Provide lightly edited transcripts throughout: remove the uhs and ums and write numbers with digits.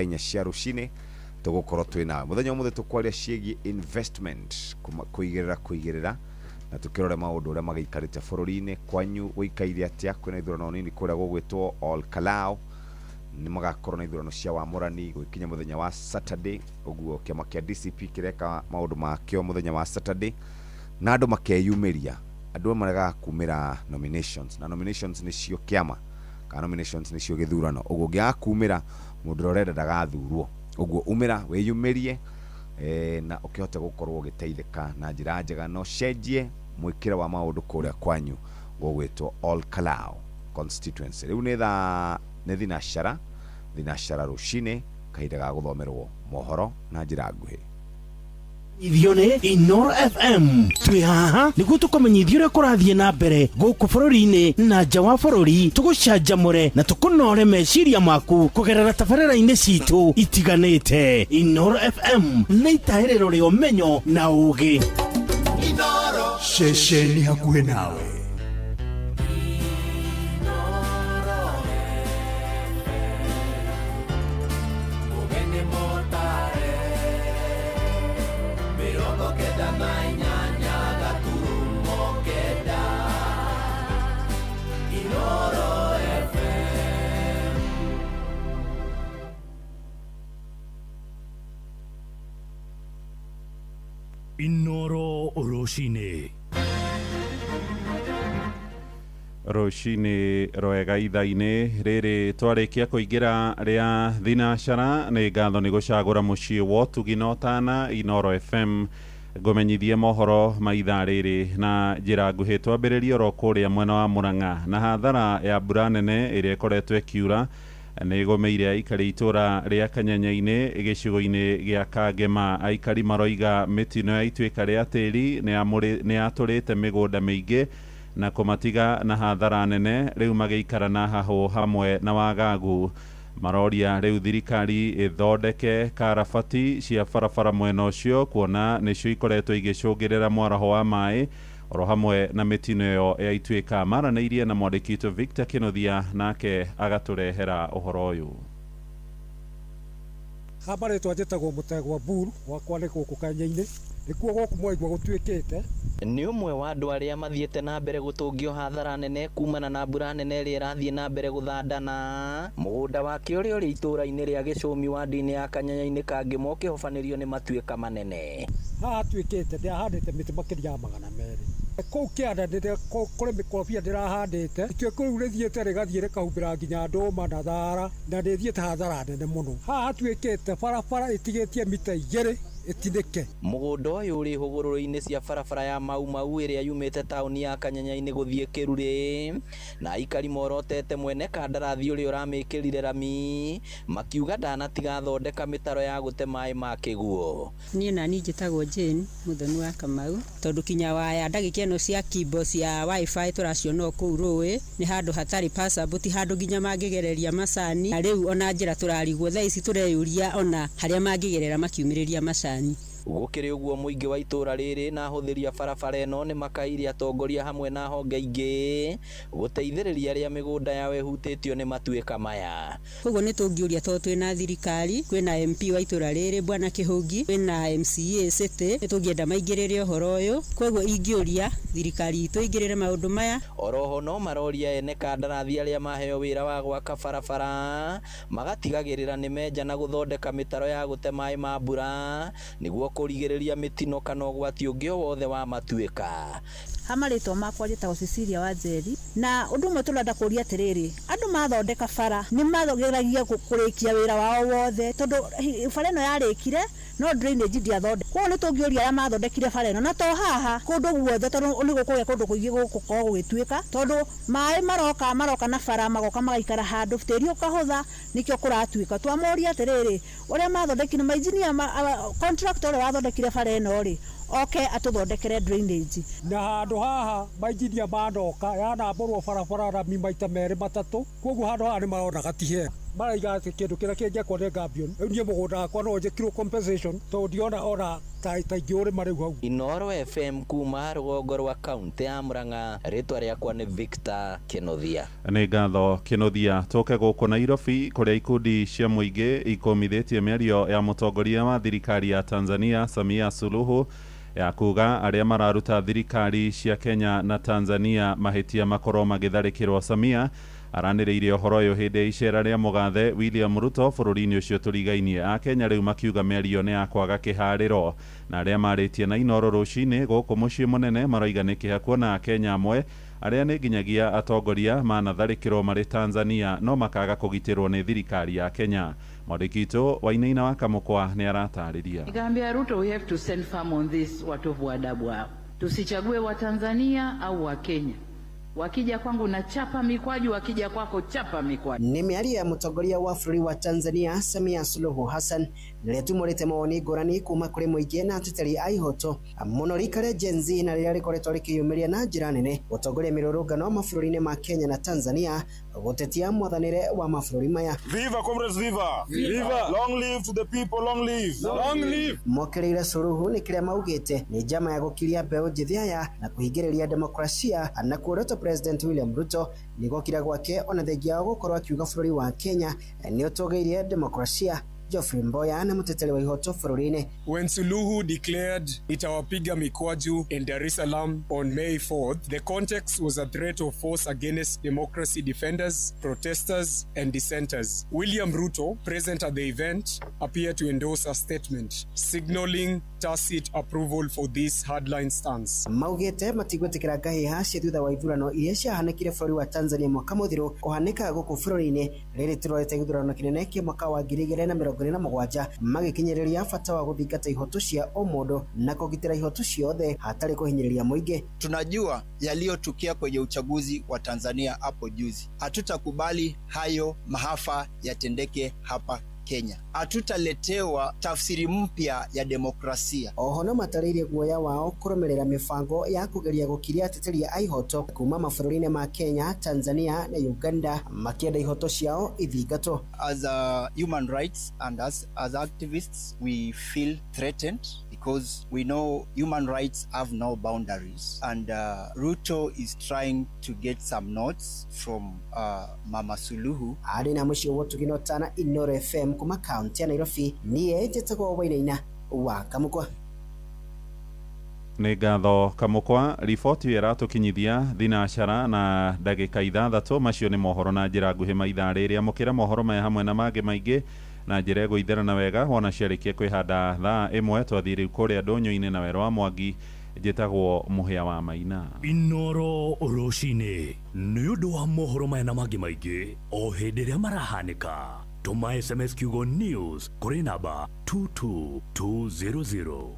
inya cia rucini tugukorwo twina muthenya umwe tukwaria ciegi investment kuigirira na tukirore maundu uria magaikarite bururi-ini kwanyu wikaire atia kwina ithurano nini kuria gugwitwo All Kalau ni magakorwo na ithurano cia wamurani gwikinya muthenya wa Saturday uguo kiama kia DCP kireka maundu makio muthenya wa Saturday na andu makeyumiria andu marega kumira nominations na nominations ni cio kiama ka nominations ni cio githurano uguo gia kumira mundu urenda ndagathurwo uguo umira weyumirie na ukihota gukorwo giteithika na njira njega no cenjie mwikira wa maundu kuria kwanyu gugwitwo All Kalau constituency riu ni thinashara rucini kahinda ga guthomerwo mohoro na njira nguhi Ithione Inoro FM twihaha niguo tukomenyithia uria kurathie na mbere guku bururi-ini na nja wa bururi tugucanjamure na tukunore meciria maku kugerera tabarĩra-inĩ citu itiganĩte. Inoro FM nĩ itahĩrĩro rĩa ũmenyo na ũũgĩ. Inoro ceceni hakuhĩ nawe. Inoro Roshine roega ithaini riri twarikia kuingira ria thinashara ni ngatho ni gucagura mucii wa Tuginotana Inoro FM ngomenyithie mohoro maitha riri na njira nguhi twambiririe ro kuria mwena wa Murang'a na hathara ya mbura nene iria ikoretwo ikiura ni gomeire aikari itura ria Kanyanya-ini gicigo-ini gia Kangema. Aikari maroiga mitino ya ituika ria tiri ni aturite migunda miingi na kumatiga na hathara nene riu magiikara na haho hamwe na wagagu. Maroria riu thirikari ithondeke karabati cia barabara mwena ucio kuona nicio ikoretwo igicungirira mwaraho wa mai oro hamwe na mitino yo ya ituika. Maranĩirie na mwandĩki Victor Kinothia nake agaturehera uhoro uyu. Habari twajitagwo Mutegwa Buru wakwa ni guku Kanya-ini nikuo goku mwaigua gutwikite ni umwe wa andu aria mathiete na mbere gutungio hathara nene kumana na mbura nene ria irathie na mbere guthandana. Mugunda wake uria uri itura-ini ria Gicumi wadi-ini ya Kanyanya-ini Kangema ukihofanirio ni matuika manene. haha twikite ndiahandite miti makiria ya 200 kou kianda kuri mikorobia ndirahandite itue kuru rithiete rigathie rikahumbira nginya nduma na thara na ndithiete hathara nene muno. Haha twikite barabara itigitie mita 2 itinike. Mugunda uyu uri hugururu-ini cia barabara ya Mau iria yumite tauni ya Kanyanya-ini guthie Kiruri na aikari morotete mwene kandarathi uria uramikirire rami makiuga ndanatiga thondeka mitaro ya gute mai ma kiguo. Nie nani njitagwo Jane Muthoni wa Kamau tondu kinya waya ndagiki eno cia kibo cia wifi turaciono kuu rũĩ ni handu hatari passable ti handu nginya mangigereria macani na riu ona njira turarigwo thaa ici tureyuria ona haria mangigerera makiumiriria macani. Gukiri uguo muingi wa itura riri na huthiria barabara eno ni makaire atongoria hamwe na honge ingi guteithiriria aria migunda yao ihutitio ni matuika maya. Koguo ni tungiuria to twina thirikari kwina MP wa itura riri Bwana Kihungi kwina MCA City nitungienda maingirire uhoro uyu. Koguo ingiuria thirikari itu ingirire maundu maya. Oroho no maroria ene kandarathi aria maheo wira wa gwaka barabara magatigagirira ni menja na guthondeka mitaro ya gute mai ma mbura niguo kurigiriria mitino kana ugwati ungi wothe wa matuika. Hamaritwo makwa njitagwo Cecilia Wanjeri na undu umwe turenda kuria atiriri andu mathondeka bara ni mathogeragia kurikia wira wao wothe tondu bara ino yarikire no drainage ndiathonde. Kwa ni tungiuria aria mathondekire bara ino na to haha kundu guothe tondu ni gukuge kundu kuingi gukorwo gugituika tondu mai maroka na bara magoka magaikara handu tiri ukahutha nikio kuratuika. Twamoria atiriri uria mathondekire mainjinia contractor wathondekire bara ino ri oke atuthondekere drainage na handu haha mainjinia mandoka yanamborwo barabara rami maita 2 3 koguo handu haha ni marona gatihe maraiga ati kindu kira kingekwo ni Gambion nie mugunda wakwa no njikirwo compensation to ndiona ona taingĩ ũrĩ marĩ hau. Inoro FM kuma rũgongo rwa kaunti ya Murang'a, rĩtwa rĩakwa nĩ Victor Kinothia. Nĩ ngatho Kinothia. Tũke gũkũ Nairobi kũrĩa ikundi cia mũingĩ ikomithĩtie mĩario ya mũtongoria wa thirikari ya Tanzania Samia Suluhu ya kuga arĩa mararuta thirikari cia Kenya na Tanzania mahĩtia makorwo magĩtharĩkĩrwo. Samia aranĩrĩire ũhoro ũyũ hĩndĩ ya icera rĩa mũgathe William Ruto bũrũri-inĩ ũcio tũrigainie. Akenya rĩu makiuga mĩario nĩ ya kwaga kĩharĩro, na arĩa marĩtie na Inoro rũcinĩ gũkũ mũciĩ mũnene maroiga nĩ kĩha kuona Akenya amwe arĩa nĩ nginyagia atongoria manatharĩkĩrwo marĩ Tanzania no makaga kũgitĩrwo nĩ thirikari ya Kenya. Mwandĩkitũ Wainaina wa Kamũkwa nĩ aratarĩria. Nikamwambia Ruto, we have to stand firm on this, watovu wa adabu hao. Tusichague wa Tanzania au wa Kenya. Wakija kwangu na chapa mikwaju, wakija kwako chapa mikwaju. Ni mĩario ya mũtongoria wa bũrũri wa Tanzania Samia Suluhu Hassan rĩrĩa tumũrĩte mawoni ngũrani kuma kũrĩ mũingĩ na ateteri a ihoto mũno rikare Gen Z, na rĩrĩa rĩkoretwo rĩkĩyumĩria na njĩra nene gũtongoria mĩrũrũngano mabũrũri-inĩ ma Kenya na Tanzania gũtetia mwathanĩre wa mabũrũri maya. Viva comrades, viva! Viva! Long live to the people, long live! Long live! Mokĩrĩire Suluhu nĩ kĩrĩa maugĩte nĩ njama ya gũkiria mbeũ njĩthĩ aya na kũhingĩrĩria demokrasia na kuoroto President William Ruto nĩ gũkira gwake ona thengia wa gũkorwo akiuga bũrũri wa Kenya nĩ ũtũgĩirie demokrasia. Geoffrey Mboya na mũteteri wa ihoto bũrũri-inĩ. When Suluhu declared itawapiga mikwaju in Dar es Salaam on May 4th, the context was a threat of force against democracy defenders, protesters, and dissenters. William Ruto, present at the event, appeared to endorse a statement signaling tacit approval for this hardline stance. Maugĩte matigwĩtĩkĩra ngahĩha cia thutha wa ithurano iria ciahanĩkire bũrũri wa Tanzania mwaka mũthiru kũhanĩka gũkũ bũrũri-inĩ rĩrĩ tũrorete gĩthurano kĩnene kĩa mwaka wa 2027 magikinyĩrĩria bata wa gũthingata ihoto cia o mũndũ na kũgitĩra ihoto ciothe hatarĩ kũhinyĩrĩria mũingĩ. Tunajua yaliyotukia kwenye uchaguzi wa Tanzania hapo juzi. Hatutakubali hayo mahafa yatendeke hapa Kenya. Hatutaletewa tafsiri mpya ya demokrasia. Oho no matarĩirie guoya wao kũrũmĩrĩra mĩbango ya kũgeria gũkiria ateteri a ihoto kuma mabũrũri-inĩ ma Kenya, Tanzania na Uganda makĩenda ihoto ciao ithingatwo. As human rights and as activists, we feel threatened because we know human rights have no boundaries, and Ruto is trying to get some notes from Mama Suluhu. Arĩ na mũciĩ wa Tuginotana Inoro FM kuma kaunti ya Nairobi, niĩ njĩtagwo Wainaina wa Kamũkwa. Nĩ ngatho Kamũkwa. Riboti ĩratũkinyithia thinacara na ndagĩka 6 macio nĩ mohoro na njĩra nguhĩ ma ithaa rĩrĩ. Amũkĩra mohoro maya hamwe na mangĩ maingĩ na njĩra gũitherana wega wona ciarĩkia kwĩhanda thaa 1 twathiĩ rĩu kũrĩa ndũnyũ-inĩ na Wero wa Mwangi. Njĩtagwo Mũhĩa wa Maina. Inoro rũcinĩ nĩ ũndũ wa mohoro maya na mangĩ maingĩ o hĩndĩ ĩrĩa marahanĩka. Tuma SMS kiugo news kũrĩ namba 22200.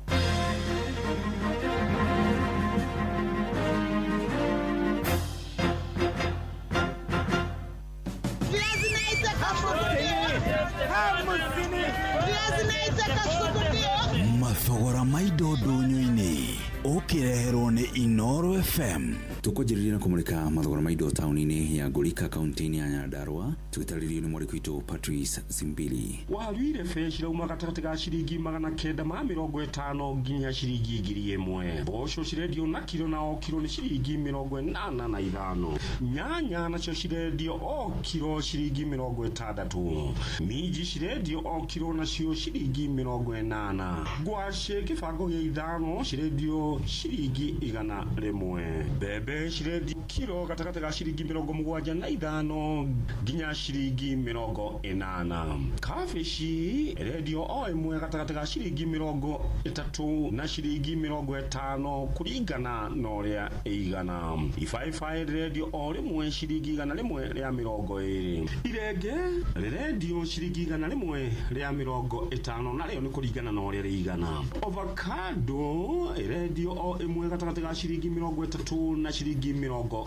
Mathogora maido ndũnyũ-inĩ ũkĩreherwo nĩ Inoro FM. Tukũjĩrĩria na kũmũrĩka mathogora maido taũni-inĩ ya Ngũrika kaunti-inĩ ya Nyandarua, tũgĩtarĩrio nĩ mwandĩki witũ Patrice Simbili. Waruire fresh rauma gatagatĩ ga ciringi 950 nginya ciringi 1000. Mboco cirendio na kilo na o kilo nĩ ciringi 85. Nyanya nacio cirendio o kilo ciringi 60. Minji cirendio o kilo nacio ciringi 80. Ngwacĩ kĩbango gĩa 5 cirendio ciringi 100. Mbembe cirendio kilo gatagatĩ ga ciringi 75 nginya ciringi 80. Kabici rendio o ĩmwe gatagatĩ ga ciringi 30 na ciringi 50 kũringana na ũrĩa ĩigana. Ibaibai rendio o rĩmwe ciringi 100 rĩa 20. Irenge rendio ciringi 100 rĩa 50 narĩo nĩ kũringana na ũrĩa rĩigana. Avocado rendio o ĩmwe gatagatĩ ga ciringi 30 na ciringi 40.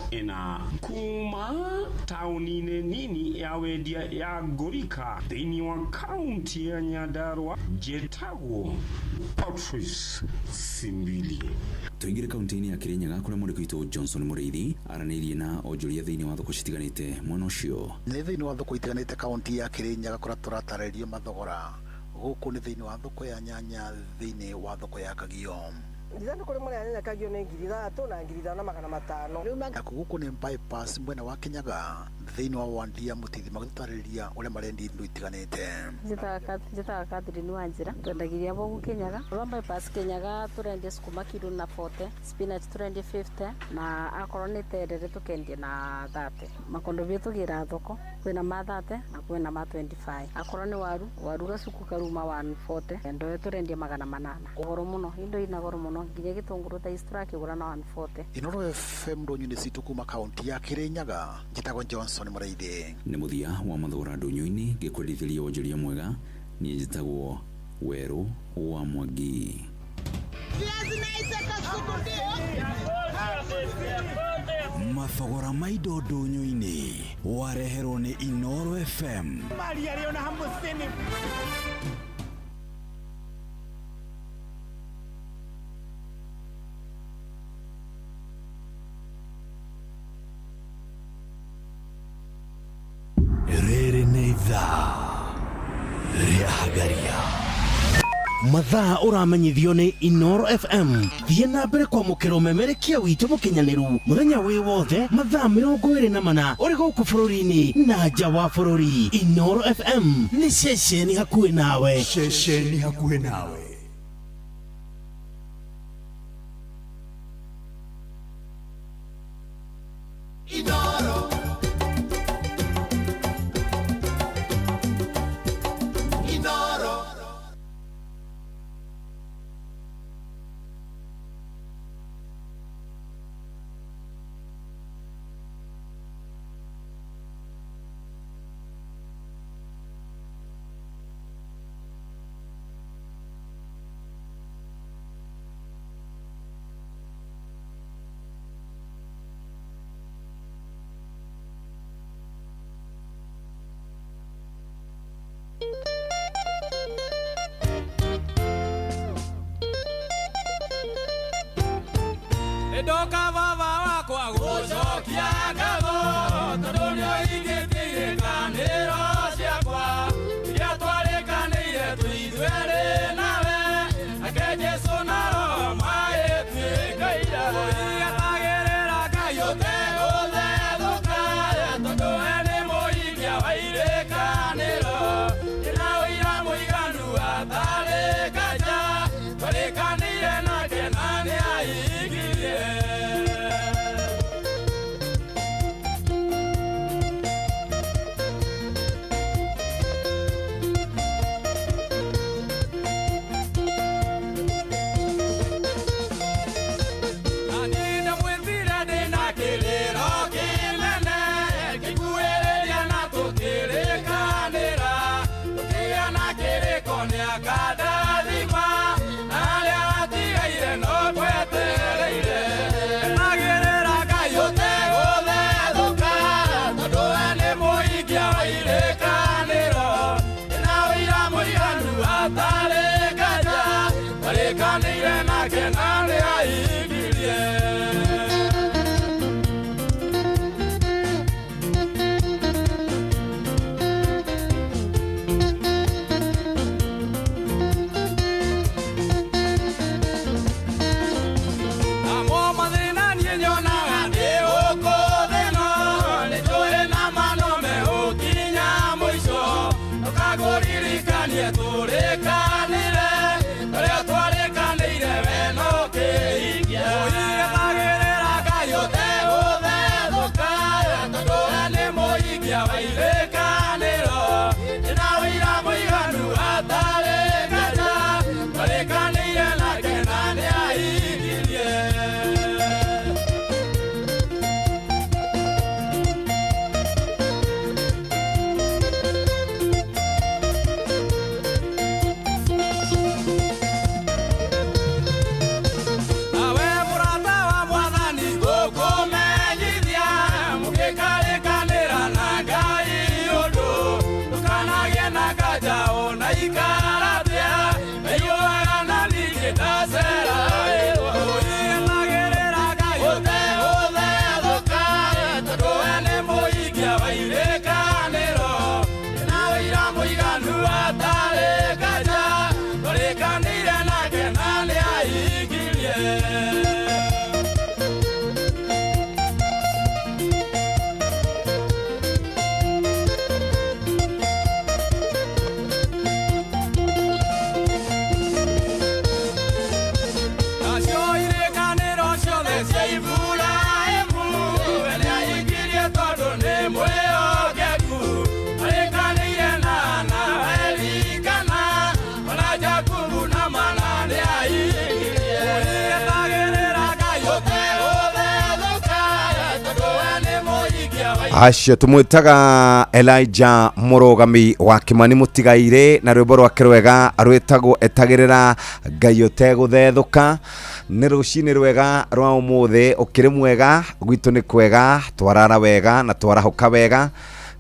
Kuma taũni-inĩ nini ya ya wendia ya Ngorika thĩinĩ wa kaunti ya Nyandarua njĩtagwo Patrice Simbili. Tuingire kaunti-inĩ ya Kirinyaga kuria mũndũ witũ Johnson Mũrĩithi aranĩirie na onjoria thĩinĩ wa thoko citiganĩte mwena ũcio. Nĩ thĩinĩ wa thoko itiganĩte kaunti ya Kirinyaga kuria tũratarĩrio mathogora gũkũ nĩ thĩinĩ wa thoko ya nyanya thĩinĩ wa thoko ya Kagio. Ndizana kule mwana nyanya Kagio ni ngiri 3 na ngiri 500. Rĩu gũkũ nĩ bypass mwena wa Kinyaga thĩinĩ wa Wandia Mũtithi magĩtarĩria ũrĩa marendi indo itiganĩte. Njĩtaga Catherine Wanjira twendagiria bogu Kinyaga. Rwa bypass Kinyaga turendia sukuma kilo na 40, spinach turendia 50 na akorwo nĩ terere tukendia na 30. Makondo bia tugira thoko kwĩna ma 30 na kwĩna ma 25. Akorwo nĩ waru gacuku karuma 140 ndo turendia 800. Goro muno indo ina goro muno nginya gitunguru ta istra kigura na 140. Inoro FM ndonyo-inĩ citũ kuma kaunti ya Kirinyaga njĩtagwo Johnson Mũrĩithi. Nĩ mũthia wa mathogora ndonyo-inĩ ngĩkwendithĩria wonjoria mwega niĩ njĩtagwo Werũ wa Mwangi. Mathogora ma indo ndonyo-inĩ wareherwo nĩ Inoro FM. Rĩrĩ nĩ ithaa rĩa Hagaria. Mathaa ũramenyithio nĩ Inoro FM. Thiĩ na mbere kwamũkĩra ũmemerekia witũ mũkinyanĩru mũthenya wĩ wothe mathaa 24 ũrĩ gũkũ bũrũri-inĩ na nja wa bũrũri. Inoro FM nĩ ceceni hakuhĩ nawe. Ceceni hakuhĩ nawe. Inoro Ndoka baba wakwa gucokia ngatho tondũ nĩũhingĩtie ikanĩro ciakwa iria twarĩkanĩire tũithuerĩ nawe ake Jesũ na Roho magĩtuĩkaira ũigatagĩrĩra Ngai ũtegũthethũka tondũ we nĩ mũhingia wa irĩkanĩro na ũira mũiganu hatarĩ nganja twarĩkanĩire nake na nĩahingirie. Tũrĩkane Acio tumwitaga Elijah Murugami wa Kimani Mutigaire na rwimbo rwake rwega rwitagwo etagirira Ngai uteguthethuka. Ni rucini rwega rwa umuthi ukiri mwega gwitu ni kwega twarara wega na twarahuka wega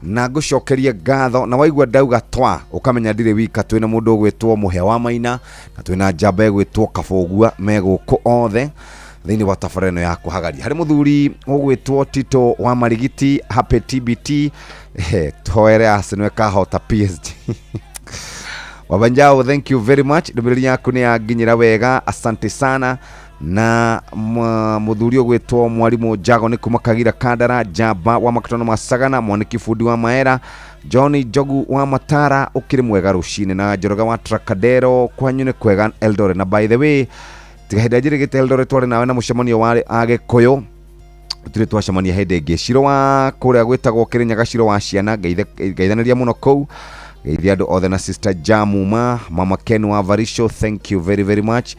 na ngucokeria ngatho na waigua ndauga twa ukamenya ndire wika twina mundu gwitwo Muhia wa Maina na twina njamba gwitwo Kabogua meguku othe thini wa tafareno ya kuhagaria hari muthuri ugwitwo Tito wa Marigiti Happy TBT toere asenwe kahota PSG Wabanjao, thank you very much. Ndumiriri yaku ni yaginyira wega, asante sana. Na muthuri ugwitwo Mwalimu Jago ni kumakagira Kandara Jamba wa Makatono Masagana mwaniki fundi wa Maera Johnny Jogu wa Matara ukiri mwega rucine na Njoroga wa Tracadero kwanyu ni kwega Eldoret. Na by the way tigahidajire gite Eldoret twari nawe na mucemanio wari Agikuyu turi twacemania hende ngiciro wa kuria gwitagwo Kirinyaga ciro wa ciana geithanaria muno kou geithia andu othe na sister Jamuma Mama Ken wa Varisho, thank you very very much.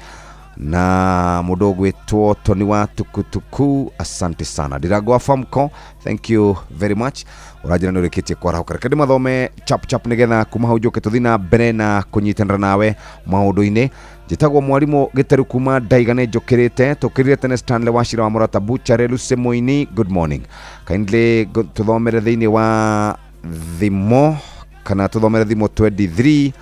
Na mundu gwitwo Tony wa Tukutuku, asante sana. Dirago Famko, thank you very much. Urajira nurikitie kwa rahuka rekadi mathome chap nigetha kuma haujoke tuthina mbere na kunyitanira nawe maundu-ini. Jitagwo Mwalimu Giteru kuma Daigane njokirite tukirire tene Stanley Wachira wa Murata Buchare Lusemoini, good morning. Kindly tuthomere thiini wa thimo kana tuthomere thimo 23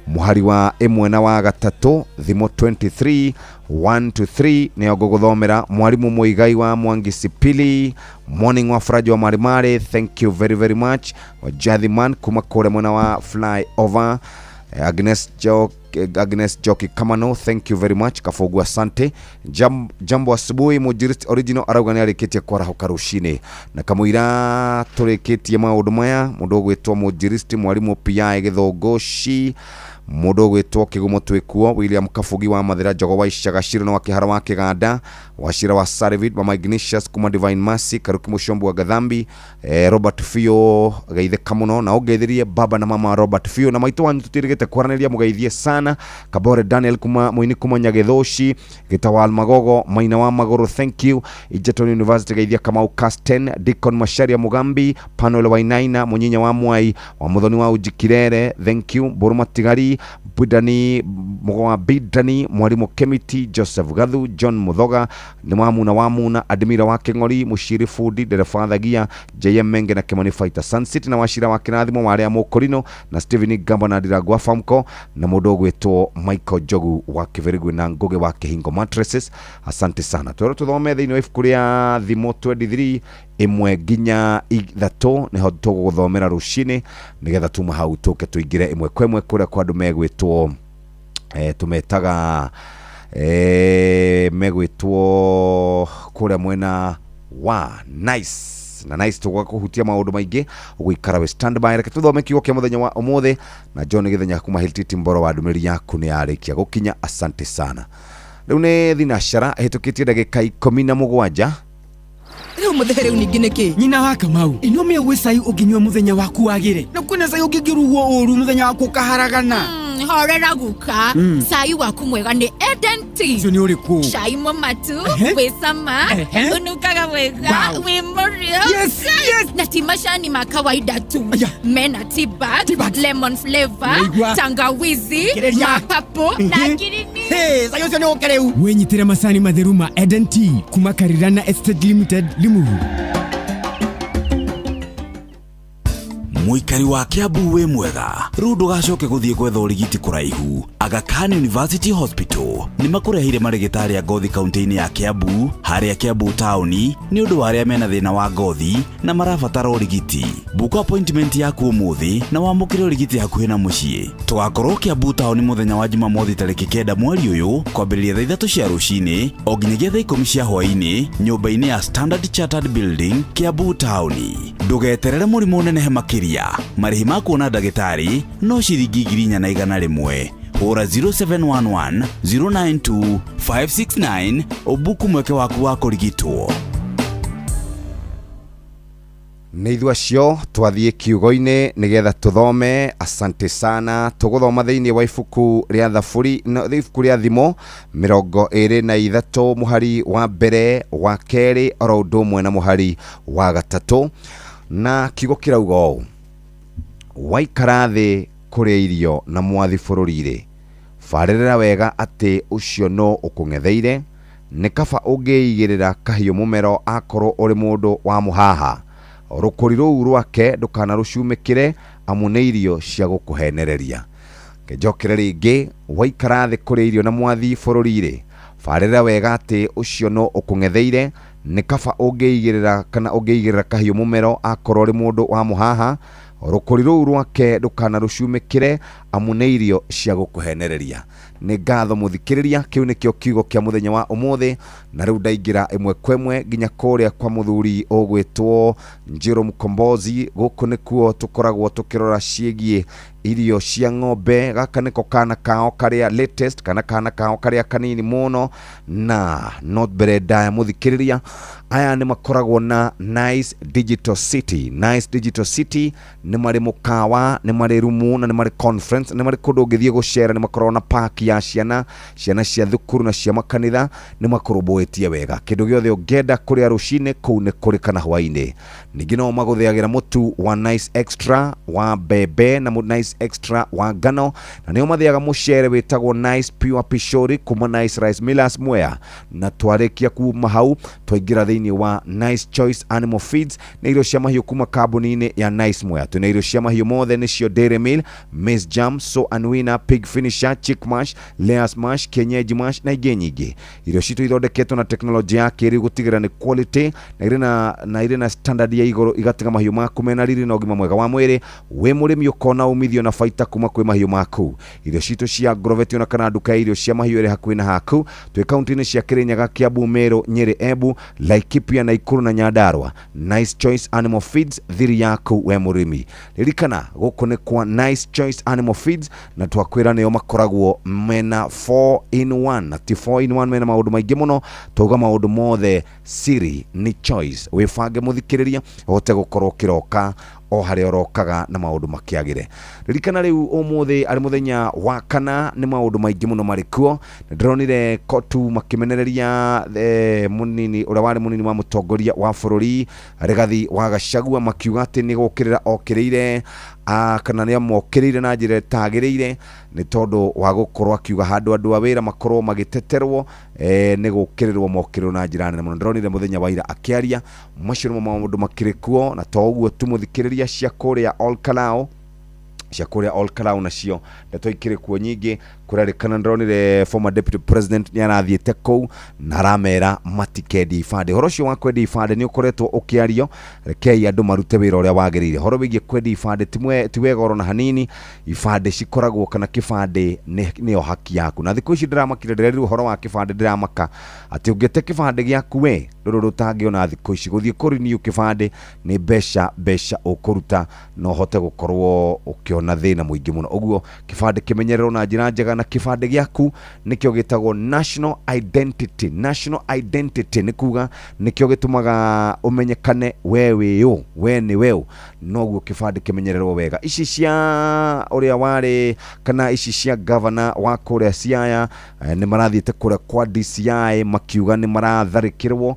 muhari wa imwe na wa gatatu thimo 23 1 to 3 ne ogogothomera Mwalimu Muigai wa Mwangisipili morning wa Faraji wa Marimare, thank you very very much. Jadhiman kuma kore mwana wa Fly Over Agnes Joki Kamano, thank you very much. Kafogu asante. Jambo asubuhi Mujirist original arauga alikitia kwa rahuka rushine na kamuira tureketie maundu maya mundu gwitwo Mujirist Mwalimu Pia Githogoshi mundu gwitwo Kigumo Twikuo William Kafugi wa Mathira Jogo wa Ishagashira na wakihara wa Kiganda Wachira wa Sarivit Mama Ignatius kuma Divine Mercy Karuki Mushombu wa Gadhambi Robert Fio gaithe kamuno na ugeithirie baba na mama Robert Fio na maito wanyu tutirigite kwaraniria mugeithie sana. Kabore Daniel kuma Muini kuma Nyagithoshi Gitawal Magogo Maina wa Magoro, thank you. Egerton University gaithia kama Casten Deacon Masharia Mugambi Panel wa Inaina Munyinya wa Mwai wa Muthoni wa Ujikirere, thank you. Buruma Tigari Bidani Mugwa Bidani Mwalimu Kemiti Joseph Gathu John Muthoga ni Wamuna Admira wa Kingori Mushiri Fudi Derefathagia JM Menge na Kimani Fighter Sun City na Wachira wa Kinathimo Maria Mokorino na Steven Gamba na Diragwa Famko na mundu gwitwo Michael Jogu wa Kiverigwe na Ngoge wa Kihingo Mattresses, asante sana. Twero tuthome thiini wa ibuku ria thimo 23 imwe nginya ithatu niho tuguthomera rucini nigetha tuma hau tuke tuingire imwe kwa imwe kuria kwa andu megwitwo tumetaga megwitwo kuria mwena wa nice na nice tugwa kuhutia maundu maingi ugikara we standby reke tuthome kiugo kia muthenya wa umuthi na John Githenya kuma Hiltiti Mboro wa ndumiri yaku ni arikia gukinya, asante sana. Riu ni thinashara hitukitie ndagika 17 Riu muthehere uningi niki nyina wa Kamau ino me gwicai unginywa muthenya waku wagire na kwina cai ungigiruwo uru muthenya waku kaharagana horera guka cai waku mwega ni Eden Tea. Cio ni uriku cai momatu wesama unukaga wega wi morio na ti macani ma kawaida tu mena tea bag lemon flavor tangawizi mapapo na girini cai ucio ni ukereu wenyitire macani matheru ma Eden Tea kuma Karirana Estate Limited Limuru. Muikari wa Kiambu we mwega riu ndugacoke guthie gwetha urigiti kuraihu. Aga Khan University Hospital ni makurehire marigitari ya ngothi kaunti-ini ya Kiambu haria Kiambu tauni ni undu wa aria mena thina wa ngothi na marabatara urigiti. Buka appointment yaku umuthi na wamukire urigiti hakuhi na mucii. Tugakorwo Kiambu tauni muthenya wa Jumamothi tariki 9 mweri uyu kwambiriria thaa 3 cia rucini o nginyagia thaa 10 cia hwaini nyumba-ini ya Standard Chartered Building Kiambu tauni. Ndugeterere murimu nenehe makiria. Marihi ma kuona ndagitari no ciringi 4,100. Hura 0711 092 569 obuku mweke waku wa kurigitwo. Nĩ ithuĩ acio twathiĩ kiugo-inĩ nigetha tuthome, asante sana. Tuguthoma thĩinĩ wa ibuku rĩa Thaburi na ibuku rĩa thimo 23 muhari wa mbere wa keri oro ũndũ ũmwe na muhari wa gatatu. na kigo kirauga ũũ waikara thĩ kũrĩa irio na mwathi bũrũri-rĩ farĩrĩra wega atĩ ũcio no ũkũng'etheire nĩ kaba ũngĩigĩrĩra kahiũ mũmero akorwo ũrĩ mũndũ wa mũhaha rũkũri rũu rwake ndũkanarũcumĩkĩre amu nĩ irio cia gũkũhenereria. Ngĩjokere rĩngĩ waikara thĩ kũrĩa irio na mwathi bũrũri-rĩ farĩrĩra wega atĩ ũcio no ũkũng'etheire nĩ kaba ũngĩigĩrĩra kahiũ mũmero akorwo ũrĩ mũndũ wa mũhaha rũkũri rũu rwake ndũkanarũcumĩkĩre amu nĩ irio cia gũkũhenereria. Nĩ ngatho mũthikĩrĩria, kĩu nĩkĩo kiugo kĩa mũthenya wa ũmũthĩ, na rĩu ndaingĩra ĩmwe kwa ĩmwe nginya kũrĩa kwa mũthuri ũgwĩtwo Njĩrũ Mkombozi. Gũkũ nĩkuo tũkoragwo tũkĩrora ciĩgiĩ irio cia ng'ombe. Gaka nĩko kana kao karĩa latest, kana kana kao karĩa kanini mũno na not mbere ndaya mũthikĩrĩria. Aya nĩ makoragwo na Nice Digital City. Nice Digital City nĩ marĩ mũkawa, nĩ marĩ rumu, na nĩ marĩ conference, nĩ marĩ kũndũ ũngĩthiĩ gũcera, nĩ makoragwo na park ya ciana cia thukuru na cia makanitha, nĩ makorobwetie wega. Kĩndũ gĩothe ũngĩenda kũrĩa rũcinĩ kũu nĩ kũrĩ kana hwainĩ. Ningĩ no magũthĩagĩra mũtu wa Nice Extra wa mbembe na Nice Extra wa ngano, na nĩo mathĩaga mũcere wĩtagwo Nice Pure Pishori kuma Nice Rice Millers Mwea. Na twarĩkia kuma hau twaingĩra thĩinĩ wa Nice Choice Animal Feeds, nĩ irio cia mahiũ kuma kambuni-inĩ ya Nice Mwea. Twĩna irio cia mahiũ mothe nĩcio Dairy Meal, Maize Jam, So and Winner, Pig Finisher, Chick Mash, Layers Mash, Kienyeji Mash na ingĩ nyingĩ. Irio citũ ithondeketwo na teknolojĩ ya kĩrĩu gũtigĩrĩra nĩ quality na irĩ na standard ya igũrũ, igatiga mahiũ maku mena riri na ũgima mwega wa mwĩrĩ. Wĩ mũrĩmi ũkona umithio na baita kuma kwĩ mahiũ maku. Irio citũ cia Agrovet na kana nduka ya irio cia mahiũ ĩrĩ hakuhĩ na haku. Twĩ kaunti-inĩ cia Kirinyaga, Kiambu, Meru, Nyeri, Embu, Laikipia, Nakuru na Nyandarua. Nice Choice Animal Feeds, thiri yaku we mũrĩmi. Ririkana gũkũ nĩ kwa Nice Choice Animal Feeds, na twakwĩra nĩo makoragwo mena 4-in-1, na ti 4-in-1 mena maũndũ maingĩ mũno. Tauga maũndũ mothe siri ni choice. Wĩbange mũthikĩrĩria ũhote gũkorwo kĩroka o harĩa ũrokaga na maũndũ makĩagĩre. Ririkana rĩu ũmũthĩ arĩ mũthenya wa kana, nĩ maũndũ maingĩ mũno marĩ kuo. Ndĩronire Kotu makĩmenereria mũnini ũrĩa warĩ mũnini wa mũtongoria wa bũrũri Rigathi wa Gachagua, makiuga atĩ nĩ gũkĩrĩra okĩrĩire kana nĩ amokĩrĩire na njĩra ĩtagĩrĩire, nĩ tondũ wa gũkorwo akiuga handũ andũ a wĩra makorwo magĩteterwo nĩ gũkĩrĩrwo mokĩrĩrwo na njĩra nene mũno. Ndĩronire mũthenya wa ira akĩaria macio nĩmo maũndũ makĩrĩ kuo, na to ũguo tu mũthikĩrĩria, cia kũrĩa Ol Kalou nacio ndeto ikĩrĩ kuo nyingĩ. Kũrerĩkana ndĩronire former deputy president nĩ arathiĩte kũu na aramera matikendi ibandĩ. Horo ũcio wa kwendia ibandĩ nĩ ũkoretwo ũkĩario, rekei andũ marute wĩra ũrĩa wagĩrĩire. Horo wĩgiĩ kwendia ibandĩ ti wega oro na hanini. Ibandĩ cikoragwo kana kĩbandĩ nĩyo haki yaku, na thikũ ici ndĩramakire ndĩrerirwo ũhoro wa kĩbandĩ, ndĩramaka atĩ ũngĩte kĩbandĩ gĩaku we rũrũ rũtangĩona thikũ ici, gũthiĩ kũrenew kĩbandĩ nĩ mbeca ũkũruta na ũhote gũkorwo ũkĩona thĩna mũingĩ mũno. Ũguo kĩbandĩ kĩmenyererwo na njĩra njega, na kĩbandĩ gĩaku nĩkĩo gĩtagwo national identity. National identity nĩ kuga nĩkĩo gĩtũmaga ũmenyekane we wĩũ, we nĩ weũ, noguo kĩbandĩ kĩmenyererwo wega. Ici cia ũrĩa warĩ kana ici cia governor wa kũrĩa Siaya nĩ marathiĩte kũrĩa kwa DCI makiuga nĩ maratharĩkĩrwo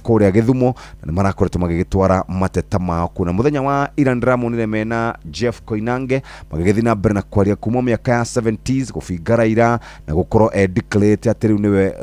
kũrĩa Gĩthumo, na nĩ marakoretwo magĩgĩtwara mateta mao kuna. Mũthenya wa ira ndĩramonire mena Jeff Koinange magĩgĩthiĩ na mbere na kwaria kuma mĩaka ya 70s gũbinga Raila na gũkorwo declarate atĩ rĩu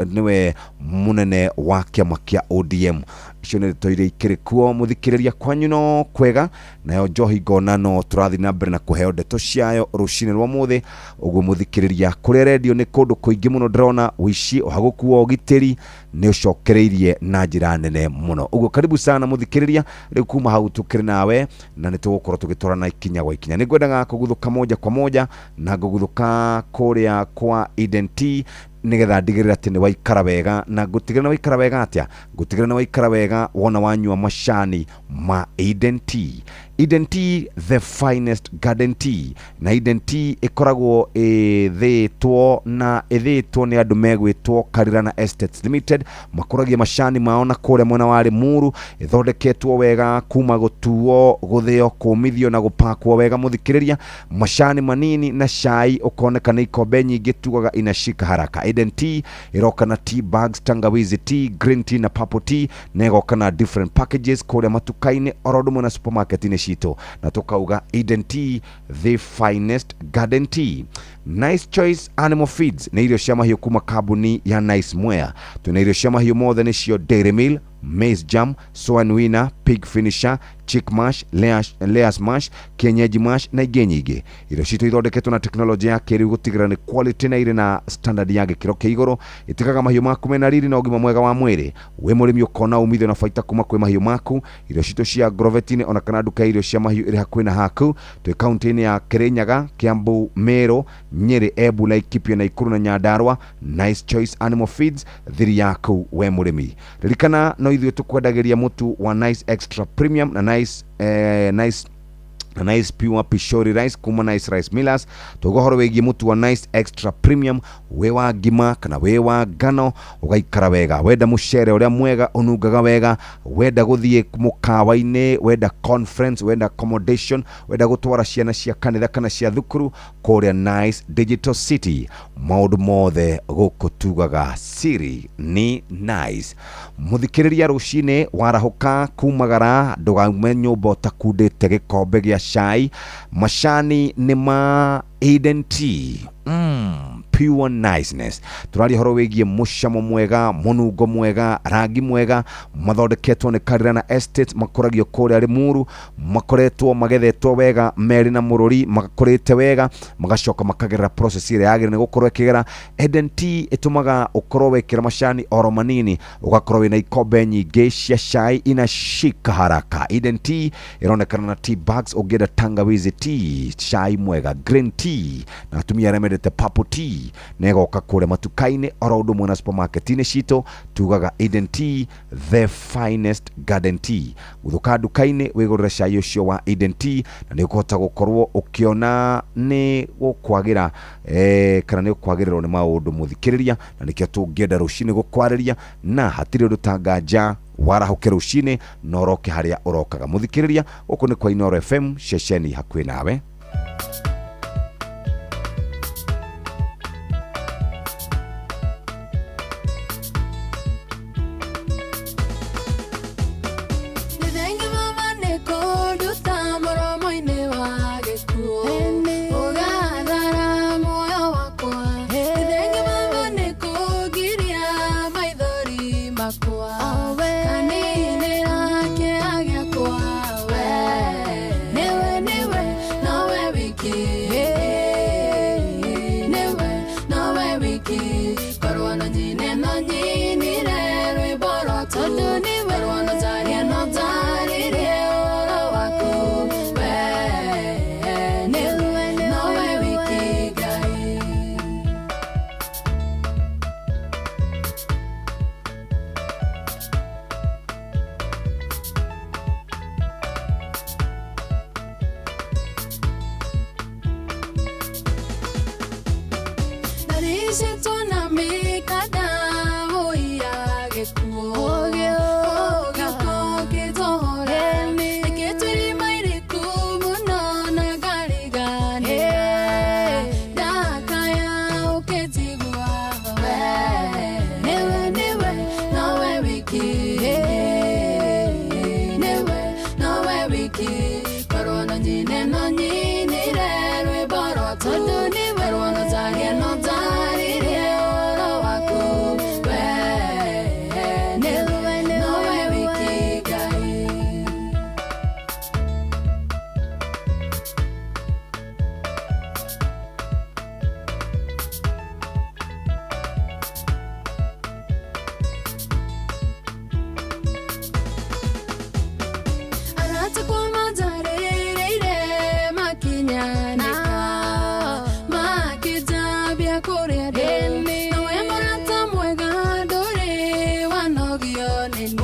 nĩwe mũnene wa kĩama kĩa ODM. Icio nĩ ndeto iria ikĩrĩ kuo mũthikĩrĩria, kwanyu no kwega, nayo Njohi Ngona no tũrathiĩ na mbere na kũheo ndeto ciayo rũcinĩ rwa mũthĩ. Ũguo mũthikĩrĩria, kũrĩa redio nĩ kũndũ kũingĩ mũno ndĩrona ũici, ũhagũku wa ũgitĩri nĩ ũcokereirie na njĩra nene mũno. Ũguo karibu sana mũthikĩrĩria, rĩu kuma hau tũkĩrĩ nawe na nĩ tũgũkorwo tũgĩtwarana ikinya gwa ikinya. Nĩ ngwendaga kũguthũka moja kwa moja na ngũguthũka kũrĩa kwa Eden T nigetha ndigĩrĩra atĩ nĩ waikara wega. Na ngũtigĩrĩra nĩ waikara wega atĩa? Ngũtigĩrĩra nĩ waikara wega wona wanyua macani ma Eden Tea. Eden Tea, the finest garden tea. Na Eden Tea ikoragwo ithitwo na ithitwo ni andu megwitwo Karirana Estates Limited, makuragia macani maona kuria mwena wa Limuru, ithondeketwo wega kuma gutuo guthio kumithio na gupakwo wega muthikiriria, macani manini na cai ukoneka ni ikombe nyingi tugaga inashika haraka. Eden Tea iroka na tea bags, tangawizi tea, green tea na purple tea, na iroka na different packages kuria matukaini orodumo na supermarket ni shito, na tukauga Eden Tea, the finest garden tea. Nice Choice Animal Feeds na irio cia mahiũ kuma kambuni ya Nice Mwea. Tuna irio cia mahiũ mothe nĩcio Dairy Meal, Maize Jam, Swan Winner, Pig Finisher, Chick Mash, Layers Mash, Kienyeji Mash na ingĩ nyingĩ. Irio citũ ithondeketwo na teknolojia ya kĩrĩu gũtigĩrĩra nĩ quality na irĩ na standard ya gĩkĩro kĩa igũrũ, itigaga mahiũ maku mena riri na ũgima mwega wa mwĩrĩ. We mũrĩmi ũkona umithio na baita kuma kwĩ mahiũ maku. Irio citũ cia Grovetine ona kana duka irio cia mahiũ ĩrĩ hakuhĩ na haku. Twĩ kaunti-inĩ ya Kirinyaga, Kiambu, Meru, Nyeri, Embu, Laikipia, Nakuru na Nyandarua. Nice Choice Animal Feeds, thiri yaku we mũrĩmi. Ririkana no ithuĩ tũkwendagĩria mũtu wa Nice Extra Premium na Nice Pure Pishori Rice kuma Nice Rice Millers. Tugohoro wegie mutu wa Nice Extra Premium, we wa ngima kana we wa ngano ugaikara wega. Wenda mucere uria mwega unungaga wega, wenda guthie mukawa-ini, wenda conference, wenda accommodation, wenda gutwara ciana cia kanitha kana cia thukuru kuria Nice Digital City. Maundu mothe guku tugaga siri ni Nice. Muthikiriria rucini warahuka kumagara ndugaume nyumba utakundite gikombe gia cai. Macani ni ma Eden Tea, pure niceness. Turari horo wegie mucamo mwega, munungo mwega, rangi mwega, mathondeketwo ni Karirana Estate, makoragio kuria Limuru, makoretwo magethetwo wega meri na mururi, magakorete wega, magacoka makagerera process ire yagire ni gukorwo ikigera. Eden Tea itumaga ukorwo wekira macani oro manini, ugakorwo wina ikombe nyingi cia cai inashika haraka. Eden Tea ironekana na tea bags, ungenda tangawizi tea, cai mwega, green tea, na atumia remedete purple tea, negoka kure matukaini oro undu mwana supermarket-ini cito tugaga Eden Tea, the finest garden tea. Guthuka dukaini wigurira cai ucio wa Eden Tea na ni ukuhota gukorwo ukiona ni gukwagira kana ni ukwagirirwo ni maundu muthikiriria, na nikio tungienda rucini gukwariria na hatiri undu tanganja warahuke rucini noroke haria urokaga muthikiriria. Uku ni kwa Inoro FM, shesheni hakuhi nawe.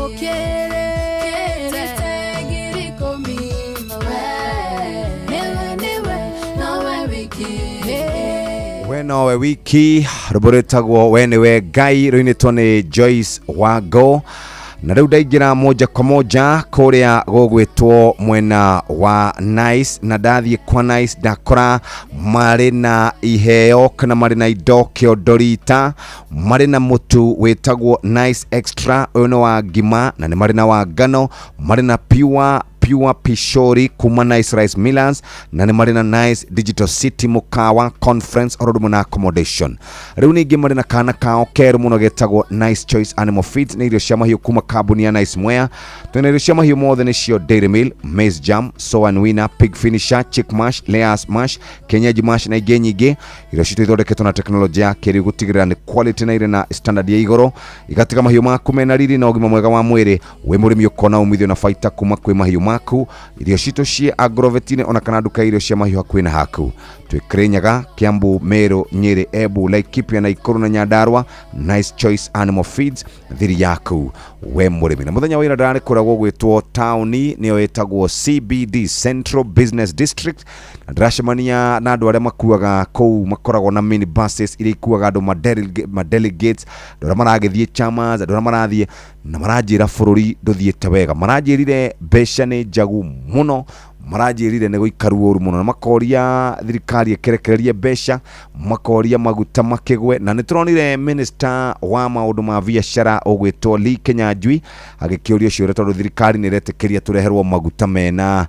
Okay. nowe wiki ruburetagwo wenewe Ngai ruinitwo ni Joyce Wago na riu ndaingira moja kwa moja kuria gugwitwo mwena wa Nice na ndathie kwa Nice ndakora mari na iheo kana mari na indo kiondorita mari na mutu wetagwo Nice Extra uno wa ngima na ni mari na wa ngano mari na pure pishori kuma Nice Rice Millers na ni mari na Nice Digital City mukawa conference orodumo na accommodation riu ningi mari na kana kao keru muno getagwo Nice Choice Animal Feeds ni irio cia mahiu kuma kambuni ya Nice Mwea twina irio cia mahiu mothe ni cio Dairy Meal, Maize Jam, Soa Winner, Pig Finisher, Chick Mash, Layers Mash, Kenyaji Mash na ingĩ nyingĩ irio cio ithondeketwo na teknolojia ya kĩrĩu gũtigĩrĩra ni quality na ire na standard ya igũrũ igatiga mahiu maku mena riri na ũgima mwega wa mwĩrĩ we mũrĩmi ũkona umithio na baita kuma kwĩ mahiu maku irio cito cie Agrovetine ona kana duka irio cia mahiu hakuhĩ na haku Kirinyaga, Kiambu, Meru, Nyeri, Embu, Laikipia na Ikuru na Nyandarua Nice Choice Animal Feeds thiri yaku we mũrĩmi na mũthenya wa ira ndarĩ kũragwo gwĩtwo tauni nĩyo ĩtagwo CBD Central Business District na ndĩracemania na andũ arĩa makuaga kũu makoragwo na mini buses iria ikuaga andũ ma delegates andũ arĩa maragĩthiĩ chamas andũ arĩa marathiĩ na maranjĩra bũrũri ndũthiĩte wega maranjĩrire mbeca nĩ njagu mũno maranjĩrire nĩ gũikaru ũru mũno na makoria thirikari ĩkerekererie mbeca makoria maguta makĩgwe na nĩtũronire minister wa maũndũ ma biacara ũgwĩtwo Lee Kenyanjui agĩkĩũria ciũria tondũ thirikari nĩ ĩretĩkĩria tũreherwo maguta mena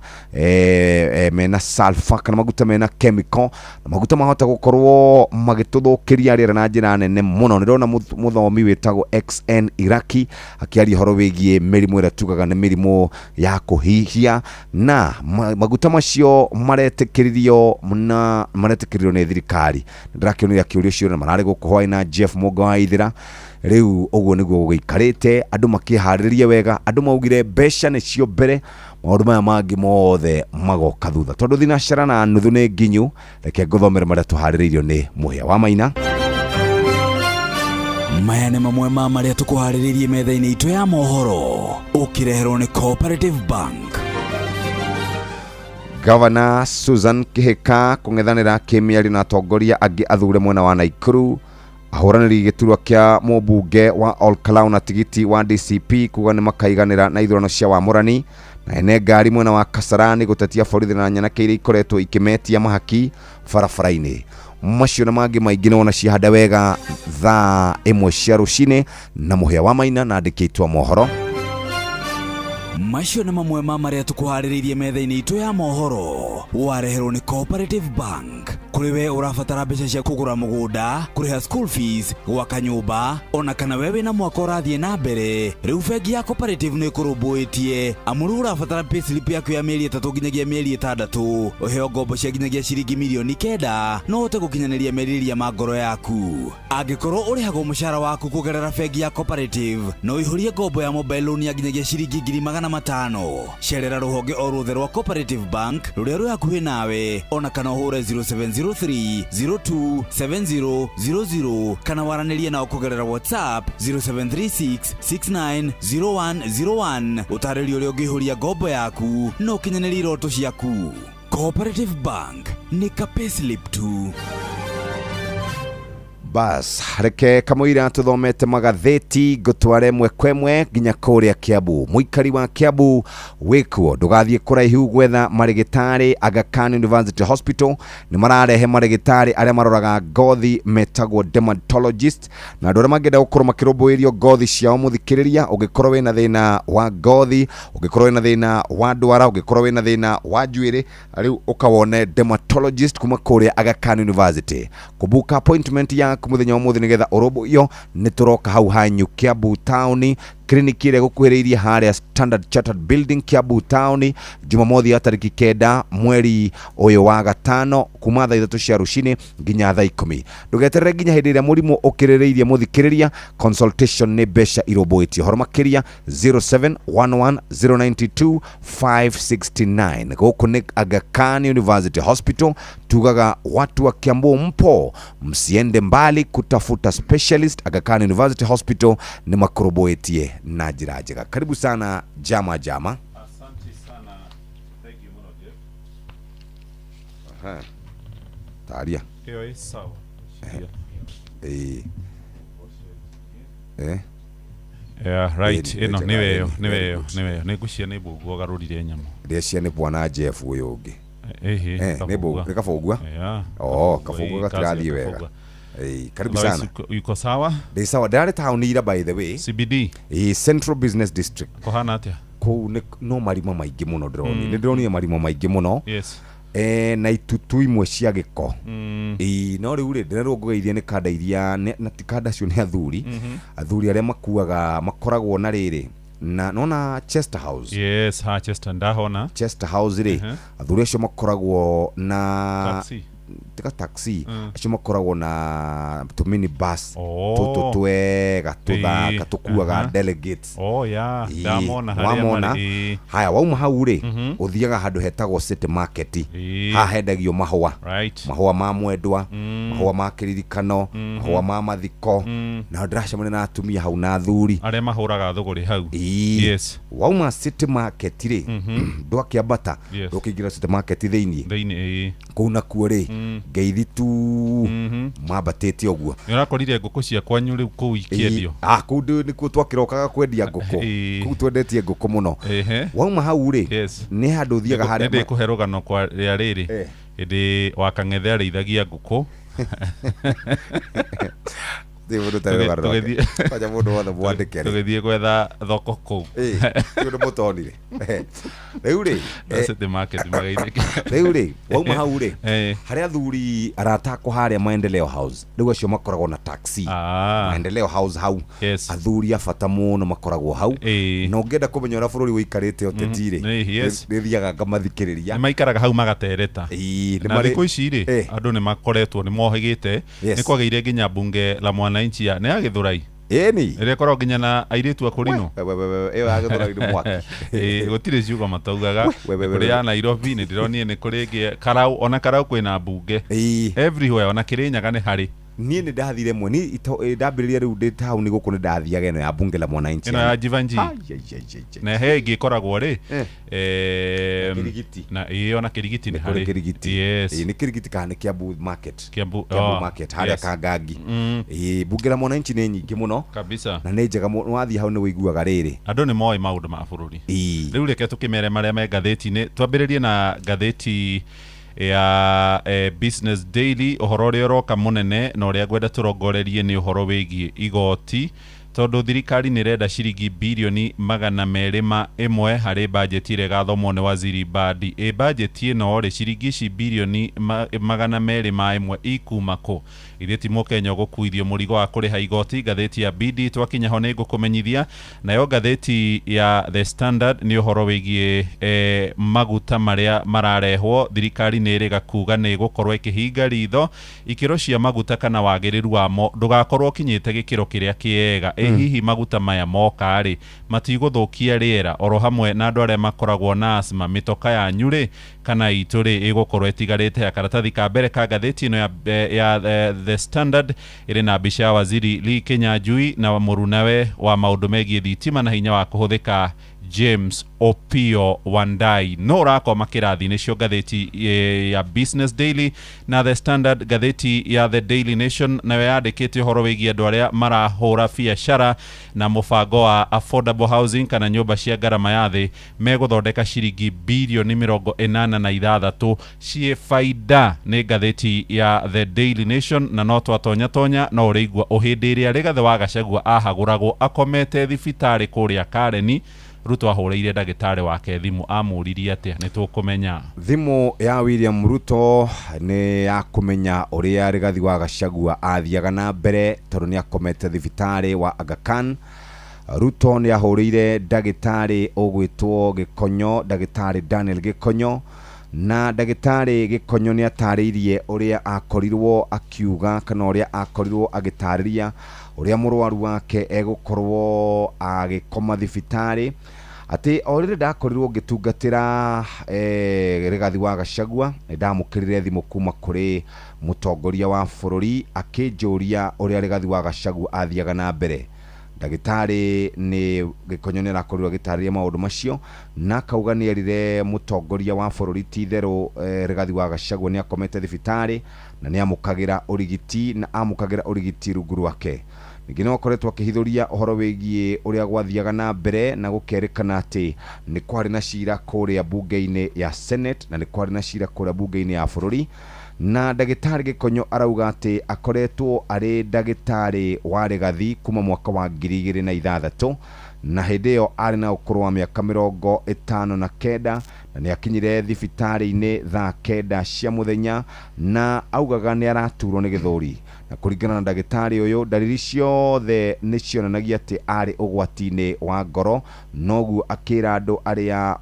sulfur kana maguta mena chemical na maguta mahota gũkorwo magĩtũthũkĩria rĩera na njĩra nene mũno nĩrona mũthomi wĩtagwo XN Iraki akĩaria horo wĩgiĩ mĩrimũ ĩrĩa tugaga nĩ mĩrimũ ya kũhihia na maguta macio maretĩkĩririo nĩ thirikari ndĩrakĩonire akĩũria ciũria na mararĩ gũkũ hwaĩ na Jeff Mũnga wa Ithira riu ũguo nĩguo gũikarĩte andũ makĩharĩrĩria wega andũ maugire mbeca nĩcio mbere maũndũ maya mangĩ mothe magoka thutha tondũ thinacara na nuthu nĩ nginyu reke ngũthomere marĩa tũharĩrĩirio nĩ Mũhĩa wa Maina maya nĩ mamwe ma marĩa tũkũharĩrĩirie metha-inĩ itũ ya mohoro ũkĩreherwo nĩ Cooperative Bank. Governor Susan Kihika kung'ethanĩra kĩmĩario na atongoria angĩ athure mwena wa Naikuru ahũranĩri gĩturwa kĩa mũmbunge wa Olkalau na tigiti wa DCP kuga nĩ makaiganĩra na ithurano cia wamũrani na ene ngari mwena wa Kasarani gũtetia borithi na nyanake iria ikoretwo ikimetia mahaki barabara-inĩ macio na mangĩ maingĩ nĩwona cihanda wega thaa 1 cia rũcinĩ na Mũhĩa wa Maina na andĩkĩtwo mohoro macio nĩ mamwe ma marĩa tũkũharĩrĩirie metha-inĩ itũ ya mohoro wareherwo nĩ Cooperative Bank kũrĩ we ũrabatara mbeca cia kũgũra mũgũnda kũrĩha school fees gwaka nyũmba ona kana we wĩna mwaka ũrathiĩ na mbere rĩu bengi ya Cooperative nĩ ĩkũrũmbũĩtie amu rĩu ũrabatara payslip yaku ya mĩeri 3 nginyagia mĩeri 6 ũheo ngombo cia nginyagia ciringi mirioni 9 no ũhote gũkinyanĩria merirĩria ma ngoro yaku angĩkorwo ũrĩhagwo mũcara waku kũgerera bengi ya Cooperative no ihũrie ngombo ya mobile loan ya nginyagia ciringi 500,000 cerera rũhonge o ruothe rwa Cooperative Bank rũrĩa rwĩ hakuhĩ nawe ona kana ũhũre 0703027000 kana waranĩrie nao kũgerera WhatsApp 0736690101 ũtarĩrio ũrĩa ũngĩihũria ngombo yaku no ũkinyanĩrie iroto ciaku. Cooperative Bank nĩ ka payslip tu. Bas, reke kamũira tuthomete magatheti ngũtware mwe kwemwe nginya kũrĩa Kiambu. Mũikari wa Kiambu wĩkuo ndũgathiĩ kũraihu gwetha marĩgĩtarĩ Aga Khan University Hospital nĩ mararehe marĩgĩtarĩ arĩa maroraga ngothi metagwo dermatologist na andũ arĩa mangĩenda gũkorwo makĩrũmbũirio ngothi ciao mũthikĩrĩria ũngĩkorwo wĩna thĩna wa ngothi ũngĩkorwo wĩna thĩna wa ndwara ũngĩkorwo wĩna thĩna wa njuĩrĩ rĩu ũkawone dermatologist kuma kũrĩa Aga Khan University kũbuka appointment ya kumuthenya ũmũthĩ nĩgetha ũrũmbũiyo nĩ tũroka hau hanyu Kiambu Town kliniki ĩrĩa gũkuhĩrĩirie harĩa Standard Chartered Building Kiambu Town Jumamothi ya tariki 9 mweri ũyũ wa gatano kuma thaa 3 cia rũcinĩ nginya thaa 10 ndũgeterere nginya hĩndĩ ĩrĩa mũrimũ ũkĩrĩrĩirie mũthikĩrĩria consultation nĩ mbeca irũmbũĩtio horo makĩria 0711092569 gũkũ nĩ Aga Khan University Hospital tugaga watu wa Kiambu mpo msiende mbali kutafuta specialist Aga Khan University Hospital ni makorobwetie na njĩra njega. Karibu sana Jama. Asante sana. Thank you Mono Jeff. Taria. Hiyo sawa. Yeah, right. Ino niweyo nigucia ni bugu garurire nyamo. Ndecia ni bwana Jeff uyu ungi. Ni bugu ni kabugwa. Yeah. Kabugwa gatirathie wega. Karibu sana. Yuko sawa? Ndi sawa. Ndari town ira by the way. CBD. Central Business District. Kohana atia? Ko no marima maingĩ mũno ndĩroni. Nĩ ndĩronire marima maingĩ mũno. Yes. Na itutu imwe cia gĩko. No rĩu rĩ ndĩrerwo ngũgeithie nĩ kanda iria na ti kanda cio nĩ athuri. Athuri arĩa makuaga makoragwo na rĩrĩ na nona Chester House. Yes, ha Chester ndahona. Chester House rĩ athuri acio makoragwo na taxi acio makoragwo na tu mini bus tutu twega tuthaka tukuaga delegates. Ndamona haya wauma hau ri uthiaga handu hetagwo City Market ha hendagio mahua mahua ma mwendwa mahua ma kiririkano mahua ma mathiko na ndiracemania na atumia hau na athuri aria mahuraga thuguri hau. Yes, wauma City Market ri ndwakiambata ndukiingira City Market thiini kuu nakuo ri ngeithi tu mabatete oguo. Nirakorire nguku cia kwanyu riu kuu ikiendio. Kuu nikuo twakirokaga kwendia nguku. Kuu twendetie nguku muno. Wauma hau ri ni handu thiaga haria ndi kuherugano kwa ria riri ndi wakang'ethe areithagia nguku. Tugithie gwetha thoko kuu. Ndu mutonire. Riu ri City Market magaithike. Riu ri wauma hau ri haria athuri aratako haria Maendeleo House riu acio makoragwo na taxi. Maendeleo House hau athuri abata muno makoragwo hau no ngenda kumenya ura bururi wikarite oteti ri ni thiaga ngamathikiriria. Ni maikaraga hau magatereta. Na thiku ici ri andu ni makoretwo ni mohigite ni kwageire nginya bunge la mwananchi ya ne agithurai ire korwo nginya na airitu akurino iyo agithurai ni mwaki gutire ciugo mataugaga kuri ya Nairobi ni ndironie ni kuri ngi Karau ona Karau kwina bunge everywhere ona Kirinyaga ni hari. Niĩ nĩ ndathire mwe ni ndambĩrĩria rĩu ndĩ town ni gũkũ nĩ ndathiaga ĩno ya bunge la mwananchi ĩno ya Jivanji na he ĩngĩ koragwo rĩ na iyo na Kirigiti nĩ harĩ. Yes, nĩ Kirigiti kana Kiambu Market. Kiambu Market harĩa Kangangi. Bunge la mwananchi nĩ nyingĩ mũno kabisa na nĩ njega wathiĩ hau nĩ wĩiguaga rĩrĩ andũ nĩ moĩ maũndũ ma bũrũri. Rĩu reke tũkĩmere marĩa me ngathĩti-inĩ. Twambĩrĩrie na ngathĩti ya Business Daily. Uhoro uria uroka munene na uria gwenda turongorerie ni uhoro wigie igoti tondu thirikari ni renda ciringi bilioni 201 hari budget ire gathomwo ni waziri Mbadi. Budget ino ri ciringi ci bilioni 201 ikuma ku itheti Mukenya gukuithio murigo wa kuriha igoti. Gatheti ya BD twakinya ho ni gukumenyithia nayo gatheti ya The Standard ni uhoro wigie maguta maria mararehwo. Thirikari ni iriga kuga ni gukorwo ikihinga ritho ikiro cia maguta kana wagiriru wamo ndugakorwo kinyite gikiro kiria kiega. Hihi maguta maya moka ri matiguthukia riera oro hamwe na andu aria makoragwo na asma mitoka ya nyuri kana ituri igukorwo itigarite ya karatathi ka mbere ka gatheti ino ya The Standard iri na mbica ya waziri Lee Kinyanjui na murunawe wa maundu megie thitima na hinya wa kuhuthika James Opio Wandai. No rakoma kirathi nicio gatheti ya Business Daily na The Standard. Gatheti ya The Daily Nation nayo yandikite uhoro wigie andu aria marahura biacara na mubango wa affordable housing kana nyumba cia garama ya thi meguthondeka ciringi bilioni 86 cie faida. Ni gatheti ya The Daily Nation na no twatonya no urigwa uhindiria rigathe wa Gachagua ahaguragwo akomete thibitari kuria Kareni. Ruto ahoreire ndagitari wake thimu amuririe atia ni tukumenya thimu ya William Ruto ni ya kumenya uria rigathi wa Gachagua athiaga na mbere tondu ni akomete thibitari wa Aga Khan. Ruto ni ahoreire ndagitari ogwitwo Gikonyo ndagitari Daniel Gikonyo na ndagitari Gikonyo ni atariirie uria akorirwo akiuga kana uria akorirwo agitariria uria murwaru wake egukorwo agikoma thibitari ati orire ndakorirwo ngitungatira rigathi wa Gachagua ndamukirire thimu kuma kuri mutongoria wa bururi akinjuria uria rigathi wa Gachagua athiaga na mbere. ndagĩtarĩ nĩ Gĩkonyo nĩ arakorirwo agĩtarĩria maũndũ macio na kauga nĩ erire mũtongoria wa bũrũri ti-itherũ Rigathi wa Gachagua nĩ akomete thibitarĩ na nĩ amũkagĩra ũrigiti rungu rwake. Ningĩ no akoretwo akĩhithũria ũhoro wĩgiĩ ũrĩa gwathiaga na mbere na gũkerĩkana atĩ nĩ kwarĩ na cira kũrĩa bunge-inĩ ya Senate na nĩ kwarĩ na cira kũrĩa bunge-inĩ ya bũrũri, na ndagĩtarĩ Gĩkonyo arauga atĩ akoretwo arĩ ndagĩtarĩ wa Rigathi kuma mwaka wa 2006 na hĩndĩ ĩyo arĩ na ũkũrũ wa mĩaka 59 na nĩ akinyire thibitarĩ-inĩ thaa 9 cia mũthenya na augaga nĩ araturwo nĩ gĩthũri. Na kũringana na ndagĩtarĩ ũyũ, ndariri ciothe nĩ cionanagia atĩ arĩ ũgwati-inĩ wa ngoro, noguo akĩra andũ arĩa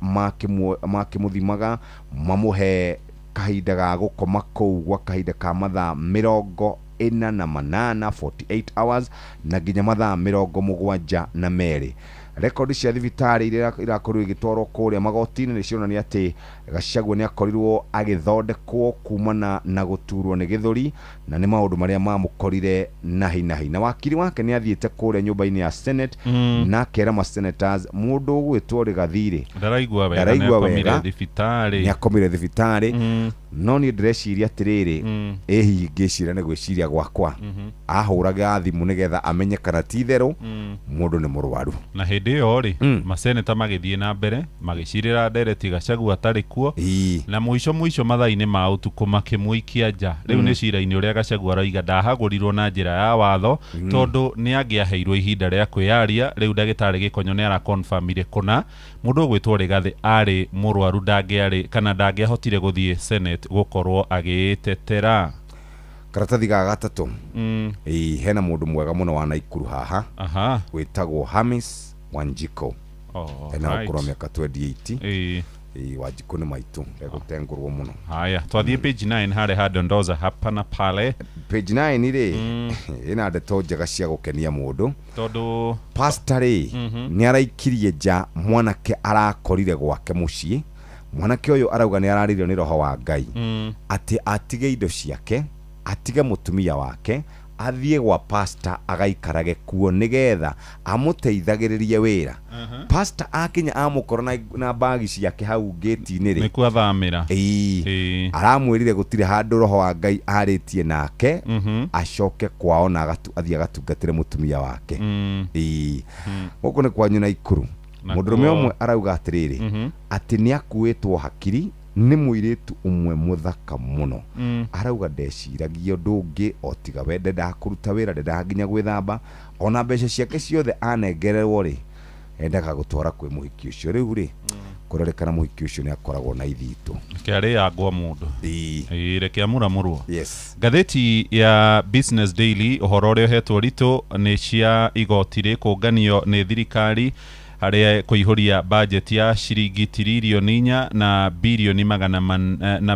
makĩmũthimaga mamũhe kahinda ga gũkoma kũu gwa kahinda ka mathaa 48 hours na nginya mathaa 72. Rekodi cia thibitarĩ iria irakorirwo igĩtwarwo kũrĩa magoti-inĩ nĩ cionania atĩ Gachagua nĩ akorirwo agĩthondekwo kumana na gũturwo nĩ gĩthũri na nĩ maũndũ marĩa mamũkorire na hinahi. Na wakiri wake nĩ athiĩte kũrĩa nyũmba-inĩ ya Senate na akera ma senators mũndũ ũgwĩtwo Rigathi ndaraigua wega nĩ akomire thibitarĩ no niĩ ndĩreciria atĩrĩrĩ ĩhihi ngĩciria nĩ gwĩciria gwakwa ahũraga thimũ nĩgetha amenye kana ti-itherũ mũndũ nĩ mũrwaru. Na hĩndĩ ĩyo rĩ maseneta magĩthiĩ na mbere magĩcirĩra ndereti Gachagua atarĩ kuo na mũico mathaa-inĩ ma ũtukũ makĩmũikia nja. Rĩu nĩ cira-inĩ ũrĩa Gachagua arauga ndahagũrirwo na njĩra ya watho tondũ nĩ angĩaheirwo ihinda rĩa kwĩyaria. Rĩu ndagĩtarĩ Gĩkonyo nĩ arakonfamire kũna mũndũ ũgwĩtwo Rigathi arĩ mũrwaru ndangĩarĩ kana ndangĩahotire gũthiĩ Senate gũkorwo agĩtetera. Karatathi ga gatatũ hena mũndũ mwega mũno wa Naikuru haha wĩtagwo Hamis Wanjiko hena ũkũrũ mĩaka 28 Wanjiko nĩ maitũ egũtengũrwo mũno. Haya twathiĩ page 9 harĩ hadondoza hapa na pale. Page 9 rĩ ĩna ndeto njega cia gũkenia mũndũ tondũ pastor nĩ araikirie nja mwanake arakorire gwake mũciĩ. Mwanake ũyũ arauga nĩ araririo nĩ roho wa Ngai atĩ atige indo ciake, atige mũtumia wake, athiĩ gwa pastor agaikarage kuo nĩgetha amũteithagĩrĩrie wĩra. Pastor akinya amũkora na bagi ciake hau gate-inĩ rĩ nĩkuo athamĩra aramwĩrire gũtirĩ handũ roho wa Ngai arĩtie nake acoke kwao na athiĩ agatungatĩre mũtumia wake. Gũkũ nĩ kwanyu Naikuru. Mũndũrũme ũmwe arauga atĩrĩrĩ atĩ nĩ akuĩtwo hakiri nĩ mũirĩtu ũmwe mũthaka mũno. Arauga ndeciragia ũndũ ũngĩ o tiga we ndendaga kũruta wĩra, ndendaga nginya gwĩthamba, ona mbeca ciake ciothe anengererwo rĩ endaga gũtwara kwĩ mũhiki ũcio. Rĩu rĩ kũrerĩkana mũhiki ũcio nĩ akoragwo na ithitũ kĩarĩ yangwa mũndũ reke amũramũrwo. Ngathĩti ya Business Daily ũhoro ũrĩa ũhetwo ritũ nĩ cia igoti rĩkũnganio nĩ thirikari harĩa kũihũria budget ya ciringi tiririoni 4 na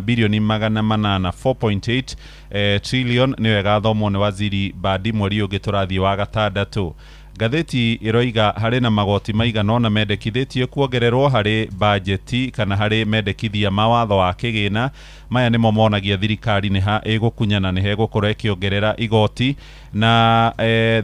bilioni magana 4.8 trillion nĩyo ĩgathomwo nĩ waziri Badi mweri ũngĩ tũrathiĩ wa gatandatũ. Ngathĩti ĩroiga harĩ na magoti maigana ũna mendekithĩtie kuongererwo harĩ budget kana harĩ mendekithia mawatho wa kĩgĩna. Maya nĩmo monagia thirikari nĩ ha ĩgũkunyana nĩ hegũkorwo ĩkĩongerera igoti na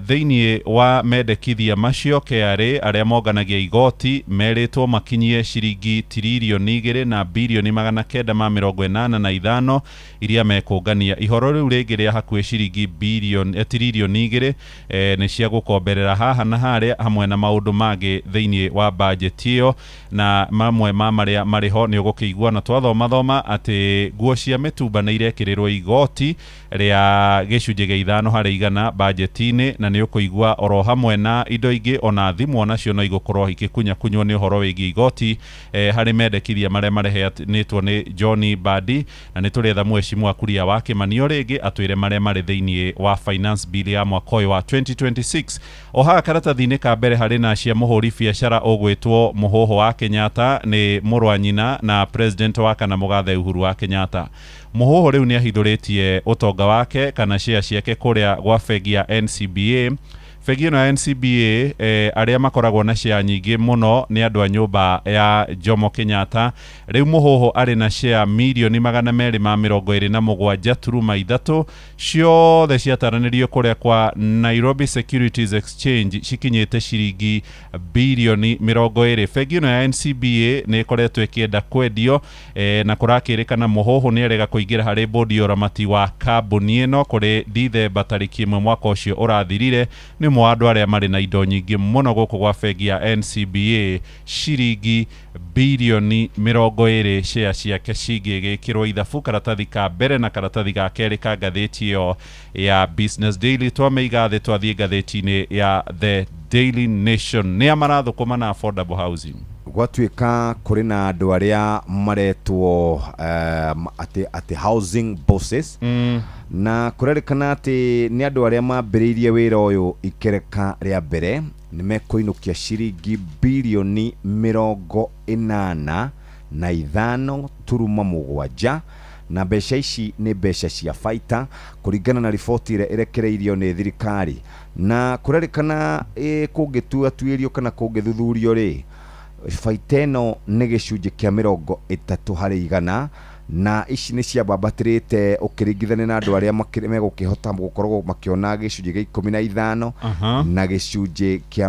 thĩinĩ wa mendekithia macio KRA arĩa monganagia igoti merĩtwo makinyie ciringi tiririoni 2 na bilioni 985 iria mekũngania. Ihoro rĩu rĩngĩ rĩa hakuhĩ ciringi tiririoni 2 nĩ cia gũkomberera haha na harĩa hamwe na maũndũ mangĩ thĩinĩ wa budget ĩyo, na mamwe ma marĩa marĩho nĩ ũgũkĩigua na twathoma atĩ nguo cia mĩtumba nĩ irekĩrĩrwo igoti rĩa gĩcunjĩ gĩa 5 harĩ 100 budget-inĩ, na nĩ ũkũigua oro hamwe na indo ingĩ ona thimũ nacio no igũkorwo igĩkunyakunywo nĩ ũhoro wĩgiĩ igoti harĩ mendekithia marĩa marehetwo nĩ John Badi, na nĩ tũretha mheshimiwa Kuria wa Kĩmanio rĩngĩ atwĩre marĩa marĩ thĩinĩ wa finance bill ya mwaka ũyũ wa 2026. O haha karatathi-inĩ ka mbere harĩ na cia mũhũri biacara ũgwĩtwo Mũhũhũ wa Kenyatta nĩ mũrwa nyina na president wa kana Mũgathe Uhuru wa Kenyatta. Mũhũhũ rĩu nĩ ahithũrĩtie ũtonga wake kana share ciake kũrĩa gwa bengi ya NCBA. bengi ĩno ya NCBA arĩa makoragwo na share nyingĩ mũno nĩ andũ a nyũmba ya Jomo Kenyatta. Rĩu Mũhũhũ arĩ na share milioni 227.3 ciothe ciataranĩrio kũrĩa kwa Nairobi Securities Exchange cikinyĩte ciringi bilioni 20. Bengi ĩno ya NCBA nĩ ĩkoretwo ĩkĩenda kwendio na kũrakĩrĩkana Mũhũhũ nĩ erega kũingĩra harĩ bodi ya ũramati wa kambuni ĩno kũrĩ Dithemba tarĩki 1 mwaka ũcio ũrathirire. Nĩ mwa andũ arĩa marĩ na indo nyingĩ mũno gũkũ gwa bengi ya NCBA, ciringi bilioni 20 share ciake cingĩgĩkĩrwo ithabu. Karatathi ka mbere na karatathi ga kerĩ ka ngathĩti ĩyo ya Business Daily twamĩiga thĩ twathiĩ ngathĩti-inĩ ya The Daily Nation. Nĩ amarathũkũma na affordable housing gwatuĩka kũrĩ na andũ arĩa maretwo ati housing bosses na kũrerĩkana atĩ nĩ andũ arĩa mambĩrĩirie wĩra ũyũ ikereka rĩa mbere nĩ mekũinũkia ciringi bilioni 85.7 na mbeca ici nĩ mbeca cia baita kũringana na riboti ĩrĩa ĩrekereirio nĩ thirikari. Na kũrerĩkana kũngĩtuĩrio kana kũngĩthuthurio rĩ, baita ĩno nĩ gĩcunjĩ kĩa 30% na ici nĩ ciambambatĩrĩte ũkĩringithania na andũ arĩa megũkĩhota gũkorwo makĩona gĩcunjĩ gĩa 15 na gĩcunjĩ gĩa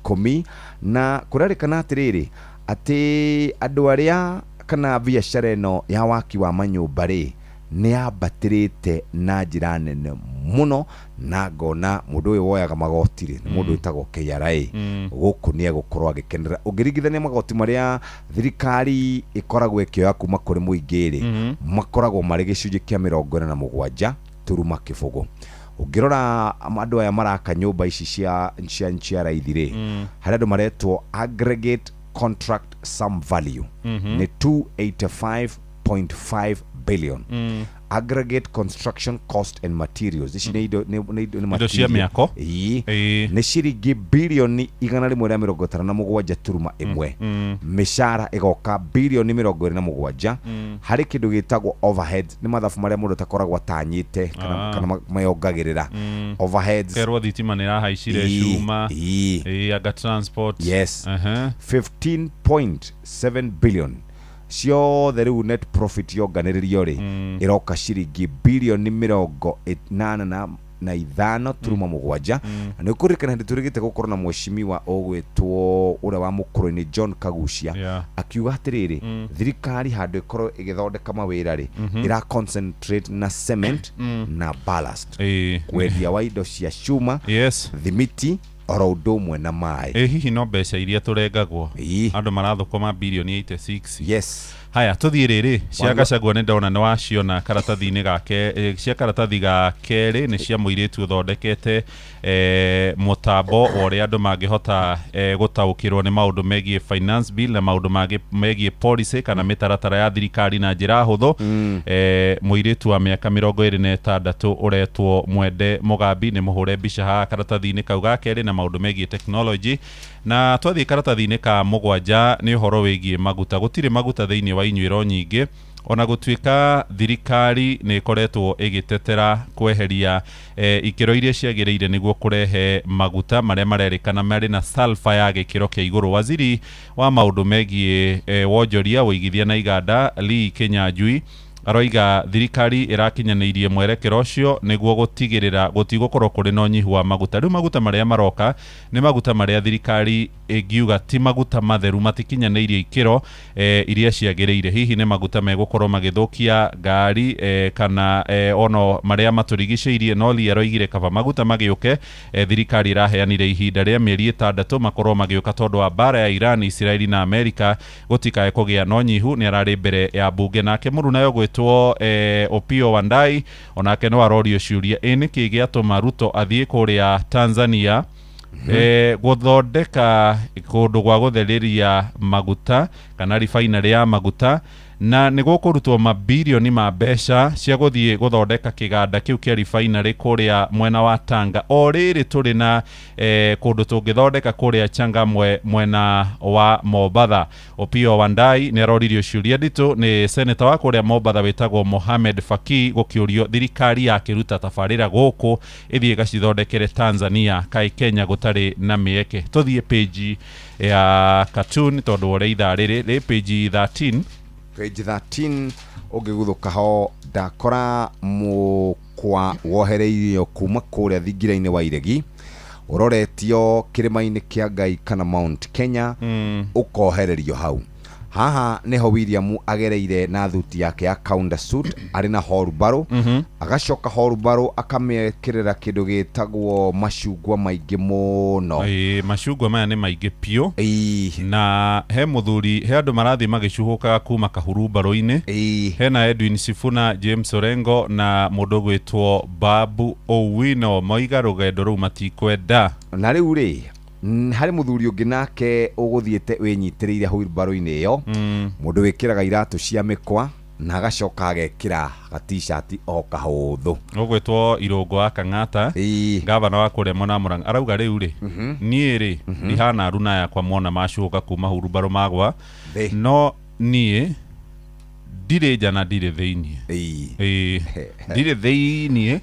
10. Na kũrerĩkana atĩrĩrĩ atĩ andũ arĩa kana biacara ĩno ya waki wa manyũmba rĩ nĩ yambatĩrĩte na njĩra nene mũno, na ngona mũndũ ũyũ woyaga magoti rĩ mũndũ wĩtagwo KRA gũkũ nĩ egũkorwo agĩkenera ũngĩringithania magoti marĩa thirikari ĩkoragwo ĩkĩoya kuma kũrĩ mũingĩ rĩ makoragwo marĩ gĩcunjĩ kĩa 47.0. Ũngĩrora andũ aya maraka nyũmba ici cia raithi rĩ harĩ andũ maretwo aggregate contract sum value ni 285.5 billion. Aggregate construction cost and materials ici nĩ indo cia mĩako nĩ ciringi bilioni 157.1. Mĩcara ĩgoka bilioni 27 harĩ kĩndũ gĩtagwo overheads, nĩ mathabu marĩa mũndũ takoragwo atanyĩte kana mayongagĩrĩra overheads. Kerwo thitima nĩ rahaicire cuma anga transport 15.7 billion. Ciothe rĩu net profit yonganĩrĩrio rĩ ĩroka ciringi bilioni 85.7. Na nĩ kũrĩkana hĩndĩ tũrĩgĩte gũkorwo na mweshimiwa ũgwĩtwo ũrĩa wa Mũkũrũ-inĩ John Kagucia akiuga atĩrĩrĩ thirikari handũ ĩkorwo ĩgĩthondeka mawĩra rĩ ĩra concentrate na cement na ballast, wendia wa indo cia cuma, thimiti oro ũndũ ũmwe na maĩ. Hihi no mbeca iria tũrengagwo andũ marathũkũma bilioni 86. Haya tuthiĩ rĩrĩ cia Gachagua nĩ ndona nĩ waciona karatathi-inĩ gake cia karatathi ga kerĩ nĩ cia mũirĩtu ũthondekete mũtambo ũrĩa andũ mangĩhota gũtaũkĩrwo nĩ maũndũ megiĩ finance bill na maũndũ megiĩ policy kana mĩtaratara ya thirikari na njĩra hũthũ. Mũirĩtu wa mĩaka 26 ũretwo Mwende Mũgambi nĩ mũhũre mbica haha karatathi-inĩ kau ga kerĩ na maũndũ megiĩ technology. Na twathiĩ karatathi-inĩ ka mũgwanja nĩ ũhoro wĩgiĩ maguta. Gũtirĩ maguta thĩinĩ wa inyuĩro nyingĩ ona gũtuĩka thirikari nĩ ĩkoretwo ĩgĩtetera kweheria ikĩro iria ciagĩrĩire nĩguo kũrehe maguta marĩa marerĩkana marĩ na sulfur ya gĩkĩro kĩa igũrũ. Waziri wa maũndũ megiĩ wonjoria, ũigithia na iganda Lee Kinyanjui aroiga thirikari ĩrakinyanĩirie mwerekero ũcio nĩguo gũtigĩrĩra gũtigũkorwo kũrĩ na ũnyihu wa maguta. Rĩu maguta marĩa maroka nĩ maguta marĩa thirikari ĩngiuga ti maguta matheru, matikinyanĩirie ikĩro iria ciagĩrĩire. Hihi nĩ maguta megũkorwo magĩthũkia ngari kana ono marĩa matũrigicĩirie. No Lee aroigire kaba maguta magĩũke thirikari ĩraheanire ihinda rĩa mĩeri 6 makorwo magĩũka tondũ wa mbara ya Iran, Israeli na Amerika gũtikae kũgĩa na ũnyihu. Nĩ ararĩ mbere ya bunge nake mũrunayo gwĩtwo Opiyo Wandayi onake no arorio ciũria nĩkĩ gĩatũma Ruto athiĩ kũrĩa Tanzania gũthondeka kũndũ gwa gũthereria maguta kana refinery ya maguta na nigũkũrutwo mabilioni ma mbeca cia gũthiĩ gũthondeka kĩganda kĩu kĩa refinery kũrĩa mwena wa Tanga. O rĩrĩ tũrĩ na kũndũ tũngĩthondeka kũrĩa Changamwe mwena wa Mombatha. Opiyo Wandayi nĩ aroririo ciũria nditũ nĩ senator wa kũrĩa Mombatha wĩtagwo Mohamed Faki gũkĩũrio thirikari yakĩruta tabarĩra gũkũ ĩthiĩ gacithondekere Tanzania kaĩ Kenya gũtarĩ na mĩeke. Tũthiĩ page ya cartoon tondũ ũrĩa ithaa rĩrĩ page 13. Page 13 ũngĩguthũka ho ndakora mũkwa wohereirio kuma kũrĩa thingira-inĩ wa Iregi ũroretio kĩrĩma-inĩ kĩa Ngai kana Mount Kenya ũkohererio hau. Haha niho William agereire na thuti yake ya counter suit ari na horubaro agacoka horubaro akamekirira kindu gitagwo macungwa maingĩ muno. Macungwa maya nĩ maingĩ piũ na he muthuri he andu marathi magicuhuka kuma kahurubaro-inĩ. Hena Edwin Sifuna, James Orengo na mũndũ gwĩtwo Babu Owino moiga rũgendo rũu matikwenda. Na rĩu rĩ hari muthuri ũngĩ nake ũgũthiĩte wĩnyitĩrĩire wheelbarrow-inĩ ĩyo mũndũ wĩkĩraga iratũ cia mĩkwa na agacoka agekĩra ga-t-shirt o kahũthũ ũgwĩtwo Irũngũ wa Kang'ata gavana wa kũrĩa mwena wa Mũrang'a arauga rĩu rĩ niĩ rĩ ndihana aruna yakwa mona macuka kuma wheelbarrow magwa no niĩ ndirĩ nja na ndirĩ thĩinĩ ndirĩ thĩinĩ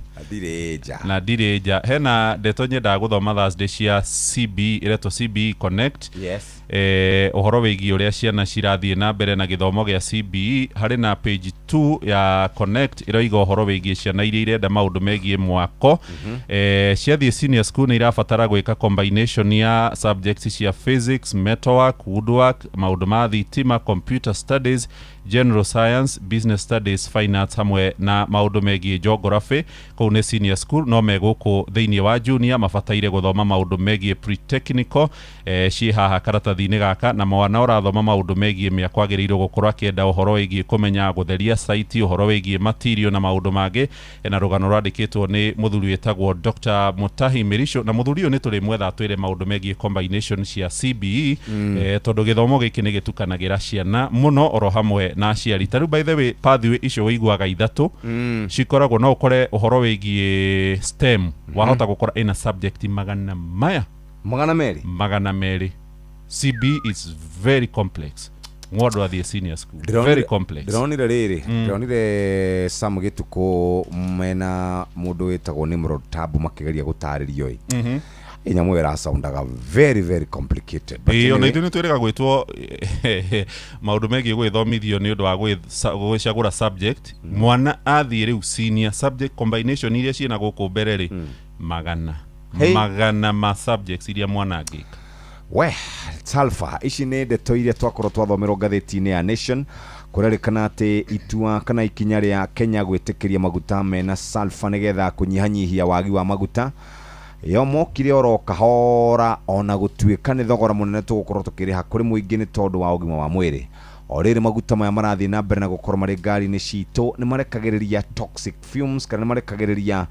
na ndirĩ nja. Hena ndeto nyendaga gũthoma Thursday cia CBE iretwo CBE Connect. Ũhoro wĩgiĩ ũrĩa ciana cirathiĩ na mbere na gĩthomo gĩa CBE. Harĩ na page 2 ya Connect ĩroiga ũhoro wĩgiĩ ciana iria irenda maũndũ megiĩ mwako. Ciathiĩ senior school nĩ irabatara gwĩka combination ya subjects cia physics, metalwork, woodwork, maũndũ ma thitima, computer studies, general science, business studies, finance hamwe na maũndũ megiĩ geography. Kũu nĩ senior school no megũkũ thĩinĩ wa junior mabataire gũthoma maũndũ megiĩ pre-technical. Ciĩ haha karatathi-inĩ gaka na mwana ũrathoma maũndũ megiĩ mĩako agĩrĩirwo gũkorwo akĩenda ũhoro wĩgiĩ kũmenya gũtheria site, ũhoro wĩgiĩ material na maũndũ mangĩ. Na rũgano rwandĩkĩtwo nĩ mũthuri wĩtagwo Dr. Mutahi Mirisho na mũthuri ũyũ nĩ tũrĩ mwetha twĩre maũndũ megiĩ combination cia CBE tondũ gĩthomo gĩkĩ nĩ gĩtukanagĩra ciana mũno oro hamwe na aciari. Tarĩu by the way pathway icio wĩiguaga ithatũ cikoragwo no ũkore ũhoro wĩgiĩ STEM wahota gũkora ina subject magana merĩ. CBE is very complex. Ng'ondu athiĩ senior school very complex. Ndĩronire rĩrĩ ndĩronire Sam Gĩtukũ mena mũndũ wĩtagwo Nimrod Tabu makĩgeria gũtarĩrio nyamũ ĩrasoundaga very very complicated. Ona ithuĩ nĩ twĩrĩga gwĩtwo maũndũ megiĩ gwĩthomithio nĩ ũndũ wa gwĩcagũra subject. Mwana athiĩ rĩu senior subject combination iria ciĩna gũkũ mbere rĩ magana ma subjects iria mwana angĩka. We Salfa ici nĩ ndeto iria twakorwo twathomerwo ngathĩti-inĩ ya Nation kũrerĩkana atĩ itua kana ikinya rĩa Kenya gwĩtĩkĩria maguta mena sulfur nĩgetha kũnyihanyihia wagi wa maguta yo mokire oro kahora ona gũtuĩka nĩ thogora mũnene tũgũkorwo tũkĩrĩha kũrĩ mũingĩ nĩ tondũ wa ũgima wa mwĩrĩ. O rĩrĩ maguta maya marathiĩ na mbere na gũkorwo marĩ ngari-inĩ citũ nĩ marekagĩrĩria toxic fumes kana nĩ marekagĩrĩria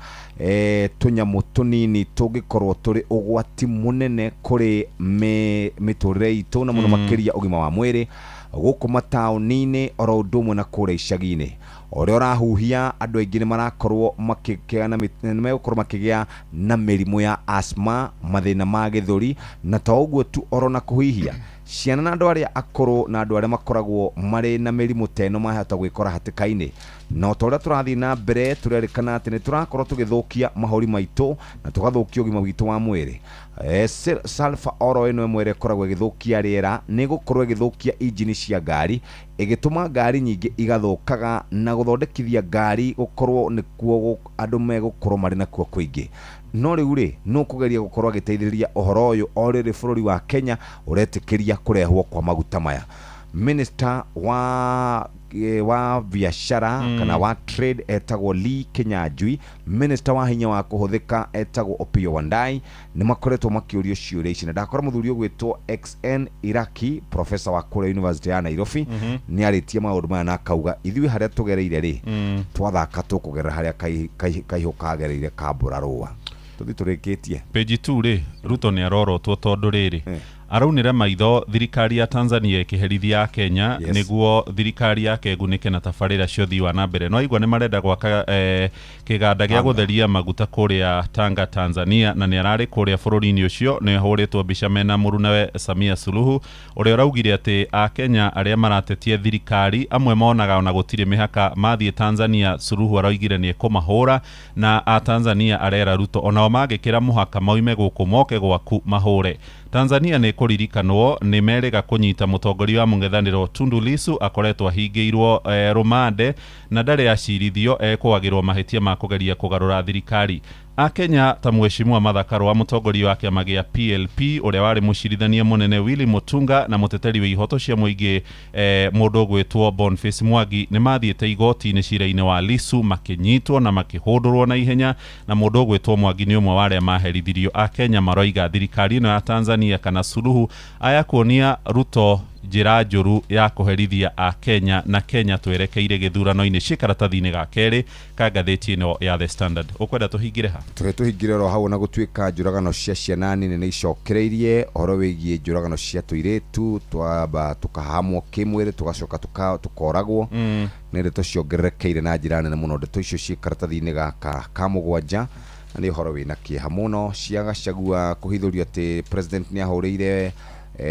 tũnyamũ tũnini tũngĩkorwo tũrĩ ũgwati mũnene kũrĩ mĩtũrĩre itũ na mũno makĩria ũgima wa mwĩrĩ gũkũ mataũni-inĩ oro ũndũ ũmwe na kũrĩa icagi-inĩ. Ũrĩa ũrahuhia andũ aingĩ nĩ marakorwo makĩgĩa na mĩrimũ ya asthma, mathĩna ma gĩthũri na to ũguo tu oro na kũhihia. Ciana na andũ arĩa akũrũ na andũ arĩa makoragwo marĩ na mĩrimũ teno mahota gwĩkora hatĩka-inĩ. No ta ũrĩa tũrathiĩ na mbere tũrerĩkana atĩ nĩ tũrakorwo tũgĩthũkia mahũri maitũ na tũgathũkia ũgima witũ wa mwĩrĩ. Sulfur oro ĩno ĩmwe ĩrĩa ĩkoragwo ĩgĩthũkia rĩera nĩ gũkorwo ĩgĩthũkia injini cia ngari, ĩgĩtũma ngari nyingĩ igathũkaga na gũthondekithia ngari gũkorwo nĩkuo andũ megũkorwo marĩ nakuo kũingĩ. No rĩu rĩ no kũgeria gũkorwo agĩteithĩrĩria ũhoro ũyũ o rĩrĩ bũrũri wa Kenya ũretĩkĩria kũrehwo kwa maguta maya. Minister wa biashara kana wa trade etagwo Lee Kinyanjui, minister wa hinya wa kuhuthika etagwo Opiyo Wandayi nĩ makoretwo makĩũrio ciũria ici na ndakora mũthuri ũgwĩtwo XN Iraki professor wa kũrĩa University ya Nairobi nĩ arĩtie maũndũ maya na akauga ithuĩ harĩa tũgereire rĩ twathaka tũkũgerera harĩa kaihũ kagereire kambũra rũa. Tũthi tũrĩkĩtie page 2 rĩ Ruto nĩ arorotwo tondũ rĩrĩ araunire maitho thirikari ya Tanzania ikiherithia Kenya niguo thirikari yake gunike na tabarira cio thii wa nambere. No igwa ni marenda gwaka kiganda gya gutheria maguta kuria Tanga Tanzania, na ni arari kuria bururi-ini ucio ni huritwo mbica mena murunawe Samia Suluhu uria uraugire ati a Kenya aria maratetie thirikari amwe monaga ona gutire mihaka mathie Tanzania. Suluhu araugire ni kumahura, na a Tanzania arera Ruto onao magikira muhaka maume guku moke gwaku mahure. Tanzania ni kuririkanwo ni merega kunyita mutongoria wa mung'ethaniro Tundu Lissu akoretwo ahingiirwo rumande na ndari acirithio kwagirwo mahitia ma kugeria kugarura thirikari. A Kenya ta mheshimiwa Martha Karua mutongoria wa kiama gia PLP uria wari mucirithania munene Willy Mutunga na muteteri wa ihoto cia muingi mundu gwitwo Boniface Mwangi ni mathiete igoti-ini cira-ini wa Lissu makinyitwo na makihundurwo na ihenya, na mundu gwitwo Mwangi ni umwe wa aria maherithirio. A Kenya maroiga thirikari ino ya Tanzania kana Suluhu aya kuonia Ruto njira njuru ya kuherithia a Kenya, na Kenya twerekeire githurano-ini cikaratathi-ini ga keri ka ngathĩti ino ya The Standard. Ukwenda tuhingire ha? Tuhingire ro hau na gutwika njuragano cia ciana nini ni icokereirie horo wigie njuragano cia tuiretu twaba tukahamwo kimwire tugacoka tukoragwo ni ndeto ciongererekeire na njira nene muno. Ndeto icio cikaratathi-ini gaka ka mugwanja na ni horo wina kieha muno ciagacagua kuhithurio ati president ni ahuriire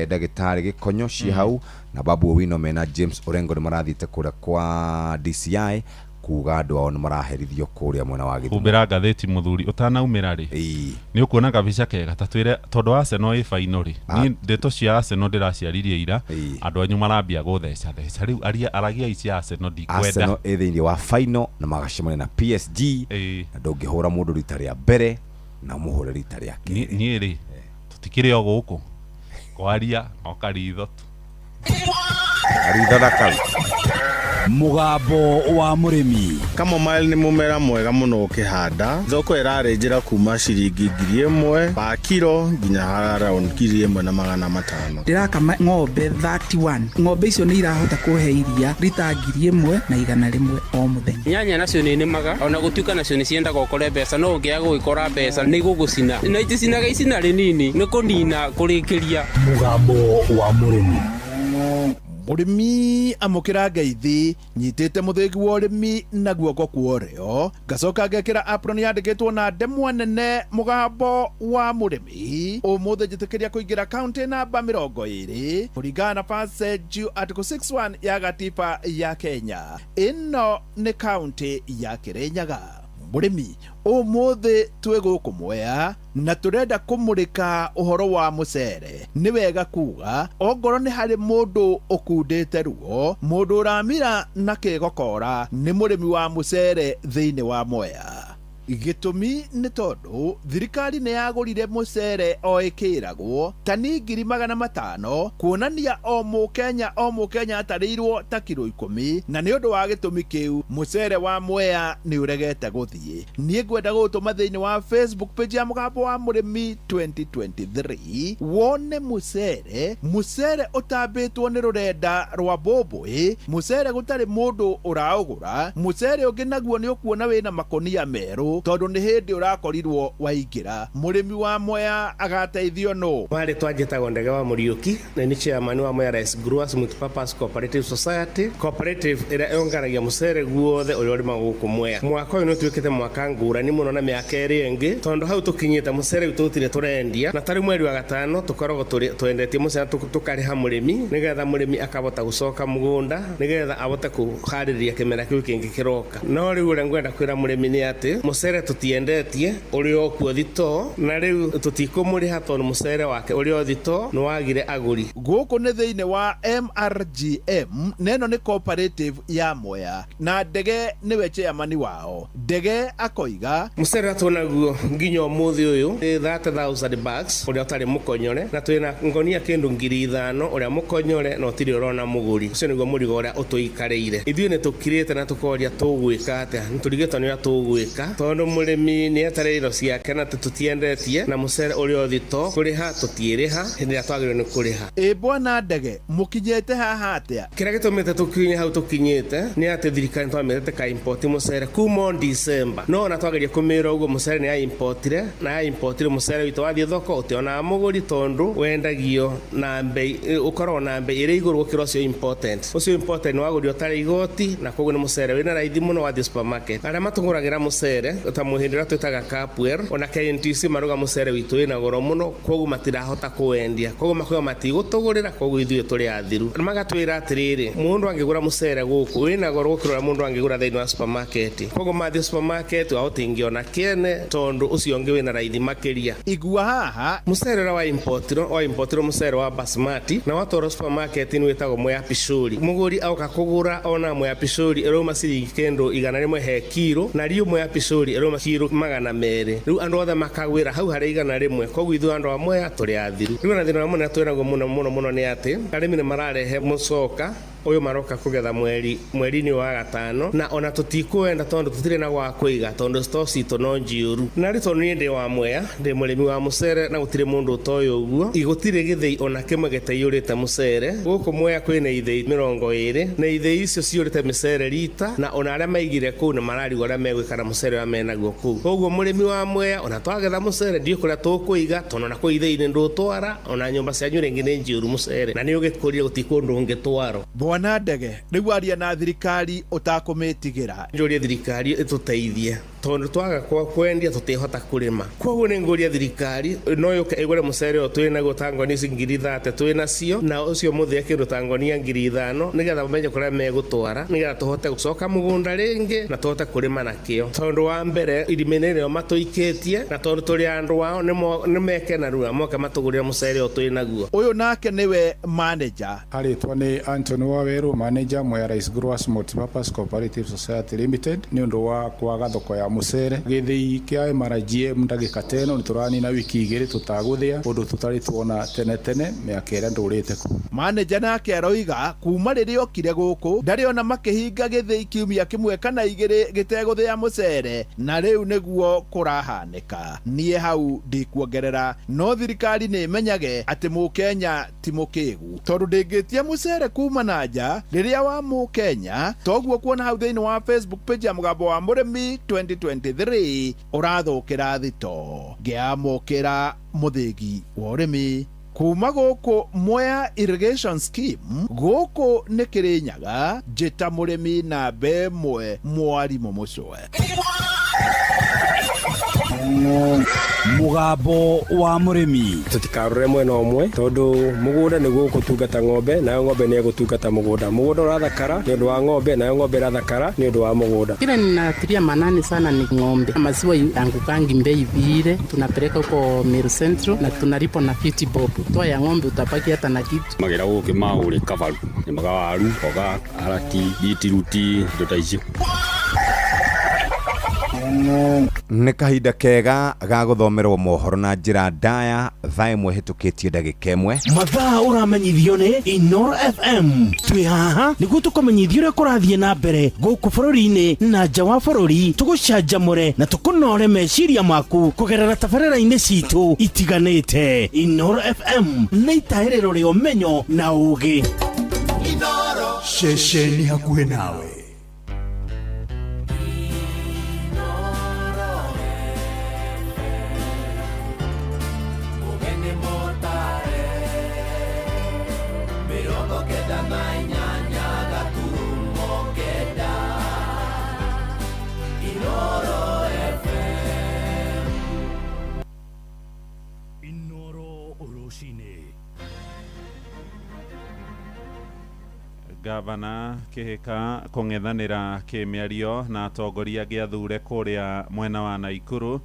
ndagitari gikonyo ci hau na Babu Owino mena James Orengo ni marathite kuria kwa DCI kuga andu ao ni maraherithio kuria mwena wa Githumo. Umbira ngathĩti muthuri utanaumira ri ni ukuona kabica kega tatwire tondu Arsenal final ni ndeto cia Arsenal ndiraciaririe ira andu anyu marambia gutheca riu aragia ici Arsenal ndikwenda Arsenal thiini wa final na magacemania na PSG na ndungihura mundu rita ria mbere na muhure rita ria kiri ni ri tutikire o guku kwaria okaritho tu aritho na kali. Mugambo wa murimi. Kamomile ni mumera mwega muno ukihanda. Thoko irarenjera kuma ciringi 1,000 pa kilo nginya around 1,500. Ndirakama ng'ombe 31. Ng'ombe icio ni irahota kuhe iria rita 1,000 na 100 o muthenya. Nyanya nacio ni nemaga ona gutuika nacio ni ciendaga ukore mbeca, no ungiaga gwikora mbeca ni gugucina na iticinaga icina rinini ni kunina kurikiria. Mugambo wa murimi. Urimi amukira ngeithi nyitite muthingi wa urimi na guoko kuorio gacoka ngekira apron yandikitwo na ndemwa nene mugambo wa murimi umuthi njitikiria kuingira county namba 20 kuringana na passage article 61 ya gatiba ya Kenya. Ino ni county ya Kirinyaga. Murimi umuthi twi guku Mwea na turenda kumurika uhoro wa mucere. Ni wega kuga ongoro ni hari mundu ukundite ruo, mundu uramira na kigokora ni murimi wa mucere thiini wa Mwea. Gitumi ni tondu thirikari ni yagurire mucere o ikiragwo tani 500 kuonania o mukenya atarirwo ta kilo 10, na ni undu wa gitumi kiu mucere wa Mwea ni uregete guthie. Nie ngwenda gutuma thiini wa Facebook page ya Mugambo wa Murimi 2023 wone mucere utambitwo ni rurenda rwa Bombwe, mucere gutari mundu uraugura, mucere ungi naguo ni ukuona wina makonia meru tondu ni hindi urakorirwo waingira. Murimi wa Mwea agateithio no wale twajetago ndege wa Muriuki na ni chairman wa Mwea Rice Growers Multipurpose Cooperative Society cooperative ira yonganagia mucere guothe uria uri maguku Mwea. Mwaka uyu no twikite mwaka ngurani muno na miaka eri ingi tondu hau tukinyita mucere tutire turendia na tari mweri wa gatano tukoragwo twendetie mucere tukariha murimi nigetha murimi akabota gucoka mugunda nigetha abote kuhariria kimera kiu kingi kiroka. No riu ure ngwenda kwira murimi ni ati mucere tutiendetie uri okuo thito na riu tutikumuriha tondu mucere wake uri o thito no wagire aguri. Guku ni thiini wa MRGM neno ni cooperative ya Mwea na Ndege niwe chairman wao. Ndege akoiga mucere atunaguo nginya umuthi uyu 30,000 bags uri otari mukonyore na twina ngonia kindu 5,000 uri mukonyore no tiri urona muguri. Ucio niguo murigo uria utuikareire. Ithuĩ ni tukirite na tukoria tugwika atia nturigitwo ni atugwika tondu tondu murimi ni atareiro ciake na tututiendetie na mucere uria thito kuriha tutiriha hindi ya twagirwo ni kuriha bwana ndege mukinyete haha atia kira gitumite tukinya hau tukinyite ni ati thirikari twamerete ka import mucere kuma December no na twageria kumira ugo mucere ni ya importire na ya importire mucere witu wathie thoko utiona muguri tondu wendagio na mbei ukorwo na mbei iri iguru gukira ucio important ni waguri utari igoti na koguo ni mucere wina raithi muno wa supermarket aria matuguragira mucere utamuhindira twitaga Capwell ona KNTC maruga mucere witu wina goro muno koguo matirahota kuwendia koguo makoyo matigutugurira koguo ithuĩ turi athiru magatwira atiriri mundu angigura mucere guku wina goro gukira mundu angigura thiini wa supermarket koguo mathi supermarket wa utingiona kiene tondu ucio ungi wina raithi makiria igua haha mucere wa importiro mucere wa basmati na watoro supermarket ni witagwo moya pishori muguri auka kugura ona moya pishori eroma ciringi kendo igana rimwe he kilo na riu moya pishori eroma kilo magana meri riu andu othe makagwira hau hari igana rimwe koguo ithu andu amwe turi athiru riu na thina wa muna twiragwo muno ni ati arimi ni mararehe mucoka uyu maroka kugetha mweri-ini wa gatano na ona tutikuenda tondu tutire na gwa kuiga tondu stores itu no njiuru na ri tondu ni ndi wa Mwea ndi murimi wa mucere na gutire mundu utoyo uguo igutire githei ona kimwe giteiyurite mucere guku Mwea kwina ithei 20 na ithei icio ciurite micere rita na ona aria maigire kuu ni mararigo aria megwikara mucere wa menaguo kuu koguo murimi wa Mwea ona twagetha mucere ndio kuria tukuiga tondu na ku ithei ni ndutwara ona nyumba cianyu ringi ni njiuru mucere na ni ugikuria gutikundu ungitwaro bwana ndege riu aria na thirikari utakumitigira njuria thirikari ituteithie tondu twaga kwendia tutihota kurima koguo ni nguria thirikari no yuke igure mucere o twina go tangoni 30 twina cio na ucio muthia kindu tangoni 5,000 nigetha umenye kuria megutwara nigetha tuhote gucoka mugunda ringi na tuhote kurima nakio tondu wa mbere irimenere o matuiketie na tondu turi andu wao ni mekena rua moka matugurira mucere o twina guo uyu nake niwe manager aritwa ni Anthony Waweru manager Mwea Rice Growers Multipurpose Cooperative Society Limited ni undu wa kwaga thoko ya mucere githii kia MRGM ndagika 10 ni turani na wiki igiri tutaguthia undu tutari tuona tene miaka ira ndurite ku manager nake aroiga kuma riria okire guku ndari ona makihinga githii kiumia kimwe kana igiri giteguthia mucere na riu niguo kurahanika nie hau ndikuongerera no thirikari ni menyage ati mukenya ti mukigu tondu ndingitia mucere kuma nanja riria wa mukenya toguo kuona hau thiini wa Facebook page ya Mugambo wa Murimi 2023 urathukira thito ngiamukira muthigi wa urimi kuma guku Mwea Irrigation Scheme guku ni Kirinyaga njita murimi na bemwe mwarimu mucwe Mugambo wa Murimi tutikarore mwena omwe tondu mugunda ni gukutungata ng'ombe nayo ng'ombe ni gutungata mugunda urathakara ni undu wa ng'ombe nayo ng'ombe irathakara ni undu wa mugunda kile ninatilia manani sana ni ng'ombe maziwa yangu kangi mbei vile tunapeleka huko Meru Central na tunalipo na 50 bob toa ya ng'ombe utapaki hata na kitu magira guki mauri kavaru ni magawaru oga arati bitiruti ndotaicio nä kahinda kega ga gå thomerwo mohoro na njä ra ndaya thaa ĩmwe hĩtũkĩtie ndagĩka ĩmwe mathaa ũramenyithio nĩ Inoro FM twĩ haha nĩguo tũkũmenyithia ũrĩa kũrathiĩ na mbere gũkũ bũrũri-inĩ na nja wa bũrũri tũgũcanjamũre na tũkũnore meciria maku kũgerera tabarĩra-inĩ citũ itiganĩte Inoro FM nĩ itaĩrĩro rĩa ũmenyo na ũũgĩ Inoro ceceni hakuhĩ nawe Gavana kihika kung'ethanira kimiario na atongoria giathure kuria mwena wa Naikuru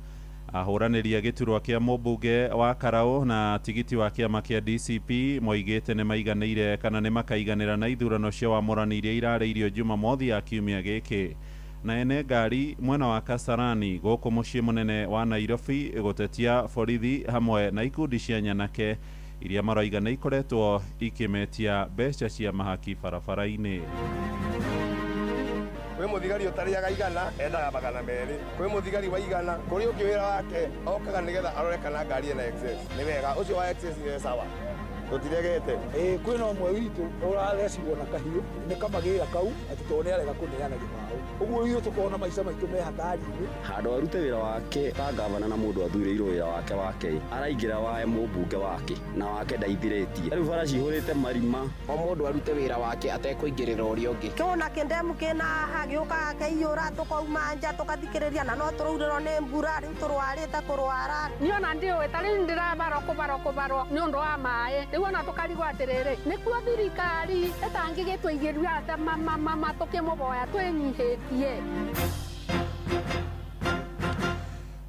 ahuraniria giturwa kia mũmbunge wa Karau na tigiti wa kiama kia DCP moigite ni maiganire kana ni makaiganira na ithurano cia wamũrani iria irareirio Jumamothi ya kiumia giki na ene ngari mwena wa Kasarani gũkũ mũciĩ mũnene wa Nairobi gutetia borithi hamwe na ikundi cia nyanake iria maroiga nĩ ikoretwo ikimetia mbeca cia mahaki barabara-inĩ. kwĩ mũthigari ũtarĩaga igana endaga magana merĩ, kwĩ mũthigari wa igana, kũrĩ ũngĩ wĩra wake okaga nĩgetha arore kana ngari ena excess. Nĩ wega ũcio wa excess nĩ sawa tutiregete kwĩna ũmwe witũ ũrathecirwo na kahiũ nĩ kamagĩra kau atitoo nĩ arega kũneana gĩbaũ, ũguo ithuĩ tũkona maica maitũ me hatari-inĩ. Handũ arute wĩra wake ta ngavana na mũndũ athurĩirwo wĩra wake wake araingĩra wa mũmbunge wake na wake ndaithirĩtie, rĩu bara cihũrĩte marima, o mũndũ arute wĩra wake atekũingĩrĩra ũrĩa ũngĩ. Kĩona kĩndemu kĩna haha gĩũkaga kĩiyũra tũkauma nja tũgathikĩrĩria na no tũraurĩrwo nĩ mbura rĩu tũrwarĩte kũrwara. Niona ndiũĩ ta rĩu ndĩrabarwo nĩ ũndũ wa maĩ, rĩu ona tũkarigwo atĩrĩrĩ nĩkuo thirikari ĩtangĩgĩtũigĩria atĩ mama tũkĩmũboya twĩnyihĩtie.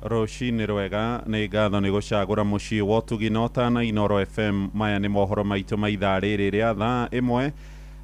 Rũcinĩ rwega, nĩ ngatho nĩ gũcagũra mũciĩ wa ũtugi na ũtana Inooro FM. Maya nĩ mohoro maitũ ma ithaa rĩrĩ rĩa thaa ĩmwe,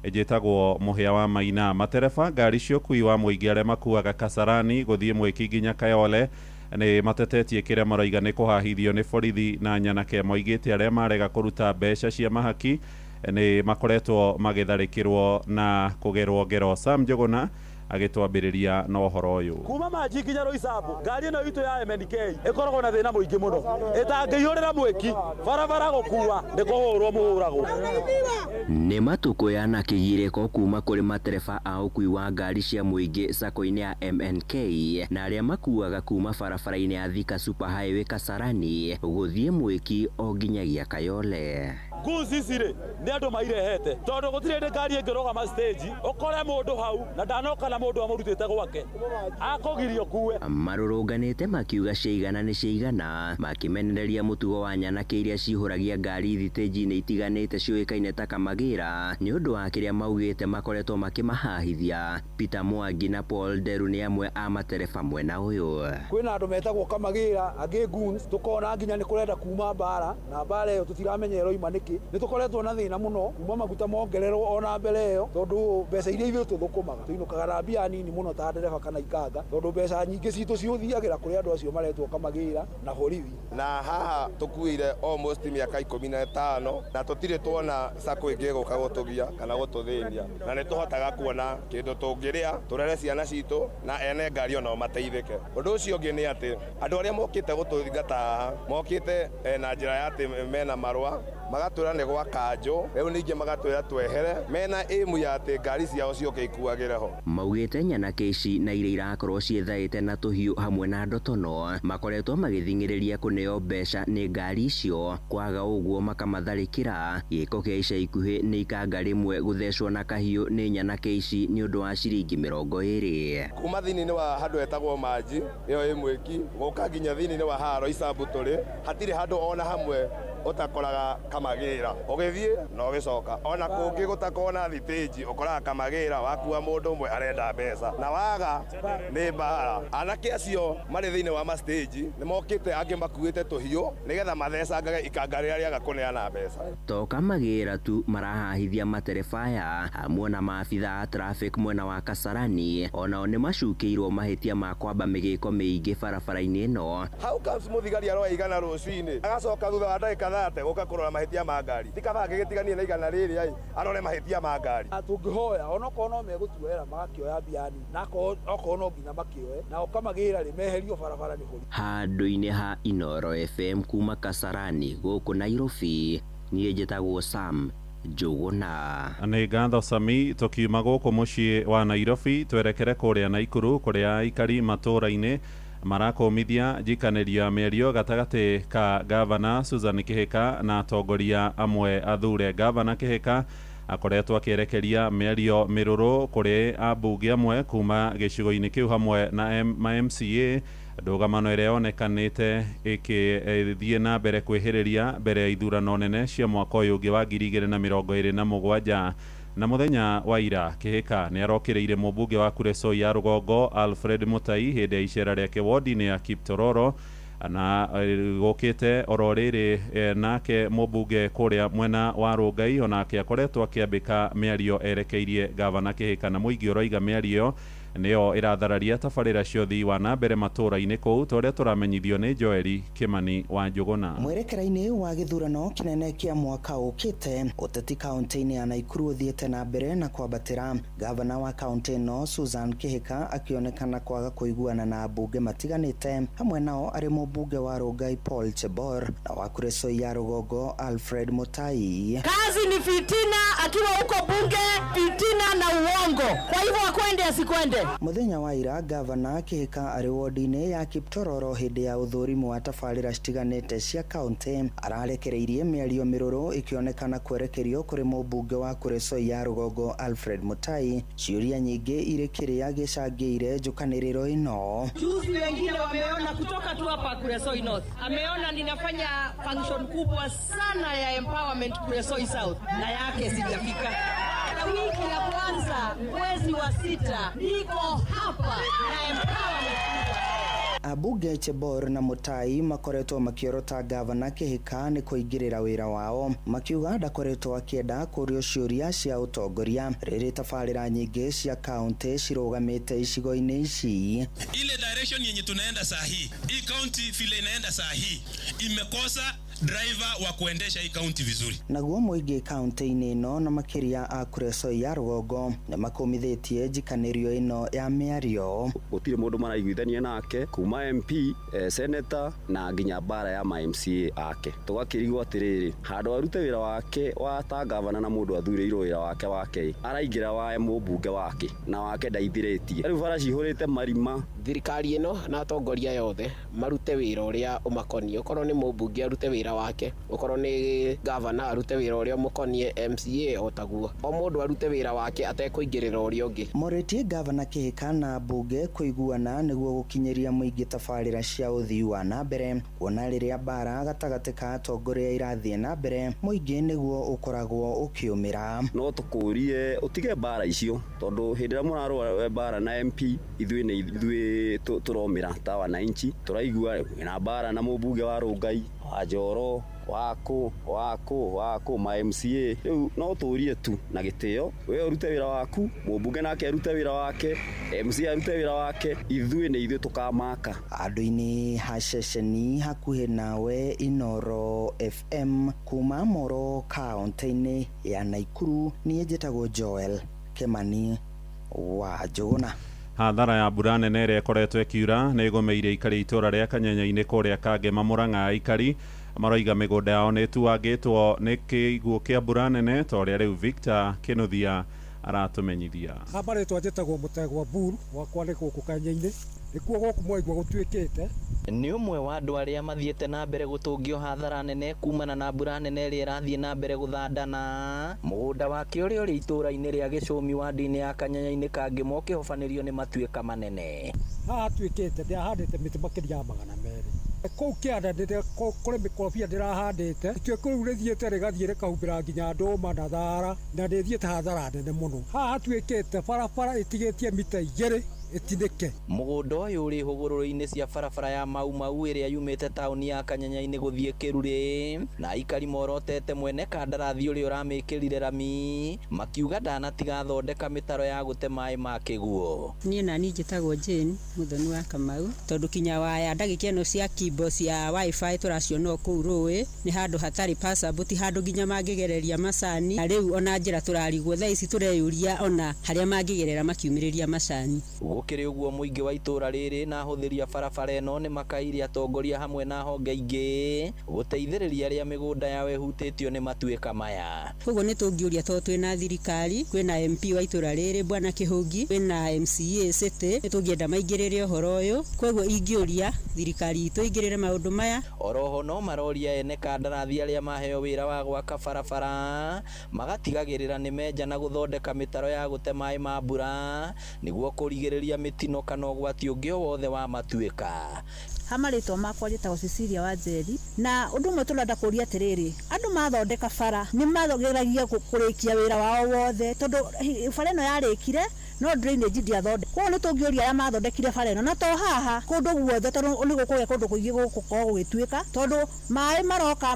njĩtagwo Mũhĩa wa Maina. Matereba ngari cia ũkui wa mũingĩ arĩa makuaga Kasarani gũthiĩ Mwiki nginya Kayole nĩ matetetie kĩrĩa maroiga nĩ kũhahithio nĩ borithi na nyanake. Moigĩte arĩa marega kũruta mbeca cia mahaki nĩ makoretwo magĩtharĩkĩrwo na kũgerwo ngero. Sam Njuguna agĩtwambĩrĩria na ũhoro ũyũ. Kuma Manji nginya Roysambu ngari ĩno itũ ya MNK ĩkoragwo na thĩna mũingĩ mũno, ĩtangĩihũrĩra Mwiki barabara gũkua nĩ kũhũrwo mũhũragwo. Nĩ matukũ ya nakĩgirĩko kuma kũrĩ matereba a ũkui wa ngari cia mũingĩ sako-inĩ ya MNK na arĩa makuaga kuma barabara-inĩ ya Thika Super Highway Kasarani gũthiĩ Mwiki o nginyagia Kayole. Nguci ici rĩ nĩ andũ mairehete tondũ gũtirĩ ngari ĩngĩrũgama stage ũkore mũndũ hau na ndanoka na mũndũ amũrutĩte gwake akũgirio kuwe. Marũrũnganĩte makiuga ciaigana nĩ ciaigana, makimenereria mũtugo wa nyanake iria cihũragia ngari thitĩnji-inĩ itiganĩte ciũĩkaine ta Kamagĩra nĩ ũndũ wa kĩrĩa maugĩte makoretwo makĩmahahithia. Peter Mwangi na Paul Deru nĩ amwe a matereba mwena ũyũ. Kwĩna andũ metagwo Kamagĩra angĩ goons, tũkona nginya nĩ kũrenda kuma mbara na mbara ĩyo tũtiramenya ĩroima nĩkĩ. Nĩ tũkoretwo na thĩna mũno kuma maguta mongererwo ona mbere ĩyo tondũ mbeca iria ithuĩ tũthũkũmaga tũinũkaga na mbia nini mũno ta ndereba kana ikanga tondũ mbeca nyingĩ citũ ciũthiagĩra kũrĩ andũ acio maretwo Kamagĩra na borithi. Na haha tũkuire almost mĩaka 15 na tũtirĩ tuona sako ĩngĩ gũka gũtũgia kana gũtũthĩnia, na nĩ tũhotaga kuona kĩndũ tũngĩrĩa tũrere ciana citũ na ene ngari onao mateithĩke. Ũndũ ũcio ũngĩ nĩ atĩ andũ arĩa mokĩte gũtũthingata haha mokĩte na njĩra ya atĩ mena marũa magatwĩra nĩ gwa kanjũ, rĩu ningĩ magatwĩra twehere mena aimu ya atĩ ngari ciao cioke ikuagĩre ho. Maugĩte nyanake ici na iria irakorwo ciethaĩte na tũhiũ hamwe na ndotono makoretwo magĩthingĩrĩria kũneo mbeca nĩ ngari icio, kwaga ũguo makamatharĩkĩra. Gĩko kĩa ica ikuhĩ nĩ ikanga rĩmwe gũthecwo na kahiũ nĩ nyanake ici nĩ ũndũ wa ciringi 20. Kuma thĩinĩ wa handũ hetagwo Manji ĩyo ĩ Mwiki gũka nginya thĩinĩ wa haha Roysambu tũrĩ hatirĩ handũ ona hamwe ũtakoraga Kamagĩra, ũgĩthiĩ na ũgĩcoka ona kũngĩ gũtakorwo na thitĩnji ũkoraga Kamagĩra wakua mũndũ ũmwe arenda mbeca na waga nĩ mbara. Anake acio marĩ thĩinĩ wa mastage nĩ mokĩte angĩ makuĩte tũhiũ nĩgetha mathecangage ikanga rĩrĩa rĩaga kũneana mbeca. To Kamagĩra tu marahahithia matereba aya hamwe na maabitha a traffic mwena wa Kasarani onao nĩ macukĩirwo mahĩtia ma kwamba mĩgĩko mĩingĩ barabara-inĩ ĩno. Hau comes mũthigari aroya igana rũcinĩ agacoka thutha wa ndagĩka thate gũka kũrora mahĩtia ma ngari, ti kaba gĩgĩtiganie na igana rĩrĩ arore mahĩtia ma ngari. Tũngĩhoya onokorwo no megũtuoera magakĩoya mbia nini na okorwo no nginya makĩoe nao Kamagĩra rĩ meherio barabara nĩ borithi. Handũ-inĩ ha Inooro FM kuma Kasarani gũkũ Nairobi, niĩ njĩtagwo Sam Njuguna. Nĩ ngatho Sami. Tũkiuma gũkũ mũciĩ wa Nairobi twerekere kũrĩa Naikuru kũrĩa aikari matũũra-inĩ marakomithia njikanĩrio ya mĩario gatagatĩ ka gavana Susan Kĩhĩka na atongoria amwe athure. Gavana Kĩhĩka akoretwo akĩerekeria mĩario mĩrũrũ kũrĩ ambunge amwe kuma gĩcigo-inĩ kĩu hamwe na MCA, ndũgamano ĩrĩa yonekanĩte ĩkĩthiĩ na mbere kwĩhĩrĩria mbere ya ithurano nene cia mwaka ũyũ ũngĩ wa 2027. Na muthenya wa ira Kĩhĩka nĩ arokĩrĩire mũmbunge wa Kuresoi ya Rũgongo Alfred Mutai hĩndĩ ya icera rĩake wodi-inĩ ya Kiptororo na gũkĩte oro rĩrĩ nake mũmbunge kũrĩa mwena wa Rũngai onake akoretwo akĩambĩka mĩario erekeirie gavana Kĩhĩka na mũingĩ ũroiga mĩario nĩyo ĩrathararia tabarĩra cia ũthii wa na mbere matũũra-inĩ kũu ta ũrĩa tũramenyithio nĩ Joeli Kimani wa Njũgũna. Mwerekera-inĩ wa gĩthurano kĩnene kĩa mwaka ũkĩte, ũteti kaunti-inĩ ya Naikuru ũthiĩte na mbere na kwambatĩra. Gavana wa kaunti ĩno Susan Kihika akĩonekana kwaga kũiguana na ambunge matiganĩte, hamwe nao arĩ mũmbunge wa Rongai Paul Chebor na wa Kuresoi ya Rũgongo Alfred Mutai. Kazi ni fitina, akiwa huko bunge fitina na uongo, kwa hivyo akwende asikwende. Muthenya wa ira Gavana Kihika arĩ wodi-inĩ ya Kiptororo hĩndĩ ya ũthũrimu wa tabarĩra citiganĩte cia kaunti, ararekereirie mĩario mĩrũrũ ikĩonekana kwerekerio kũrĩ mũmbunge wa Kuresoi ya Rũgongo Alfred Mutai. Ciũria nyingĩ irĩ kĩrĩa gĩcangĩire njũkanĩrĩro ĩno. Juzi wengine wameona kutoka tu hapa Kuresoi North, ameona ninafanya function kubwa sana ya empowerment Kuresoi South na yake sijafika. Wiki ya kwanza mwezi wa 6 niko hapa na empowerment. Abunge Chebor na Mutai makoretwo makiorota Gavana Kihika nĩ kũingĩrĩra wĩra wao, makiuga ndakoretwo akĩenda kũrio ciũria cia ũtongoria rĩrĩ tabarĩra nyingĩ cia kaunti cirũgamĩte icigo-inĩ ici. Ile direction yenye tunaenda saa hii county vile inaenda saa hii imekosa driver wa kuendesha hii county vizuri. Naguo mũingĩ kaunti-inĩ ĩno na makĩria a Kuresoi ya Rũgongo nĩ makumithĩtie njikanĩrio ĩno ya mĩario. Gũtirĩ mũndũ maraiguithania nake kuma MP, senator na nginya bara ya MCA ake. Tũgakĩrigwo atĩrĩrĩ, handũ arute wĩra wake wa ta gavana na mũndũ athurĩirwo wĩra wake araingĩra wa mũmbunge wake na wake ndaithirĩtie. Rĩu bara cihũrĩte marima. Thirikari ĩno na atongoria yothe marute wĩra ũrĩa ũmakoniĩ, okorwo nĩ mũmbunge arute wĩra wake, okorwo nĩ gavana arute wĩra ũrĩa ũmakoniĩ, MCA otaguo, o mũndũ arute wĩra wake atekũingĩrĩra ũrĩa ũngĩ. Morĩtie Gavana Kihika na mbunge kũiguana nĩguo gũkinyĩria mũingĩ tabarĩra cia ũthii wa na mbere, kuona rĩrĩa bara gatagatĩ ka atongoria irathiĩ na mbere, mũingĩ nĩguo ũkoragwo ũkĩũmĩra. No tũkũrie ũtige bara icio, tondũ hĩndĩ ĩrĩa mũrarũa bara na MP ithuĩ tũromĩra ta wananchi, tũraigua na bara na mũmbunge wa Rongai wa Njoro wako ma MCA. Rĩu no tũrie tu na gĩtĩo, we urute wĩra waku, mũmbunge nake arute wĩra wake, MCA arute wĩra wake, ithuĩ tũkamaka. Andũ-inĩ ha ceceni hakuhĩ nawe Inoro FM kuma Moro kaunti-inĩ ya Naikuru, niĩ njĩtagwo Joel Kimani wa Njũgũna. Hathara ya mbura nene ĩrĩa ĩkoretwo ĩkiura nĩ ĩgũmĩire aikari itũra rĩa Kanyenya-inĩ kũrĩa Kangema Mũrang'a. Aikari maroiga mĩgũnda yao nĩ ĩtuangĩtwo nĩ kĩguũ kĩa mbura nene ta ũrĩa rĩu Victor Kĩnuthia aratũmenyithia. Hamarĩtwa njĩtagwo Mũtegwa Buru wakwa nĩ gũkũ Kanyenya-inĩ, nĩkuo gũkũ mwaigua gũtuĩkĩte. Nĩ ũmwe wa andũ arĩa mathiĩte na mbere gũtũngio hathara nene kumana na mbura nene ĩrĩa ĩrathiĩ na mbere gũthandana. Mũgũnda wake ũrĩa ũrĩ itũra-inĩ rĩa Gĩcũmi wadi-inĩ ya Kanyenya-inĩ Kangema ũkĩhobanĩrio nĩ matuĩka manene. Haha atuĩkĩte ndĩrahandĩte mĩtĩ makĩria ya 200. Kũu kĩanda kũrĩ mĩkorobia ndĩrahandĩte, ituĩka rĩu rĩthiĩte rĩgathiĩ rĩkahumbĩra nginya ndũma na thara, na nĩthiĩte hathara nene mũno. Haha atuĩkĩte barabara ĩtigĩtie mita 2 itinike. Mũgũnda ũyũ ũrĩ hũgũrũrũ-inĩ cia barabara ya Mau ĩrĩa yumĩte taũni ya Kanyenya-inĩ gũthiĩ Kĩrure, na aikari morotete mwene kandarathi ũrĩa ũramĩkĩrire rami, makiuga ndanatiga thondeka mĩtaro ya gũte maĩ ma kĩguũ. Niĩ nani njĩtagwo Jane Muthoni wa Kamau, tondũ kinya waya ndagĩka ĩno cia kibo cia wifi tũraciona kũu rũĩ nĩ handũ hatarĩ passable, ti handũ nginya mangĩgereria macani, na rĩu ona njĩra tũrarigwo thaa ici tũreyũria ona harĩa mangĩgerera makiumĩrĩria macani. Gũkĩrĩ ũguo mũingĩ wa itũra rĩrĩ na ahũthĩri a barabara ĩno nĩ makaire atongoria hamwe na honge ingĩ gũteithĩrĩria arĩa mĩgũnda yao ĩhutĩtio nĩ matuĩka maya. Koguo nĩ tũngĩũria tondũ twĩna thirikari, kwĩna MP wa itũra rĩrĩ Bwana Kĩhũngi, kwĩna MCA City, nĩ tũngĩenda maingĩrĩre ũhoro ũyũ. Koguo ingĩũria thirikari itũ ingĩrĩre maũndũ maya. Oroho no maroria ene kandarathi arĩa maheo wĩra wa gwaka barabara magatigagĩrĩra nĩ menja na gũthondeka mĩtaro ya gũte maĩ ma mbura nĩguo kũrigĩrĩria mĩtino kana ũgwati ũngĩ wothe wa matuĩka. Hamarĩtwa makwa njĩtagwo Cecilia Wanjeri, na ũndũ ũmwe tũrenda kũria atĩrĩrĩ, andũ mathondeka bara nĩ mathogeragia kũrĩkia wĩra wao wothe, tondũ bara ĩno yarĩkire no drainage ndiathondeka. ko nä tå ngä å ria arä a mathondekire bara ä no na to haha kå ndå guothe tondå nä gå kå gä kå ndå kå ingä gå korwo gå gä tuä ka tondå maä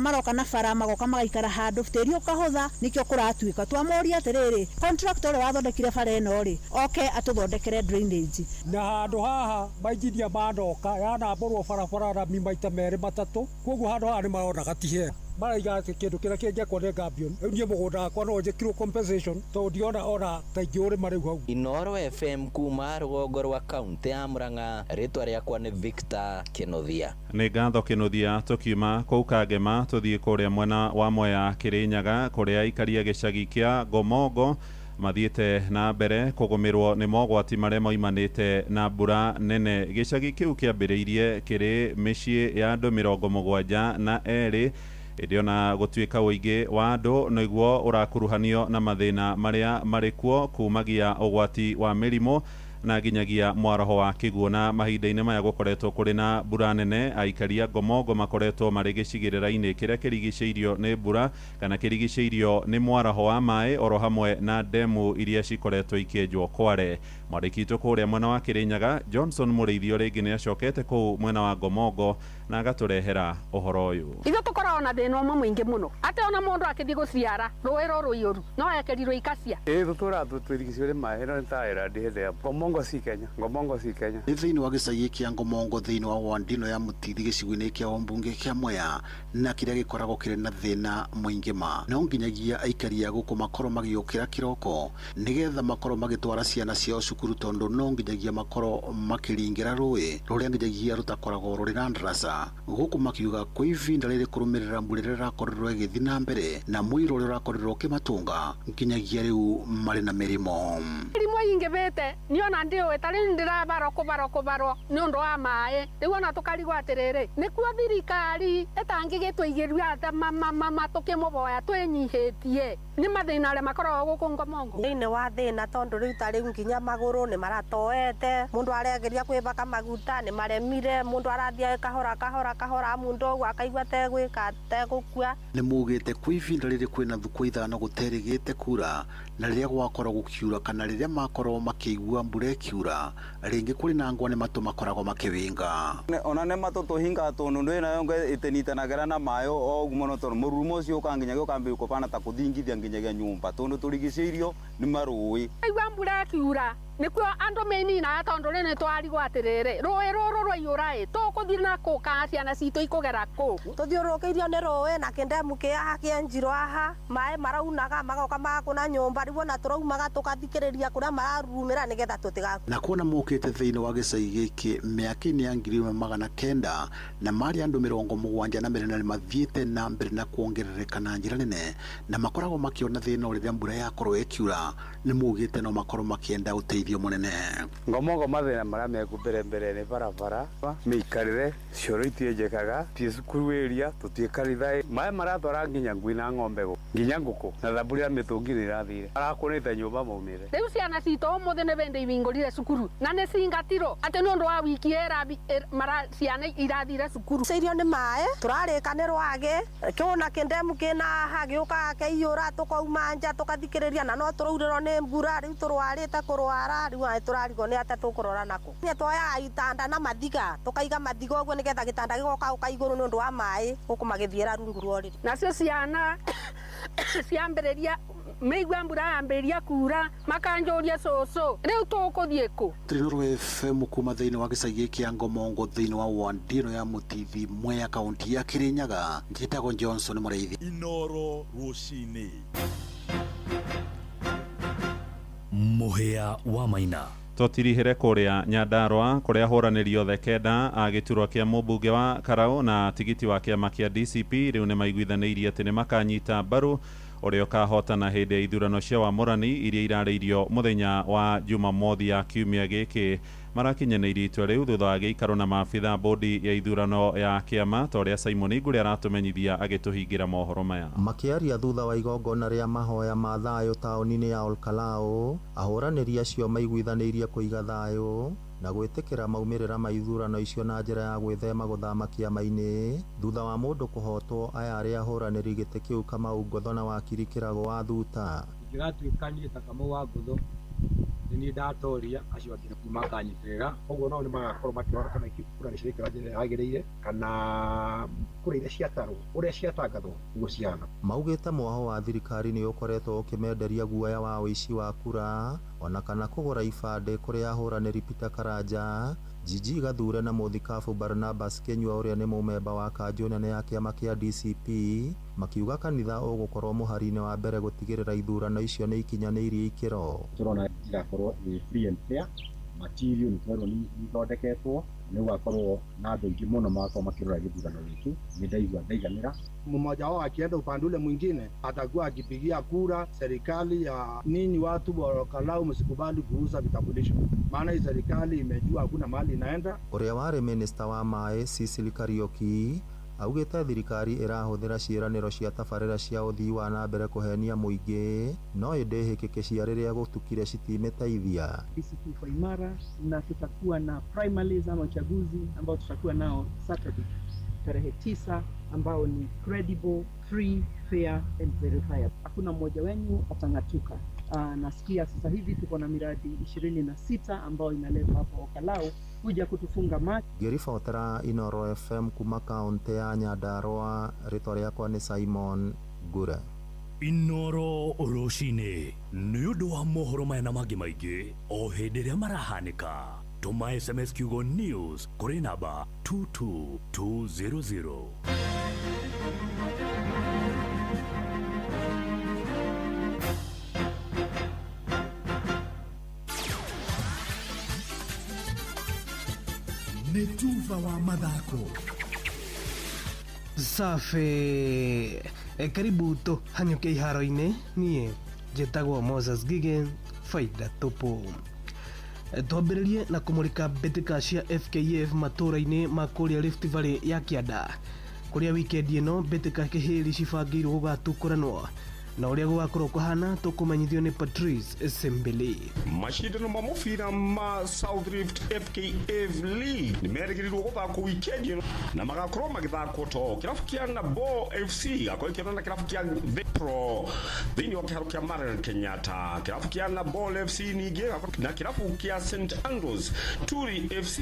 maroka na bara magoka magaikara handå tä ri å kahå tha nä kä o kå ratuä ka twamoria atä rä rä å rä a wathondekire bara ä no rä oke atå thondekere drainage na handå haha mainjinia manoka yanamborwo barabara rami maita merä matatå koguo handå haha nä marona gatihera maraiga atä kä ndå kä rä a kä ngäkwo nä Gambion rä u niä må gå nda wakwa no njäkirwo compensation tondå ndiona ona taingä å rä ma rä u hau. Inoro FM kuma rũgongo rwa kaunti ya Murang'a, rĩtwa rĩakwa nĩ Victor Kĩnuthia. Nĩ ngatho Kĩnuthia, tũkiuma kũu Kangema tũthiĩ kũrĩa mwena wa Mwea Kĩrĩnyaga kũrĩa aikari a gĩcagi kĩa Ngomongo mathiĩte na mbere kũgũmĩrwo nĩ mogwati marĩa moimanĩte na mbura nene. Gĩcagi kĩu kĩambĩrĩirie kĩrĩ mĩciĩ ya andũ 72 ĩrĩ ona gũtuĩka ũingĩ wa andũ nĩguo ũrakuruhanio na mathĩna marĩa marĩ kuo kumagia ũgwati wa mĩrimũ na nginyagia mwaraho wa kĩguũ. Na mahinda-inĩ maya gũkoretwo kũrĩ na mbura nene, aikari a Ngomongo makoretwo marĩ gĩcigĩrĩra-inĩ kĩrĩa kĩrigicĩirio nĩ mbura kana kĩrigicĩirio nĩ mwaraho wa maĩ oro hamwe na ndemu iria cikoretwo ikĩenjwo Kware. Mwandĩki witũ kũrĩa mwena wa Kĩrĩnyaga Johnson Mũrĩithio rĩngĩ nĩ acokete kũu mwena wa Ngomongo na agatũrehera ũhoro ũyũ. Ithuĩ tũkoragwo na thĩna ũmwe mũingĩ mũno atĩ ona mũndũ akĩthiĩ gũciara rũĩ rũrũ rũiyũru no ekerirwo ikacia. Tũtũraga tũtwĩrigicĩirio nĩ maĩ ĩno nĩ ta Island hĩndĩ Ngomongo si Kenya. Nĩ thĩinĩ wa gĩcagi kĩa Ngomongo thĩinĩ wa wandino ya Mũtithi gĩcigo-inĩ kĩa Ombunge kĩa Mwea na kĩrĩa gĩkoragwo kĩrĩ na thĩna mũingĩ ma no nginyagia aikari a gũkũ makorwo magĩũkĩra kĩroko nĩgetha makorwo magĩtwara ciana ciao cukuru tondũ no nginyagia makorwo makĩringĩra rũĩ rũrĩa nginyagia rũtakoragwo rũrĩ na ndaraca. Gũkũ makiuga kwĩ ivinda rĩrĩ kũrũmĩrĩra mbura ĩrĩa ĩrakorirwo ĩgĩthiĩ na mbere na mũiro ũrĩa ũrakorirwo ũkĩmatunga nginyagia rĩu marĩ na mĩrimũ. Mĩrimũ ingĩbĩte niona ndiũĩ ta rĩu ndĩrabarwo kũbarwo nĩ ũndũ wa maĩ rĩu ona tũkarigwo atĩrĩrĩ nĩkuo thirikari ĩtangĩgĩtũigĩria atĩ tũkĩmũboya twĩnyihĩtie nĩ mathĩna arĩa makoragwo gũkũ Ngomongo. Thĩinĩ wa thĩna tondũ rĩu ta rĩu nginya magũrũ nĩ maratoete mũndũ aregeria kwĩbaka maguta nĩ maremire mũndũ arathiĩ kahora mũndũ ũguo akaigua ategwĩka ategũkua. Nĩ mugĩte kwĩ ivinda rĩrĩ kwĩna thukũ ithano gũterĩgĩte kura na rĩrĩa gwakorwo gũkiura kana rĩrĩa makorwo makĩigua mbura ĩkiura rĩngĩ kũrĩ na ngwa nĩ matũ makoragwo makĩwĩnga. Ona nĩ matũ tũhinga tondũ ndĩ nayo ĩtĩnyitanagĩra na maĩ o ũguo mũno tondũ mũrurumo ũcio ũkanginyagia ũkambia kũbana ta kũthingithia nginyagia nyũmba tondũ tũrigicĩirio nĩ marũĩ. Aigua mbura ĩkiura nĩkuo andũ meninaga tondũ rĩ nĩ twarigwo atĩrĩrĩ rũĩ rũrũ rũiyũra tũkũthiĩ na kũ kana ciana citũ ikũgera kũ. Tũthiũrũrũkĩirio nĩ rũĩ na kĩndemu kĩaha kĩenjirwo haha maĩ maraunaga magoka magakũna nyũmba rĩu ona tũraumaga tũgathikĩrĩria kũrĩa mararurumĩra nĩgetha tũtigaku. Na kuona mokĩte thĩinĩ wa gĩcagi gĩkĩ mĩaka-inĩ ya 1900 na marĩ andũ 74 nĩ mathiĩte na mbere na kuongerereka na njĩra nene na makoragwo makĩona thĩna rĩrĩa mbura yakorwo ĩkiura nĩ mugĩte no makorwo makĩenda ũteithio mũnene. Ngomongo mathĩna marĩa meku mbere nĩ barabara mĩikarĩre cioro itienjekaga tie cukuru ĩria tũtie kanitha maĩ maratwara nginya ngui na ng'ombe nginya ngũkũ na thaburi ya mĩtũngi nĩ ĩrathire arakũnĩte nyũmba maumĩre. Rĩu ciana citũ ũmũthĩ nĩ bende ibingũrire cukuru na nĩ cingatirwo atĩ nĩ ũndũ wa wiki ciana irathire cukuru. Cairio nĩ maĩ tũrarĩka nĩ rwagĩ kĩuna kĩndemu kĩna haha gĩũkaga kĩiyũra tũkauma nja tũgathikĩrĩria na no tũraurĩrwo nĩ mbura rĩu tũrwarĩte kũrwara rĩu tũrarigwo nĩ atĩ tũkũrora nakũ. Nĩ twoyaga itanda na mathiga tũkaiga mathiga ũguo nĩgetha gĩtanda gĩgoka ũkaigũrũ nĩ ũndũ wa maĩ gũkũ magĩthiĩra rungu rwa ũrĩrĩ. Nacio ciana ciambĩrĩria mĩigua mbura yambĩrĩria kuura makanjũria cũcũ rĩu tũkũthiĩ kũ. Trinoro FM kuma thĩinĩ wa gĩcagi kĩa Ngomongo thĩinĩ wa wandino ya Mũtithi Mwea kaunti ya Kĩrĩnyaga njĩtagwo Johnson Mũrĩithi. Inoro rũcinĩ. Mũhĩa wa Maina. Tũtirihĩre kũrĩa Nyandarua kũrĩa hũranĩri othe kenda a gĩturwa kĩa mũmbunge wa Karau na tigiti wa kĩama kĩa DCP rĩu nĩ maiguithanĩirie atĩ nĩ makanyita mbaru ũrĩa ũkahotana hĩndĩ ya ithurano cia wamũrani iria irarĩirio mũthenya wa Jumamothi ya kiumia gĩkĩ. Marakinyanĩirie itua rĩu thutha wa gĩikaro na maabitha bodi ya ithurano ya kĩama ta ũrĩa Simon Igũrĩ aratũmenyithia agĩtũhingĩra mohoro maya. Makĩaria thutha wa igongona rĩa mahoya ma thayũ taũni-inĩ ya Olkalau, ahũranĩri acio maiguithanĩirie kũiga thayũ na gwĩtĩkĩra maumĩrĩra ma ithurano icio na njĩra ya gwĩthema gũthama kĩama-inĩ thutha wa mũndũ kũhotwo aya arĩa ahũranĩri gĩtĩ kĩu Kamau Ngotho na wakiri Kĩrago wa Thuta. Ingĩgatuĩka niĩ ta Kamau wa Ngotho ni ndatoria acio angĩ makanyitĩrĩra koguo nao nĩ magakorwo makĩrora kana kura nĩ cirekĩra njĩra yagĩrĩire kana kura iria ciatarwo ũrĩa ciatangathwo nĩguo cihana. Maugĩte mwaho wa thirikari nĩ ũkoretwo ũkĩmenderia guoya wa ũici wa kura ona kana kũgũra ibandĩ kũrĩ ahũranĩri Peter Karanja, Gigi Gathure na Mũthikabu Barnabas Kenyua ũrĩa nĩ mũmemba wa kanjũ nene ya kĩama kĩa DCP, makiuga kanitha ũgũkorwo mũhari-inĩ wa mbere gũtigĩrĩra ithurano icio nĩ ikinyanĩirie ikĩro. Tũrona igakorwo free and fair, material nĩ twerwo nĩ ithondeketwo, nĩ gũgakorwo na andũ aingĩ mũno magakorwo makĩrora gĩthurano gĩkĩ, nĩ ndaigua ndaiganĩra. Mmoja wao akienda upande ule mwingine atakuwa akipigia kura serikali ya ninyi watu wa Olkalau msikubali kuuza vitambulisho, maana hii serikali imejua hakuna mahali inaenda. Ũrĩa warĩ minista wa maĩ Cecily Kariuki augĩte thirikari ĩrahũthĩra ciĩranĩro cia tabarĩra cia ũthii wa na mbere kũhenia mũingĩ, no ĩndĩ hĩkĩkĩcia rĩrĩa gũtukire citimĩteithia. DCP kwa imara na tutakuwa na primaries ama uchaguzi ambao tutakuwa nao Saturday tarehe 9 ambao ni credible, free, fair and verifiable. Hakuna mmoja wenu atang'atuka. Nasikia sasa hivi tuko na miradi 26 ambao inaletwa hapa Olkalau kuja kutufunga macho. Ngĩribotera Inoro FM kuma kaunti ya Nyandarua, rĩtwa rĩakwa nĩ Simon Ngure. Inoro Rũcinĩ nĩ ũndũ wa mohoro maya na mangĩ maingĩ o hĩndĩ ĩrĩa marahanĩka. Tũma SMS kiugo news kũrĩ namba 22200. Netuva wa mathako safi. Karibu to hanyuke iharo-inĩ, niĩ njĩtagwo Moses Gigen, faida tupu. Twambĩrĩrie na kũmũrĩka mbĩtĩka cia FKF matũũra-inĩ ma kũrĩa Rift Valley ya Kĩanda, kũrĩa wikendi ĩno mbĩtĩka kĩhĩri cibangĩirwo gũgatũkũranwo, na ũrĩa gũgakorwo kũhana tũkũmenyithio nĩ Patrice Sembele. Mashindano ma mũbira ma South Rift FKF League nĩmerĩgĩrĩirwo gũthakwo wikendi ĩno na magakorwo magĩthakwo to kĩrabu kĩa Nabo FC gakorwo ikĩona na kĩrabu kĩa Vipro thĩinĩ wa kĩharo kĩa Marel Kenyatta, kĩrabu kĩa Nabo FC ningĩ na kĩrabu kĩa St Andrews Turi FC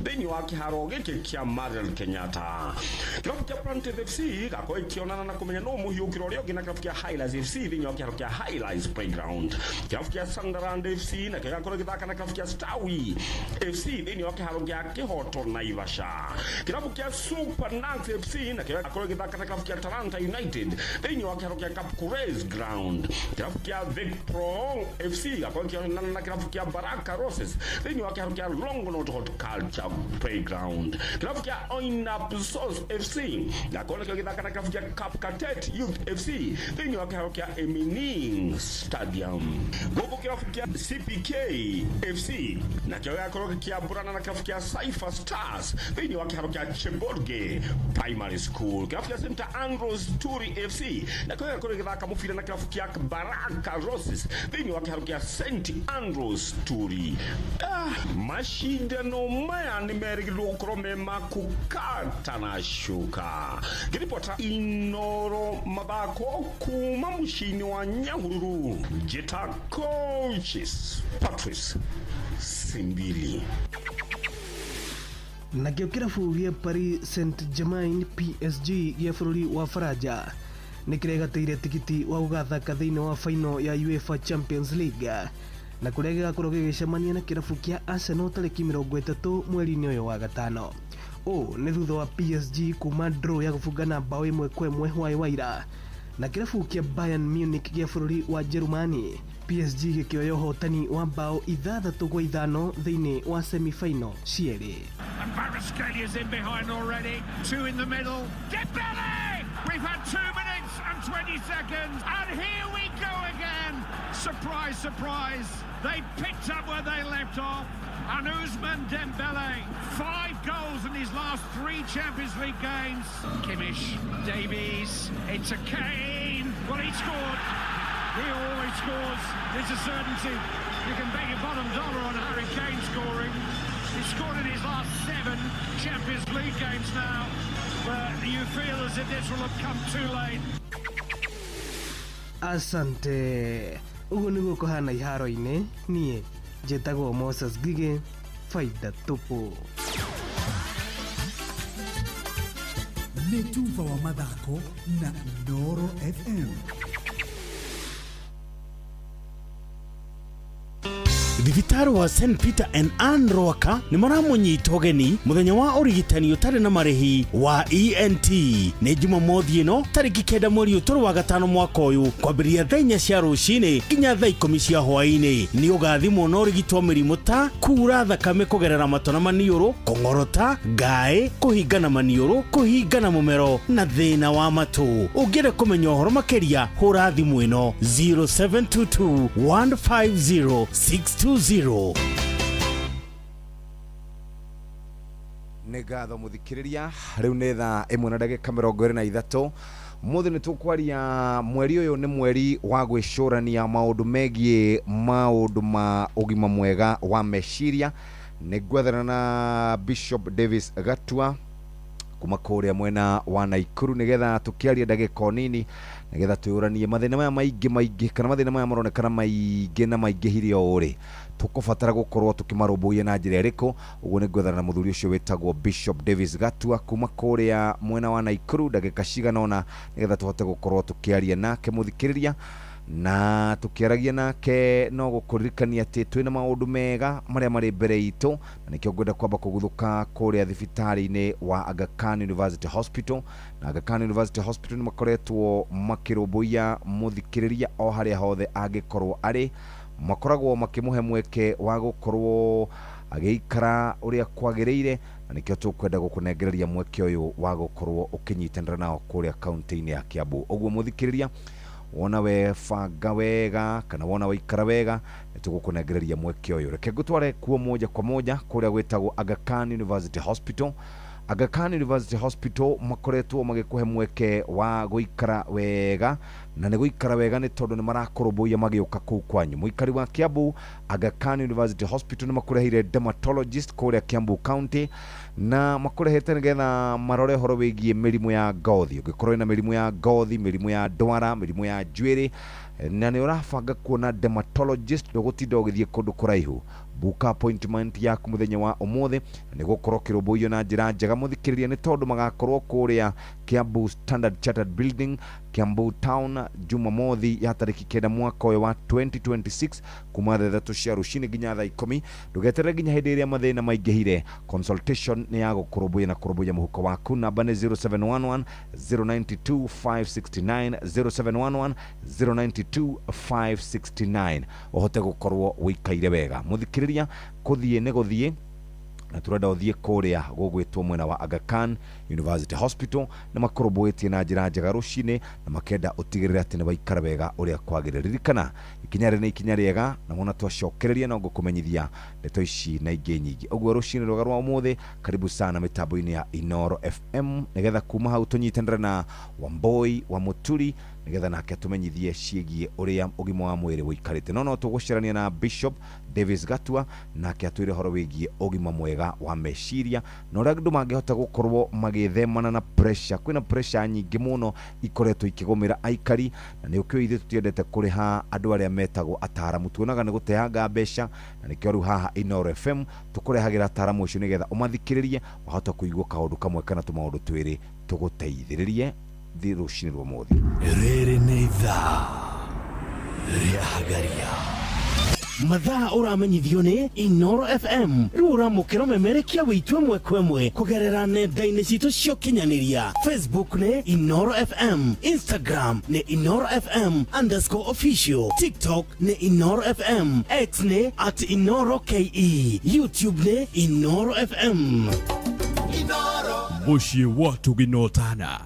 thĩinĩ wa kĩharo gĩkĩ kĩa Marel Kenyatta. Kĩrabu kĩa Planted FC gakorwo ikĩonana na kũmenya no mũhiũkĩro ũrĩa ũngĩ na kĩrabu kĩa Highlights FC thĩinĩ wa kĩharo kĩa Highlights Playground. Kĩrabu kĩa Sunderland FC na kĩgakorwo gĩthaka na kĩrabu kĩa Stawi FC thĩinĩ wa kĩharo kĩa Kĩhoto Naivasha. Kĩrabu kĩa Super Nax FC na kĩgakorwo gĩthaka na kĩrabu kĩa Talanta United thĩinĩ wa kĩharo kĩa Kapkures Ground. Kĩrabu kĩa Vipro FC gakorwo gĩkĩonana na kĩrabu kĩa Baraka Roses thĩinĩ wa kĩharo kĩa Longonot Horticulture Playground. Kĩrabu kĩa Oinapsos FC gakorwo gĩthaka na kĩrabu kĩa Kapkatet Youth FC thĩinĩ wa kĩharo kĩa Emining Stadium. Gũkũ kĩrabu kĩa CPK FC na kĩo gĩgakorwo gĩkĩambũrana na kĩrabu kĩa Cypher Stars thĩinĩ wa kĩharo kĩa Cheborge Primary School. Kĩrabu kĩa St Andrews Turi FC na kĩo gĩgakorwo gĩthaka mũbira na kĩrabu kĩa Baraka Roses thĩinĩ wa kĩharo kĩa St Andrews Turi. Mashindano maya nĩmerĩgĩrĩirwo gũkorwo me makũkata na shuka. Ngĩribota Inoro mathako kuma mũciĩ-inĩ wa Nyahururu, njĩta coaches Patrice Simbili. Nakĩo kĩrabu gĩa Paris Saint-Germain PSG gĩa bũrũri wa Faranja nĩ kĩregatĩire tigiti wa gũgathaka thĩinĩ wa final ya UEFA Champions League, na kũrĩa gĩgakorwo gĩgĩcemania na kĩrabu kĩa Arsenal tarĩki 30 mweri-inĩ ũyũ wa gatano. Nĩ thutha wa PSG kuma draw ya gũbungana bao 1-1 hwaĩ-waira na kĩrabu kĩa Bayern Munich gĩa bũrũri wa Jerumani. PSG gĩkĩoya ũhotani wa bao 6-5 thĩinĩ wa semi-final cierĩ. And Kvaratskhelia in behind already. Two in the middle. Dembele! We've had 2 minutes and 20 seconds, and here we go again. Surprise, surprise. They picked up where they left off. And Ousmane Dembele, 5 goals in his last 3 Champions League games. Kimmich, Davies, it's a Kane. Well, he scored. He always scores. It's a certainty. You can bet your bottom dollar on Harry Kane scoring. He's scored in his last 7 Champions League games now. But you feel as if this will have come too late. Asante. Uguo nĩguo kũhana iharo-inĩ, niĩ Njĩtagwo Moses Gige, faida tupu. Nĩ Tufa wa mathako na Inooro FM. Thibitarĩ wa St Peter and Anne Rwaka nĩ maramunyita ũgeni mũthenya wa ũrigitani ũtarĩ na marĩhi wa ENT nĩ Jumamothi ĩno tarĩki 9 mweri ũtũrũ wa gatano mwaka ũyũ kwambĩrĩria thaa 4 cia rũcinĩ nginya thaa 10 cia hwaĩ-inĩ. Nĩ ũgathimwo na ũrigitwo mĩrimũ ta kuura thakame kũgerera matũ na maniũrũ, kũng'orota, ngaĩ, kũhingana maniũrũ, kũhingana mũmero na thĩna wa matũ. Ũngĩenda kũmenya ũhoro makĩria hũra thimũ ĩno 0722 150 620. Nĩ ngatho mũthikĩrĩria, rĩu nĩ thaa 1:23 mũthĩ nĩ tũkwaria mweri ũyũ nĩ mweri wa gwĩcũrania maũndũ megiĩ maũndũ ma ũgima mwega wa meciria. Nĩ ngwethana na Bishop Davis Gatua kuma kũrĩa mwena wa Naikuru nĩgetha tũkĩaria ndagĩka nini nĩgetha twĩũranie mathĩna maya maingĩ kana mathĩna maya maronekana maingĩ na maingĩhire ũrĩ tukubatara gukorwo tukimarũmbũiya na njĩra ĩrĩkũ. Ũguo nĩ ngwethana na mũthuri ũcio wĩtagwo Bishop Davis Gatua kuma kũrĩa mwena wa Naikuru ndagĩka cigana ũna nĩgetha tũhote gukorwo tukiaria nake mũthikĩrĩria na tukiaragia nake no gũkũririkania atĩ twĩna maũndũ mega marĩa marĩ mbere itũ na nĩkĩo ngwenda kwamba kũguthũka kũrĩa thibitarĩ-inĩ wa Aga Khan University Hospital. Na Aga Khan University Hospital nĩ makoretwo makĩrũmbũiya mũthikĩrĩria o harĩa hothe angĩkorwo arĩ, makoragwo makĩmũhe mweke wa gũkorwo agĩikara ũrĩa kwagĩrĩire na nĩkĩo tũkwenda gũkũnengereria mweke ũyũ wa gũkorwo ũkĩnyitanĩra nao kũrĩa kaunti-inĩ ya Kiambu. Ũguo mũthikĩrĩria, wona webanga wega kana wona waikara wega nĩtũgũkũnengereria mweke ũyũ. Reke ngũtware kuo moja kwa moja kũrĩa gwĩtagwo Aga Khan University Hospital. Aga Khan University Hospital makoretwo magĩkũhe mweke wa gũikara wega na nĩ gũikara wega nĩ tondũ nĩ marakũrũmbũiya magĩũka kũu kwanyu. Mũikari wa Kiambu, Aga Khan University Hospital nĩ makũrehire dermatologist kũrĩa Kiambu County na makũrehete nĩgetha marore ũhoro wĩgiĩ mĩrimũ ya ngothi. Ũngĩkorwo wĩna mĩrimũ ya ngothi, mĩrimũ ya ndwara, mĩrimũ ya njuĩrĩ na nĩ ũrabanga kuona dermatologist ndũgũtinda ũgĩthiĩ kũndũ kũraihu, buka appointment yaku mũthenya wa ũmũthĩ nĩ gũkorwo kĩrũmbũiyo na njĩra njega mũthikĩrĩria, nĩ tondũ magakorwo kũrĩa Kiambu Standard Chartered Building, Kiambu Town, Jumamothi ya tarĩki 9 mwaka ũyũ wa 2026 kuma thaa 3 cia rũcinĩ nginya thaa 10. Ndũgeterere nginya hĩndĩ ĩrĩa mathĩna maingĩhire. Consultation nĩ ya gũkũrũmbũiya na kũrũmbũiya mũhuko waku. Namba nĩ 0711 092 569 0711 092 569 ũhote gũkorwo wĩikaire wega mũthikĩrĩria. Kũthiĩ nĩ gũthiĩ na turenda ũthiĩ kũrĩa gũgwĩtwo mwena wa Aga Khan University Hospital na makũrũmbũĩtie na njĩra njega rũcinĩ na makenda ũtigĩrĩre atĩ nĩ waikara wega ũrĩa kwagĩrĩire. Ririkana ikinya rĩ nĩ ikinya rĩega na wona twacokereria no ngũkũmenyithia ndeto ici na ingĩ nyingĩ. Ũguo rũcinĩ rwega rwa ũmũthĩ, karibu sana mĩtambo-inĩ ya Inooro FM nĩgetha kuma hau tũnyitanĩre na Wamboi wa Muturi nĩgetha nake tũmenyithie ciĩgiĩ ũrĩa ũgima wa mwĩrĩ wĩikarĩte. No tũgũcarania na Bishop Davis Gatua nake atwĩre ũhoro wĩgiĩ ũgima mwega wa meciria na ũrĩa andũ mangĩhota gũkorwo magĩthemana na pressure. Kwĩna pressure nyingĩ mũno ikoretwo ikĩgũmĩra aikari na nĩ ũkĩo ithuĩ tũtiendete kũrĩha andũ arĩa metagwo ataramu, tuonaga nĩ gũteanga mbeca na nĩkĩo rĩu haha Inooro FM tũkũrehagĩra ataramu ũcio nĩgetha ũmathikĩrĩrie wahota kũigua kaũndũ kamwe kana tũmaũndũ twĩrĩ tũgũteithĩrĩrie thĩ rũcinĩ rwa ũmũthĩ. Rĩrĩ nĩ ithaa rĩa Hagaria, mathaa ũramenyithio nĩ Inooro FM. Rĩu ũramũkĩra memerekia wĩitũ ĩmwe kwa ĩmwe kũgerera nenda-inĩ citũ cia ũkinyanĩria. Facebook nĩ Inooro FM, Instagram nĩ Inooro FM_official, TikTok nĩ Inooro FM, X nĩ @InooroKE, YouTube nĩ Inooro FM. Muciĩ wa Tuginotana.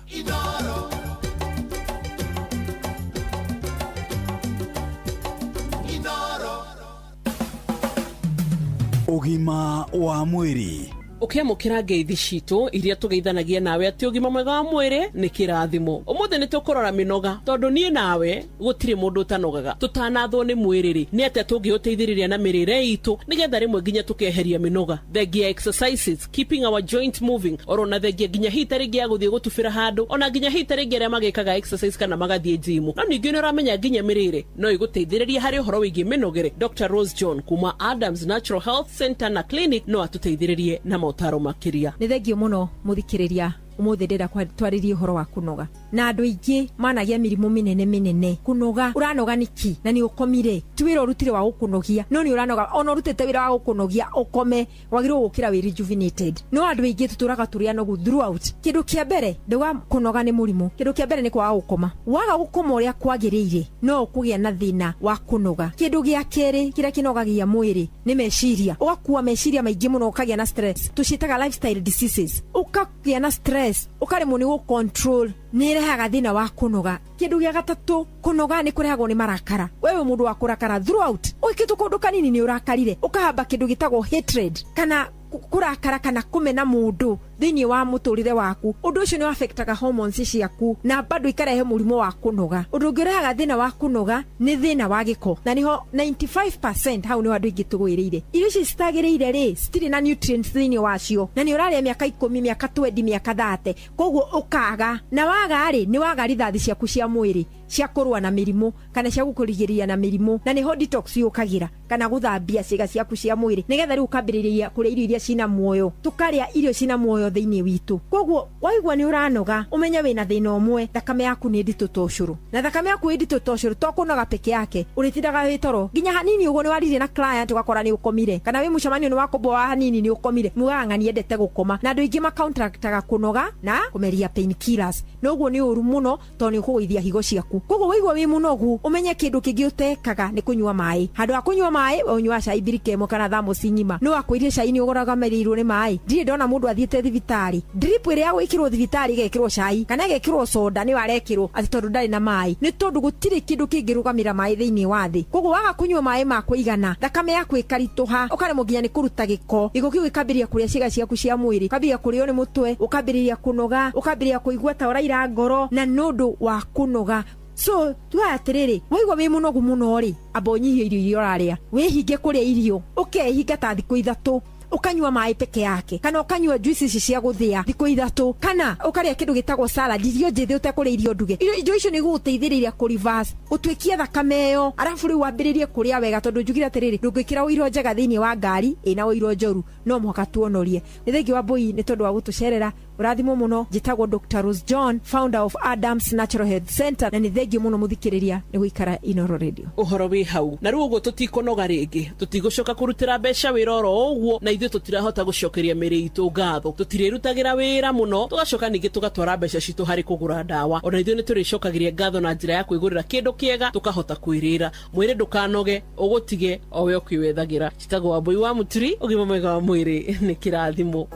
Ũgima wa mwĩrĩ ukemukira ngeithi citu iria tugeithanagia nawe ati ugima mwega wa mwiri ni kirathimo. Umuthi ni tukurora minoga tondu nie nawe gutiri mundu utanogaga tutanathwo ni mwiriri ni ati tungiuteithiriria na mirire itu nigetha rimwe nginya tukeheria minoga. Thengia exercises keeping our joint moving orona thengia nginya hita ringi ya guthie gutubira handu ona nginya hita ringi ria magikaga exercise kana magathie gym no ningi ni uramenya nginya mirire no iguteithiriria hari uhoro wigi minogere. Dr. Rose John kuma Adams Natural Health Center na Clinic no atuteithiririe na mautaro makiria. Ni thengio muno muthikiriria umuthi ndira twaririe uhoro wa kunoga na andu aingi managia mirimu minene kunoga. Uranoga niki na ni ukomire tuwira urutire wa gukunogia no ni uranoga ona urutite wira wa gukunogia ukome wagirwo gukira wi rejuvenated no andu aingi tuturaga turia no throughout. Kindu kia mbere nduga kunoga ni murimu. Kindu kia mbere ni kwa gukoma. Waga gukoma uria kwagiriire no ukugia na thina wa kunoga. Kindu gia keri kira kinogagia mwiri ni meciria. Ugakuwa meciria maingi muno ukagia na stress tucitaga lifestyle diseases. Ukagia na stress ukaremwo ni control ni rehaga thina wa kunoga. Kindu gia gatatu kunoga ni kurehagwo ni marakara. Wewe mundu wa kurakara throughout ukitu kundu kanini ni urakarire ukahamba kindu gitagwo hatred kana kurakara kana kumena mundu thini wa muturire waku. Undu ucio ni affectaga hormones ciaku na bado ikarehe murimo wa kunoga. Undu ngirehaga thina wa kunoga ni thina wa giko na niho 95% hau ni wandu ingi tugwirire. Irio ici citagiriire ri citiri na nutrients thini wacio na ni uraria miaka 10 miaka 20 miaka 30 koguo ukaga na waga ri ni waga rithathi ciaku cia mwiri cia kurua na mirimu kana cia gukurigiria na mirimu na niho detox yukagira kana guthambia ciega ciaku cia mwiri nigetha riu ukambiriria kuria irio iria cina muoyo tukaria irio cina muoyo thiini witu. Koguo waigua ni uranoga umenya wina thina umwe thakame yaku ni nditu toshuru na thakame yaku nditu toshuru to kunoga peke yake uritindaga witoro nginya hanini ugo ni waririe na client ugakora ni ukomire kana wi mucemanio ni wakombo wa hanini ni ukomire muanga ni endete gukoma na andu ingi macounteractaga kunoga na kumeria pain killers no ugo ni uru muno to ni ukugeithia higo ciaku. Koguo waigua wi munogu umenye kindu kingi utekaga ni kunywa mai. Handu wa kunywa mai unywa cai birike mo kana thamosi ngima no akwirie cai ni ugoraga merirwo ni mai. Ndire ndona mundu athiete thibitari drip iria gwikirwo thibitari igekirwo cai kana igekirwo soda ni warekirwo ati tondu ndari na mai ni tondu gutiri kindu kingirugamira mai thiini wa thi. Koguo waga kunywa mai ma kuigana thakame yaku ikarituha ukaremwo nginya ni kuruta giko giko kiu ikambiria kuria ciega ciaku cia mwiri kambiria kurio ni mutwe ukambiriria kunoga ukambiriria kuigua ta uraira ngoro na nundu wa kunoga. So tuwa atiriri waigua wi munogu muno ri amba unyihie irio iria uraria wihinge kuria irio ukehinga ta thiku 3 ukanywa mai peke yake kana ukanywa juice ici cia guthia thiku 3 kana ukaria kindu gitagwo salad irio njithi utakuria irio nduge irio icio ni guteithiriria ku reverse utwikia thakame iyo arafu ri wambiririe kuria wega tondu njugira atiriri ndungikira uiro njega thiini wa ngari ina uiro njoru no muhaka tuonorie. Ni thengi wa Boi ni tondu wa gutucerera urathimo muno. Njitagwo Dr. Rose John, founder of Adams Natural Health Center na ni thengi muno muthikiriria ni guikara Inoro Radio. Uhoro wi hau na riu uguo tutikonoga ringi tutigushoka kurutira besha wira oro uguo na ithu tutirahota gucokeria miri itu ngatho tutirerutagira wira muno tugacoka ningi tugatwara besha citu hari kugura dawa ona ithu ni turicokagiria ngatho na njira ya kwigurira kindu kiega tukahota kwirira mwiri ndukanoge ugutige owe okwiwethagira. Njitagwo wa Boi wa Muturi ugima mwega wa mwiri ni kirathimo.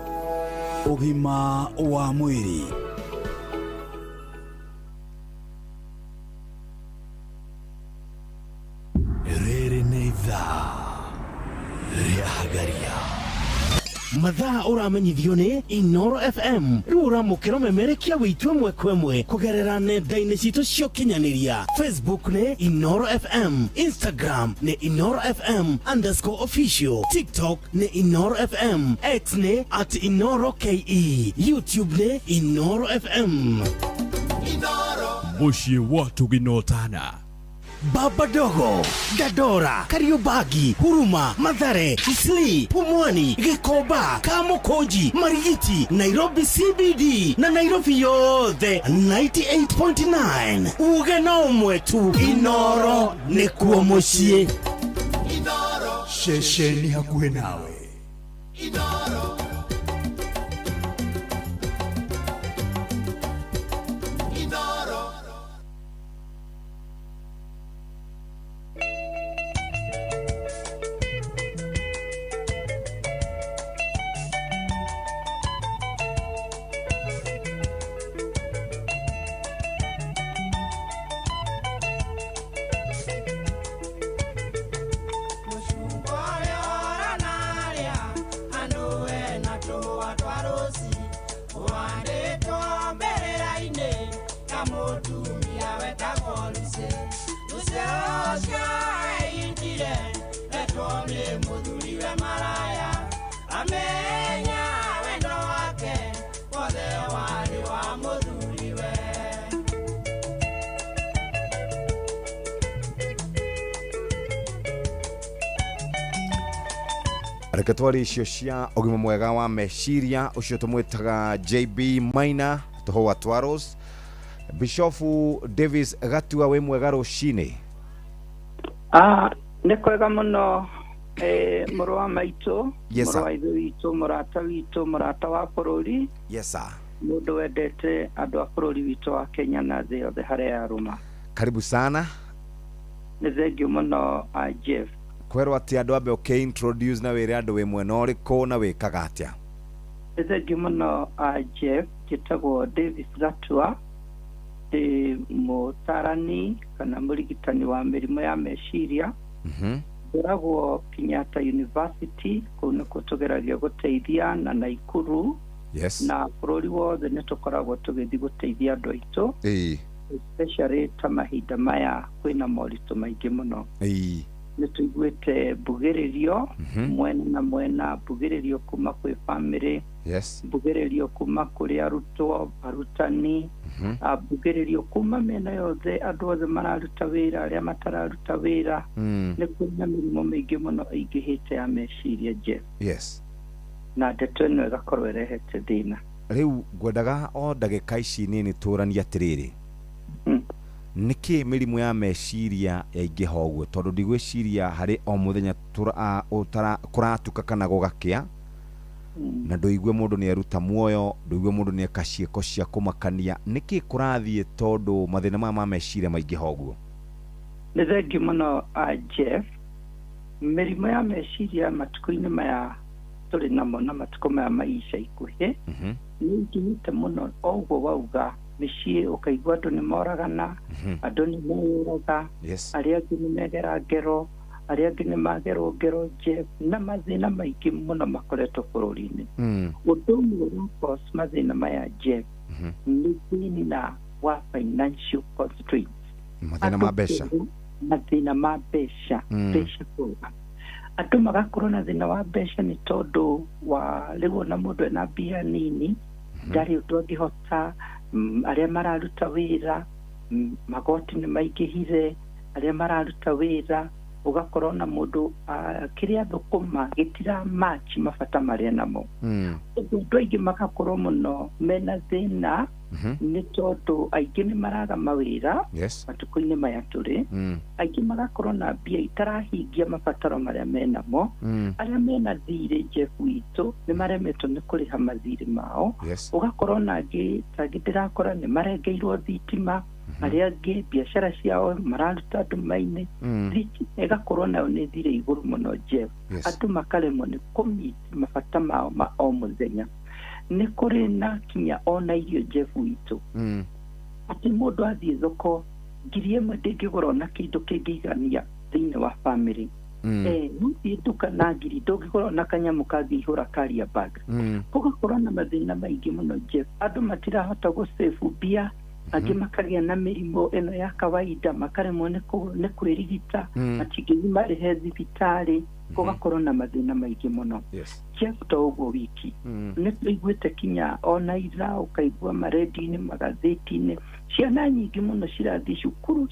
Ugima wa mwiri. Riri ni ithaa ria hagaria mathaa uramenyithio ni Inoro FM riu uramukira memerekia witwe mwe kwemwe kugerera nenda-ini citu cio kinyaniria. Facebook ni Inoro FM, Instagram ni Inoro FM_official, TikTok ni Inoro FM, X ni @InoroKE, YouTube ni Inoro FM. Mushie watu ginotana Baba Dogo, Dadora, Kariobagi, Huruma, Mathare, Isli, Pumwani, Gikoba, Kamukonji, Marigiti, Nairobi CBD na Nairobi yothe 98.9. Ugena mwetu Inoro ni kuo mushie. Inoro shesheni hakuhe nawe. Inoro Mushumba yora naria, anu mutumia wetagwo Lucy Lucy ocio eyitire etwone muthuriwe maraya amenya wendo wake wothe wari wa muthuriwe. Reke twari icio cia ũgima mwega wa meciria ũcio tũmwĩtaga JB Maina tũhũa Twaros. Bishofu Davis Gatua wĩ mwega rũcinĩ? Nĩ kwega mũno mũrũ wa maitũ, Yes, mũrũ wa ithe witũ, mũrata wa bũrũri. Yes sir. Mũndũ wendete andũ a bũrũri witũ wa Kenya na thĩ yothe harĩa yarũma. Karibu sana. Nĩ thengiũ mũno Jeff. Kwerwo atĩ andũ ambe introduce na wĩre andũ wĩ mwena ũrĩkũ na wĩkaga atĩa? Nĩ thengiũ mũno Jeff, njĩtagwo Davis Gatua, ndĩ mũtarani kana mũrigitani wa mĩrimũ ya meciria. Ngoragwo Kenyatta University, kũu nĩkuo tũgeragia gũteithia na Naikuru. Yes. Na bũrũri wothe nĩ tũkoragwo tũgĩthiĩ gũteithia andũ aitũ. Especially ta mahinda maya kwĩna moritũ maingĩ mũno. Nĩ tũiguĩte mbugĩrĩrio mwena na mwena, mbugĩrĩrio kuma kwĩ family, mbugĩrĩrio kuma kũrĩ arutwo, arutani, mbugĩrĩrio kuma mĩena yothe, andũ othe mararuta wĩra, arĩa matararuta wĩra. Nĩ kwĩna mĩrimũ mĩingĩ mũno ĩingĩhĩte ya meciria Jeff. Yes. Na ndeto ĩno ĩgakorwo ĩrehete thĩna. Rĩu ngwendaga o ndagĩka ici nini tũranie atĩrĩrĩ, nĩkĩ mĩrimũ ya meciria yaingĩha ũguo? Tondũ ndigwĩciria harĩ o mũthenya kũratuka kana gũgakĩa na ndũigue mũndũ nĩ eruta muoyo, ndũigue mũndũ nĩ eka ciĩko cia kũmakania. Nĩkĩ kũrathiĩ tondũ mathĩna maya ma meciria maingĩha ũguo? Nĩ thengiũ mũno Jeff. Mĩrimũ ya meciria matukũ-inĩ maya tũrĩ namo na matukũ maya ma ica ikuhĩ nĩ ingĩhĩte mũno. O ũguo wauga mĩciĩ ũkaigua andũ nĩ moragana, andũ nĩ moyũraga, arĩa angĩ nĩ megera ngero, arĩa angĩ nĩ magerwo ngero Jeff, na mathĩna maingĩ mũno makoretwo bũrũri-inĩ. Ũndũ ũmwe wa cause mathĩna maya Jeff nĩ thĩna wa financial constraints. Mathĩna ma mbeca. Mathĩna ma mbeca. Mbeca kũga. Andũ magakorwo na thĩna wa mbeca nĩ tondũ wa rĩu ona mũndũ ena mbia nini, ndarĩ ũndũ angĩhota. Arĩa mararuta wĩra, magoti nĩ maingĩhire, arĩa mararuta wĩra, ũgakorwo na mũndũ kĩrĩa thũkũma gĩtira match mabata marĩa namo. Ũguo andũ aingĩ magakorwo mũno mena thĩna nĩ tondũ aingĩ nĩ maraga mawĩra matukũ-inĩ maya tũrĩ. Aingĩ magakorwo na mbia itarahingia mabataro marĩa menamo. Arĩa mena thirĩ Jeff witũ nĩ maremetwo nĩ kũrĩha mathirĩ mao. Ũgakorwo na angĩ ndĩrakora nĩ marengeirwo thitima, arĩa angĩ biacara ciao mararuta nduma-inĩ. Ĩgakorwo nayo nĩ thirĩ igũrũ mũno Jeff. Andũ makaremwo nĩ kũmiti mabata mao ma o mũthenya. Nĩ kũrĩ na kinya ona irio Jeff witũ. Atĩ mũndũ athiĩ thoko, ngiri ĩmwe ndĩngĩgũra ona kĩndũ kĩngĩigania thĩinĩ wa family. Nũthiĩ nduka na ngiri ndũngĩgũra ona kanyamũ kangĩihũra carrier bag. Gũgakorwo na mathĩna maingĩ mũno Jeff. Andũ matirahota gũsave mbia, angĩ makagĩa na mĩrimũ ĩno ya kawaida, makaremwo nĩ kwĩrigita, matingĩthiĩ marĩhe thibitarĩ. Gũgakorwo na mathĩna maingĩ mũno. Jeff to ũguo wiki nĩ tũiguĩte kinya ona ira ũkaigua maredio-inĩ, magathĩti-inĩ, ciana nyingĩ mũno cirathiĩ cukuru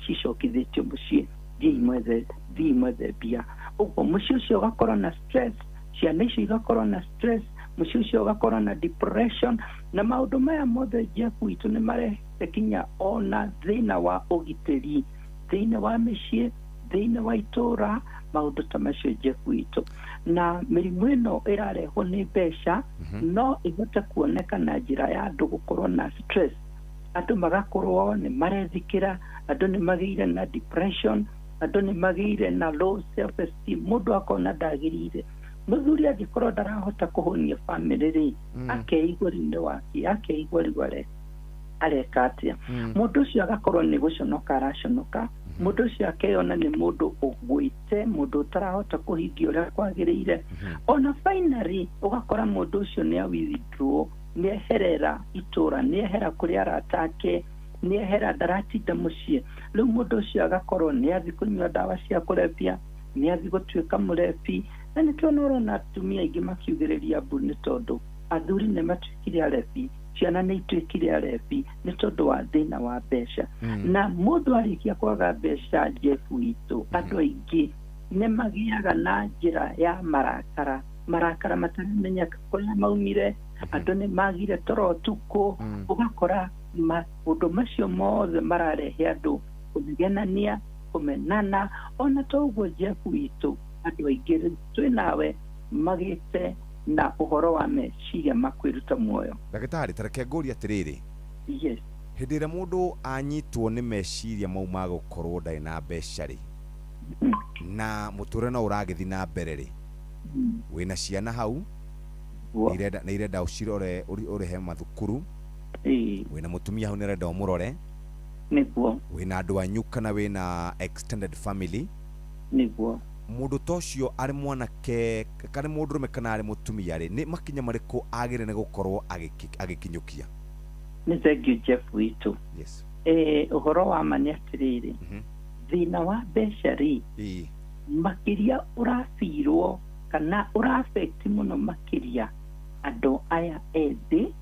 cicokithĩtio mũciĩ thiĩ imwethe mbia. Ũguo mũciĩ ũcio ũgakorwo na stress, ciana icio igakorwo na stress, mũciĩ ũcio ũgakorwo na depression, na maũndũ maya mothe Jeff witũ nĩ marehete kinya ona thĩna wa ũgitĩri thĩinĩ wa mĩciĩ, thĩinĩ wa itũra, maũndũ ta macio Jeff witũ. Na mĩrimũ ĩno ĩrarehwo nĩ mbeca, no ĩhote kuoneka na njĩra ya andũ gũkorwo na stress. Andũ magakorwo nĩ marethikĩra, andũ nĩ magĩire na depression, andũ nĩ magĩire na low self esteem, mũndũ akona ndagĩrĩire. Mũthuri angĩkorwo ndarahota kũhonia family rĩ, akeigua rĩu wake, akeigua rĩu areka atĩa. Mũndũ ũcio agakorwo nĩ gũconoka araconoka, mũndũ ũcio akeyona nĩ mũndũ ũgwĩte, mũndũ ũtarahota kũhingia ũrĩa kwagĩrĩire. Ona finally ũgakora mũndũ ũcio nĩ withdraw, nĩ eherera itũra, nĩ ehera kũrĩ arata ake, nĩ ehera ndaratinda mũciĩ rĩu mũndũ ũcio agakorwo nĩ athi kũnyua ndawa cia kũrebia nĩ athi gũtuĩka mũrebi na nĩ tuona ũrona atumia aingĩ makiugĩrĩria mbu nĩ tondũ athuri nĩ matuĩkire arebi ciana nĩ ituĩkire arebi nĩ tondũ wa thĩna wa mbeca na mũndũ arĩkia kwaga mbeca Jeff witũ andũ aingĩ nĩ magiaga na njĩra ya marakara mataramenyeka kũrĩa maumire andũ nĩ magire toro ũtukũ ũgakora maũndũ macio mothe mararehe andũ kũnegenania kũmenana ona to ũguo Jeff witũ andũ aingĩ twĩ nawe magĩte na ũhoro wa meciria makwĩruta muoyo. Ndagĩtarĩ tareke ngũria atĩrĩrĩ. Yes. Hĩndĩ ĩrĩa mũndũ anyitwo nĩ meciria mau ma gũkorwo ndarĩ na mbeca rĩ na mũtũrĩre no ũragĩthiĩ na mbere rĩ wĩna ciana hau nĩ irenda ũcirore ũrĩhe mathukuru wĩna mũtumia hau nĩ irenda ũmũrore nĩguo wĩna andũ anyu kana wĩna extended family nĩguo mũndũ tocio arĩ mwanake kana mũndũrũme kana arĩ mũtumia rĩ nĩ makinya marĩkũ agĩrĩire nĩ gũkorwo agĩkinyũkia? Nĩ thengiũ Jeff witũ. Yes. Ũhoro wa ma nĩ atĩrĩrĩ thĩna wa mbeca rĩ makĩria ũrabirwo kana ũrafekti mũno makĩria andũ aya ethĩ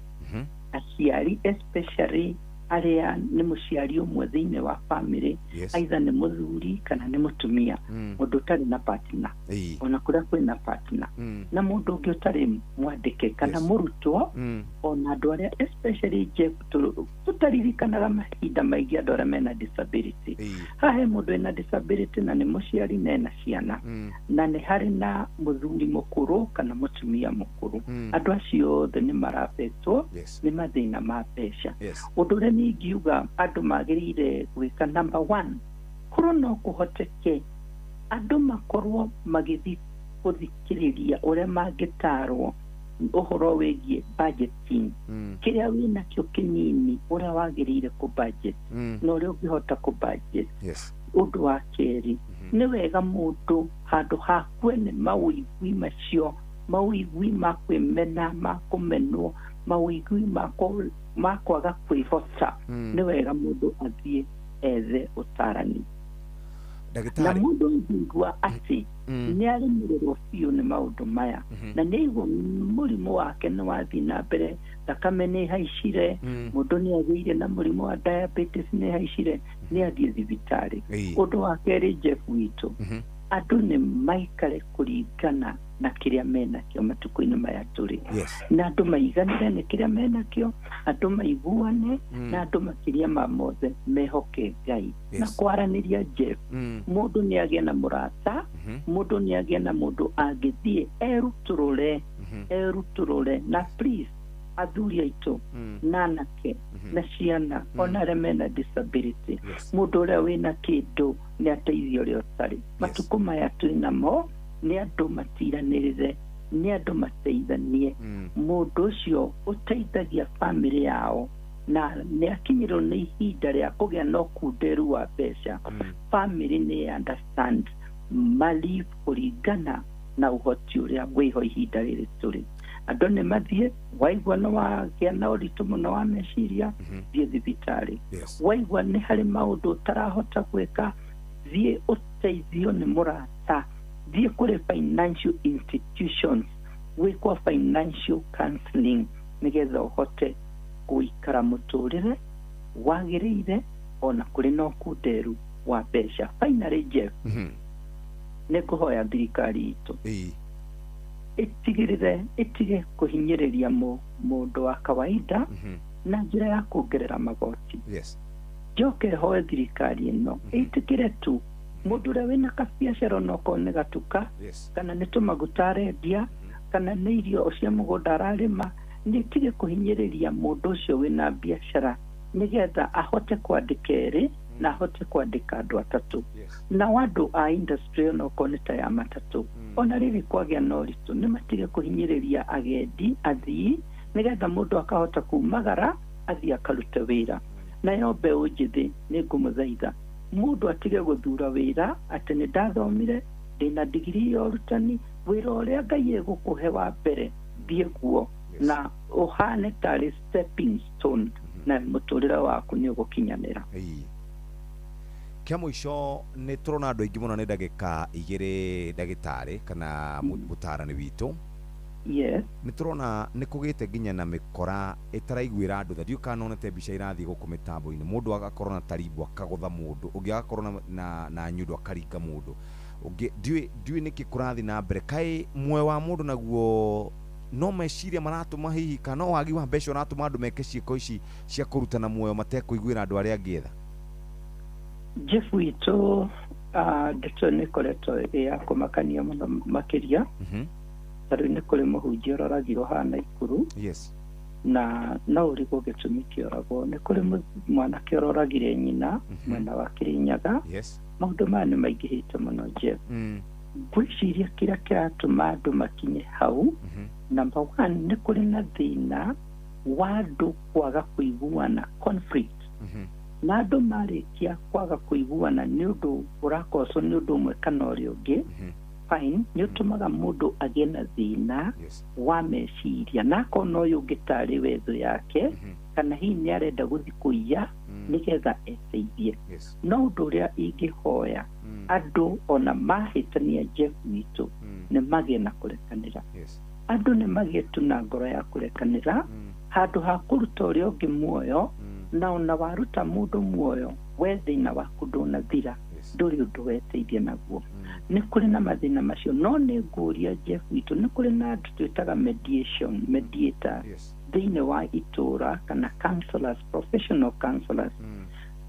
aciari especially arĩa nĩ mũciari ũmwe thĩinĩ wa family aitha nĩ mũthuri kana nĩ mũtumia mũndũ ũtarĩ na partner ona kũrĩa kwĩna partner na mũndũ ũngĩ ũtarĩ mwandĩke kana mũrutwo ona andũ arĩa especially Jeff tũtaririkanaga mahinda maingĩ andũ arĩa mena disability hahe mũndũ ena disability na nĩ mũciari na ena ciana na nĩ harĩ na mũthuri mũkũrũ kana mũtumia mũkũrũ andũ acio othe nĩ marabetwo nĩ mathĩna ma mbeca ũndũ ũrĩa ingiuga andũ magĩrĩire gwĩka number 1 korwo no kũhoteke andũ makorwo magĩthiĩ gũthikĩrĩria ũrĩa mangĩtarwo ũhoro wĩgiĩ budgeting kĩrĩa wĩnakĩo kĩnini ũrĩa wagĩrĩire kũ budget na ũrĩa ũngĩhota kũ budget ũndũ wa kerĩ nĩ wega mũndũ handũ ha kwene mawĩigwi macio mawĩigwi ma kwĩmena ma kũmenwo mawĩigwi ma kwaga kwĩhota nĩ wega mũndũ athiĩ ethe ũtarani na mũndũ ũngĩigua atĩ nĩ aremererwo biũ nĩ maũndũ maya na nĩ aigua mũrimũ wake nĩ wathiĩ na mbere thakame nĩ haicire mũndũ nĩ agĩire na mũrimũ wa diabetes nĩ haicire nĩ athiĩ thibitarĩ ũndũ wa kerĩ Jeff witũ andũ nĩ maikare kũringana na kĩrĩa menakĩo matukũ-inĩ maya tũrĩ na andũ maiganire nĩ kĩrĩa menakĩo andũ maiguane na andũ makĩria ma mothe mehoke Ngai na kwaranĩria Jeff mũndũ nĩ agĩa na mũrata mũndũ nĩ agĩa na mũndũ angĩthiĩ erutũrũre na please athuri aitũ na anake na ciana ona arĩa mena disability mũndũ ũrĩa wĩna kĩndũ nĩ ateithio ũrĩa ũtarĩ matukũ maya twĩnamo nĩ andũ matiranĩrĩre nĩ andũ mateithanie mũndũ ũcio ũteithagia family yao na nĩ akinyĩrwo nĩ ihinda rĩa kũgĩa na ũkunderu wa mbeca family nĩ understand mali kũringana na ũhoti ũrĩa wĩho ihinda rĩrĩ tũrĩ andũ nĩ mathiĩ waigua nĩ wagĩa na ũritũ mũno wa meciria thiĩ thibitarĩ waigua nĩ harĩ maũndũ ũtarahota gwĩka thiĩ ũteithio nĩ mũrata thiĩ kũrĩ financial institutions gwĩkwo financial counseling nĩgetha ũhote gũikara mũtũrĩre wagĩrĩire ona kũrĩ na ũkunderu wa mbeca. Finally Jeff nĩ kũhoya thirikari itũ ĩtige kũhinyĩrĩria mũndũ wa kawaida na njĩra ya kuongerera magoti njoke hoe thirikari ĩno ĩtĩkĩre tu mũndũ ũrĩa wĩna kabiacara onokorwo nĩ gatuka kana nĩ tũmaguta arendia kana nĩ irio cia mũgũnda ararĩma nĩ ĩtige kũhinyĩrĩria mũndũ ũcio wĩna biacara nĩgetha ahote kwandĩka erĩ na ahote kwandĩka andũ atatũ na andũ a industry onokorwo nĩ ta ya matatũ ona rĩrĩ kwagĩa na ũritũ nĩ matige kũhinyĩrĩria agendi athii nĩgetha mũndũ akahota kumagara athiĩ akarute wĩra nayo mbeũ njĩthĩ nĩ ngũmũthaitha mũndũ atige gũthura wĩra atĩ nĩ ndathomire ndĩna digiri ya ũrutani wĩra ũrĩa Ngai egũkũhe wa mbere thiĩ guo na ũhane tarĩ stepping stone na muturire waku ni ugukinyanira. Kia muico ni turona andu aingi muno ni ndagika 2 ndagitari kana mutarani witu. Yes. Ni turona ni kugite nginya na mikora itaraiguira andu tha ndiukanonete mbica irathi guku mitambo-ini mundu agakorwo na taribu akagutha mundu ungi agakorwo na nyundo akaringa mundu ungi ndiui niki kurathi na mbere kai muoyo wa mundu naguo no meciria maratuma hihi kana wagi wa mbeca uratuma andu meke ciiko ici cia kurutana muoyo matekuiguira andu aria angi tha. Jeff witu ndeto nä koretwo ä ya kå makania må no makä tarä nä kå rä må hunjia å roragirwo hana ikuru na no å rigå gä tå mi kä oragwo nä kå rä mwanake å roragire nyina mwena wa kä rä nyaga maå ndå maya nä maingä hä te må no Jeff. Ngwä ciria kä rä a kä ratå ma andå makinye hau number 1 nä kå rä na thä na wa andå kwaga kå iguana conflict na andå marĩkia kwaga kũiguana nĩ ũndũ ũrakocwo nĩ ũndũ ũmwe kana ũrĩa ũngĩ fine nĩ ũtũmaga mũndũ agĩe na thĩna wa meciria na akona ũyũ ũngĩ tarĩ wetho yake kana hihi nĩ arenda gũthiĩ kũiya nĩgetha eteithie. No ũndũ ũrĩa ingĩhoya andũ ona mahĩtania Jeff witũ nĩ magĩe na kũrekanĩra. Andũ nĩ magĩe tu na ngoro ya kũrekanĩra handũ ha kũruta ũrĩa ũngĩ muoyo na ona waruta mundu muoyo we thina waku ndunathira nduri undu weteithia naguo. Nĩ kũrĩ na mathĩna macio no nĩ ngũria Jeff witũ nĩ kũrĩ na andũ twĩtaga mediator thĩinĩ wa itũra kana counselors, professional counselors.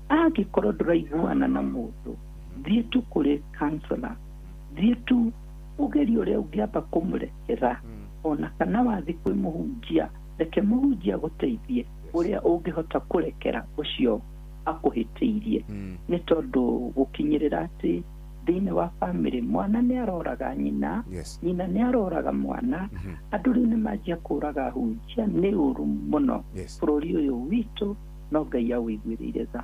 Angĩkorwo ndũraiguana na mũndũ thiĩ tu kũrĩ counselor, thiĩ tu ũgerie ũrĩa ũngĩamba kũmũrekera ona kana wathiĩ kwĩ mũhunjia reke mũhunjia gũteithie ũrĩa ũngĩhota kũrekera ũcio akũhĩtĩirie nĩ tondũ gũkinyĩrĩra atĩ thĩinĩ wa bamĩrĩ mwana nĩ aroraga nyina nyina nĩ aroraga mwana andũ rĩu nĩ manjia kũraga hunjia nĩ ũru mũno bũrũri ũyũ witũ no Ngai awĩiguĩrĩire tha.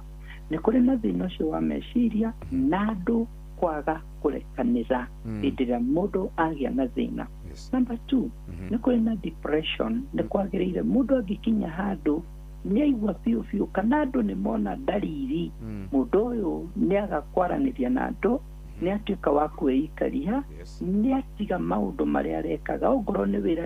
Nĩ kũrĩ na thĩna ũcio wa meciria na andũ kwaga kũrekanĩra hĩndĩ ĩrĩa mũndũ agĩa na thĩna. Number 2 nĩ kũrĩ na depression nĩ kwagĩrĩire mũndũ angĩkinya handũ nĩ aigua biũ biũ kana andũ nĩ mona ndariri mũndũ ũyũ nĩ aga kwaranĩria na andũ nĩ atuĩka wa kwĩikaria nĩ atiga maũndũ marĩa arekaga ongorwo nĩ wĩra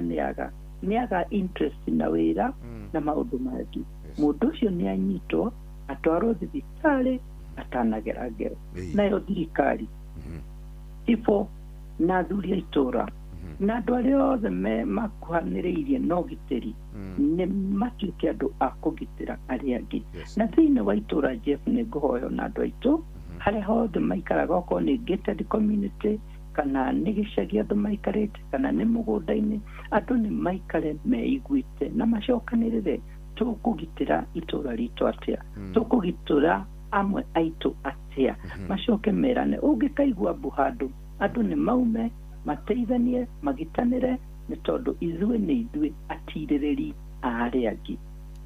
nĩ aga interest na wĩra na maũndũ mangĩ. Mũndũ ũcio nĩ anyitwo atwarwo thibitarĩ atanagera ngero nayo thirikari ifo na athuri a itũra na andũ arĩa othe makuhanĩrĩirie na ũgitĩri nĩ matuĩke andũ a kũgitĩra arĩa angĩ. Na thĩinĩ wa itũra Jeff nĩ ngũhoya na andũ aitũ harĩa hothe maikaraga okorwo nĩ gated community kana nĩ gĩcagi andũ maikarĩte kana nĩ mũgũnda-inĩ andũ nĩ maikare meiguĩte na macokanĩrĩre tũkũgitĩra itũra ritũ atĩa tũkũgitĩra amwe aitũ atĩa macoke merane ũngĩkaigua mbu handũ andũ nĩ maume mateithanie magitanĩre nĩ tondũ ithuĩ nĩ ithuĩ atirĩrĩri a arĩa angĩ.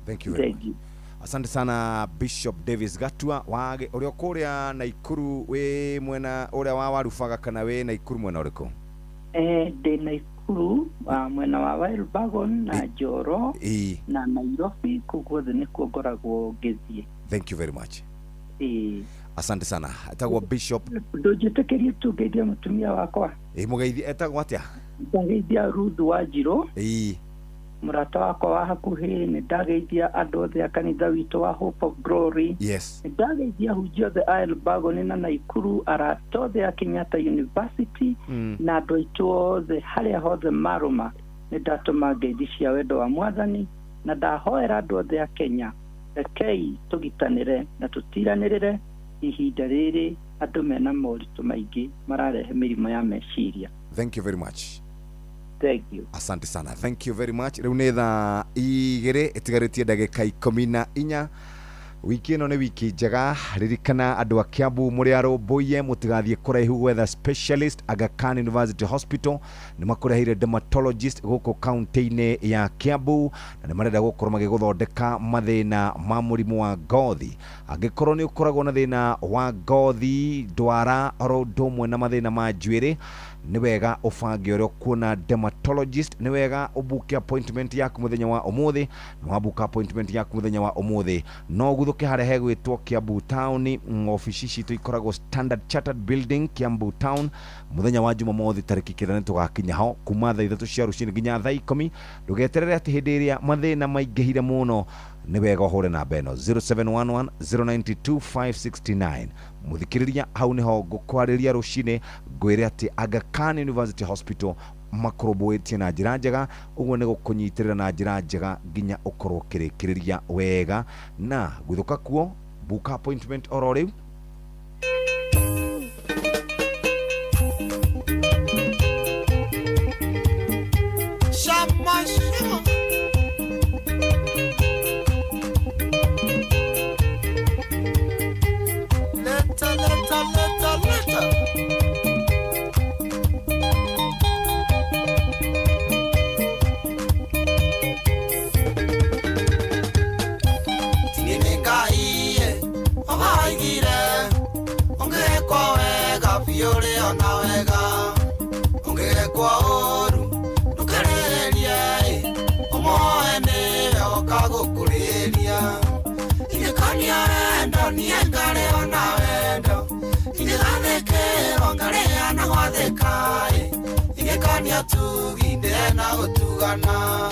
Thank you very much. Asante sana Bishop Davis Gatua wage ũrĩa kũrĩa Naikuru wĩ mwena ũrĩa wa Warubaga kana wĩ Naikuru mwena ũrĩkũ? Ndĩ Naikuru mwena wa Warubagon na Njoro na Nairobi koguo thĩ nĩkuo ngoragwo ngĩthiĩ. Thank you very much. Asante sana. Etagwo Bishop. Ndũnjĩtĩkĩrie tu ngeithie mũtumia wakwa. Mũgeithie etagwo atĩa? Ndageithia Ruth Wanjirũ. Mũrata wakwa wa hakuhĩ nĩ ndageithia andũ othe a kanitha witũ wa Hope of Glory. Nĩ ndageithia hunjia othe a Elbagon na Naikuru, arata othe a Kenyatta University na andũ aitũ othe harĩa hothe marũma nĩ ndatũma ngeithi cia wendo wa Mwathani na ndahoera andũ othe a Kenya rekei tũgitanĩre na tũtiranĩrĩre ihinda rĩrĩ andũ mena moritũ maingĩ mararehe mĩrimũ ya meciria. Thank you very much. Thank you. Asante sana. Thank you very much. Rĩu nĩ thaa 2 ĩtigarĩtie ndagĩka 14 wiki ino ni wiki njega ririkana andu a Kiambu muri arumbuye mutigathie kuraihu gwetha specialist Aga Khan University Hospital ni makureheire dermatologist guku county-ini ya Kiambu na ni marenda gukorwo magiguthondeka mathina ma murimu wa ngothi angikorwo ni ukoragwo na thina wa ngothi ndwara oro ndomwe na mathina ma njuiri ni wega ubange uria kuona dermatologist ni wega ubuke appointment yaku muthenya wa umuthi na wabuka appointment yaku muthenya wa umuthi no guthuke hare hegwitwo Kiambu Town office citu ikoragwo Standard Chartered Building Kiambu Town muthenya wa Jumamothi tariki 9 tugakinya ho kuma thaa 3 cia rucini nginya thaa 10 ndugeterere ati hindi iria mathina maingihire muno ni wega uhure na beno 0711 092 569 muthikiriria hau niho ngukwariria rucini ngwire ati Aga Khan University Hospital makorobwetie na njira njega uguo ni gukunyitirira na njira njega nginya ukorwo kirikiriria wega na guthuka kuo book appointment oro riu tugine na gutugana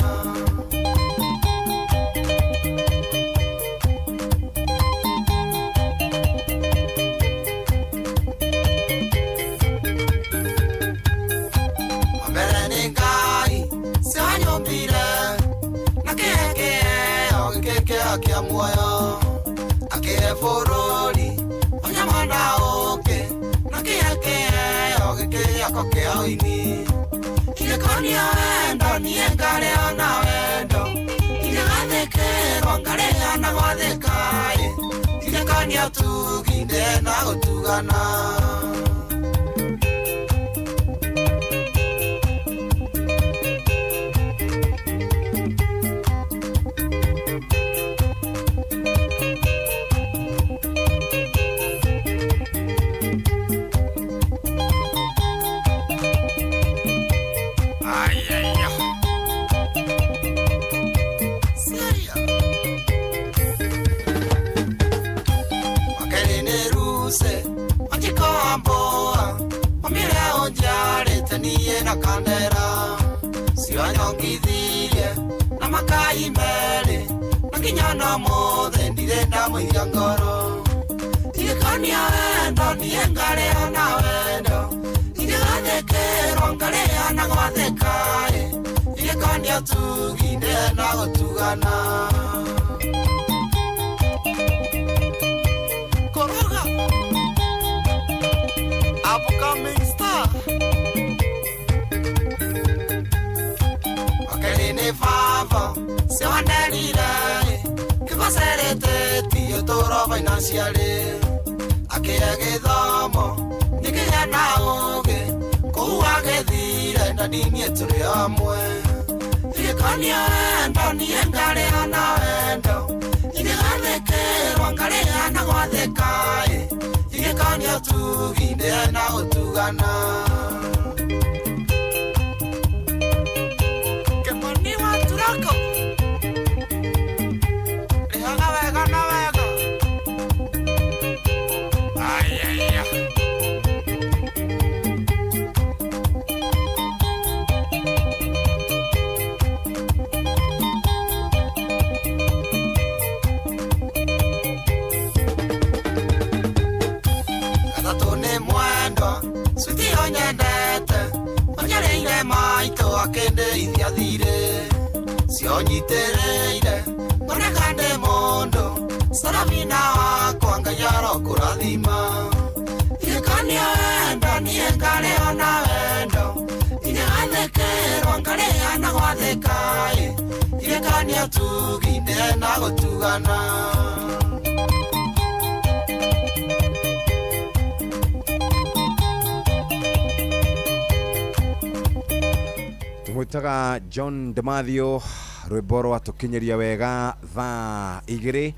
gwitaga John Demathio rwiboro atukinyeria wega thaa 2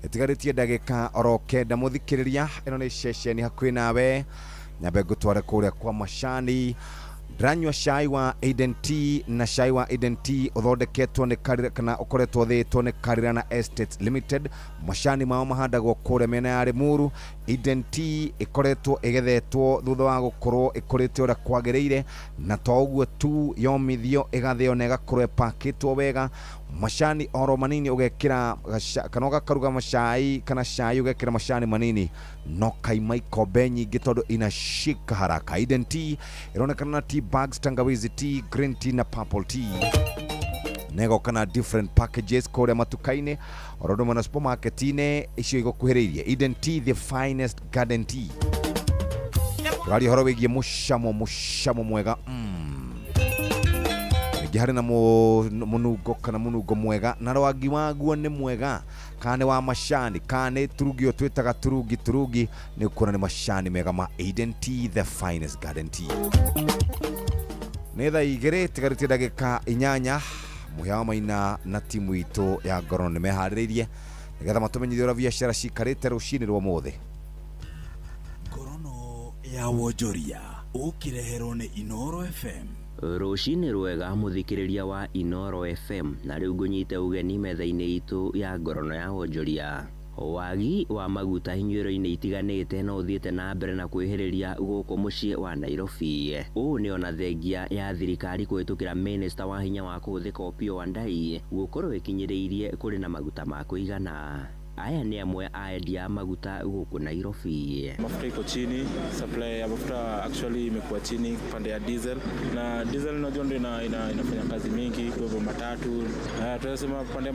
etigarĩtie ndagĩka oro kenda mũthikĩrĩria ĩno nĩ ceceni hakuhĩ nawe nyambe ngũtware kũrĩa kwa macani ndĩranyua cai wa Eden Tea na cai wa Eden Tea ũthondeketwo nĩ Karira kana ũkoretwo thĩtwo nĩ Karira na Estates Limited macani mao mahandagwo kũrĩa mĩena ya Limuru Eden Tea ĩkoretwo ĩgethetwo thutha wa gũkorwo ĩkũrĩte ũrĩa kwagĩrĩire na to ũguo tu yomithio ĩgathĩo na ĩgakorwo ĩpakĩtwo wega macani oro manini ugekira kana ugakaruga macai kana cai ugekira macani manini no kaima ikombe nyingĩ tondũ inashika haraka Eden Tea ironekana na tea bags tangawizi tea green tea na purple tea nego kana different packages kũrĩa matuka-inĩ oro na supermarket-inĩ icio igũkuhĩrĩirie Eden Tea the finest garden tea rari horo wĩgie mushamo mwega hari na munungo kana munungo mwega na rwagi waguo nĩ mwega kana wa macani kana turugio twitaga turugi nĩ ukona nĩ macani mega ma Eden Tea the finest garden tea nĩ thaa 2 tigarĩtie ndagĩka 8 muhya maina na timu itu ya Ngoro nĩ meharĩrĩirie nĩgetha matumenyithie ũrĩa biacara cikarĩte rũcinĩ rwa mũthĩ Ngorono ya Wonjoria ũkireherwo nĩ Inoro FM Rũcinĩ rwega mũthikĩrĩria wa Inoro FM na rĩu ngũnyite ũgeni metha-inĩ itũ ya Ngorono ya Wonjoria wagi wa maguta inyuĩro-inĩ itiganĩte no ũthiĩte na mbere na kwĩhĩrĩria gũkũ mũciĩ wa Nairobi ũũ nĩ ona thengia ya thirikari kũhĩtũkĩra Minister wa hinya wa kũhũthĩka Opiyo Wandayi gũkorwo ĩkinyĩrĩirie kũrĩ na maguta ma kũigana aya ni amwe a endia maguta huko Nairobi. Mafuta iko chini, supply ya mafuta actually imekuwa chini pande ya diesel na diesel ndio inafanya kazi mingi kwa matatu. Tunasema pande ya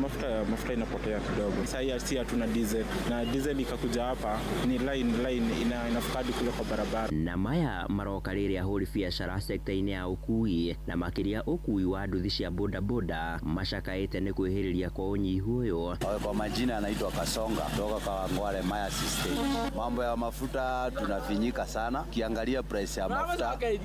mafuta inapotea kidogo. Sasa hatuna diesel na diesel ikakuja hapa ni line inafukadi kule kwa barabara. Na maya maroka rĩrĩa ahũri biacara sekta-inĩ ya ũkui na makĩria ũkui wa nduthi cia bodaboda mashakaĩte nĩ kwĩhĩrĩria kwa ũnyihu ũyũ. Kwa majina anaitwa Songa toka kwa Ngwale Maya System. Mambo ya mafuta tunafinyika sana. Kiangalia price ya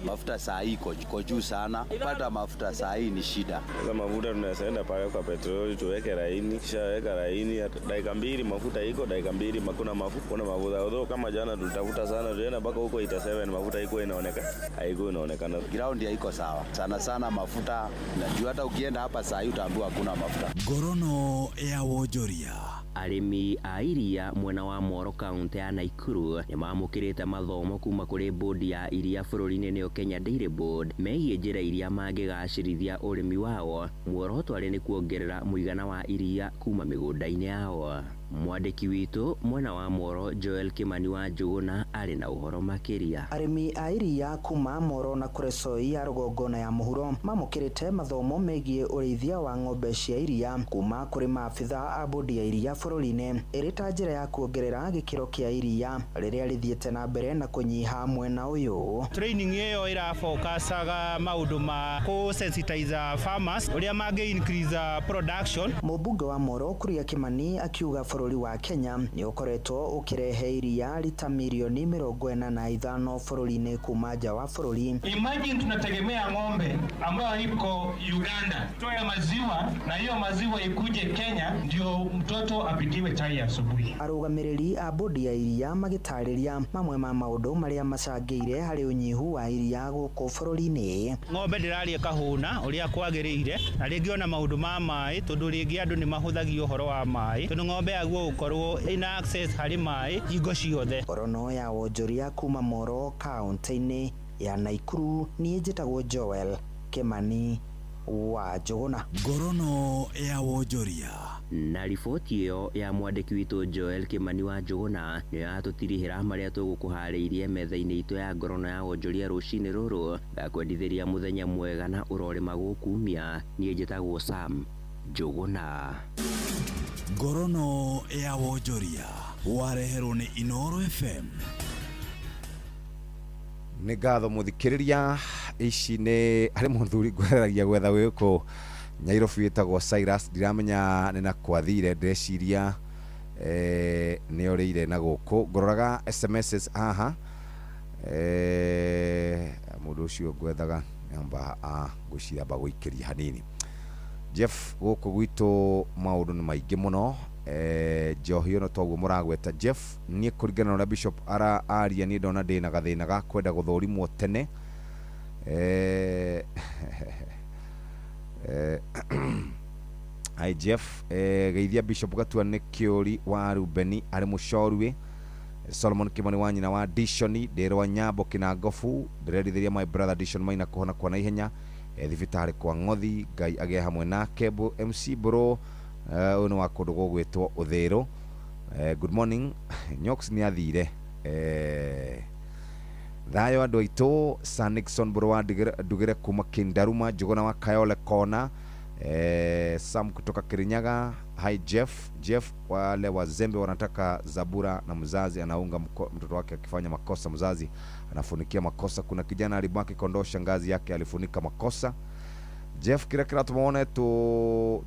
mafuta saa hii iko juu sana. Kupata mafuta saa hii ni shida. Sasa mafuta tunaenda pale kwa petroli tuweke laini, kisha weka laini dakika 2 mafuta iko, dakika 2 hakuna mafuta. Although kama jana tulitafuta sana tuenda mpaka huko 87 mafuta iko inaonekana. Ground haiko sawa. Sana mafuta najua hata ukienda hapa saa hii utaambiwa hakuna mafuta. Ngorono ya Wonjoria arĩmi a iria mwena wa Moro kaunti ya Naikuru nĩ mamũkĩrĩte mathomo kuma kũrĩ bodi ya iria bũrũri-inĩ nĩyo Kenya Dairy Board megiĩ njĩra iria mangĩgacĩrithia ũrĩmi wao muoroto arĩ nĩ kuongerera mũigana wa iria kuma mĩgũnda-inĩ yao. Mwandĩki witũ mwena wa Moro Joel Kimani wa Njũgũna arĩ na ũhoro makĩria. Arĩmi a iria kuma Moro na Kuresoi ya rũgongo ya mũhuro mamũkĩrĩte mathomo megiĩ ũrĩithia wa ng'ombe cia iria kuma kũrĩ maabitha a bodi ya iria bũrũri-inĩ ĩrĩ ta njĩra ya kuongerera gĩkĩro kĩa iria rĩrĩa rĩthiĩte na mbere na kũnyiha mwena ũyũ. Training ĩyo ĩrafokasaga maũndũ ma kũ-sensitize farmers ũrĩa mangĩ increase production. Mũmbunge wa Moro Kuria Kimani akiuga bũrũri wa Kenya nĩ ũkoretwo ũkĩrehe iria lita milioni 45 bũrũri-inĩ kuma nja wa bũrũri. Imagine tunategemea ng'ombe ambayo iko Uganda toe maziwa na hiyo maziwa ikuje Kenya ndio mtoto apikiwe chai asubuhi. Arũgamĩrĩri a bodi ya iria magĩtarĩria mamwe ma maũndũ marĩa macangĩire harĩ ũnyihu wa iria gũkũ bũrũri-inĩ. Ng'ombe ndĩrarĩa kahũna ũrĩa kwagĩrĩire na rĩngĩ ona maũndũ ma maĩ tondũ rĩngĩ andũ nĩ mahũthagia ũhoro wa maĩ tondũ ng'ombe yaguo gũkorwo ina access harĩ maĩ hingo ciothe. Ngorono ya Wonjoria kuma Moro kaunti-inĩ ya Naikuru niĩ njĩtagwo Joel Kimani wa Njũgũna. Ngorono ya Wonjoria. Na riboti ĩyo ya mwandĩki witũ Joel Kimani wa Njũgũna nĩ yatũtirihĩra marĩa tũgũkũharĩirie metha-inĩ itũ ya Ngorono ya Wonjoria rũcinĩ rũrũ ngakwendithĩria mũthenya mwega na ũrorĩma gũkumia niĩ njĩtagwo Sam Njũgũna. Ngorono ya Wonjoria wareherwo nĩ Inoro FM. Nĩ ngatho mũthikĩrĩria ici nĩ harĩ mũthuri ngweragia gwetha wĩkũ Nairobi wĩtagwo Cyrus ndiramenya nĩ na kwathire ndĩreciria nĩ orĩire na gũkũ ngororaga SMS haha mũndũ ũcio ngwethaga amba gucira ba guikeria hanini. Jeff guku gwitu maundu ni maingi muno. Njohi ono toguo muragweta Jeff nie kuringana na Bishop aria ni ndona ndina gathina ga kwenda guthurimwo tene. Ai Jeff geithia Bishop gatua ni kiuri wa Rubeni ari mucorwe. Solomon Kimani wa nyina wa Dishoni ndirwa Nyambo Kinangofu ndirerithiria my brother Dishon maina kuhona kwa na ihenya thibitari kwa Ngothi Ngai age hamwe nake MC bro uno wa kundu gugwitwo Uthiro. Good morning Nyox ni athire thayo andu aitu San Nixon bro wa ndugire kuma Kindaruma Njuguna wa Kayole Kona. Sam kutoka Kirinyaga. Hi Jeff wale wazembe wanataka Zabura na mzazi anaunga mtoto wake akifanya makosa mzazi anafunikia makosa. Kuna kijana alibaki kondosha ngazi yake alifunika makosa. Jeff kira tumuone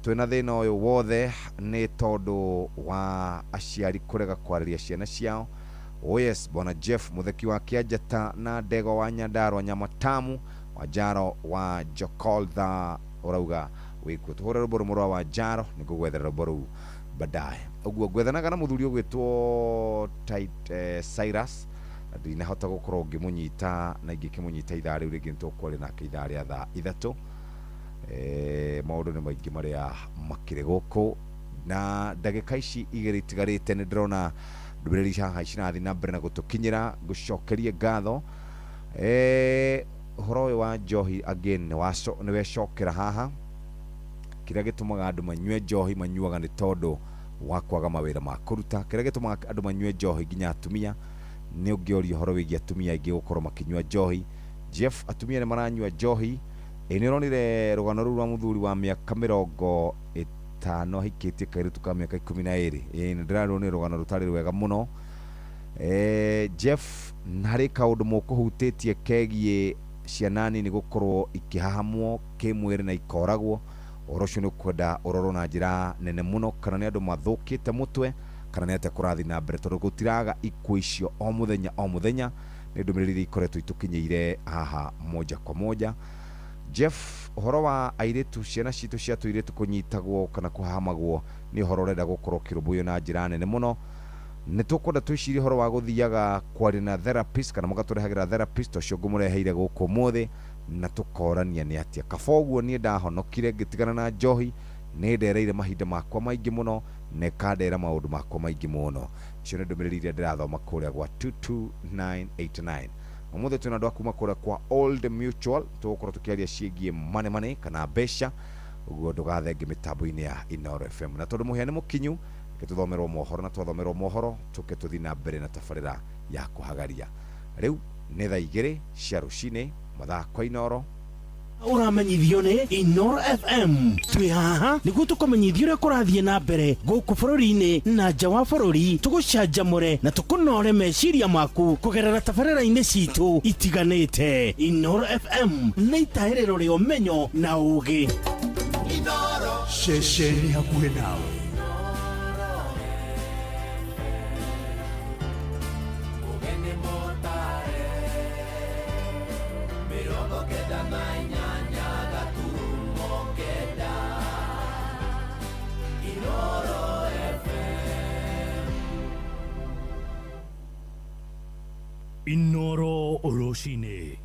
twina thina uyu wothe ni tondu wa aciari kurega kwariria ciana ciao. Oh yes bwana Jeff mutheki wa Kiajata na Ndego wa Nyandarua Nyamatamu wa Jaro wa Jokoltha urauga wiku tuhore ruboro murwa wa Jaro nikugwethera ruboro badaye uguo gwethanaga na muthuri ugwitwo Cyrus ndina hota gukorwo ngimunyita na ingikimunyita ithari uri gintu kwari na ithari atha ithatu. Maundu ni maingi maria makire guku na ndagika ici igiri tigarite ni ndirona ndubiriri haha icinathi na mbere na gutukinyira gucokerie ngatho. Horo wa Njohi again ni wecokera haha kira gitumaga andu manywe njohi manyuaga ni tondu wa kwaga mawira ma kuruta. Kira gitumaga andu manywe njohi nginya atumia ni ungiori horo wigi atumia ingi gukorwo makinywa njohi. Jeff atumia ni maranywa njohi. Ni ronire rugano ru rwa muthuri wa miaka 50 hikitie kairutu ka miaka 12. Ni ndirarone rugano rutari rwega muno. Jeff nari kaundu mukuhutitie kegie cianani ni gukorwo ikihahamwo kimwiri na ikoragwo. Orosho ni kwenda ororo na njira nene muno kana ni andu mathukite mutwe kana ni ate kurathi na mbere tondu gutiraga ikuo icio o muthenya ni ndumiriri ikoretwo itukinyeire haha moja kwa moja. Jeff horo wa airetu ciana citu cia tuiretu kunyitagwo kana kuhamagwo ni horo renda gukorwo kirubuyo na njira nene muno. Ni tukwenda twiciri horo wa guthiaga kwari na therapist kana mugatũrehagira therapist ucio ngumureheire guku muthi na tukorania ni atia kafoguo ni ndahonokire ngitigana na njohi ni ndereire mahinda makwa maingi muno ne kandera maundu makwa maingi muno. Icio ni ndumiriri ndirathoma kuria gwa 22989. Umuthi tuna ndu akuma kuria kwa Old Mutual tugukorwo tukiaria ciĩgie mane kana besha uguo ndugathenge mitambo-ini ya Inoro FM na tondu muhiane mukinyu ketuthomerwo mohoro na twathomerwo mohoro tuke tuthi na mbere na tabarĩra ya kuhagaria. Riu ni thaa 2 cia rucini mathaa kwa Inoro uramenyithio ni Inoro FM. Twi haha niguo tukumenyithia uria kurathie na mbere guku bururi-ini na nja wa bururi. Tugucanjamure na tukunore meciria maku kugerera tabarĩra-ini citu itiganite. Inoro FM na itaĩrĩro rĩa ũmenyo na ũũgĩ. Inoro ceceni hakuhĩ nawe. Inoro Roshine.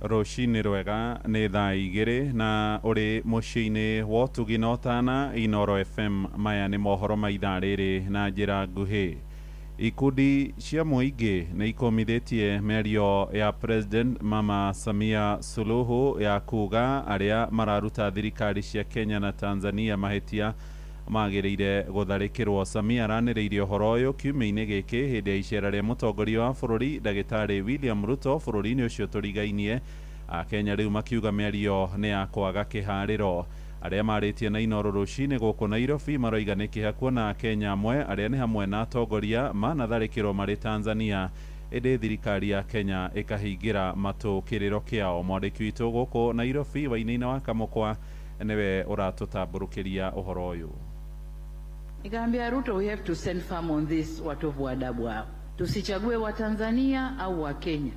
Roshine rwega nĩ thaa 2 na ũrĩ mũciĩ-inĩ wa ũtugi na ũtana Inoro FM. Maya nĩ mohoro ma ithaa rĩrĩ na njĩra nguhĩ. Ikundi cia mũingĩ nĩ ikomithĩtie mĩario ya President Mama Samia Suluhu ya kuga arĩa mararuta thirikari cia Kenya na Tanzania mahĩtia magĩrĩire gũtharĩkĩrwo. Samia aranĩrĩirie ũhoro ũyũ kiumia-inĩ gĩkĩ hĩndĩ ya icera rĩa mũtongoria wa bũrũri ndagĩtarĩ William Ruto bũrũri-inĩ ũcio tũrigainie. Akenya rĩu makiuga mĩario nĩ ya kwaga kĩharĩro. Arĩa marĩtie na Inoro rũcinĩ gũkũ Nairobi maroiga nĩ kĩeha kuona Kenya amwe arĩa nĩ hamwe na atongoria manatharĩkĩrwo marĩ Tanzania ĩndĩ thirikari ya Kenya ĩkahingĩra matũ kĩrĩro kĩao. Mwandĩki witũ gũkũ Nairobi Wainaina wa Kamũkwa nĩwe ũratũtambũrũkĩria ũhoro ũyũ. Nikamwambia Ruto, we have to send firm on this, watu wa adabu hao. Tusichague Watanzania au Wakenya.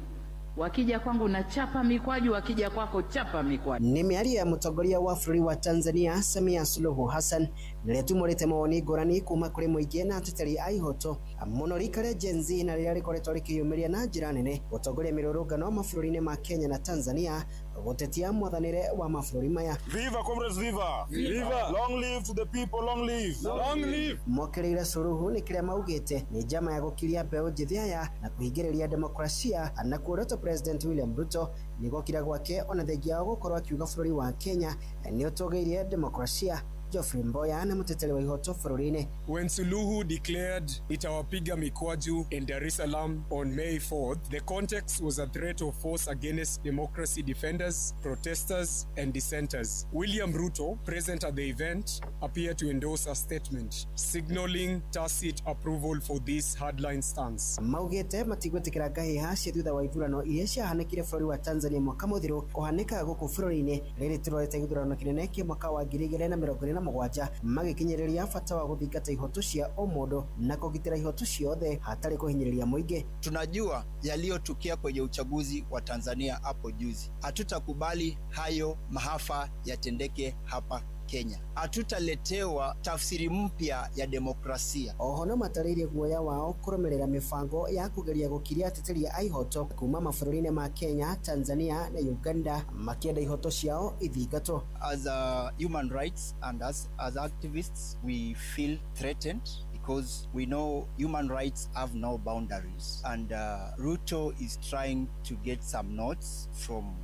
Wakija kwangu na chapa mikwaju, wakija kwako chapa mikwaju. Nĩ mĩario ya mũtongoria wa bũrũri wa Tanzania Samia Suluhu Hassan rĩrĩa tumũrĩte mawoni ngũrani kuma kũrĩ mũingĩ na ateteri a ihoto mũno rikare Gen Z na rĩrĩa rĩkoretwo rĩkĩyumĩria na njĩra nene gũtongoria mĩrũrũngano mabũrũri-inĩ ma Kenya na Tanzania gũtetia mwathanĩre wa mabũrũri maya. Viva comrades, viva! Viva! Long live to the people, long live! Long live! Mokĩrĩire Suluhu nĩ kĩrĩa maugĩte nĩ njama ya gũkiria mbeũ njĩthĩ aya na kũhingĩrĩria demokrasia na kuoretwo President William Ruto nĩ gũkira gwake ona thengia wa gũkorwo akiuga bũrũri wa Kenya nĩ ũtũgĩirie demokrasia. Geoffrey Mboya na mũteteri wa ihoto bũrũri-inĩ. When Suluhu declared itawapiga mikwaju in Dar es Salaam on May 4th, the context was a threat of force against democracy defenders, protesters, and dissenters. William Ruto, present at the event, appeared to endorse a statement, signaling tacit approval for this hardline stance. Maugĩte matigwĩtĩkĩra ngahĩha cia thutha wa ithurano iria ciahanĩkire bũrũri wa Tanzania mwaka mũthiru kũhanĩka gũkũ bũrũri-inĩ rĩrĩ tũrorete gĩthurano kĩnene kĩa mwaka wa 2027 magikinyĩrĩria bata wa gũthingata ihoto cia o mũndũ na kũgitĩra ihoto ciothe hatarĩ kũhinyĩrĩria mũingĩ. Tunajua yaliyotukia kwenye uchaguzi wa Tanzania hapo juzi. Hatutakubali hayo mahafa yatendeke hapa Kenya. Hatutaletewa tafsiri mpya ya demokrasia. Oho no matarĩirie guoya wao kũrũmĩrĩra mĩbango ya kũgeria gũkiria ateteri a ihoto kuma mabũrũri-inĩ ma Kenya, Tanzania na Uganda makĩenda ihoto ciao ithingatwo. As human rights and as activists, we feel threatened because we know human rights have no boundaries, and Ruto is trying to get some notes from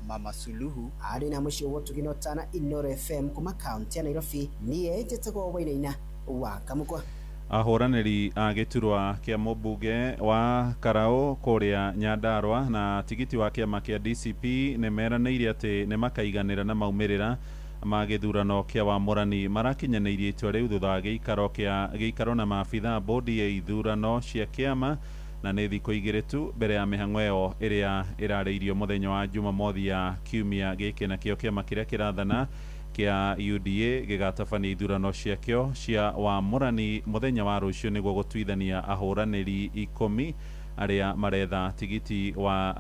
Mama Suluhu. Ari na mũciĩ wa Tuginotana Inoro FM kuma kaunti ya Nairobi niĩ njĩtagwo Wainaina wa Kamukwa. Ahũranĩri a gĩturwa kĩa mũmbunge wa Karau kũrĩa Nyandarua na tigiti wa kĩama kĩa DCP nĩ meranĩire atĩ nĩ makaiganĩra na maumĩrĩra ma gĩthurano kĩa wamũrani marakinyanĩirie itua rĩu thutha wa gĩikaro na maabitha bodi ya ithurano cia kĩama na nĩ thikũ igĩrĩ tu mbere ya mĩhang'o ĩyo ĩrĩa ĩrarĩirio mũthenya wa Jumamothi ya kiumia gĩkĩ nakĩo kĩama kĩrĩa kĩrathana kĩa UDA gĩgatabania ithurano ciakĩo cia wamũrani mũthenya wa rũciũ nĩguo gũtuithania ahũranĩri 10 arĩa maretha tigiti wa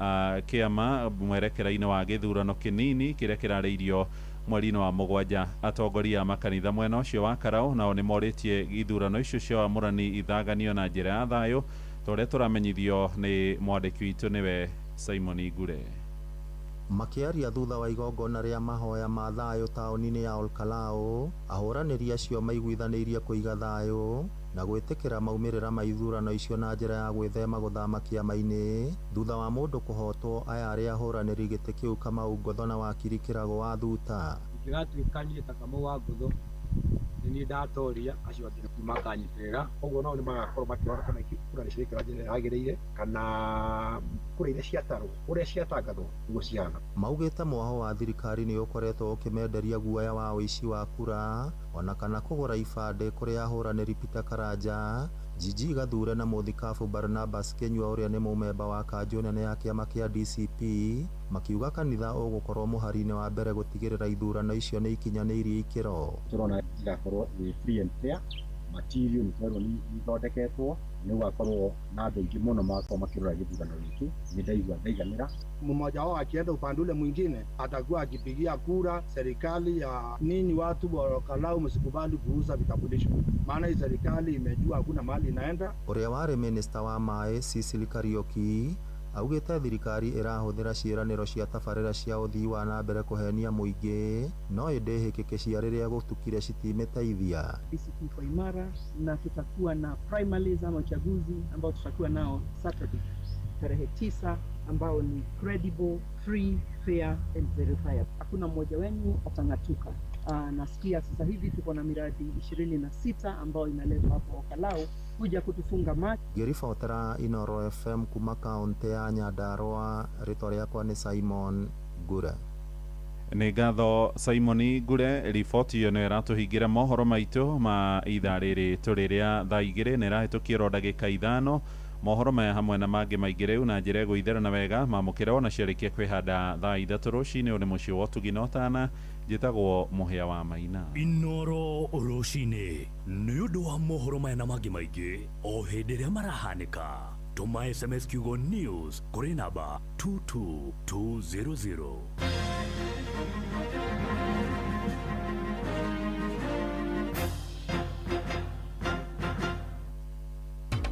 kĩama mwerekera-inĩ wa gĩthurano kĩnini kĩrĩa kĩrarĩirio mweri-inĩ wa mũgwanja. Atongoria a makanitha mwena ũcio wa Karau nao nĩ morĩtie ithurano icio cia wamũrani ithaganio na njĩra ya thayũ tũrĩa tũramenyithio nĩ mwandĩki witũ nĩwe Simon Ngure. Makĩaria thutha wa igongona rĩa mahoya ma thayũ taũni-inĩ ya Olkalau, ahũranĩri acio maiguithanĩirie kũiga thayũ na gwĩtĩkĩra maumĩrĩra ma ithurano icio na njĩra ya gwĩthema gũthama kĩama-inĩ thutha wa mũndũ kũhotwo aya arĩa ahũranĩri gĩtĩ kĩu Kamau Ngotho na wakiri Kĩrago wa Thuta. Ingĩgatuĩkanie ta Kamau wa Ngotho nĩ ndatoria acio angĩ makanyitĩrĩra, ũguo nao nĩ magakorwo makĩrora kana kura nĩ ciĩkĩra njĩra yagĩrĩire kana kura iria ciatarwo ũrĩa ciatangathwo nĩguo cihana. Maugĩte mwaho wa thirikari nĩ ũkoretwo ũkĩmenderia guoya wa ũici wa kura ona kana kũgũra ibandĩ kũrĩ ahũranĩri Peter Karanja, Gigi Gathure na Mũthikabu Barnabas Kenyua ũrĩa nĩ mũmemba wa kanjũ nene ya kĩama kĩa DCP makiuga kanitha ũgũkorwo mũhari-inĩ wa mbere gũtigĩrĩra ithurano icio nĩ ikinyanĩirie ikĩro. Tũrona igakorwo free and fair, material nĩ ithondeketwo nĩ gũgakorwo na andũ aingĩ mũno magakorwo makĩrora gĩthurano gĩkĩ. Nĩ ndaigua ndaiganĩra. Mmoja wao akienda upande ule mwingine atakuwa akipigia kura serikali ya nini, watu wa Olkalau msikubali kuuza vitambulisho, maana hii serikali imejua hakuna mahali inaenda. Ũrĩa warĩ minista wa maĩ Cecily Kariuki augĩte thirikari ĩrahũthĩra ciĩranĩro cia tabarĩra cia ũthii wa na mbere kũhenia mũingĩ no ĩndĩ hĩkĩkĩ cia rĩrĩa gũtukire citimĩteithia. DCP iko imara na tutakuwa na primaries ama uchaguzi ambao tutakuwa nao Saturday tarehe 9 ambao ni credible, free, fair and verifiable. Hakuna mmoja wenu atang'atuka. Nasikia sasa hivi tuko na miradi 26 ambayo inaletwa hapo Olkalau kuja kutufunga macho. Ngĩribotera Inoro FM kuma kaunti ya Nyandarua, rĩtwa rĩakwa nĩ Simon Ngure. Nĩ ngatho Simon Ngure, riboti ĩyo nĩ ĩratũhingĩra mohoro maitũ ma ithaa rĩrĩ tũrĩrĩa thaa igĩrĩ nĩ ĩrahĩtũkia oro ndagĩka ithano. Mohoro maya hamwe na mangĩ maingĩ rĩu na njĩra ĩgũitherana wega mamũkĩra ona ciarĩkia kwĩhanda thaa ithatũ rũcinĩ. Ũyũ nĩ mũciĩ wa Tuginotana njĩtagwo Mũhĩa wa Maina. Inoro rũcinĩ nĩ ũndũ wa mohoro maya na mangĩ maingĩ o hĩndĩ ĩrĩa marahanĩka. Tũma SMS kiugo news kũrĩ namba 22200.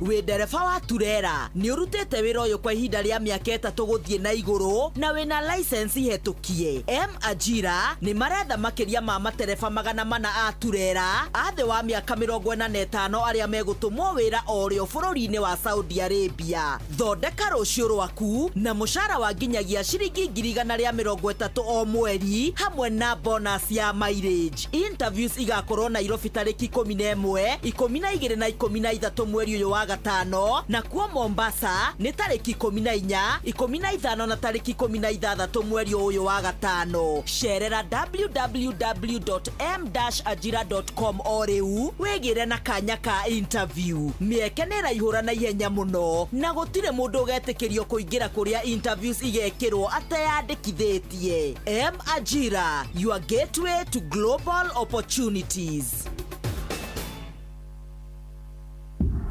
We ndereba wa turera ni urutete wira uyu kwa ihinda ria miaka 3 guthie na iguru na wina license hetukie. Ajira ni maretha makiria ma matereba 400 a turera a thi wa miaka 45 aria megutumwo wira orio bururi-ini wa Saudi Arabia. Thondeka rucio rwaku na mushara wa nginyagia ciringi 130 o mweri hamwe na bonus ya mileage. Interviews igakorwo Nairobi tariki 11, 12 na 13 mweri uyu wa gatano, na kuo Mombasa ni tariki 14, 15 na tariki 16 mweri uyu wa gatano. Sherera www.m-ajira.com o riu wigire na kanya ka interview. Mieke ni raihura na ihenya muno na gutire mundu ugetikirio kuingira kuria interviews igekirwo ateyandikithitie. M-Ajira, your gateway to global opportunities.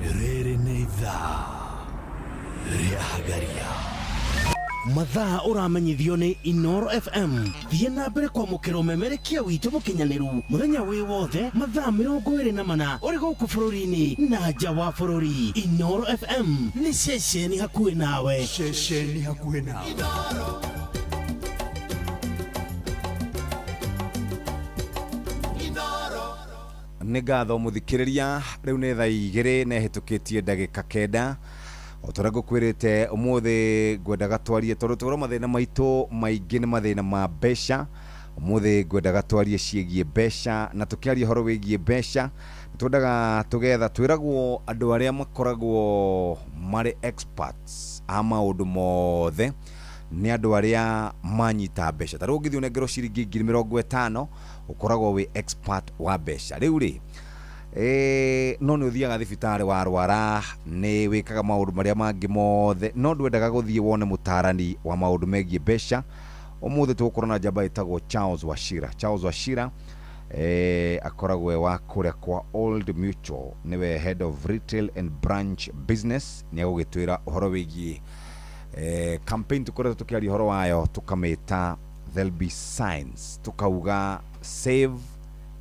Rĩrĩ nĩ ithaa rĩa Hagaria. Mathaa ũramenyithio nĩ Inoro FM. Thiĩ na mbere kwamũkĩra ũmemerekia witũ mũkinyanĩru mũthenya wĩ wothe mathaa 24 ũrĩ gũkũ bũrũri-inĩ na nja wa bũrũri. Inoro FM nĩ ceceni hakuhĩ nawe. Ceceni hakuhĩ nawe. nĩ ngatho mũthikĩrĩria rĩu nĩ thaa 2 na hĩtũkĩtie ndagĩka 9 o tũrĩa ngũkwĩrĩte ũmũthĩ ngwendaga twarie tondũ tũrĩ mathĩna maitũ maingĩ nĩ mathĩna ma mbeca. Ũmũthĩ ngwendaga twarie ciĩgiĩ mbeca na tũkĩaria ũhoro wĩgiĩ mbeca twendaga tũgetha twĩragwo andũ arĩa makoragwo marĩ experts a maũndũ mothe nĩ andũ arĩa manyita mbeca. Ta rĩu ũngĩthiĩ ũnengerwo ciringi 50 ukoragwo we expert wa mbeca. Rĩu rĩ no nĩ ũthiaga thibitarĩ warwara nĩ wĩkaga maũndũ marĩa mangĩ mothe no ndwendaga gũthiĩ wone mũtarani wa maũndũ megiĩ mbeca. Ũmũthĩ tũgũkorwo na njamba ĩtagwo Charles Wachira. Charles Wachira akoragwo wa kũrĩa kwa Old Mutual, niwe head of retail and branch business. Nĩ agũgĩtwĩra ũhoro wĩgiĩ campaign tukoretwo tukiaria horo wayo tukameta there'll be signs, tukauga save,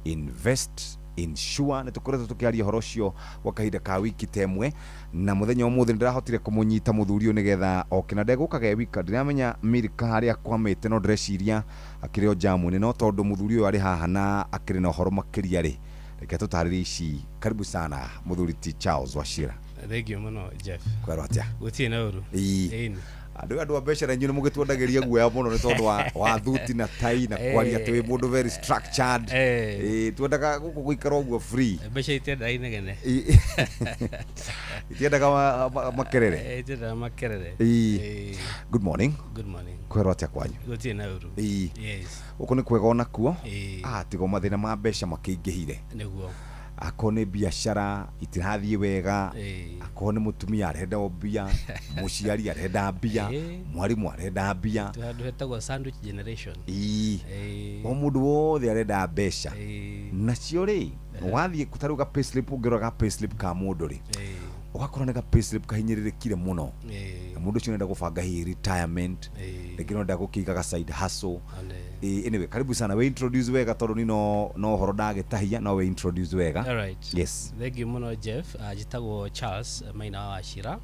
invest, insure. Na tukoretwo tukiaria horo cio wa kahinda ka wiki temwe na muthenya ũmũthĩ ndirahotire kumunyita muthuri nigetha okina ndegũkage wika ndiramenya Mirika haria kwamete no ndreciria akĩrĩ o jamu no tondũ muthuri ũyũ arĩ haha na akĩrĩ na horo makĩria rĩ reke tũtarĩrie ici. Karibu sana muthuri ti Charles Wachira. Thank you muno Jeff. Kwaro atia Gutie na uru. Ĩĩ. Andũ a mbeca na inyuĩ nĩ mũgĩtwandagĩria guoya mũno nĩ tondũ wa thuti na tai na kwaria twĩ mũndũ very structured. Twendaga gũkũ gũikara ũguo free. Mbeca itiendaga inegene. Itiendaga makerere. Itiendaga makerere. Good morning. Good morning. Kwero atia kwanyu? Gutie na uru. Yes. Uko nĩ kwega ona kuo? Tigo mathĩna ma mbeca makĩingĩhire. Nĩguo. Ako nĩ biashara itirathiĩ wega, ako nĩ mũtumia arenda mbia, mũciari arenda mbia, mwarimu arenda mbia. Tũhandũ hetagwo sandwich generation. O mũndũ wothe arenda mbeca. Nacio rĩ, wathiĩ kutaruga payslip ũngĩroga payslip ka mũndũ rĩ. Ũgakora nĩ payslip kahinyĩrĩrĩkire mũno. Mũndũ ũcio nenda gũbanga retirement, rĩngĩ nenda gũkĩigaga side hustle. Anyway, karibu sana. We introduce wega tondũ ni no horo ndagĩtahia no we introduce wega. All right. Yes. Thank you muno Jeff. Njĩtagwo Charles Maina wa Wachira.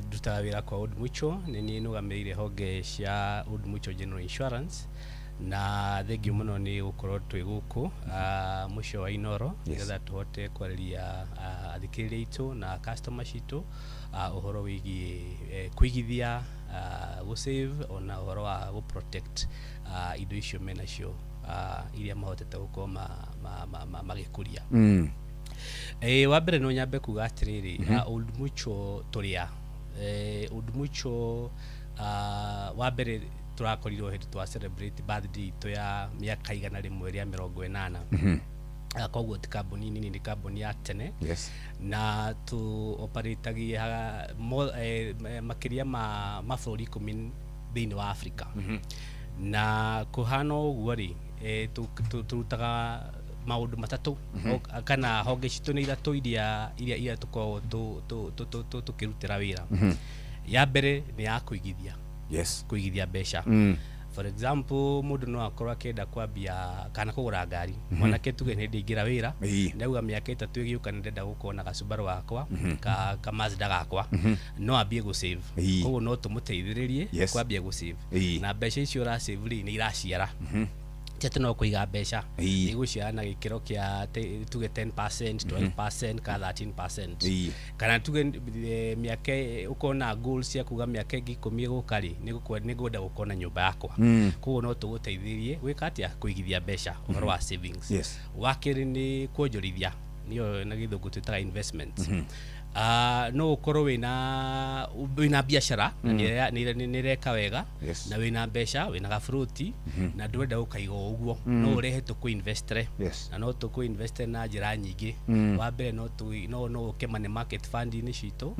Ndutaga wĩra kwa Old Mutual, nĩ niĩ nũgamĩrĩire honge cia Old Mutual General Insurance. Na thengi muno ni gukorwo twi guku mucio wa Inoro nigetha tuhote kwarĩria athikĩrĩria itu na customers itu uhoro wigie kuigithia go save ona uhoro wa go protect indo icio menacio iria mahotete gukorwo magĩkũria. Wa mbere no nyambe kuga atĩrĩrĩ Old Mutual turia Old Mutual wa mbere turakorirwo hĩndĩ twa celebrate birthday itu ya miaka 100 rĩa 80. Koguo ti kambuni nini, ni kambuni ya tene. Yes. Na tu operatagia makiria mabũrũri 10 thĩinĩ wa Africa. Na kuhana ũguo rĩ turutaga maundu matatu kana honge citu ni ithatu iria tuko tukirutira wira. Ya mbere ni ya kuigithia. Yes. Kuigithia mbeca. For example, mundu no akorwo akenda kwambia kana kugura ngari. Mwanake tuge ni ndingira wira. Ndauga miaka 3 igiuka ndenda gukona ga Subaru wakwa, ka Mazda gakwa. No ambie go save. Koguo no tumuteithiririe kwambia go save. Na mbeca icio ra save ni iraciara. Tete no kuiga mbeca iguciara na gikiro kia tuge 10%, 12%, ka 13%. Kana tuge miaka ukona goals ya kuga miaka 10 gukari ni gwenda gukona nyumba yakwa. Koguo no tuguteithirie gwika atia kuigithia mbeca uhoro wa savings. Wakiri ni kuonjorithia niyo na githungu twitaga investment. No ukorwo wina biashara na ni reka wega na wina mbeca wina gafruti na ndwenda ukaiga uguo no urehe tuku investre na no tuku investe na njira nyingi. Wa mbere no ukemane market fund ni citu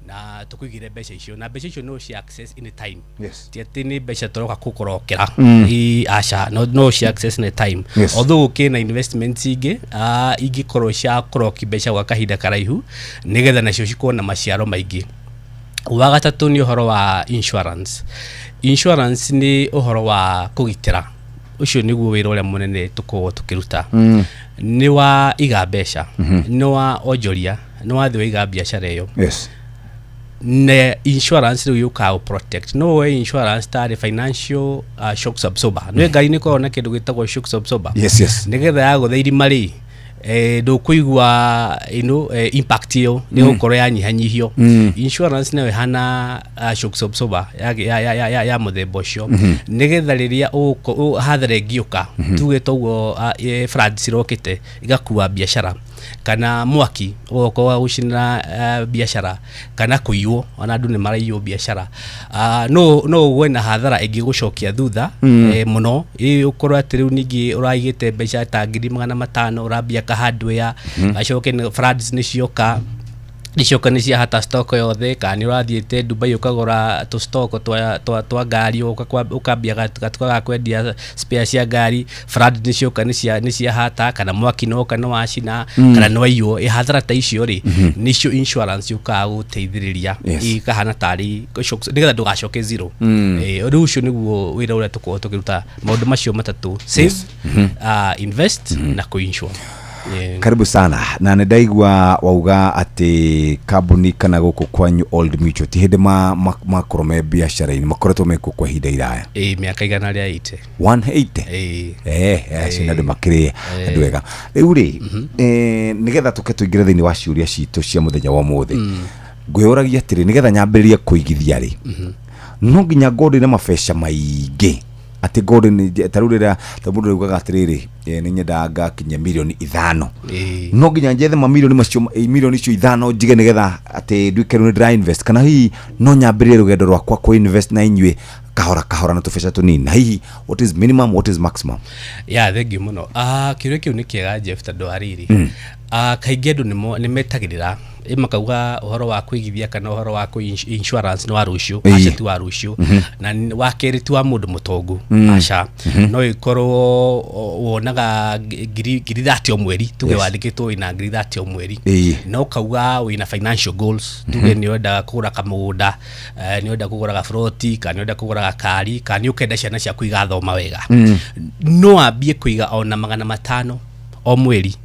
na tukuigire mbeca icio na mbeca icio no cia access in time. Ti ni mbeca turoka kukorokera aca no cia access in time. Although ukina investments ingi korwo cia koroki mbeca gwa kahinda karaihu nigetha nacio cikuona maciaro maingi. Wa gatatu ni uhoro wa insurance. Insurance ni uhoro wa kugitira. Ucio niguo wira uria munene tukiruta. Ni wa iga mbeca, ni wa onjoria, ni wa thwe iga biashara iyo. Ne insurance ru yuka protect. No way insurance tari financial shock absorber. No ngari ni ko na kindu gitagwo shock absorber. Nigetha ya gutheiri mari do kuigwa impact yo ni gukoro yanyihanyihio. Insurance nawe hana shock absorber ya muthemba ucio nigetha riria hathara ngiuka tuge toguo flood cirokite igakua biashara kana mwaki uko gucina biashara kana kuiyo ona andu ni maraiyo biashara no gwena hathara ingigucokia thutha muno ukorwo atiriu ningi uraigite mbeca ta 500,000 urambia ka hardware gacoke floods ni cioka ni cia hata stock yothe kana urathiete Dubai ukagura to stock twa ngari ukambia gatwa kwendia spare cia ngari flood ni cioka ni cia hata kana mwaki no kana wacina kana no iyo hathara ta icio ri nicio insurance uka guteithiriria ikahana tari nigetha ndugacoke zero. Riu ucio niguo wira uria tukiruta maundu macio matatu: save, invest na ku-insure. Karibu sana na ndaigwa wauga ati kambuni kana guku kwanyu Old Mutual ti hindi makorome biashara-ini makoretwo meko kwa hinda iraya miaka igana ria 180 acina ndu makiri andu wega riu ri nigetha tuke tuingire thiini wa ciuria citu cia muthenya wa muthi ngwiragia atiri nigetha nyambiririe kuigithia ri no nginya ngode na mabeca maingi ati ngode ni tarurira tamundu ugaga atiriri ni nyendanga kinya milioni 5 no nginya njethe mamilioni macio milioni icio 5 njige nigetha ati ndwike ru ndira invest kana hi no nyambiririe rugendo rwakwa ku invest na inywe kahora na tubeca tunini na hihi what is minimum, what is maximum? Thengi muno kiuria kiu ni kiega Jeff tondu hariri kaingi andu ni metagirira makauga uhoro wa kuigithia kana uhoro wa insurance no wa rucio asset wa rucio na wa keri tu wa mundu mutongu aca no ikorwo wonaga ngiri 30 o mweri tuge wandikitwo wina ngiri 30 o mweri no kauga wina financial goals tuge ni wenda kugura kamugunda ni wenda kugura ga froti kana ni wenda kugura kari kana ni ukenda ciana cia kuiga thoma wega no ambie kuiga ona 500 o mweri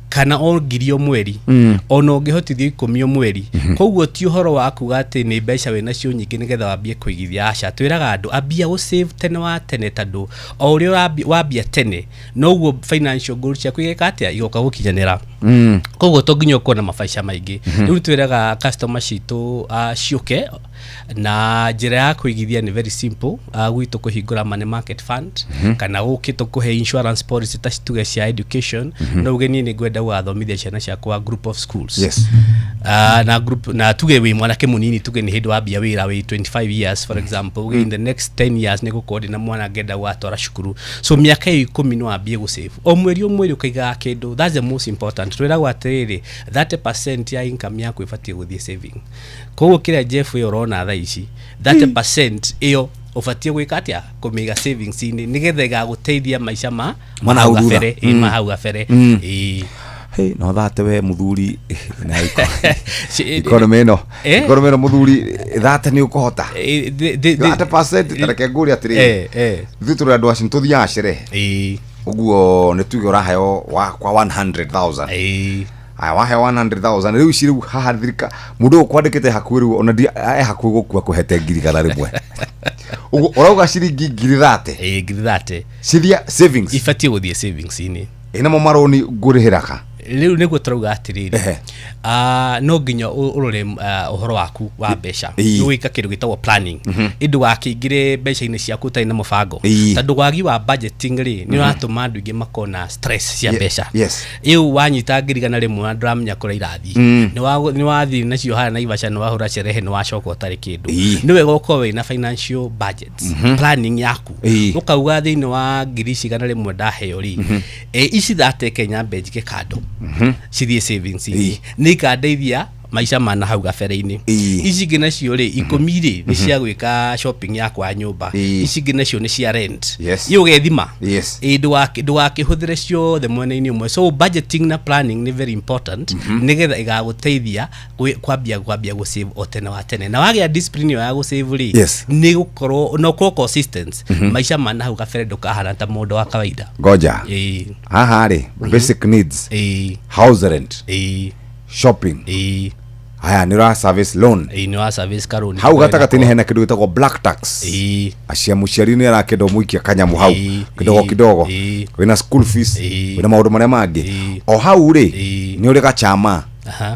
kana o ngiri o mweri ona ungihotithio 10 o mweri koguo ti uhoro wa kuga ati ni mbeca wena cio nyingi nigetha wambie kuigithia aca twiraga andu ambia go save tene wa tene tandu o uria wambia tene noguo financial goals cia kuigeka atia igoka gukinyanira koguo to nginya ukona mabaica maingi riu twiraga customer citu ciuke na njira ya kuigithia ni very simple gwitu kuhingura money market fund kana ukito kuhe insurance policy ta cituge cia education no ugeni ni gwenda wathomithia ciana ciakwa group of schools na group na tuge wi mwanake munini tuge ni hindu wambia wira wi 25 years for example in the next 10 years ni gukodi na mwana ngenda gwatwara cukuru so miaka 10 no ambie go save o mweri ukaiga kindu that's the most important twira gwatiriri 30% ya income yaku ifatie guthie saving koguo kira Jeff yo rona tha ici 30% iyo ubatie gwika atia kumiga savings ini nigetha igaguteithia maica ma Hau gabere thutha. ma hau gabere Hey, no thate we muthuri na economy no muthuri thate ni ukuhota 30% tareke nguri atiri thitu andu acio tuthia sherehe uguo ni tuge urahayo kwa 100,000 aya wahe 100,000 riu ciru haha thirika mundu ukwandikite hakuhi riu ona ndi hakuhi gukua kuhete ngiri kana rimwe uguo urauga ciringi ngiri 30 cithia savings ifatie guthie savings ini ina mo maroni ngurihiraka riu niguo turauga atiriri no nginya urore uhoro waku wa mbeca gwika kindu gitagwo planning indu wakingire mbeca-ini ciaku tari na mubango tondu wagi wa budgeting ri ni uratuma andu ingi makona stress cia mbeca iu wanyita ngirigana rimwe ndramenya kuria irathi ni wathi nacio hana Naivasha ni wahura sherehe ni wacoka utari kindu ni wega ukorwo wina financial budget planning yaku ukauga thiini wa ngiri cigana rimwe ndaheo ri ici thate Kenya benjike kando cithie savings ni kandeithia maica mana hau gabere-ini ici ngina cio ri 10 ri ni cia gwika shopping yakwa nyumba ici ngina cio ni cia rent iyo gethima ndugakihuthire ciothe mwena-ini umwe so budgeting na planning ni very important nigetha igaguteithia kwambia gusave otene wa tene na wagia discipline ya gusave ri ni gukorwo no consistent maica mana hau gabere ndukahana ta mundu wa kawaida ngoja haha ri basic needs house rent shopping haya ni ra service loan ni ra service karoni hau gatagati ni hena kindu gitagwo black tax acia muciari ni arakenda muikia kanyamu hau kidogo wina school fees wina maundu maria mangi o hau ri ni uri gachama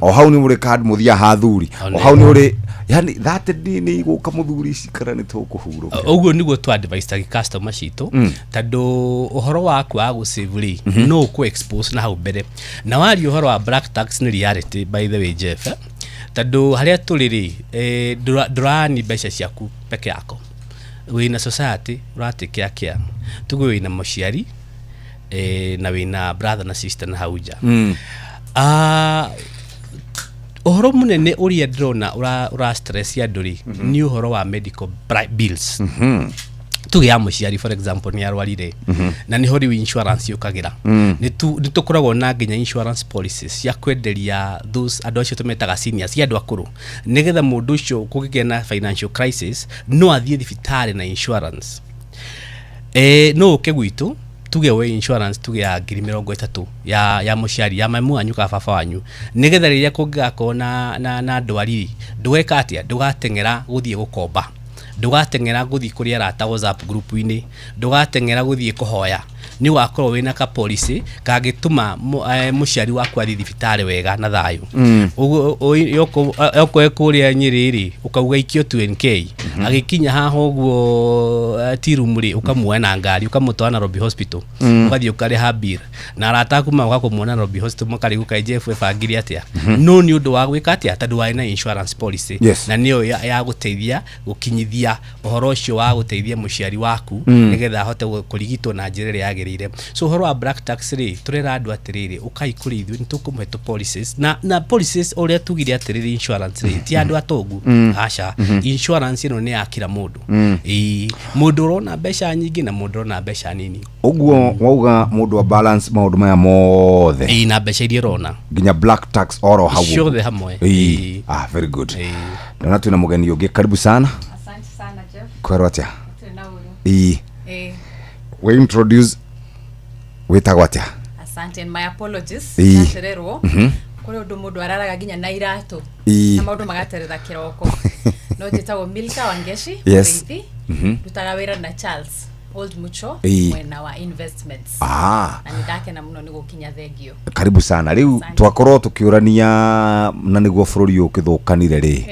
o hau ni uri card muthia hathuri o hau ni uri yani that ni iguka muthuri cikara ni tukuhuruka uguo niguo tu advice ta customer citu tondu uhoro waku wa gusave ri no ku expose na hau mbere na wari uhoro wa black tax ni reality by the way Jeff tondu haria turi ri durani mbeca ciaku peke yako wina society uratikia kia tugu wina muciari na wina brother na sister na hauja uhoro munene uria ndirona ura stress ya nduri ni uhoro wa medical bills tuge ya muciari for example ni arwarire na ni hori insurance yukagira ni tukoragwo na nginya insurance policies ya kwenderia those andu acio tumetaga seniors ya andu akuru nigetha mundu ucio kugigia na financial crisis no athie thibitari na insurance no uke gwitu tuge we insurance tuge ya 30 ya muciari ya mamu anyu ka baba wanyu nigetha riria kungako na ndwari ndweka atia ndugatengera guthie gukomba ndugatengera guthie kuria rata WhatsApp group ini ndugatengera guthie kuhoya ni wakorwo wina ka policy kagituma muciari waku athi thibitari wega na thayu yoko ekuria nyiriri ukauga ikio 2NK agikinya haha uguo tirumuri ukamuona ngari ukamutwana Nairobi hospital ugathie ukariha bill na rata kuma ugakumwona Nairobi hospital makari guka JFF agiri atia no ni undu wa gwika atia tondu waina insurance policy na niyo ya guteithia gukinyithia uhoro ucio wa guteithia muciari waku nigetha ahote kurigitwo na njira ya so horo wa black tax ri turera andu atiriri ukaikuri ithu ni tukumuhe to policies na policies oria tugire atiriri insurance ri ti andu atongu aca insurance ino ni akira mundu mundu rona mbeca nyingi na mundu rona mbeca nini uguo wauga mundu wa balance maundu maya mothe na mbeca iria rona nginya black tax oro hawo ciothe hamwe very good na tuna mugeni ungi karibu sana asante sana Jeff kwero atia tunauru we introduce wetagwa atia asante and my apologies natererwo kuri undu mundu araraga ginya na iratu na maundu magaterera kiroko no jetagwo Milka Wangeshi Rithi dutaga wira na Charles Old Mucho mwena wa investments na nidake na muno nigukinya thengio karibu sana riu twakorwo tukiurania na niguo bururi ukithukanire ri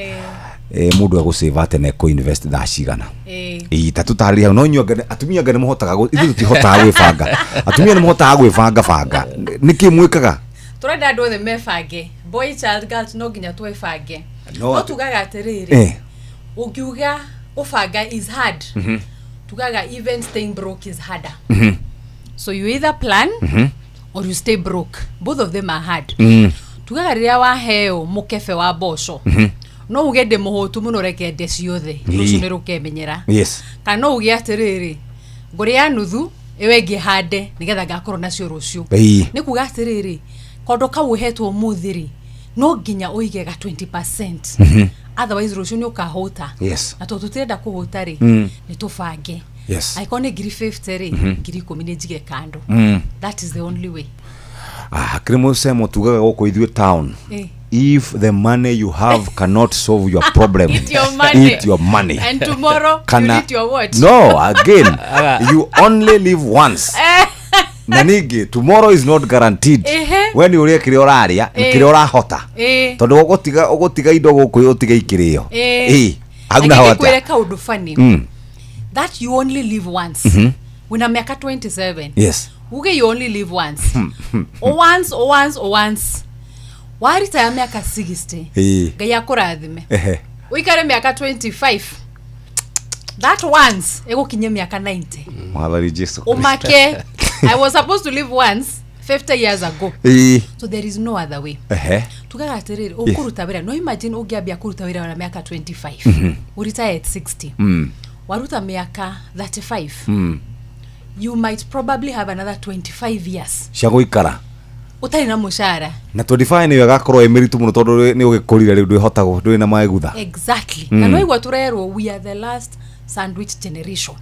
mundu agusave atene ko invest thacigana tatutari no nyogene atumia ngane muhotaga ithu tihotaga gwibanga atumia ni muhotaga gwibanga banga niki mwikaga turenda andu othe mebange boy child girls no nginya twebange no tugaga atiriri ukiuga ufanga is hard tugaga even staying broke is harder so you either plan or you stay broke both of them are hard tugaga riria waheo mukebe wa bosho no ugende muhutu muno reke nde ciothe rucio ni rukemenyera yes kana no uge atiriri nguri ya nuthu iwe ngihande nigetha ngakorwo nacio rucio ni kuga atiriri kondo kau hetwo muthiri no nginya uige ga 20% otherwise rucio ni ukahota yes na to tutirenda kuhota ri ni tufange yes aikone ngiri 50 ri ngiri 10 ni njige kando that is the only way krimo semo tugaga goko ithwe town if the money you have cannot solve your problem, eat your money. Eat your money. And tomorrow you eat your what? No, again, you only live once. Nanigi, tomorrow is not guaranteed. When you ure kire oraria, kire orahota. Tondu ogotiga indo goko otiga ikirio. Aguna hota. Kweleka undu funny. That you only live once. Una miaka 27. Yes. Uge you only live once. once. Warita ya miaka 60. Gaya kurathime. Uikare miaka 25. That once ego kinye miaka 90. Mwathari Jesu Christ. Umake I was supposed to live once 50 years ago. So there is no other way. Tugaga atiriri ukuruta wira no imagine ugiambia kuruta wira na miaka 25. Uritire at 60. Waruta miaka 35. You might probably have another 25 years. Shagoikara. Utari na mushara. Na 25 ni gakorwo emeritu muno tondu ni ugikurira riu ndwihota ndwi na maegutha. Exactly. Na no igwa turerwo we are the last sandwich generation.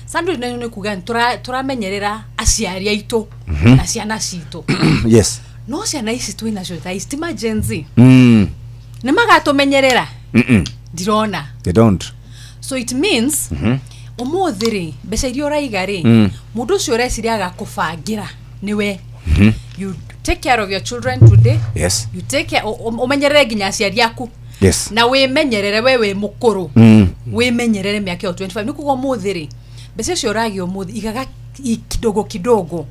Sandwich ni kuga turamenyerera aciari aitu na ciana citu. Yes. No ciana ici twina cio ta istima Gen Z. Ni magatumenyerera. Dirona. They don't. So it means umuthiri mbeca iria uraiga ri mundu ucio ureciria agakubangira niwe. You take care of your children today. Yes. You take care umenyerere ginya aciari yaku. Yes. Na wimenyerere wewe mukuru. Wimenyerere miaka 25 nikugo muthiri mbeca icio uragi umuthi igaga kidogo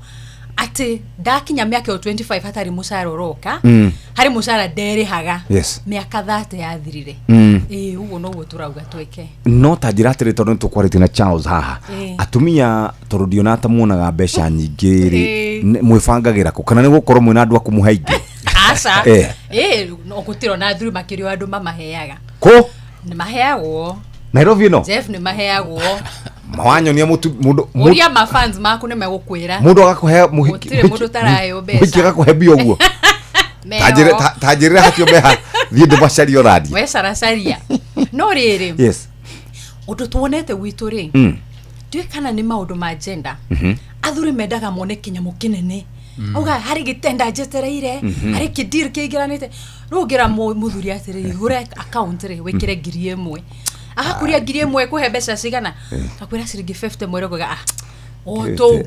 ati dakinya miaka 25 hatari mushara uroka hari mushara dere haga miaka 30 yathirire ugo no guturauga tweke no tajirate tondu tukwarite na Charles haha atumia tondu dionata muonaga mbeca nyingi ri mwifangagira ku kana ni gukorwo mwina andu akumuhaingi asa no gutiro na thuru makirio andu mamaheaga ko ni maheagwo Nairobi no Jeff ni maheagwo mawanyonia mundu uria ma fans maku ni megukwira mundu agakuhe muhiki mundu tarayo mbeca muhiki agakuhe bio guo tajire hatio beha thie ndibacari oradi we saracaria no riri yes undu tuonete witu ri ndiwe kana ni maundu ma gender athuri mendaga mone kinyamu kinene auga hari gitenda jetereire hari kidir kigiranite rugira muthuri atiriri gure account ri wikire ngiri 1 akakuria ngiri 1 kuhe mbeca cigana akwira ciringi 50 mwere kuga oto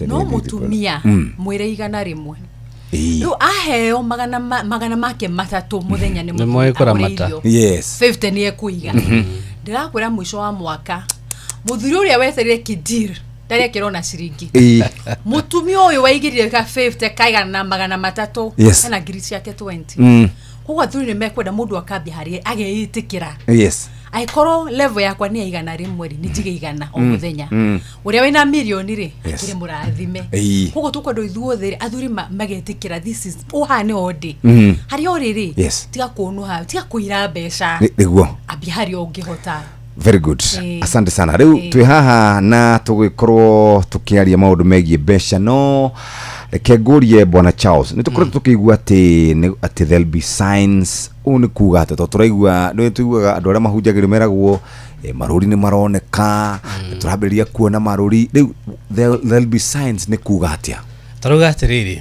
no mutumia mwire igana rimwe no aheo magana make matatu muthenya ni mwekora mata yes 50 ni ekuiga ndirakwira mwisho wa mwaka muthuri uria weterire kidir ndari akirona ciringi mutumia uyu waigirire ka 50 kaigana na magana matatu na ngiri ciake 20 kwa thuri ni mekwenda mundu akambia hari ageitikira yes aikoro level yakwa ni igana rimwe ri nijige igana o muthenya uria wina milioni ri akire murathime kuko tukwendo ithuothe athuri magetikira this is uhane odi hari oriri tiga kuonu ha tiga kuira mbeca niguo abia hari ongihota. Very good. Asante sana. Riu twi haha na tugikorwo tukiaria maundu megie mbeca no kegurie bwana Charles nitukoretwo tukigua ati there'll be signs uni kuga ati turaigua no tuiguaga andu aria mahunjagire meragwo maruri ni maroneka turaberia kuona maruri riu there'll be signs ni kuga atia taruga atiriri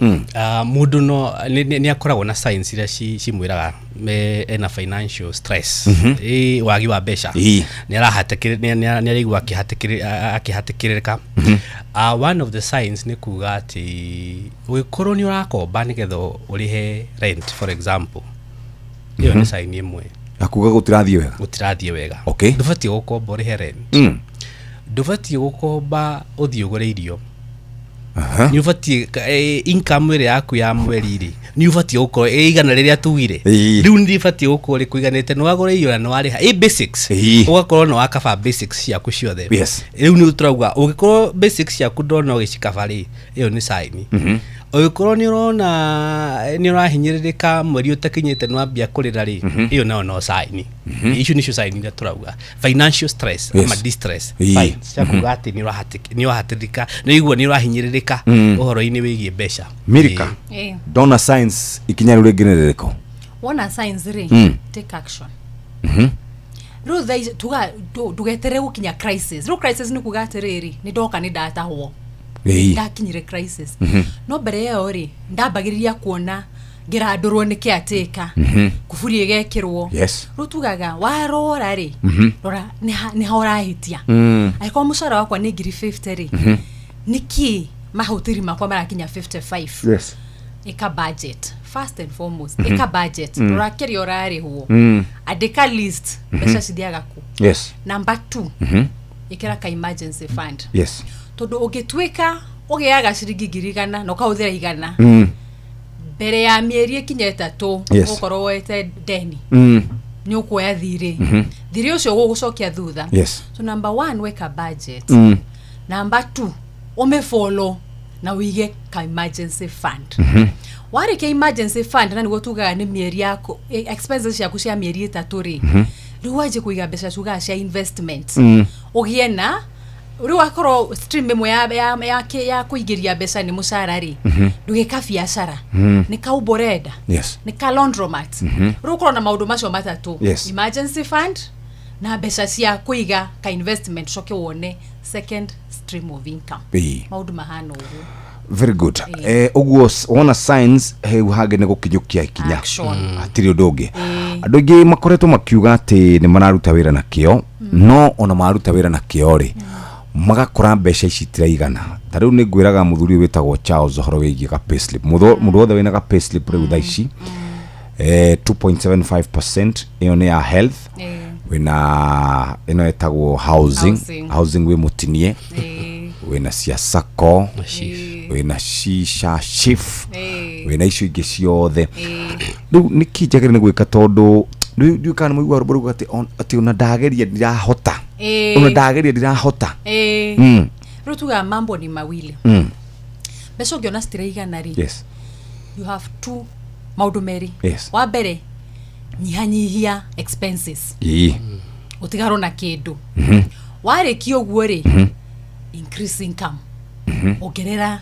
mundu no ni akoragwo na signs iria cimwiraga ena financial stress wagi wa mbeca ni arahatekire ni arigwa akihatikirika one of the signs ni kuga ati wikorwo ni urakomba nigetha urihe rent for example iyo ni sign imwe akuga gutirathie wega okay ndubati gukomba urihe rent ndubati gukomba uthie ugure irio ni ufati income ire yaku ya mweri ri ni ufati uko igana riria tuwire riu ndi ufati uko ri kuiganite no agore iyo no ari ha basics ugakorwo no akaba basics ciaku ciothe riu ni turauga ugikorwo basics ciaku ndono gicikaba ri iyo ni sign Okorwo ni urona ni urahinyiririka mweri utakinyite nwambia kurira ri iyo nao no sign issue ni sign that turauga financial stress ama distress fine chakuga ati ni urahatirika ni igua ni urahinyiririka uhoro-ini wigie mbeca Mirika dona signs ikinya rurengerereko wona signs ri take action Ruth tuga tugetere gukinya crisis ni kuga atiriri ni ndoka ni ndatahwo ndakinyire crisis no mbere yo ri ndambagiriria kuona ngirandurwo ni kiateka kufurie gekirwo rutugaga warora ri rora ni haurahitia aiko mushara wakwa ni ngiri 50 ri niki mahutiri makwa marakinya 55 eka budget first and foremost eka budget rora kirio rari huo adeka list besha sidiaga ku number 2 ikira ka emergency fund todo ugitwika ugiaga ciringi ngirigana no kauthira igana mbere ya mieri ikinya 3 ukorwo wete deni ni ukuoya thiri ucio gugucokia thutha so number 1 weka budget number 2 umefollow na wige ka emergency fund wari ka emergency fund na nigo tugaga ni mieri yako expenses yaku cia mieri 3 ri riwaje kuiga mbeca tugaga cia investment ugiena uri akoro stream imwe ya kuigiria mbeca ni mushara ri ndugika biashara ni ka uboreda ni ka laundromat rukoro na maundu macio matatu emergency fund na mbeca cia kuiga ka investment coke wone second stream of income maundu mahana ugu very good uguo wona signs hage ne gukinyukia ikinya atiri ndungi andu ingi makoretwo makiuga ati ni mararuta wira na kio no ona maruta wira na kio ri magakora mbeca ici tiraigana tariu ni ngwiraga muthuri witagwo Charles horo wigi ka payslip mundu wothe wina ka payslip riu thaici 2.75% iyo ni ya health wina ino etagwo housing we mutinie wina cia sako wina shisha shift wina icio ingi ciothe riu nikijagire ni gwika tondu riu kana muigwa ruburuga ati ona ndageria ndirahota ona ndageria ndirahota rutuga mambo ni mawili beso ngiona stiraigana ri you have two maundu meri wa mbere nyihanyihia expenses utigaro na kindu warekio guo ri increase income ogerera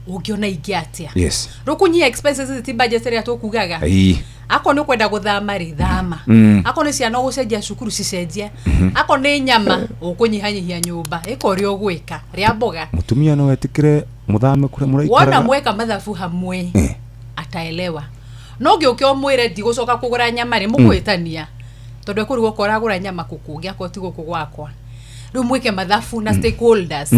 ugiona ingiatia rukunyia expenses ti budget ria tukugaga ako ni kwenda guthama ri thama ako ni ciana gucenjia cukuru cicenjia ako ni nyama ukunyihanyihia nyumba iko rio gwika ria mboga mutumia no etikire muthame kure muraikara wona mweka mathafu hamwe ataelewa no giukio mwire ndi gucoka kugura nyama ri mugwitania tondu kuri gukora gura nyama kukungia ko tigo kugwakwa ru mwike mathafu na stakeholders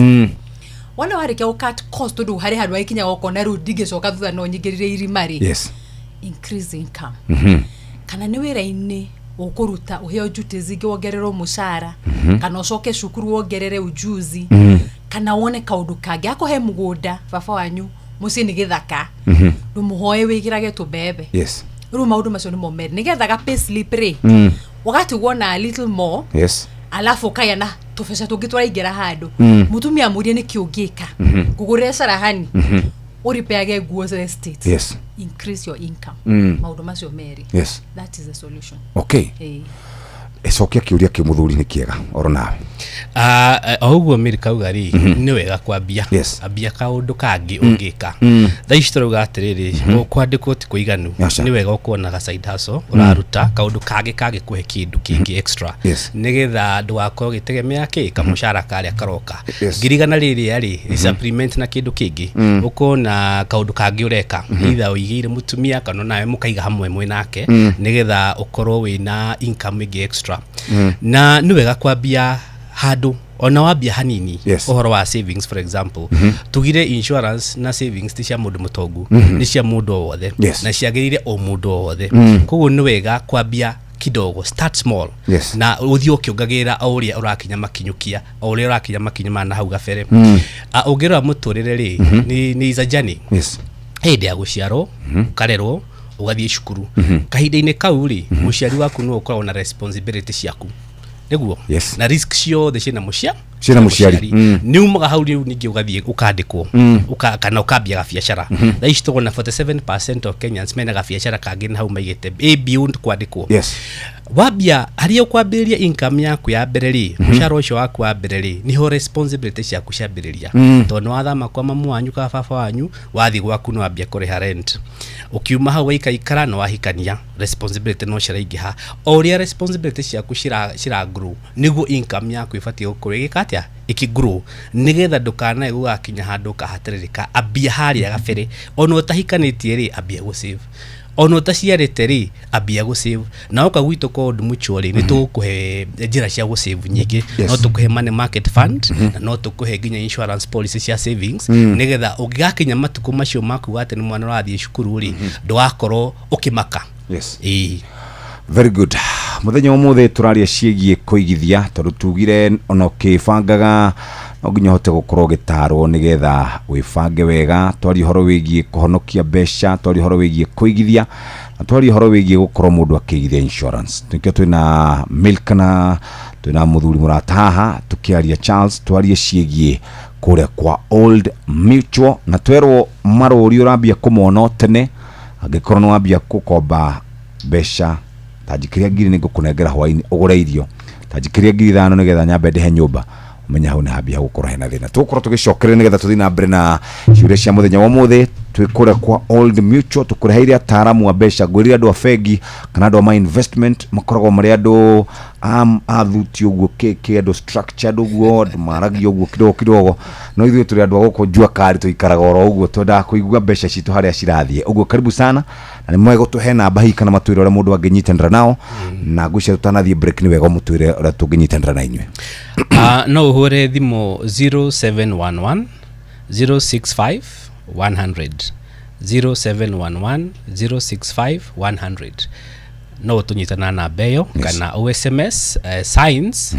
wana warike ukat cost tondu hari handu ikinya gukona ru ndigicoka thutha no nyigirire irimari increase income kana ni wira-ini ukuruta uheo duties ingi wongererwo mushara kana ucoke cukuru wongerere ujuzi kana wone kaundu kangi akohe mugunda baba wanyu muci ni githaka rumuhoe wigirage tubebe ru maundu macio ni momeri nigetha ga payslip ri wagatigwo na a little more alafu kaya na tufesha tugitwara ingera handu mutumia murie ni kiungika kugure sarahani uripeage guo za estate increase your income maundu macio meri that is the solution ecokia kiuria kimuthuri ni kiega orona oguo Amerika ugari ni wega kwambia ambia kaundu kangi ungika thaici turuga atiriri ukwandikwo ti kuiganu ni wega ukona ga side hustle uraruta kaundu kangi kuhe kindu kingi extra nigetha ndwako gitegemea kika mushara karia karoka ngirigana riri ari supplement na kindu kingi ukona kaundu kangi ureka either uigire mutumia kana nawe mukaiga hamwe mwenake nigetha ukorwo wina income ingi extra na ni wega kwambia hadu ona wambia hanini uhoro wa savings for example tugire insurance na savings ti cia mundu mutongu ni cia mundu wothe na ciagirire o mundu wothe koguo ni wega kwambia kidogo start small na uthio kiungagira auria urakinya makinyukia auria urakinya makinyuma na hau gabere ugira muturire ri ni is a journey hende ya guciaro karerwo ugathie cukuru kahinda-ini kau ri muciari waku no ukorwo na responsibility ciaku niguo yes. Na risk ciothe cina muciari ni umaga hau riu ningi ugathie ukandikwo kana ukambia biashara tha ici tugona 47% of Kenyans mena biashara kangi na hau maigite beyond kwandikwo yes. Wabia haria kwambiriria income yaku ya bereri mushara ucio waku wa bereri niho responsibility ciaku cia beriria tondu wathama kwa mamu wanyu ka baba wanyu wathi gwaku no wambia kuriha rent ukiuma hau waikaikara no wahikania responsibility no ciraingiha oria responsibility ciaku cira grow niguo income yaku ibatie gukorwo igikatia ikigrow nigetha ndukanae gugakinya handu kahatirika ambia haria gabere ono utahikanitie ri ambia gu save ono taciarite ri ambia gu save na oka gwito ko ndu muchori ni tukuhe njira cia gu save nyingi no tukuhe money market fund na no tukuhe ginya insurance policy cia savings nigetha ugigakinya matuku macio maku ate ni mwana rathie cukuru ri ndwakorwo ukimaka yes very good muthenya wa muthe turaria ciegie kuigithia tondu tugire ono kibangaga no nginya hote gukorwo gitarwo nigetha wibange wega twari horo wigie kuhonokia besha twari horo wigie kuigithia na twari horo wigie gukorwo mundu akigithia insurance nikio twina Milkana twina muthuri murata haha tukiaria Charles twarie ciegie kuria kwa Old Mutual na twerwo marori urambia kumono tene angikorwo no wambia gukomba besha tajikiria ngiri ningo kunengera hwaini ugure irio tajikiria ngiri thano nigetha nyambe ndehe nyumba umenya hau ni hambia gukora hena thina tukoro tugicokerera nigetha tuthi na mbere na ciuria cia muthenya wa muthe twikure kwa Old Mutual tukureheire ataramu wa besha gwirira andu a fegi kana andu ma investment makoragwo mari andu athuti uguo keke andu structured uguo maragi uguo kidogo no ithuĩ turi andu aguko njua kari tuikaraga oro uguo twenda kuigua besha citu haria cirathie uguo karibu sana na ni mwega tuhe namba hii kana matwire ore mundu anginyitanira nao na gucia tutanathie break ni wega mutwire ore tunginyitanira na inywe no uhure thimo 0711 065 100 0711 065 100 no tunyitana na beyo kana OSMS signs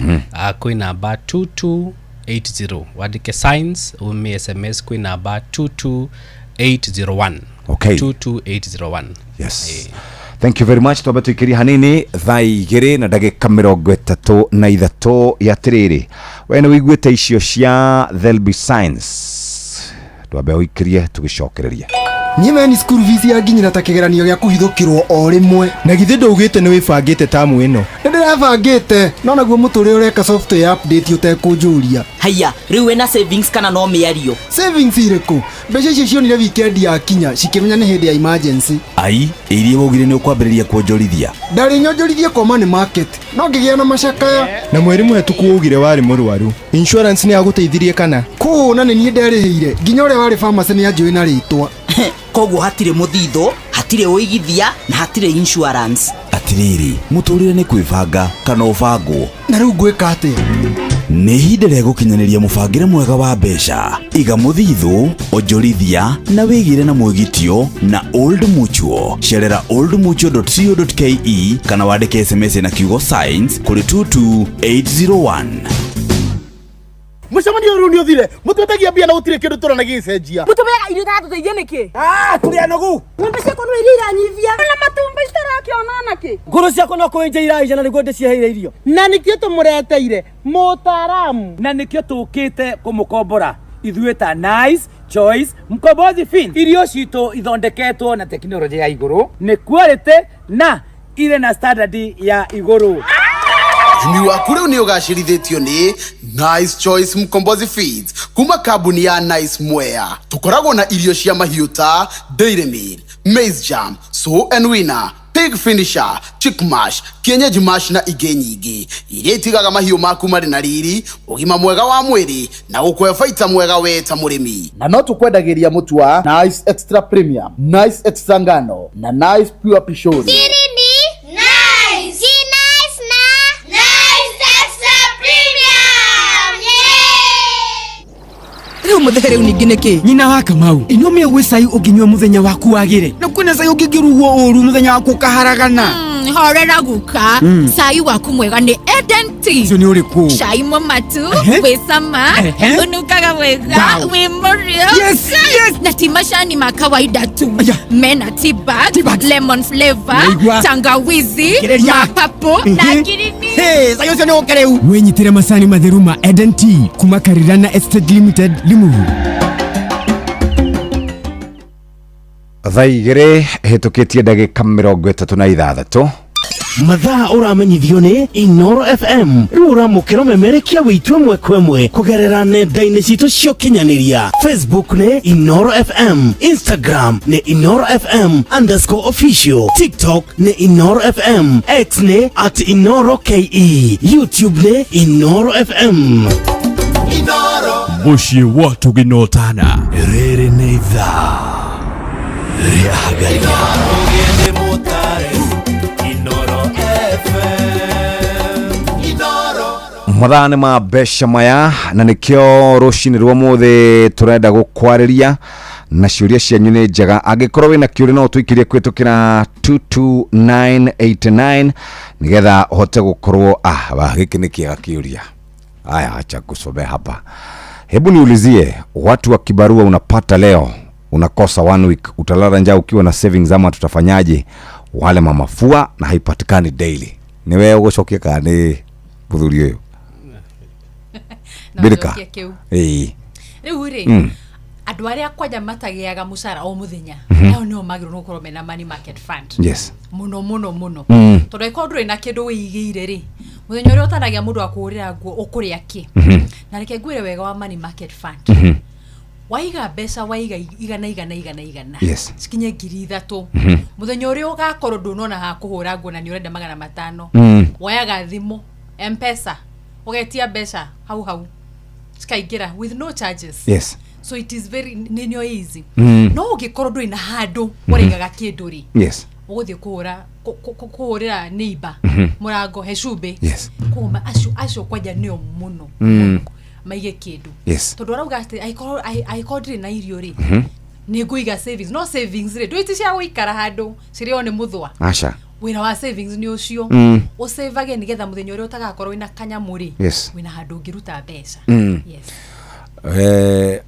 kwi namba 2280 wadike signs umi SMS kwi namba 22801 okay 22801 yes thank you very much twabatu ikiri hanini thai igiri na ndagika 33 ya tiriri wena wiguite icio cia there'll be signs twabe uikirie tugicokereria Nieme ni school fees ya nginyira ta kigeranio gya kuhithukirwo o rimwe na githe ndugite ni wibangite tamu ino ndirabangite no naguo muturi ureka software update utekunjuria haya riu wena savings kana no miario savings iriku mbeca icio cionire weekend ya kinya cikimenya ni hindi ya emergency ai irie wogire ni ukwambiriria kuonjorithia ndari nyonjorithie kwa money market no ngigia na macakaya na mweri muhetuku wogire wari murwaru insurance ni aguteithirie kana kuna ni nie nderihire nginya ure wari pharmacy ni anjui na ritwa koguo hatire muthitho hatire uigithia na hatire insurance atiriri muturire ni kwibanga kana ubangwo na riu ngwika atia ni hinde rĩa gũkinyanĩria mũbangĩre mwega wa mbeca iga mũthithũ onjorithia na wĩgĩre na mwĩgitio na Old Mutual cerera oldmutual.co.ke kana wandĩke SMS na kiugo signs kũrĩ 22801 Mucamanio runi uthire mutwetagia bia na utire kindu turana gicenjia mutumega irio ta tuteithie niki turi anogu ngombe ciakwa no irira nyivia na matumba itarakiona ki nguru ciakwa no kuenja iraija na niguo ndicieheire irio na nikio tumureteire mutaramu na nikio tukite kumukombora ithuĩ ta Nice Choice Mkombozi Fin irio citu ithondeketwo na teknolojia ya iguru ni quality na ile na standard ya iguru Imi waku riu ni ugacirithitio ni Nice Choice Mkombozi Feeds kuma kambuni ya Nice Mwea tukoragwo na irio cia mahiũ ta Dairy Meal, Maize Jam, So and Winner, Pig Finisher, Chick Mash, Kienyeji Mash na ingĩ nyingĩ iria itigaga mahiũ maku marĩ na riri ũgima mwega wa mwĩrĩ na gũkũhe baita mwega we ta mũrĩmi na no tukwendagĩria mũtu wa Nice Extra Premium, Nice Extra Ngano na Nice Pure Pishori riu muthehere uningi niki nyina wa Kamau ino me gwicai unginywa muthenya waku wagire na kwina cai ungingirugwo uru muthenya waku kaharagana horera guka cai waku mwega ni Eden Tea cio ni uriku cai momatu wesama unukaga wega wi morio na ti mashani ma kawaida tu mena tea bag lemon flavor tangawizi mapapo na girini sayo cio ni ukereu wenyitire macani matheru ma Eden Tea kuma Karirana Estate Limited Limu. Thaigire hitukitie ndagika 36 mathaa uramenyithio ni Inoro FM riu uramukira memerekia witwe mwekwemwe kugerera nenda-ini citu cio kinyaniria Facebook ni Inoro FM, Instagram ni Inoro FM_official, TikTok ni Inoro FM, X ni @InoroKE, YouTube ni Inoro FM. Inoro mushi watu ginotana riri ni thaa riahagaria mathane ma besha maya na nikio rucini rwa muthe turenda gukwariria na ciuria cianyu ni njega angikorwo wina kiuria no twikirie kwitukira 22989 nigetha uhote gukorwo giki ni kiega kiuria. Haya, acha kusome hapa. Hebu niulizie, watu wa kibarua unapata leo, unakosa 1 week, utalala njaa ukiwa na savings ama tutafanyaje? Wale mamafua na haipatikani daily, ni wewe ugocokia kana muthuri uyu birika riu ri andu aria kwaja matagiaga mucara o muthenya nao no magiru no korwo mena money market fund muno tondu ikondu ina kindu wigiire ri muthenya uria utanagia mundu akurira nguo ukuria ki na reke ngwire wega wa money market fund waiga mbeca waiga igana cikinye 3,000 muthenya uria ugakorwo ndunona ha kuhura nguo na ni urenda 500 wayaga thimu M-Pesa ugetia mbeca hau cikaingira with no charges. So it is very nenyo easy. No ugikorwo nduri na handu uraigaga kindu ri uguthie kuhurira neighbor murango hecumbi kuma acio kwaja nio muno maige kindu tondu arauga ati aikorwo ndiri na irio ri ni nguiga savings no savings ri ndwiti cia guikara handu cirio ni muthwa aca wina wa savings ni ucio usavage nigetha muthenya uria utagakorwo ina kanyamuri wina handu ngiruta mbeca.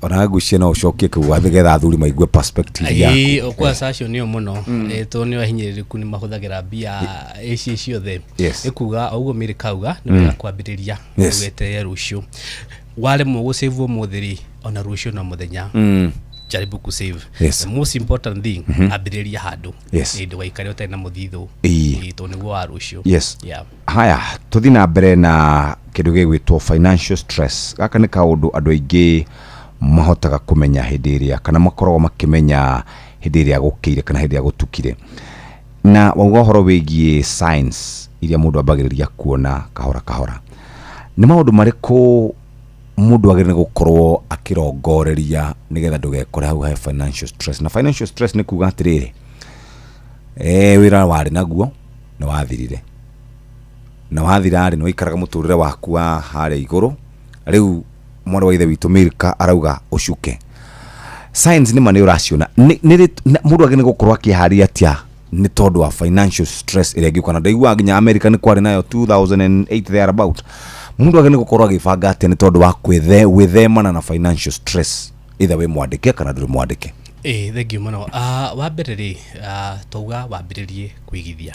Ona gucia no ucokie kuwa nigetha athuri maigue perspective yaku okwa sacio nio muno to ni wahinyiriku ni mahuthagira bia eci ciothe ikuga uguo miri kauga ni kwambiriria ugete rucio wale mo gusave muthiri ona rucio na muthenya jaribu kusave. The most important thing abiriria handu ndio waikare utena muthithu to ni gwa rucio. Haya, tuthi na mbere na kindu gigwitwo financial stress. Gaka ni kaundu andu aingi mahotaga kumenya hindi iria kana makorwo makimenya hindi iria gukire kana hindi iria gutukire, na wauga horo wigie signs iria mundu ambagiriria kuona kahora ni maundu mariku mundu agire gukorwo akirongoreria nigetha ndugekore hau ha financial stress? Na financial stress ni kuga atiriri wira wari naguo ni wathirire na wathira ri no ikaraga muturire waku wa hare iguru riu mwana wa ithe witu Milka arauga ucuke signs ni mane uraciona ni mundu agire gukorwo akiharia atia ni tondu wa financial stress iria ngikona ndaigua nginya America ni kwari nayo 2008 there about mundu agene gukorwo agibanga ati ni tondu wa gwithemana na financial stress either we mwandike kana nduri mwandike. Thank you muno. Wa mbere ri touga wambiririe kuigithia.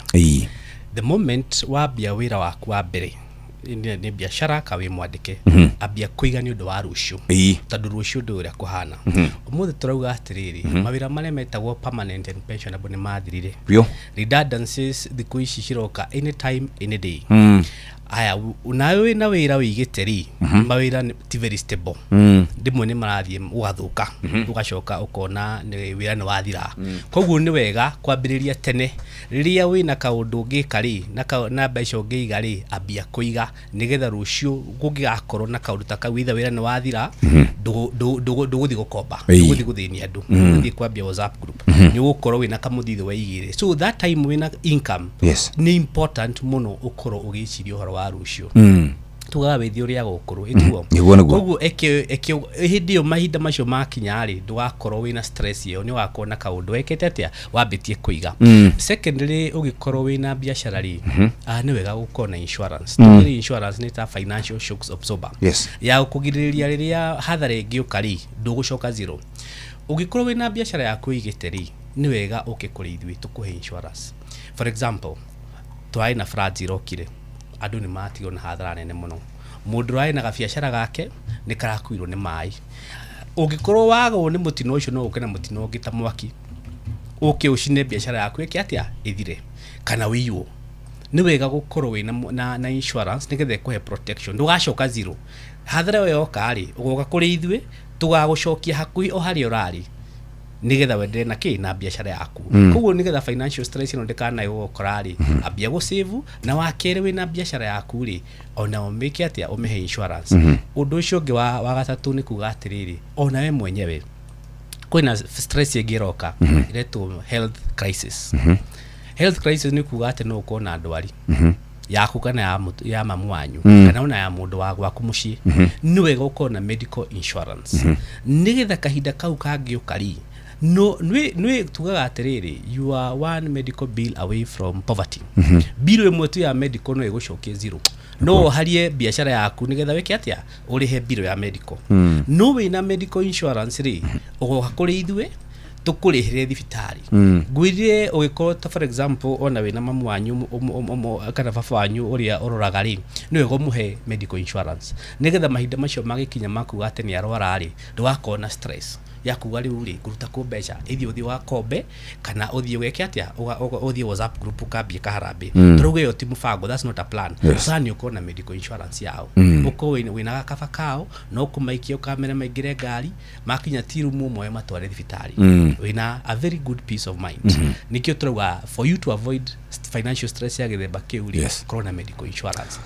The moment wambia wira waku wa mbere ni biashara kawe mwandike ambia kuiga ni undu wa rucio tondu rucio ndu uria kuhana umuthi turauga atiriri mawira maria metagwo permanent and pensionable ni mathirire redundancies thiku ici ciroka anytime any day. Aya unawe na wira wigiteri mawira ti very stable ndimwe ni marathie ugathuka ugacoka ukona ni wira ni wathira koguo ni wega kwambiriria tene riria wina kaundu ngikari na mbeca ngigari ambia kuiga nigetha rucio gungigakorwo na kaundu ta kau wira ni wathira nduguthi gukomba nduguthi guthinia andu nduguthi kwambia WhatsApp group ni gukorwo wina kamuthitho wa igire so that time wina income ni important muno ukorwo ugiciria uhoro wa rucio tugaga withi uria gukuru ituo koguo hindi yo mahinda macio makinyari ndugakorwo wina stress yo ni wakona kaundu ekete atia wambitie kuiga. Secondly ugikorwo wina biashara ri ni wega gukona insurance. Insurance ni ta financial shocks absorber ya kugiriria riria hathara ingiukari ndugucoka zero. Ugikorwo wina biashara ya kuigiteri ni wega ukikuri ithui tukuhe insurance. For example, twaina floods irokire andu ni matigwo na hathara nene muno mundu rai na gabiacara gake ni karakuirwo ni mai ungikorwo wago ni mutino ucio no ukena mutino ngita mwaki uke ucine biacara yaku atia ithire kana wiyo ni wega gukorwo wina na insurance nigethe kuhe protection ndugacoka zero hathara yo kari ugoka kuri ithwe tugagucokia hakui o hari urari nigetha wendere na na biacara yaku koguo nigetha financial stress no ndikana yo korari abia go save na wakere wina biacara yaku ri ona omeke atia umehe insurance undu ucio ngi wa gatatu ni kuga atiriri ona we mwenyewe kwina stress yegiroka ireto health crisis health crisis ni kuga ati no ukona ndwari yaku kana ya mamu wanyu kana ona ya mundu wa gwaku mucii ni wega ukona medical insurance nigetha kahinda kau kangiukari no nwe tugaga atiriri you are one medical bill away from poverty bill imwe tu ya medical no igucokie zero no harie biacara yaku nigetha weke atia urihe bill ya medical no wina medical insurance ri ugoka kuri ithwe tukurihire thibitari ngwirire ugikorwo for example ona wina mamu wanyu kana baba wanyu uria uroraga ri niwe gomuhe medical insurance nigetha mahinda macio magikinya maku ate ni arwara ri ndugakona stress yaku wali uri kuruta kumbeca ithi wa kombe kana uthie weke atia uthie WhatsApp group ukambie kaharambe turuge yo timu fago that's not a plan plan you kona medical insurance yao uko wina kaba kao no kumaikia ukamera maigire ngari makinya tirumu moyo matware thibitari wina a very good peace of mind nikio turuga for you to avoid financial stress ya githemba kiuri corona medical insurance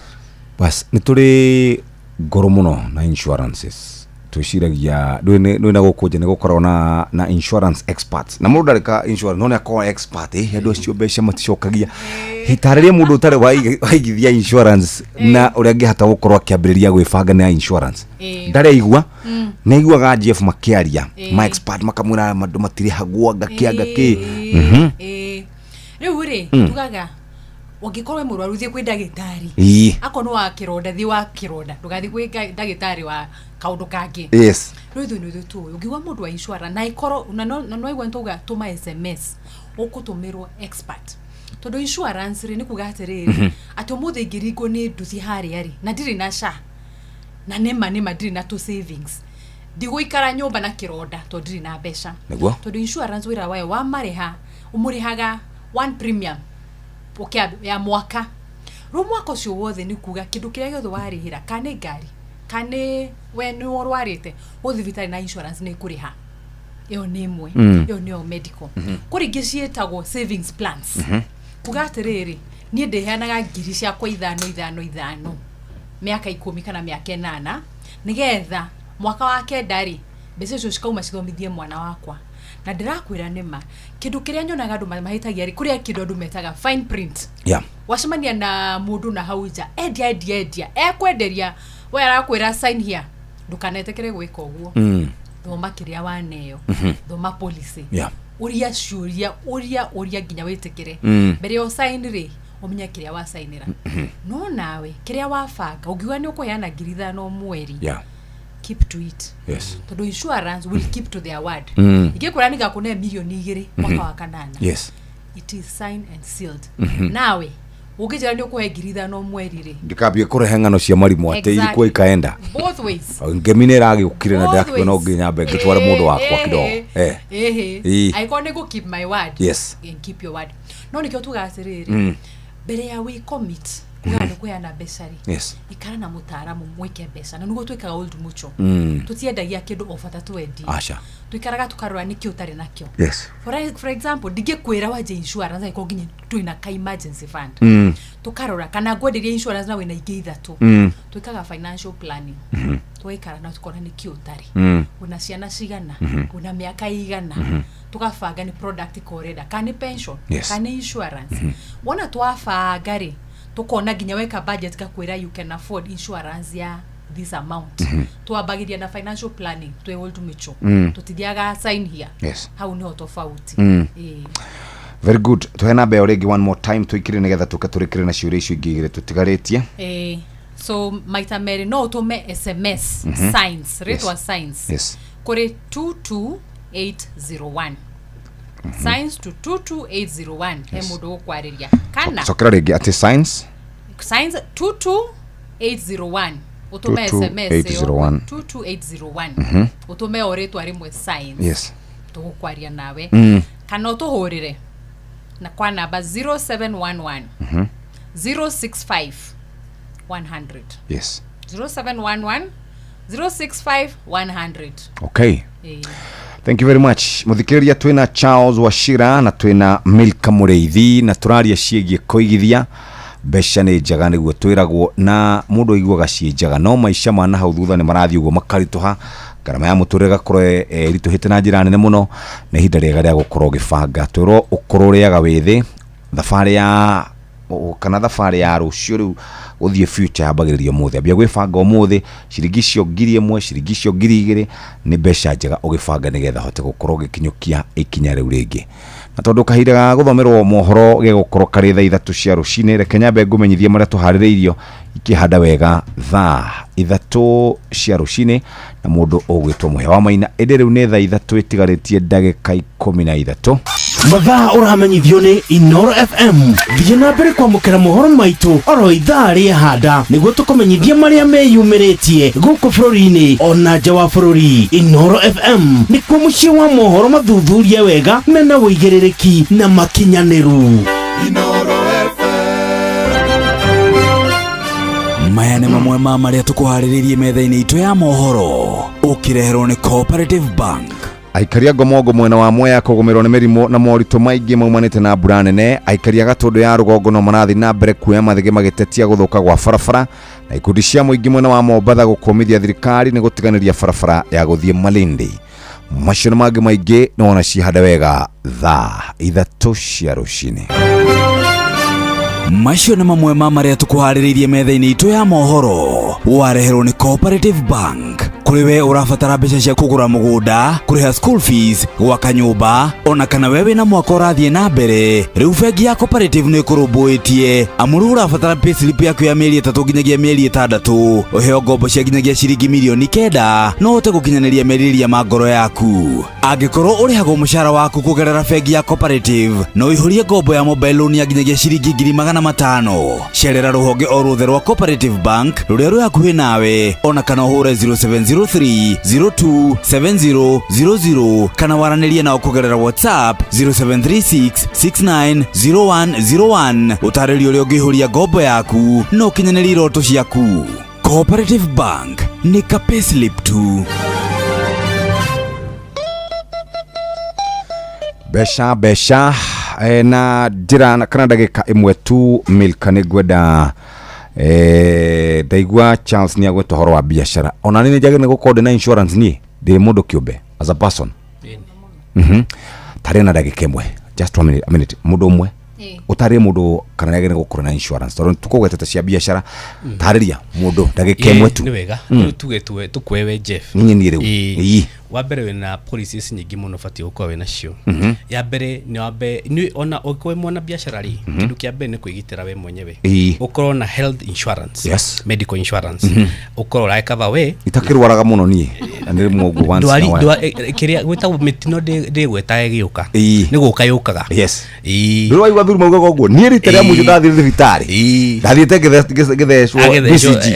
bas ni turi ngoro muno na insurances tuciragia ndwina gukunje ni gukorwo na insurance experts na mundu ndareka insurance no ne ko expert hendu cio mbeca maticokagia hitariria mundu utare waigithia insurance na uria ngihata gukorwo akiambiriria gwibanga na insurance ndare igua ne iguaga Jeff makiaria ma expert makamwira mandu matire hagwa gakianga ki riu ri tugaga ungikorwo murwaru uthie kwi ndagitari akono wa kironda thi wa kironda ndugathi kwi ndagitari wa kaundu kangi ruthu ni tu ugiwa mundu wa insurance na ikoro na no igwa ntuga tuma SMS ukutumirwo expert todo insurance ri ni kuga atiriri ati umuthe ngirigo ni nduthi hari na ndiri na sha na nema ndiri na to savings ndiguikara nyumba na kironda to ndiri na mbeca todo insurance wira wae wa mareha umurihaga one premium okay ya mwaka rumwaka ucio wothe ni kuga kindu kiria giothe warihira kane ngari kane we ni warwarite uthibitari na insurance ni kuriha iyo ni imwe iyo ni medical kuri gicietagwo savings plans kuga atiriri ni ndeheanaga ngiri cia kwa ithano miaka 10 kana miaka 8 nigetha mwaka wa kendari mbeca icio cikauma cithomithie mwana wakwa na ndirakwira nima kindu kiria nyonaga andu mahitagia ri kuria kindu andu metaga fine print wacemania na mundu na hauja endia ekwenderia we arakwira sign here ndukanetekere gwika uguo thoma kiria waneyo thoma policy uria ciuria uria nginya witikire mbere yo sign ri umenya kiria wa signira no nawe kiria wabanga ugiwa ni ukuheana ngiri 5 mweri keep to it. Todo insurance will keep to their word. Ikekora ni gakune milioni 2 mwaka wa kanana. It is signed and sealed. Nawe ukijira ndio kuhe ngiri 5 mweri ri. Ndikambie kurehe ngano cia marimu ate ilikuwa ikaenda. Both ways. Ngemine ragi ukire na ndaki no nginya mbe ngitwara mundu wakwa kidogo. I can go keep my word. And keep your word. No nikyo tugasiriri. Bere ya we commit. Ngano kuyana besari ikara na mutaramu mwike besa na nugo twikaga old mucho tutiendagia kindu ofata twendi twikaraga tukarora nikio utari nakio for example dige kwira waje insurance iko nginye twina ka emergency fund tukarora kana ngwenderia insurance na wina ingi ithatu twikaga financial planning twikara na tukora nikio utari una ciana cigana una miaka igana tukafanga ni product koreda kana pension kana insurance wona twafanga ri tukona ginya weka budget gakwira you can afford insurance ya this amount tuabagiria na financial planning to hold micho tutithiaga sign here how ni tofauti very good tuhena be oregi one more time tuikire nigetha tukaturikire na ciuria icio ingigire tutigaritie so maita meri no tume SMS signs retwa signs kore 22801 signs to 22801 hemudo kwariria kana sokera regi ati signs signs 22801 utume SMS 22801 utume oretwa rimwe signs yes tugukwaria nawe kana utuhurire na kwa namba 0711 065 100 yes 0711 065 100 okay thank you very much muthikiriria twina Charles Wachira na twina Milka Mureithi na turaria ciegie koigithia besha ni njaga niguo twiragwo na mundu iguaga cienjaga no maisha mana hau thutha ni marathi uguo makarituha garama ya muturire gakorwo rituhite na njira nene muno na ihinda riega ria gukorwo gibanga twiro ukorwo riaga withi thabari ya kana thabari ya rucio riu uthie future ambagiririo muthi ambia gwibanga umuthi ciringi cio 1000 ciringi cio 2000 ni besha njega ugibanga nigetha hote gukorwo gikinyukia ikinya riu ringi na tondu kahinda ga guthomerwo mohoro ge gukorwo kari thaa 3 cia rucini reke nyambe ngumenyithie maria tuhaririirio ikihanda wega thaa 3 cia rucini na mundu ugwitwo muhe wa maina ende riu ni thaa 3 itigaritie ndagika 13 mathaa uramenyithio ni Inoro FM thie na mbere kwamukira mohoro maitu oro ithaa rihanda niguo tukumenyithia maria meyumiritie guku bururi-ini ona nja wa bururi. Inoro FM ni kuo mucii wa mohoro mathuthurie wega mena uigiririki na makinyaniru. Inoro maya nĩ mamwe ma maria tukuharĩrĩirie metha-inĩ itũ ya mohoro ukireherwo ni Cooperative Bank. Aikaria ngomongo mwena wa Mwea kugumirwo ni mirimo na morito maingi maumanite na mbura nene. Aikaria Gatundu ya Rugongo no marathi na mbere kuoya mathige magitetia guthuka gwa barabara na ikundi cia muingi mwena wa Mombatha gukomithia thirikari ni gutiganiria barabara ya guthie Malindi. Macio na mangĩ maingi no ona cihanda wega thaa 3 cia rucini. Macio nĩ mamwe ma maria tukuharĩrĩirie metha-inĩ itũ ya mohoro wareherwo ni Cooperative Bank. Kuri we urabatara mbeca cia kugura mugunda, kuriha school fees, gwaka nyumba, ona kana wewe na mwaka urathie na mbere, riu bengi ya Cooperative ni kurumbuitie amuru urabatara payslip yaku ya mieri 3 nginyagia mieri 6 uheo ngombo cia nginyagia ciringi milioni 9 no ute gukinyaniria meriria ma ngoro yaku. Angikorwo urihagwo mushara waku kugerera bengi ya Cooperative no ihurie ngombo ya mobile loan ya nginyagia ciringi 500,000. Cerera ruhonge o ruothe rwa Cooperative Bank ruria ruri hakuhi nawe ona kana uhure 0703027000 kana waranirie nao kugerera WhatsApp 0736690101 utaririo uria ungihuria ngombo yaku no kinyanĩrie iroto ciaku. Cooperative Bank ni ka payslip tu. Besha na njira kana ndagika imwe tu Milka ni gwenda ndaigua Charles ni agwetwo horo wa biashara ona nini njage ni gukorwo na insurance ni ndi mundu kiumbe as a person tari na ndagika imwe just 1 minute mundu umwe utari mundu kana njage ni gukorwo na insurance tondu tukugwetete cia biashara tariria mundu ndagika imwe tu ni wega tugetwe tukwewe Jeff ninyi ni riu wa mbere wena policies nyingi muno fati uko wena cio ya mbere ni wambe ni ona ukwe mwana biashara ri kindu kia mbere ni kuigitira we mwenyewe ukorwo na health insurance medical insurance ukorwo like cover we itakirwaraga muno nie ni mwogo once na wa kiria gwita mitino de gweta giuka ni guka yukaga ndio waigwa thuru mauga gogo nie riteria mujo ndathi thibitari ndathiete githecwo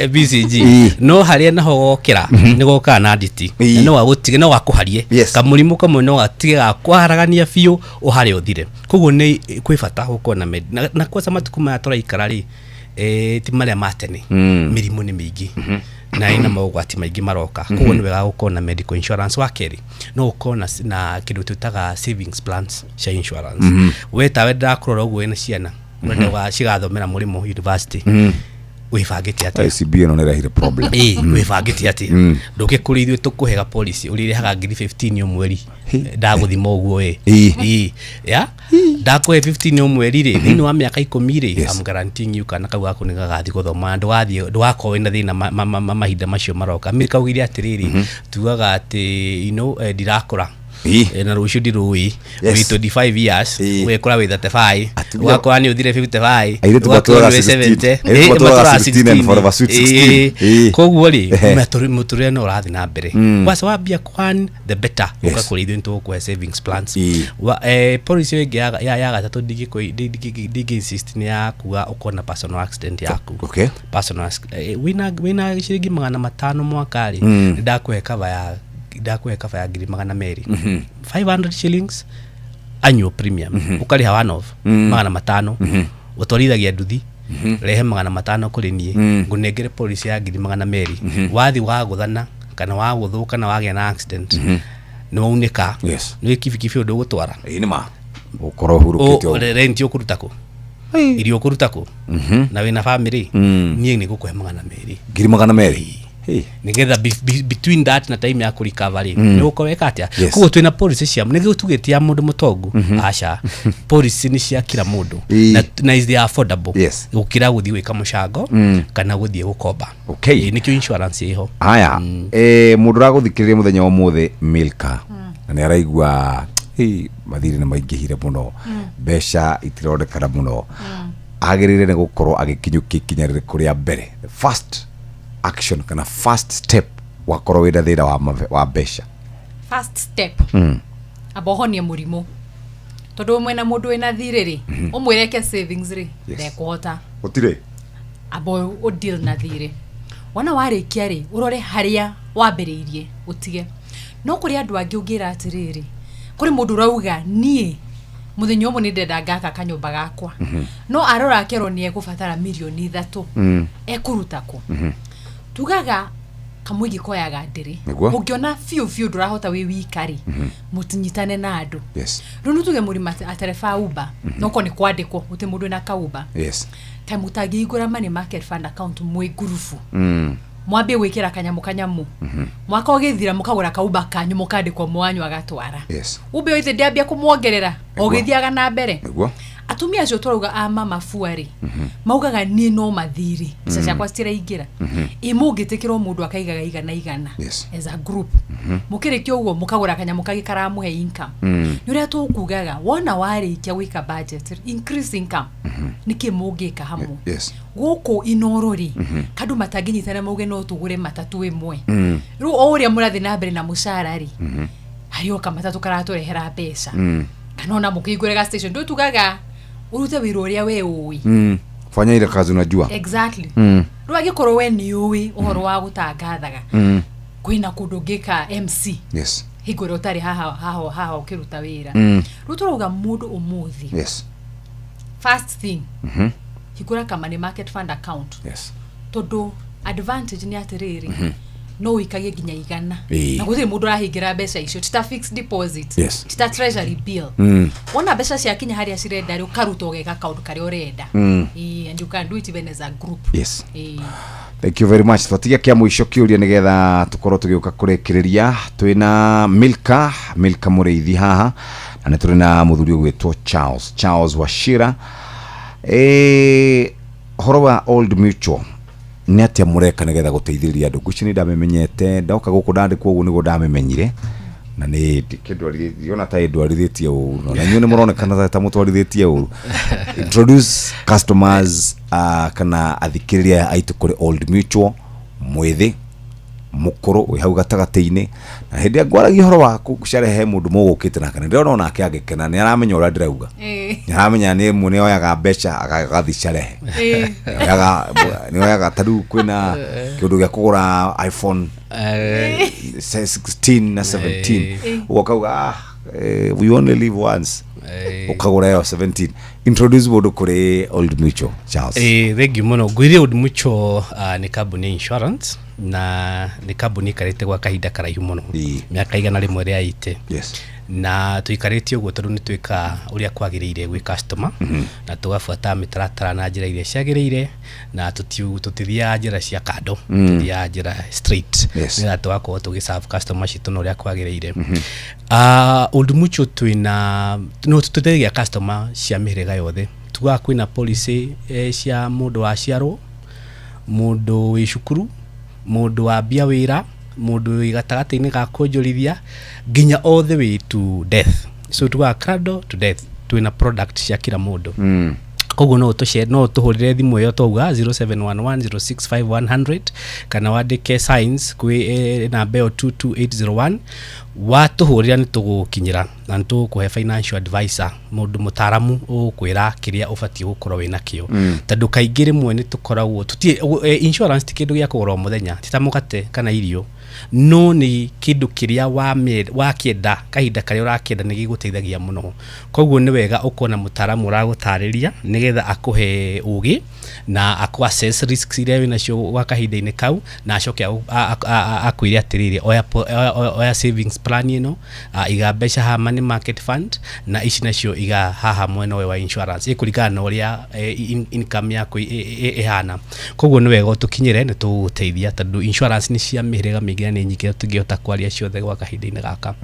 BCG no haria naho gokira ni goka na nditi no wagutige no gakuharie kamurimu kamwe no gatige gakwaragania biu uhari uthire koguo ni kwibata gukona na kwa samatuku ma turaikara ri ti maria matene mirimu ni mingi na ina mogwati maingi maroka koguo ni wega gukona medical insurance wakeri no ukona na kindu tutaga savings plans cia insurance weta wenda kurora uguo ina ciana wenda gacigathomera murimu university wifagiti ati ICB no nerahire problem wifagiti ati nduke ithuĩ tukuhega policy urirehaga 15 mweri ndaguthima uguo ya ndakuhe 15 mweri ri thini wa miaka 10 ri I'm guaranteeing you kana kau gaku nigagathi guthoma ndwakorwo na thina mahinda macio maroka mikaugire atiriri tugaga ati ndirakura na rucio ndirui we 25 years we kora we 35 wakora ni uthire 55 wakora 70 koguo ri muture no rathi na mbere wasa wabia kwan the better ukakora ithu ntu ku savings plans policy we ya gatatu digi insist ni ya kuga ukona personal accident yaku personal wina shiringi 500 mwakari ndakuhe cover ya 200 500 shillings annual premium ukariha one off 500 utwarithagia nduthi rehe 500 kuri nie ngunengere policy ya 200 wathi waguthana kana waguthu kana wagia na accident no unika no kifikifi undu gutwara ni ma ukoro hurukite rent yokurutako irio kurutako na wina family nie ni gukuhe 200 nigetha between that na time ya recovery ni ukoweka atia kugo twina policy cia nigio tugetia mundu mutongu acha policy ni cia kila mundu na is they affordable ukira guthii wika mushango kana guthii gukomba nikio insurance iho haya mundu raguthikiriria muthenya wa muthe Milka na ni araigua mathiri na maingihire muno besha itirondekana muno agirire ne gukorwo agikinyukia kinyarire kuria mbere first action kana first step wakorwo wina thira wa besha first step abohonia murimo tondu mwena mundu wina thiriri umwireke savings ri ndekuhota utire abo o deal na thiri wana warikia ri urore haria wambiriirie utige no kuri andu angi ungira atiriri kuri mundu rauga nie muthenya umwe ni ndenda ngaka kanyumba gakwa no arora akero ni ekubatara milioni 3 ekuruta ku tugaga kamwigi koyaga ndiri ungiona fiu ndurahota wi wikari mutinyitane na andu runu tuge murima aterefa Uber noko ni kwandikwo uti mundu na ka Uber time utagigura money market fund account mwe gurufu mwambie wikira kanyamu mwaka ogithira mukagura ka Uber kanyu mukandikwo mwanyu agatwara ube oithe ndiambia kumwongerera ogithiaga na mbere atumia acio turauga ama mafuari maugaga ni no mathiri cia kwa stira igira imugitikirwo mundu akaigaga igana as a group mukirikio ugo mukagura kanyamu kagikara muhe income nyuria tukugaga wona warikia wika budget increase income niki mugika hamwe guku inorori kadu mataginyitana muge no tugure matatu imwe ru oria murathi na mbere na musarari hario kamatatu karaturehera pesa kanona mukigure gas station ndu tugaga urute wiro ria we uwi fanya ile kazi unajua exactly ruagi korwo we ni uwi uhoro wa gutangathaga kwina kundu ngika MC higoro tari haha ukiruta wira ruturuga mundu umuthi first thing higura kama ni market fund account todo advantage ni atiriri no ikage ginya igana na guthire mundu arahingira mbeca icio tita fixed deposit tita treasury bill wona mbeca cia kinya haria cirenda ri ukaruta ugeka account kari urenda and you can do it even as a group thank you very much twatiga kia mwisho kiuria nigetha tukorwo tugiuka kurekiriria twina Milka Mureithi haha na turi na muthuri gwetwo Charles Wachira horo wa Old Mutual ni atia mureka nigetha guteithĩrĩria andũ guci ni ndamenyete ndoka guku ndandikwo ugu nigo ndamenyire na ni kindu riona ta ndwarithitie uru na nyune muronekana ta mutwarithitie uru introduce customers kana athikiriria aitu kuri Old Mutual mwithi mukuru we hau gatagati-ini na hindi ya gwaragia horo waku gucarehe mundu mugukite na kana ndirona onake agikena ni aramenya ura ndirauga ni aramenya ni mune oyaga mbeca agathi carehe ni oyaga tadu kwina kindu gya kugura iPhone 16 na 17 ukauga we only live once ukagura yo 17 introduce mundu kuri Old Mutual Charles thank you muno gwire Old Mutual ni company insurance na ni kambuni karite gwa kahinda karaihu muno miaka igana rimwe ria ite na tuikarite uguo tondu ni twika uria kwagiriire gwi customer na tugafuata mitaratara na njira iria ciagiriire na tutithia njira cia kando tuthia njira straight ni tugakorwo tugiserve customer citu no uria kwagiriire Old Mutual twina no tutethia customer cia mihirega yothe tuga kwina policy cia mundu wa ciarwo mundu wi cukuru mundu wa bia wira mundu igatagati-ini ga kunjurithia nginya all the way to death. So tuga cradle to death twina product cia kila mundu. Koguo no tuhurire thimu iyo tuga 0711065100 kana wandike signs kwi namba yo 22801 watuhurira ni tugukinyira na nitukuhe financial advisor mundu mutaramu ukwira kiria ubati gukorwo wina kio tondu kaingi rimwe ni tukoragwo insurance ti kindu gia kugura muthenya titamukate kana irio no ni kindu kiria wa kienda kahinda karia urakienda ni giguteithagia muno. Koguo ni wega ukona mutaramu uragutariria nigetha akuhe ugi na aku assess risks iria wina cio gwa kahinda-ini kau na acoke akwire atiriri oya savings plan ino iga mbeca ha money market fund na ici nacio iga haha mwena wa insurance ikuringana na uria income yaku ihana. Koguo ni wega utukinyire ni tuguteithia tondu insurance ni cia mihirega mingi ni nyingĩ tungĩhota kwaria ciothe gwa kahinda-inĩ gaka.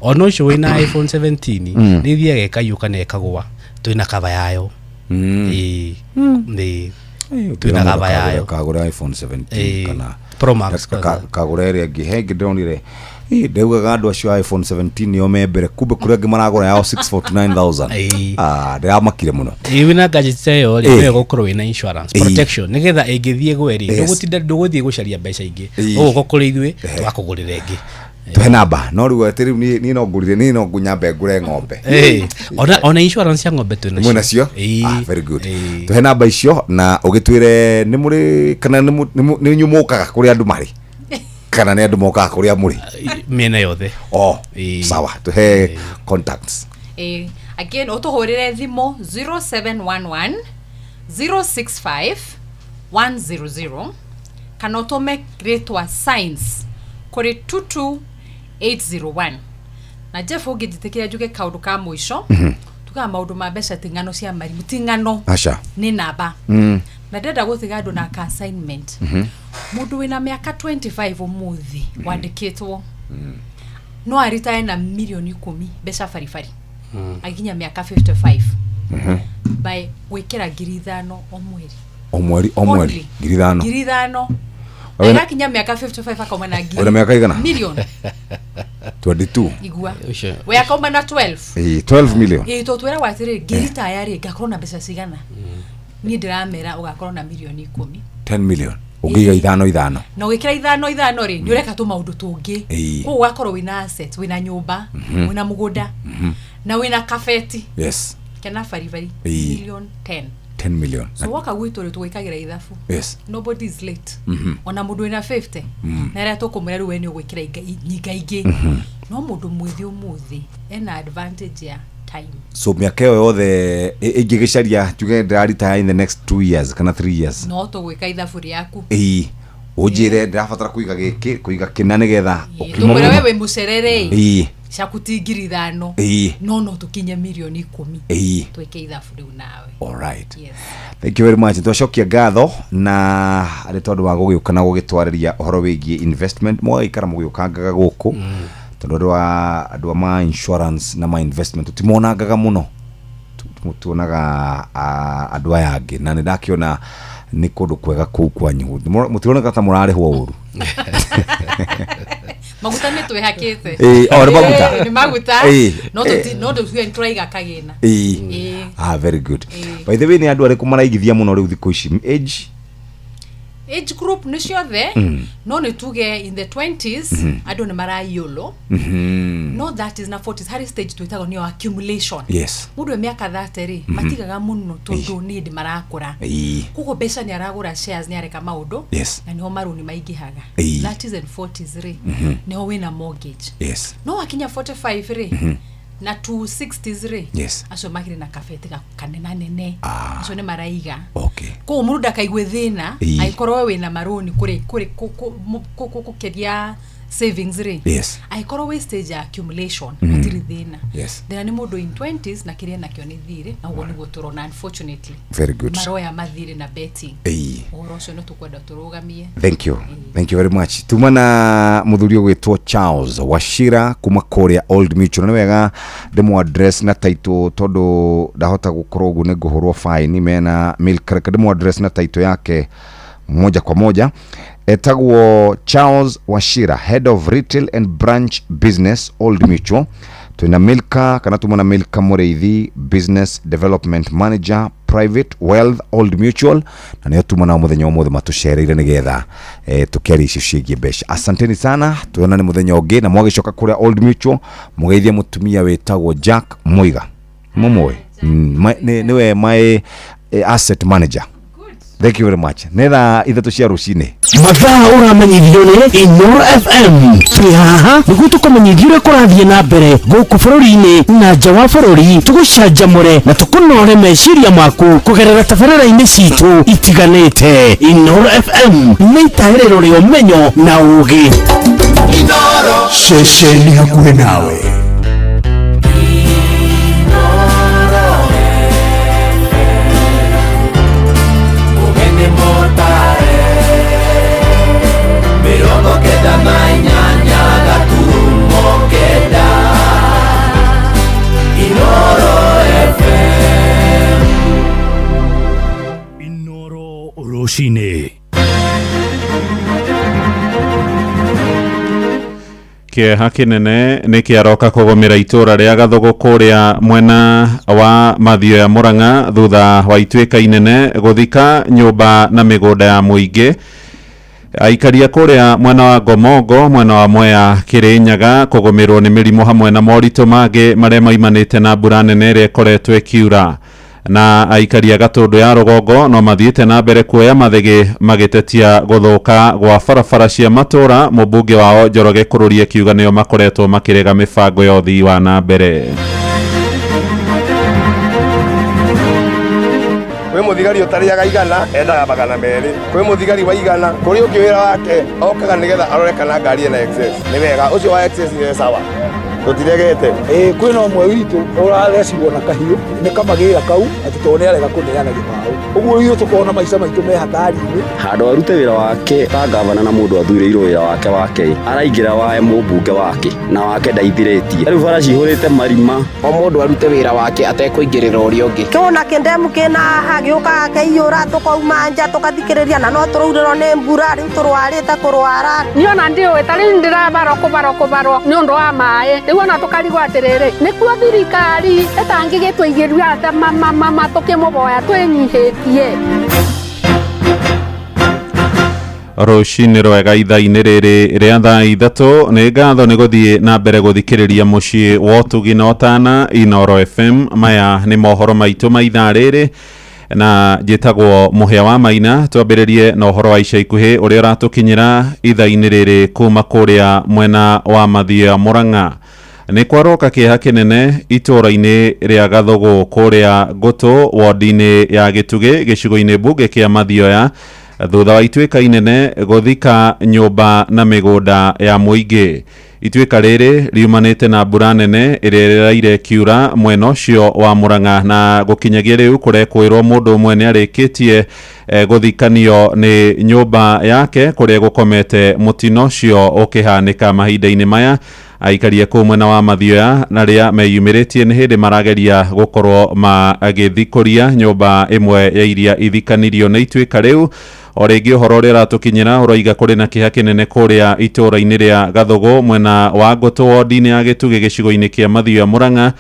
Ona ũcio wĩna iPhone 17 nĩ thiaga ĩkaiũka na ĩkagũa twĩna kava yayo. Twĩna kava yayo kagũra iPhone 17 kana Pro Max kagũra ĩrĩa ĩngĩ he ĩngĩ ndĩronire ndaugaga andũ acio iPhone 17 nĩo me mbere kumbe kũrĩa angĩ maragũra yao 649,000. Ndĩramakire mũno. Wĩna gadget ĩyo rĩ wega gũkorwo wĩna insurance protection nĩgetha ĩngĩthiĩ gwe rĩ ndũgũthiĩ gũcaria mbeca ingĩ ũgũkorwo kũrĩ ithuĩ twakũgũrĩra ĩngĩ. Tuhe namba no rĩu atĩ rĩu niĩ no ngũrire niĩ no ngunyambe ngũre ng'ombe. Ona insurance ya ng'ombe twĩnacio. Mwĩnacio? Very good. Tuhe namba icio na ũgĩtwĩre nĩ mũrĩ kana nĩ nyumũkaga kũrĩa andũ marĩ kana nĩ andũ mokaga kũrĩa mũrĩ mĩena yothe. Sawa tuhe contacts. Again utuhurire thimu 0711 065 100 kana utume rĩtwa signs kuri 22801 na Jeff ũngĩnjĩtĩkĩria njuge kaundu ka mũico tuga maundu ma mbeca tingano cia marimu tingano ni namba na ndenda gũtiga andũ na ka assignment mundu wina miaka 25 umuthi wandikitwo no aritae na milioni 10 mbeca farifari aginya miaka 55 by gwikira ngiri 5 o mweri ngiri 5 Ega kinya miaka 55 akoma na ngiri. Una miaka igana? Million. 22. Igua. We akoma na 12. 12 million. Totwera watire ngiri tayari gakorwo na mbeca cigana. Ni ndiramera ugakorwo na milioni 10. 10 million. Ugiga ithano. Na wikira ithano ri ni ureka tu maundu tungi. Ko ugakorwo wina assets, wina nyumba, wina mugunda. Na wina kafeti. Yes. Kana farivari. Million 10 million. So waka gwitore twikagira ithafu. Yes. Nobody is late. Ona mundu wina 50. Na ria tukumira ru we ni ugwikira nyinga ingi. No mundu mwithi umuthi ena advantage ya time. So miaka yothe ingigicaria tuge ndarita in the next 2 years kana 3 years. No to gwika ithafu riaku. Ujire ndirabatara kuiga kina nigetha ukimwira wewe mucerere. Shakutingiri 5 no tukinye milioni 10 tweke ithafu riu nawe. All right. Yes. Thank you very much. Twacokia ngatho na ari tondu wa gugiuka na gugitwariria uhoro wigie investment mo ikara mugiukangaga guku tondu andu ma insurance na ma investment tutimonangaga muno tuonaga andu aya angi na nindakiona ni kundu kwega kuu kwanyu mutirona ta murarihwo uru maguta ni twihakite ni maguta no tuwe ntraiga kagina very good. By the way ni andu ariku maraigithia muno riu thikũ ici age group ni ciothe no ni tuge in the 20s andu ni marayolo no that is na 40s high stage twitago ni accumulation. Yes. Mundu miaka 30 ri matigaga muno tondu ni ndi marakura kuko mbeca ni aragura shares ni areka maundu na ni ho maruni maingihaga that is in 40s ri ni ho wina mortgage. Yes. No akinya 45 ri na 260s ri yes aso makire na kafete kanena nene aso ne maraiga okay ko mundu dakaigwe thina aikorwo we na maroni kuri kedia savings ri aikorwo we stage ya accumulation atiri thina then ni mundu in 20s na kiria nakyo ni thire na ugo ni guturona unfortunately very good maroya mathire na betting oroso no tukwenda turugamie. Thank you very much. Tumana muthuri gwitwo Charles Wachira kuma Korea Old Mutual na wega demo address na title tondu ndahota gukorwo ugu ni nguhurwo fine mena milk demo address na title yake moja kwa moja etagwo Charles Washira, Head of Retail and Branch Business, Old Mutual. Tuna Milka, kana tumona Milka Mureithi, Business Development Manager, Private Wealth, Old Mutual. Na niyo tumona muthenya omothe matushereire nigetha tukeri icio ciĩgie mbeca. Asanteni sana, tuonane muthenya ũngĩ na mwagicoka kuria Old Mutual, mugeithie mutumia wetagwo Jack Muiga. Mumwe. Niwe my asset manager. Thank you very much. Netha ithatu cia rucine. Mathaa uramenyithio ni Inoro FM. Twihaha niguo tukumenyithia uria kurathie na mbere guku bururi-ini na nja wa bururi, tugucanjamure na tukunore meciria maku kugerera tabarĩra-inĩ citu itiganĩte. Inoro FM nĩ itaĩrĩro rĩa ũmenyo na ũũgĩ. Inoro ceceni hakuhĩ nawe. Rucine. Kĩeha kĩnene nĩ kĩaroka kũgũmĩra itũra rĩa Gathogo kũrĩa mwena wa mathio ya Murang'a thutha wa ituĩka inene gũthika nyũmba na mĩgũnda ya mũingĩ. Aikaria kũrĩa mwena wa Gomongo, mwena wa Mwea, Kĩrĩnyaga kũgũmĩrwo nĩ mĩrimũ hamwe na moritũ mangĩ marĩa maimanĩte na mbura nene ĩrĩa ĩkoretwo ĩkiura. Na aikaria Gatũndũ ya Rũgongo no mathiĩte na mbere kuoya mathĩgĩ magĩtetia gũthũka gwa barabara cia matũra, mũmbunge wao Njoroge Kũrũri akiuga nĩo makoretwo makĩrega mĩbango ya ũthii wa na mbere. Kwĩ mũthigari ũtarĩaga igana endaga magana merĩ, kwĩ mũthigari wa igana kũrĩ ũngĩ wĩra wake okaga nĩgetha arore kana ngari ĩna excess. Nĩ wega ũcio wa excess nĩ sawa, tutiregete. Kwĩna ũmwe witũ ũrathecirwo na kahiũ nĩ kamagĩra kau atitone arega kũneana gĩbaũ. Ũguo ithuĩ tũkona maica maitũ me hatari-inĩ. Handũ arute wĩra wake ta ngavana na mũndũ athurĩirwo wĩra wake wake, araingĩra wae mũmbunge wake na wake ndaithirĩtie. Rĩu bara cihũrĩte marima, o mũndũ arute wĩra wake atekũingĩrĩra ũrĩa ũngĩ. Kĩona kĩndemu kĩna hagĩũka kĩiyũra tũkauma nja tũkathikĩrĩria na no tũraurĩrwo nĩ mbura rĩu tũrwarĩte kũrwara. Niona ndiũĩ ta rĩu ndĩrabarwo nĩ ũndũ wa maĩ. Rĩu ona tũkarigwo atĩrĩrĩ nĩkuo thirikari ĩtangĩgĩtũigĩria atĩ mama tũkĩmũboya twĩnyihĩtie. Rũcinĩ rwega ithaa-inĩ rĩrĩ rĩa thaa ithatũ nĩ ngatho nĩ gũthiĩ na mbere gũthikĩrĩria mũciĩ wa ũtugi na ũtana Inoro FM. Maya nĩ mohoro maitũ ma ithaa rĩrĩ na njĩtagwo Mũhĩa wa Maina. Twambĩrĩrie na ũhoro wa ica ikuhĩ ũrĩa ũratũkinyĩra ithaa-inĩ rĩrĩ kuma kũrĩa mwena wa mathio ya Murang'a. Nĩ kwaroka kĩeha kĩnene itũra-inĩ rĩa Gathogo kũrĩa Ngũtũ wodi-inĩ ya Gĩtugĩ gĩcigo-inĩ mbunge kĩa Mathioya thutha wa ituĩka inene gũthika nyũmba na mĩgũnda ya mũingĩ. Ituĩka rĩrĩ riumanĩte na mbura nene ĩrĩa ĩraire kiura mwena ũcio wa Murang'a na gũkinyagia rĩu kũrekwĩrwo mũndũ ũmwe nĩ arĩkĩtie gũthikanio nĩ nyũmba yake kũrĩa gũkomete mũtino ũcio ũkĩhanĩka mahinda-inĩ maya. Aikaria kũu mwena wa Mathioya na rĩa meyumĩrĩtie nĩ hĩndĩ marageria gũkorwo magĩthikũria nyũmba ĩmwe ya iria ithikanirio nĩ ituĩka rĩu. O rĩngĩ ũhoro ũrĩa ũratũkinyĩra ũroiga kũrĩ na kĩeha kĩnene kũrĩa itũra-inĩ rĩa Gathogo mwena wa Ngũtũ wodi-inĩ ya Gĩtugĩ gĩcigo-inĩ kĩa Mathioya Murang'a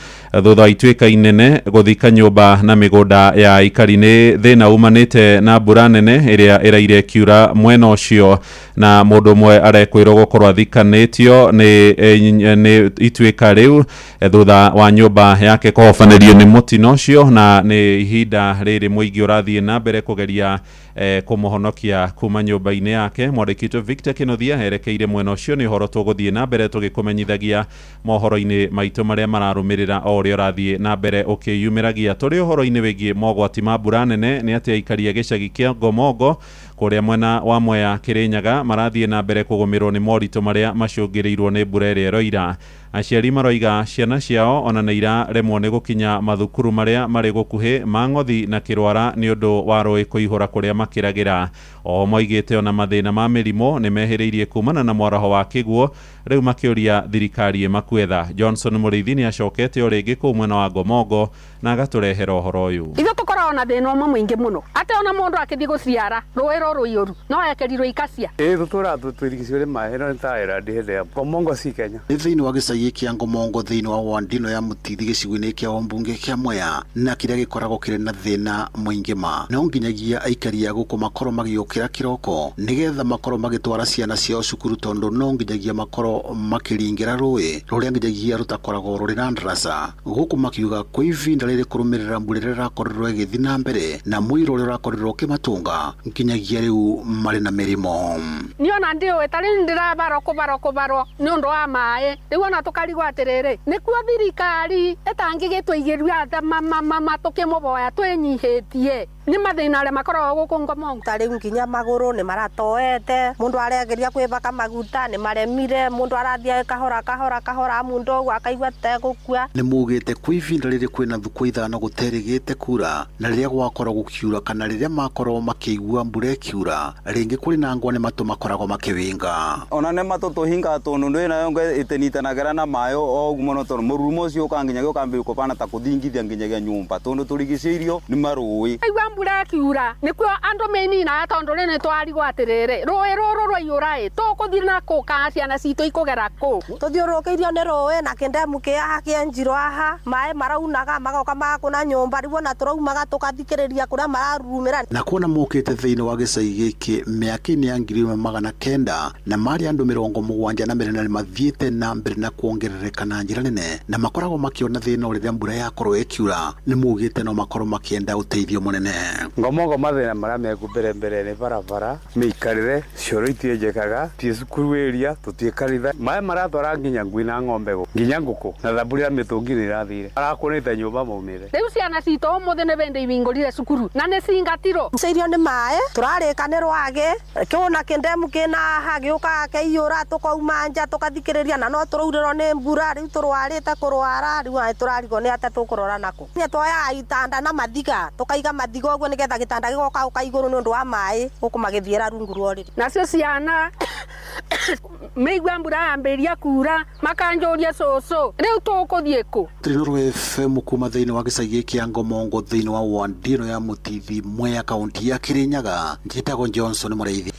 thutha wa ituĩka inene gũthika nyũmba na mĩgũnda ya aikari. Nĩ thĩna umanĩte na mbura nene ĩrĩa ĩraire kiura mwena ũcio na mũndũ ũmwe arekwĩrwo gũkorwo athikanĩtio nĩ ituĩka rĩu thutha wa nyũmba yake kũhobanĩrio nĩ mũtino ũcio, na nĩ ihinda rĩrĩ mũingĩ ũrathiĩ na mbere kũgeria kũmũhonokia kuma nyũmba-inĩ yake. Mwandĩki Victor Kĩnuthia erekeire mwena ũcio. Nĩ ũhoro tũgũthiĩ na mbere tũgĩkũmenyithagia mohoro-inĩ maitũ marĩa mararũmĩrĩra o ũrĩa ũrathiĩ na mbere ũkĩyumĩragia. Tũrĩ ũhoro-inĩ wĩgiĩ mogwati ma mbura nene nĩ atĩ aikari a gĩcagi kĩa Gomongo kũrĩa mwena wa Mwea Kĩrĩnyaga marathiĩ na mbere kũgũmĩrwo nĩ moritũ marĩa macũngĩrĩirwo nĩ mbura ĩrĩa ĩroira. Aciari maroiga ciana ciao ona nĩ iraremwo nĩ gũkinya mathukuru marĩa marĩ gũkuhĩ ma Ng'othi na Kĩrwara nĩ ũndũ wa rũĩ kũihũra kũrĩa makĩragĩra. O moigĩte ona mathĩna ma mĩrimũ nĩ mehĩrĩirie kumana na mwaraho wa kĩguo, rĩu makĩũria thirikari ĩmakwetha. Johnson Mũrĩithi nĩ acokete o rĩngĩ kũu mwena wa Gomongo na agatũrehera ũhoro ũyũ. Ithuĩ tũkoragwo na thĩna ũmwe mũingĩ mũno atĩ ona mũndũ akĩthiĩ gũciara rũĩ rũrũ iũru no ekerirwo ikacia tutura twirigicĩire maĩ no ntaĩra ndihende Ngomongo si Kenya nĩ thĩinĩ wa gĩcagi kĩa Ngomongo thĩinĩ wa wandino ya Mũtithi gĩcigo-inĩ kĩa Ombunge kĩa Mwea na kĩrĩa gĩkoragwo kĩrĩ na thĩna mũingĩ ma no nginyagia aikari a gũkũ makorwo magĩũkĩra kĩroko nĩgetha makorwo magĩtwara ciana ciao cukuru tondũ no nginyagia makorwo makĩringĩra rũĩ rũrĩa nginyagia rũtakoragwo rũrĩ na ndaraca gũkũ makiuga kwa ivinda rĩrĩ kũrũmĩrĩra mbura ĩrĩa ĩrakorirwo ĩgĩthiĩ na mbere na mũiro ũrĩa ũrakorirwo ũkĩmatunga nginyagia rĩu marĩ na mĩrimũ niona ndiũĩ tarĩ ndĩrabarwo kũbarwo nĩ ũndũ wa maĩ rĩu ona tũkarigwo atĩrĩrĩ nĩkuo thirikari ĩtangĩgĩtũigĩria tha tũkĩmũboya twĩnyihĩtie nĩ mathĩna arĩa makoragwo gũkũ Ngomongo tarĩu nginya magũrũ nĩ maratoete mũndũ aregeria kwĩbaka maguta nĩ maremire mũndũ arathiĩ kahora mũndũ ũguo akaigua tegũkua nĩ mugĩte kwa ivinda rĩrĩ kwĩna thukũ ithano gũterĩgĩte kura na rĩrĩa gwakorwo gũkiura kana rĩrĩa makorwo makĩigua mbura ĩkiura rĩngĩ kũrĩ na ngwa nĩ matũ makoragwo makĩwĩnga ona nĩ matũ tũhinga tondũ ndĩ nayo ĩtĩnyitanagĩra na maĩ o ũguo mũno tondũ mũrurumo ũcio ũkanginyagia ũkambia kũbana ta kũthingithia nginyagia nyũmba tondũ tũrigicĩirio nĩ marũĩ aigua mbura ĩkiura nĩkuo andũ menina tondũ rĩ nĩ twarigwo atĩrĩrĩ rũĩ rũrũ rwaiyũra tũkũthiĩ na kũ kana ciana citũ ikũgera kũ tũthiũrũrũkĩirio nĩ rũĩ na kĩndemu kĩaha kĩenjirwo haha maĩ maraunaga magoka magakũna nyũmba rĩu ona tũraumaga tũkathikĩrĩria kũrĩa mararurumĩra na kuona mũkĩte thĩinĩ wa gĩcagi gĩkĩ mĩaka-inĩ ya 1900 na marĩ andũ 74 nĩ mathiĩte na mbere na kuongerereka na njĩra nene na makoragwo makĩona thĩna rĩrĩa mbura yakorwo ĩkiura nĩ mugĩte no makorwo makĩenda ũteithio mũnene Ngomongo mathĩna marĩa mekumbere nĩ barabara mĩikarĩre cioro itienjekaga tie cukuru area tutie kanitha maĩ maratwara nginya ngui na ng'ombe nginya ngũkũ na thaburi mĩtũngi nĩ irathire arakũnĩte nyũmba maumĩre rĩu ciana citũ ũmũthĩ nĩ bende ibingũrire cukuru na nĩ cingatirwo ceirio nĩ maĩ tũrarĩka nĩ rwagĩ kĩona kĩndemu kĩna haha gĩũkaga kĩiyũra tũkauma nja tũkathikĩrĩria na no tũraurĩrwo nĩ mbura rĩu tũrwarĩte kũrwara rĩu tũrarigwo nĩ atĩa tũkũrora nako nĩ twoyaga itanda na mathiga tũkaiga mathiga ũguo nĩgetha gĩtanda gĩgoka ũkaigũrũ nĩ ũndũ wa maĩ gũkũ magĩthiĩra rungu rũrĩrĩ nacio ciana mĩigua mbura yambĩrĩria kura makanjũria cũcũ rĩu tũkũthiĩ kũ Trinoro FM kuma thĩinĩ wa gĩcagi kĩa Ngomongo thĩinĩ wa wandino ya Mũtithi Mwea kaunti ya Kirinyaga njĩtagwo Johnson Mũrĩithi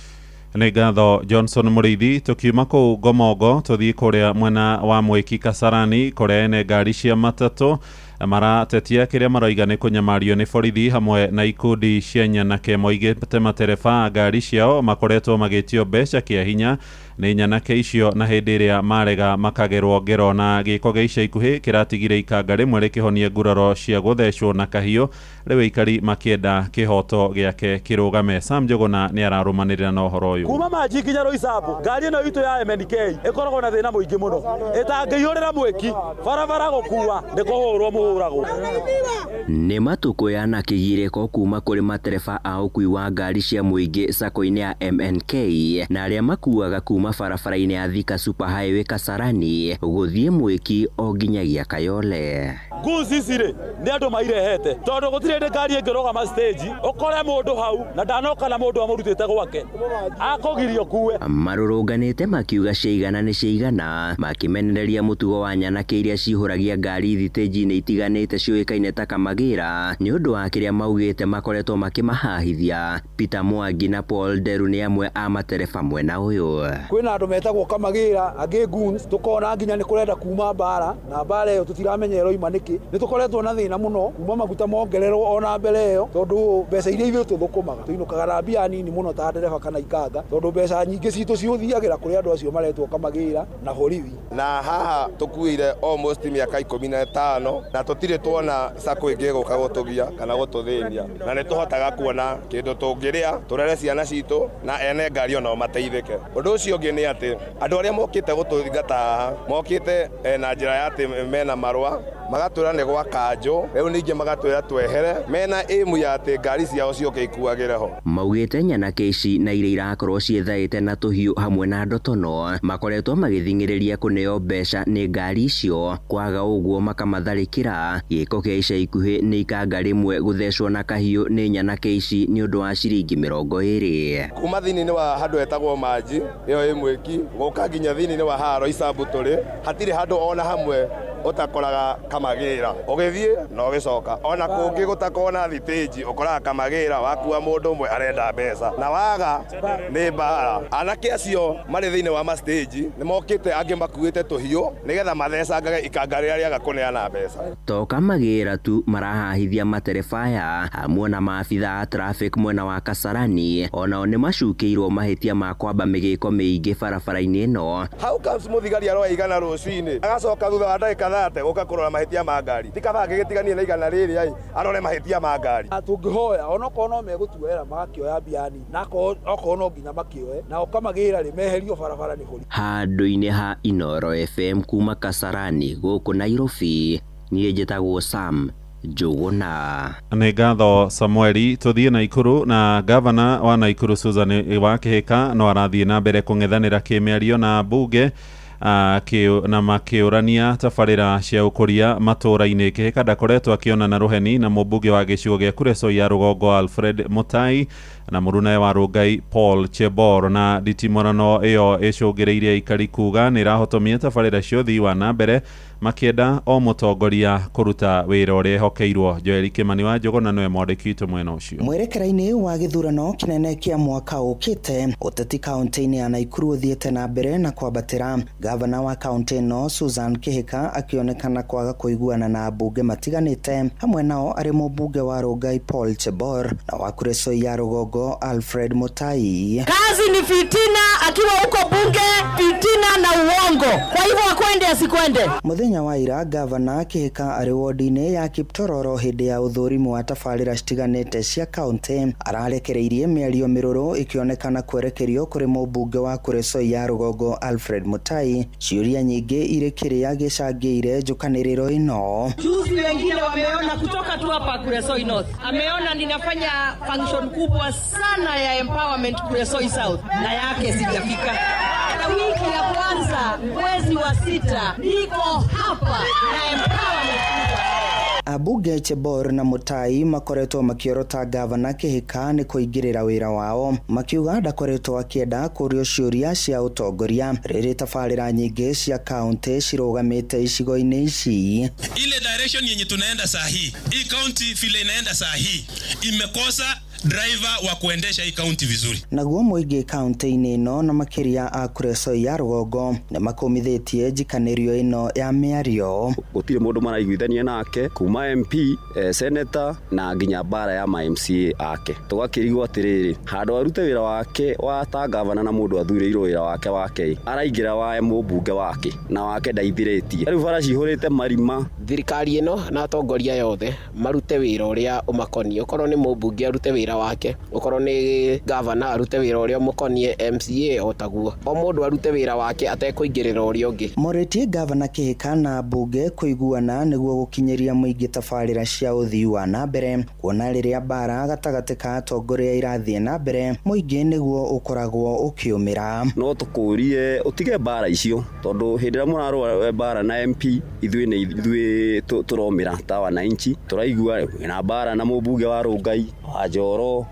nĩ ngatho Johnson Mũrĩithi tukiuma kũu Ngomongo tũthiĩ kũrĩa mwena wa Mwiki Kasarani kũrĩa ene ngari cia matatũ maratetia kĩrĩa maroiga nĩ kũnyamario nĩ borithi hamwe na ikundi cia nyanake moigĩte matereba ngari ciao makoretwo magĩtio mbeca kĩa hinya nĩ nyanake icio na hĩndĩ ĩrĩa marega makagerwo ngero na gĩko gĩa ica ikuhĩ kĩratigire ikanga rĩmwe rĩkĩhonia nguraro cia gũthecwo na kahiũ rĩu aikari makĩenda kĩhoto gĩake kĩrũgame Sam Njuguna nĩ ararũmanĩrĩra na ũhoro ũyũ kuma Manji nginya Roysambu ngari ĩno itũ ya MNK ĩkoragwo na thĩna mũingĩ mũno ĩtangĩihũrĩra Mwiki barabara gũkua nĩ kũhũrwo mũhũragwo nĩ matukũ ya nakĩgirĩko kuma kũrĩ matereba a ũkui wa ngari cia mũingĩ sako-inĩ ya MNK na arĩa makuaga kuma barabara-inĩ ya Thika Super Highway Kasarani gũthiĩ Mwiki o nginyagia Kayole nguci ici rĩ nĩ andũ mairehete tondũ gũtirĩ hĩndĩ ngari ĩngĩrũgama stage ũkore mũndũ hau na ndanoka na mũndũ amũrutĩte gwake akũgirio kuwe marũrũnganĩte makiuga ciigana nĩ ciigana makimenereria mũtugo wa nyanake iria cihũragia ngari thitĩnji-inĩ itiganĩte ciũĩkaine ta Kamagĩra nĩ ũndũ wa kĩrĩa maugĩte makoretwo makĩmahahithia Peter Mwangi na Paul Deru nĩ amwe a matereba mwena ũyũ kwĩna andũ metagwo Kamagĩra angĩ goons tukona nginya nĩ kũrenda kuma bara na bara ĩyo tũtiramenya ĩroima nĩkĩ nĩ tũkoretwo na thĩna mũno kuma maguta mongererwo ona mbere ĩyo tondũ mbeca iria ithuĩ tũthũkũmaga tũinũkaga na mbia nini mũno ta ndereba kana ikanga tondũ mbeca nyingĩ citũ ciũthiagĩra kũrĩ andũ acio maretwo Kamagĩra na borithi na haha tũkuire almost mĩaka 15 na tũtirĩ tuona sako ĩngĩ gũka gũtũgia kana gũtũthĩnia na nĩ tũhotaga kuona kĩndũ tũngĩrĩa tũrere ciana citũ na ene ngari onao mateithĩke ũndũ ũcio ũngĩ nĩ atĩ andũ arĩa mokĩte gũtũthingata haha mokĩte na njĩra ya atĩ mena marũa magatwĩra nĩ gwa kanjũ rĩu ningĩ magatwĩra twehere mena aimu ya atĩ ngari ciao cioke ikuagĩre ho maugĩte nyanake ici na iria irakorwo ciethaĩte na tũhiũ hamwe na ndotono makoretwo magĩthingĩrĩria kũneo mbeca nĩ ngari icio kwaga ũguo makamatharĩkĩra gĩko kĩa ica ikuhĩ nĩ ikanga rĩmwe gũthecwo na kahiũ nĩ nyanake ici nĩ ũndũ wa ciringi 20 kuma thĩinĩ wa handũ hetagwo Manji ĩyo ĩ Mwiki gũka nginya thĩinĩ wa haha Roysambu tũrĩ hatirĩ handũ ona hamwe utakoraga Kamagira ugithie no gicoka ona kungi gutakona thiteji ukoraga Kamagira wakua mundu mwe arenda mbeca na waga ni mbara anake acio mari thiine wa ma stage ni mokite angi makuite tuhiu nigetha mathecangage ikangarira ria gakuneana mbeca to Kamagira tu marahahithia materefaya hamwe na maabitha traffic mwena wa Kasarani onao ni macukiirwo mahitia ma kwamba migiko miingi barabara-ini ino hau comes muthigari aroa igana rucini agacoka thutha wa ndagika 30 guka kurora mahitia ma ngari tikabange gitiganie na igana riri ai arore mahitia ma ngari tungihoya onoko no megutuera magakioya biani nako oko no nginya makioe na Kamagira ri meherio barabara ni hori handu-ini ha Inoro FM kuma Kasarani guku Nairobi nie njitagwo Sam Njuguna. Nĩ ngatho Samueli. Tuthie Naikuru na gavana wa Naikuru Susan Wakihika no arathiĩ na mbere kũng'ethanĩra kĩmĩario na mbunge na makiurania tabarĩra cia ũkũria matũra-inĩ. Kĩhika ndakoretwo akĩonana rũheni na mũmbunge wa gĩcigo gĩa Kuresoi ya Rũgongo Alfred Mutai na mũrũnawe wa Rongai Paul Chebor, na nditimũrano ĩyo ĩcũngĩrĩirie aikari kuga nĩ ĩrahotomia tabarĩra cia ũthii wa na mbere makienda o mũtongoria kũruta wĩra ũrĩa ehokeirwo. Joel Kĩmani wa Njũgũna nĩwe mwandĩki witũ mwena ũcio. Mwerekera-inĩ wa gĩthurano kĩnene kĩa mwaka ũkĩte ũteti kaunti-inĩ ya Naikuru ũthiĩte na mbere na kwambatĩra. Gavana wa kaunti ĩno Susan Kĩhika akĩonekana kwaga kũiguana na ambunge matiganĩte, hamwe nao arĩ mũmbunge wa Rongai Paul Chebor na wa Kuresoi ya Rũgongo Alfred Mutai. Kazi ni fitina, akiwa huko bunge fitina na uongo, kwa hivyo akwende asikwende. Muthenya wa ira gavana Kĩhika arĩ wodi-inĩ ya Kiptororo hĩndĩ ya ũthũrimu wa tabarĩra citiganĩte cia kaunti ararekereirie mĩario mĩrũrũ ikĩonekana kwerekerio kũrĩ mũmbunge wa Kuresoi ya Rũgongo Alfred Mutai. Ciũria nyingĩ irĩ kĩrĩa gĩcangĩire njũkanĩrĩro ino. Juzi wengine wameona kutoka tu hapa Kuresoi North, ameona ninafanya function kubwa sana ya empowerment Kuresoi South na yake sijafika. Wiki ya kwanza mwezi wa 6 niko hapa na empowerment. Abunge Chebor na Mutai makoretwo makiorota gavana Kĩhika nĩ kũingĩrĩra wĩra wao, makiuga ndakoretwo akĩenda kũrio ciũria cia ũtongoria rĩrĩ tabarĩra nyingĩ cia kaunti cirũgamĩte icigo-inĩ ici. Ile direction yenye tunaenda saa hii county vile inaenda saa hii imekosa driver wa kuendesha hii county vizuri. Naguo mũingĩ kaunti-inĩ ĩno na makĩria a Kuresoi ya Rũgongo nĩ makomithĩtie njikanĩrio ĩno ya mĩario. Gũtirĩ mũndũ maraiguithania nake kuma MP, senator na nginya bara ya MCA ake. Tũgakĩrigwo atĩrĩrĩ, handũ arute wĩra wake wa ta gavana na mũndũ athurĩirwo wĩra wake wake araingĩra wa mũmbunge wake na wake ndaithirĩtie. Rĩu bara cihũrĩte marima. Thirikari ĩno na atongoria yothe marute wĩra ũrĩa ũmakoniĩ. Okorwo nĩ mũmbunge arute wĩra wake, okorwo nĩ gavana arute wĩra ũrĩa ũmũkoniĩ, MCA otaguo. O mũndũ arute wĩra wake atekũingĩrĩra ũrĩa ũngĩ. Moretie gavana Kĩhika na mbunge kũiguana nĩguo gũkinyĩria mũingĩ tabarĩra cia ũthii wa na mbere, kuona rĩrĩa mbara gatagatĩ ka atongoria irathiĩ na mbere mũingĩ nĩguo ũkoragwo ũkĩũmĩra. No tũkũrie ũtige mbara icio, tondũ hĩndĩ ĩrĩa mũrarũa mbara na MP ithuĩ tũromĩra ta wananchi, tũraigua na mbara na mũmbunge wa Rongai wa Njoro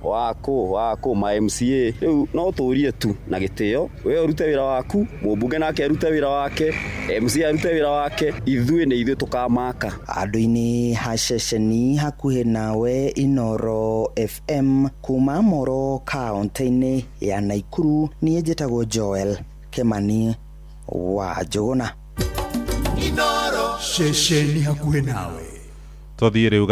wako ma MCA. Rĩu no tũrie tu na gĩtĩo, we ũrute wĩra waku, mũmbunge nake arute wĩra wake, MCA arute wĩra wake, ithuĩ nĩ ithuĩ tũkamaka. Andũ-inĩ ha ceceni hakuhĩ nawe Inoro FM kuma Moro kaunti-inĩ ya Naikuru, niĩ njĩtagwo Joel Kĩmani wa Njũgũna. Inoro ceceni hakuhĩ nawe. Tũthiĩ rĩu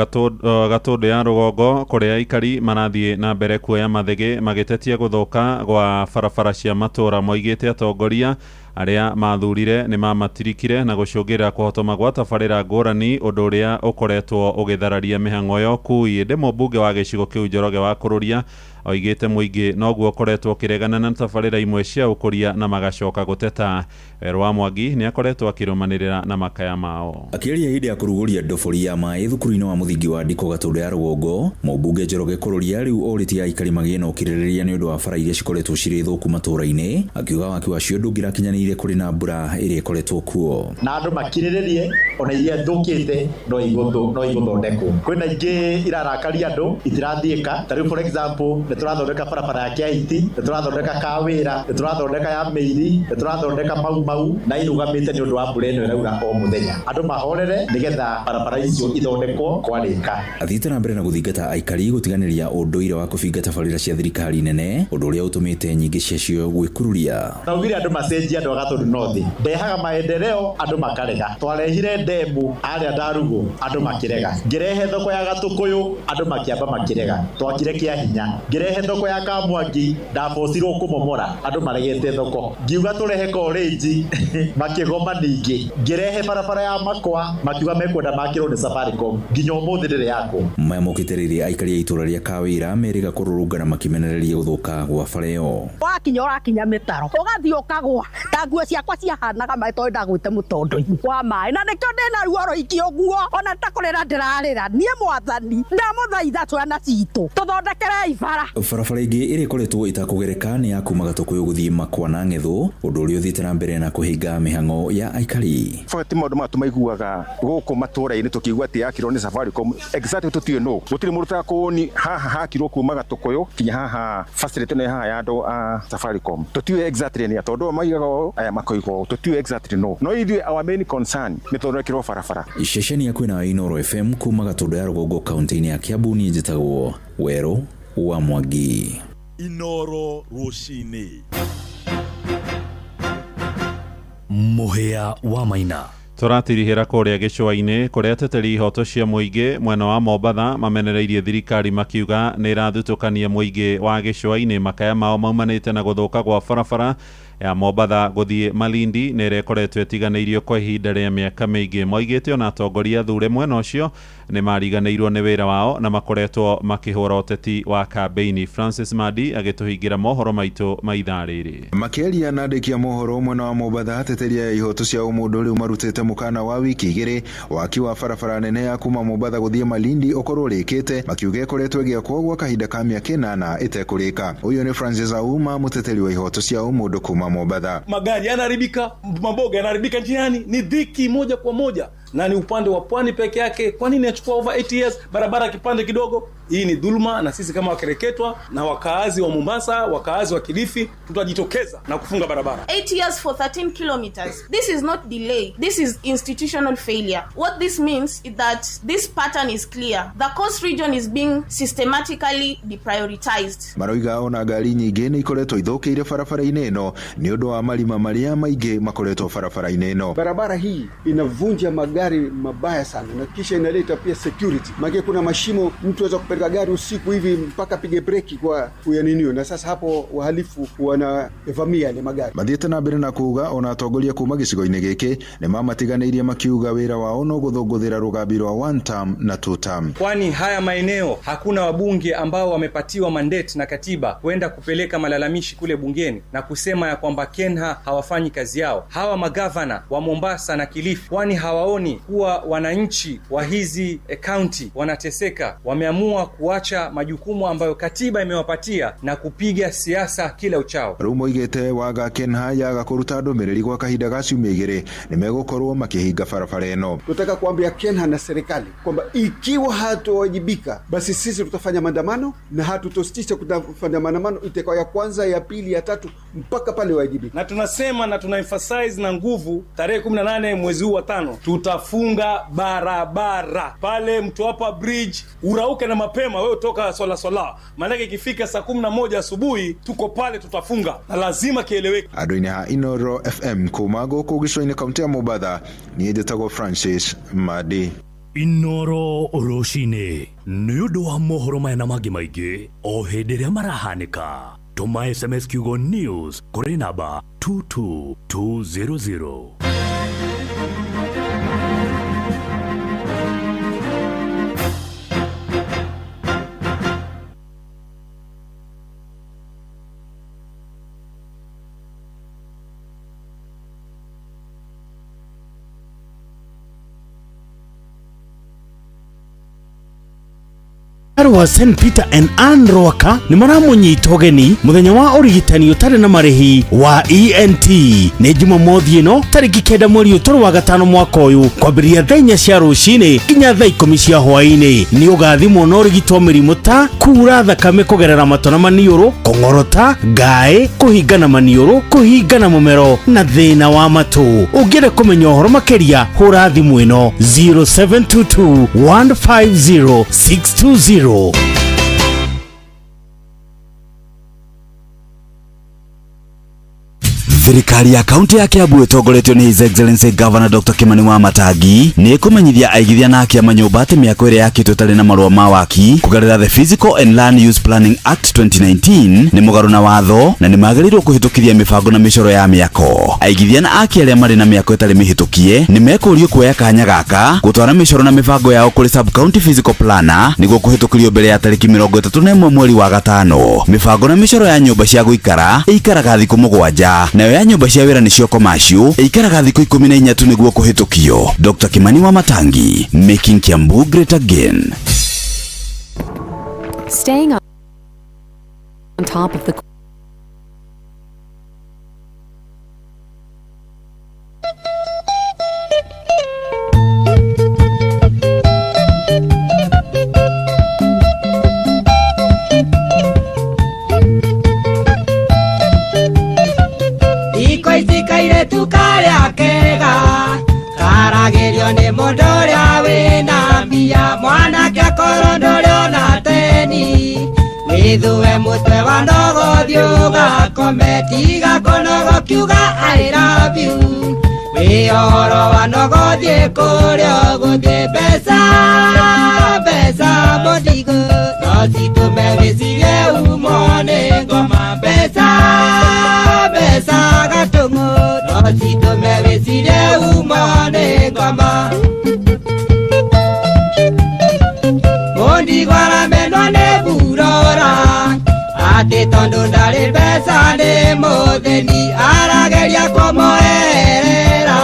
Gatũndũ ya Rũgongo kũrĩa aikari marathiĩ na mbere kuoya mathĩgĩ magĩtetia gũthũka gwa barabara cia matũra, moigĩte atongoria arĩa mathurire nĩ mamatirikire na gũcũngĩrĩra kũhotoma gwa tabarĩra ngũrani, ũndũ ũrĩa ũkoretwo ũgĩthararia mĩhang'o yo kui. Ndĩ mũmbunge wa gĩcigo kĩu Njoroge wa Kũrũria oigĩte mũingĩ noguo ũkoretwo ũkĩregana na tabarĩra imwe cia ũkũria na magacoka gũteta. Werũ wa Mwangi nĩ akoretwo akĩrũmanĩrĩra na makaya mao. Akĩaria hĩndĩ ya kũrugũria ndobori ya maĩ thukuru-inĩ wa mũthingi wa Ndiko Gatũndũ ya Rũgongo, mũmbunge Njoroge Kũrũria rĩu orĩtie aikari magĩe na ũkirĩrĩria nĩ ũndũ wa bara iria cikoretwo cirĩ thũku matũra-inĩ, akiuga waki wacio ndũngĩrakinyanĩria atiganĩire kũrĩ na mbura ĩrĩa ĩkoretwo kuo na andũ makirĩrĩrie ona iria thũkĩte no igũthondekwo. Kwĩna ingĩ irarakaria andũ itirathiĩka. Ta rĩu for example nĩ tũrathondeka barabara ya Kĩahiti, nĩ tũrathondeka Kawĩra, nĩ tũrathondeka ya Mĩiri, nĩ tũrathondeka mau na irũgamĩte nĩ ũndũ wa mbura ĩno ĩraura o mũthenya. Andũ mahorere nĩgetha barabara icio ithondekwo kwarĩka. Athiĩte na mbere na gũthingata aikari gũtiganĩria ũndũire wa kũbinga tabarĩra cia thirikari nene, ũndũ ũrĩa ũtũmĩte nyingĩ ciacio gwĩkururia. Naugire andũ macenjia andũ a Gatũndũ North, ndehaga maendeleo andũ makarega. Twarehire ndemu arĩa Ndarugu andũ makirega. Ngĩrehe thoko ya Gatũkũyũ andũ makĩamba makirega. Twakire Kĩahinya. Ngĩrehe thoko ya Kamwangi ndabocirwo kũmomora andũ maregete thoko. Ngiuga tũrehe College makĩgoma ningĩ. Ngĩrehe barabara ya Makwa makiuga mekwenda makĩrwo nĩ Safaricom. Nginya ũmũthĩ ndĩrĩ yako. Maya mokĩtĩrĩria aikari a itũra rĩa Kawĩra merĩga kũrũrũngana makimenereria gũthũka gwa bara ĩyo. Wakinya ũrakinya mĩtaro ũgathiĩ ũkagwa ta nguo ciakwa ciahanaga maĩ tondũ ndagwĩte mũtondo-inĩ wa maĩ, na nĩkĩo ndĩna ruo rũingĩ ũguo, ona takũrĩra ndĩrarĩra. Niĩ Mwathani ndamũthaitha twana citũ tũthondekerei bara. Barabara ĩngĩ ĩrĩa ĩkoretwo ĩtakũgereka nĩ ya kuma Gatũkũyũ gũthiĩ Makwa na Ng'ethũ, ũndũ ũrĩa ũthiĩte na mbere na kũhinga mĩhang'o ya aikari. Ti maũndũ maya tũmaiguaga gũkũ matũũra-inĩ tũkiigua atĩ yakirwo nĩ Safaricom, exactly tũtiũĩ nũ. Gũtirĩ mũndũ ũtakũũni haha hakirwo kuma Gatũkũyũ kinya haha facility ĩno haha ya andũ a Safaricom. Tũtiũĩ exactly nĩ tondũ maigaga aya makoigwo tũtiũĩ exactly nũ. No ithuĩ our main concern nĩ tũthondekirwo barabara. Ceceni ya kwĩna Inooro FM kuma Gatũndũ ya Rũgongo kaunti-inĩ ya Kiambu, niĩ njĩtagwo Werũ wa Mwangi. Inooro rũcinĩ. Mũhĩa wa Maina. Tũratirihĩra kũrĩa gĩcũa-inĩ kũrĩa ateteri ihoto cia mũingĩ mwena wa Mombatha mamenereirie thirikari makiuga nĩ ĩrathutũkania mũingĩ wa gĩcũa-inĩ. Makaya mao maumanĩte na gũthũka gwa barabara ya Mombatha gũthiĩ Malindi nĩ ĩrĩa ĩkoretwo ĩtiganĩirio kwa ihinda rĩa mĩaka mĩingĩ. Moigĩte ona atongoria thure mwena ũcio nĩ mariganĩirwo nĩ wĩra wao na makoretwo makĩhũra ũteti wa kambeini. Francis Madi agĩtũhingĩra mohoro maitũ ma ithaa rĩrĩ. Makĩaria na andĩki a mohoro mwena wa Mombatha, ateteri a ihoto cia ũmũndũ rĩu marutĩte mũkana wa wiki igĩrĩ waki wa barabara nene ya kuma Mombatha gũthiĩ Malindi ũkorwo ũrĩkĩte, makiuga ĩkoretwo ĩgĩakwo gwa kahinda ka mĩaka 8 ĩtekũrĩka. Ũyũ nĩ Francis Auma, mũteteri wa ihoto cia ũmũndũ kuma Mombatha. Magari yanaharibika, maboga yanaharibika njiani, ni dhiki moja kwa moja na ni upande wa pwani peke yake. Kwa nini achukua over 8 years barabara kipande kidogo? Hii ni dhuluma, na sisi kama wakereketwa na wakaazi wa Mombasa, wakaazi wa Kilifi tutajitokeza na kufunga barabara. 8 years for 13 kilometers. This is not delay. This is institutional failure. What this means is that this pattern is clear. The coast region is being systematically deprioritized. Maroiga ona ngari nyingĩ nĩ ikoretwo ithũkĩire barabara-inĩ ĩno nĩ ũndũ wa marima marĩa maingĩ makoretwo barabara-inĩ ĩno. Barabara hii inavunja magari mabaya sana na kisha inaleta pia security. Maana kuna mashimo, mtu anaweza kupeleka gari usiku hivi mpaka pige breki kwa kuyaninio, na sasa hapo wahalifu wanavamia ile magari. Mathiĩte na mbere na kuuga ona atongoria kuma gĩcigo-inĩ gĩkĩ nĩ mamatiganĩirie makiuga wĩra wao no gũthũngũthĩra rũgambi rwa 1 term na 2 term. Kwani haya maeneo hakuna wabunge ambao wamepatiwa mandate na katiba kwenda kupeleka malalamishi kule bungeni na kusema ya kwamba Kenha hawafanyi kazi yao. Hawa magavana wa Mombasa na Kilifi, kwani hawaoni kuwa wananchi wa hizi county wanateseka? Wameamua kuacha majukumu ambayo katiba imewapatia na kupiga siasa kila uchao. Rumo igete waga Kenha yaga kũruta ndũmĩrĩri gwa kahinda ga ciumia igĩrĩ nĩ megũkorwo makĩhinga barabara ĩno. Tunataka kuambia Kenha na serikali kwamba ikiwa hatowajibika basi sisi tutafanya maandamano na hatutositisha kufanya maandamano, itakuwa ya kwanza, ya pili, ya tatu mpaka pale wajibika. Na tunasema na tuna emphasize na nguvu, tarehe 18 mwezi huu wa 5 tutafunga barabara pale Mtwapa Bridge. Urauke na mapema wewe utoka sola maana ikifika saa 11 asubuhi tuko pale, tutafunga na lazima kieleweke. Andũ-inĩ ha Inooro FM kuma gũkũ gĩcũa-inĩ kaunti ya Mombatha, niĩ njĩtagwo Francis Madi. Inooro rũcinĩ nĩ ũndũ wa mohoro maya na mangĩ maingĩ o hĩndĩ ĩrĩa marahanĩka. Tũma SMS kiugo news kũrĩ namba 22200. wa St Peter and Ann Rwaka nĩ maramunyita ũgeni mũthenya wa ũrigitani ũtarĩ na marĩhi wa ENT nĩ Jumamothi ĩno tarĩki 9 mweri wa gatano mwaka ũyũ kwambĩrĩria thaa 4 cia rũcinĩ nginya thaa 10 cia hwaĩ-inĩ. Nĩ ũgathimwo na ũrigitwo mĩrimũ ta kuura thakame kũgerera matona maniũrũ, kũng'orota, ngaĩ, kũhingana maniũrũ, kũhingana mũmero na thĩna wa matũ. Ũngĩenda kũmenya ũhoro makĩria hũra thimũ ĩno 0722 150 620. Thirikari ya kaunti ya Kiambu itongoretio ni His Excellency Governor Dr. Kimani Wamatangi ni kumenyithia aigithia na akia nyũmba atĩ mĩako ĩrĩa yakĩtwo ĩtarĩ na marũa ma waki kũgerera the Physical and Land Use Planning Act 2019 nĩ mũgarũ na watho na nĩ magĩrĩirwo kũhĩtũkithia mĩbango na mĩcoro ya mĩako. Aigithia na akia arĩa marĩ na mĩako ĩtarĩ mĩhĩtũkie nĩ mekũrio kuoya kanya gaka gũtwara mĩcoro na mĩbango yao kũrĩ Sub County Physical Planner nĩguo kũhĩtũkĩrio mbere ya tarĩki 31 mweri wa gatano. Mĩbango na mĩcoro ya nyũmba cia gũikara ĩikaraga thikũ 7 nayo ya nyũmba cia wĩra nĩcio commercial ĩikaraga thikũ 14 tu nĩguo kũhĩtũkio. Dr. Kimani Wamatangi, making Kiambu great again. Staying on top of the tukaria kega karagerio ni mundu uria wina mbia mwanake akorwo nduriona teni withue mutwe wa ndogo thiuga tiga konogo kiuga I love you wihoro wa ndogo thie kuria guthie mbeca mũthigo no citume wicirie umone ngoma mbeca gatũng'ũ citume wicirie umone ngoma mũndigo aramenwo nĩ burora atĩ tondũ ndarĩ mbeca nĩ mũthĩni arageria kũmũherera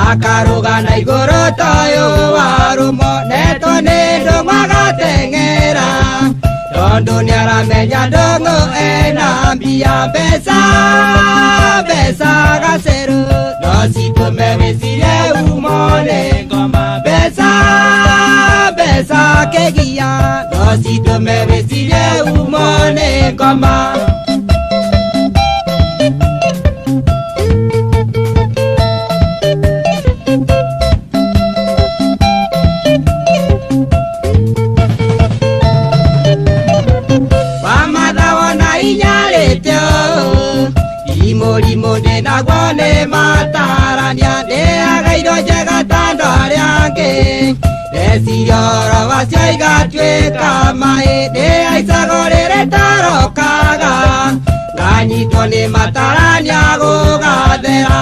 akarũga na igũrũ toyũ warũmo netwo nĩ ndũng'ũ agateng'era tondũ nĩ aramenya ndũng'ũ ena mbia mbeca gacerũ no citume wicirie umone ngoma mbeca kĩgia no citume wicirie umone ngoma mũrimũ naguo nĩ matarania ndĩagairwo njega ta andũ arĩa angĩ ndeciria ũhoro wacio igatuĩka maĩ ndĩhaicagwo rĩrĩ tarokaga nganyitwo nĩ matarania gũgathera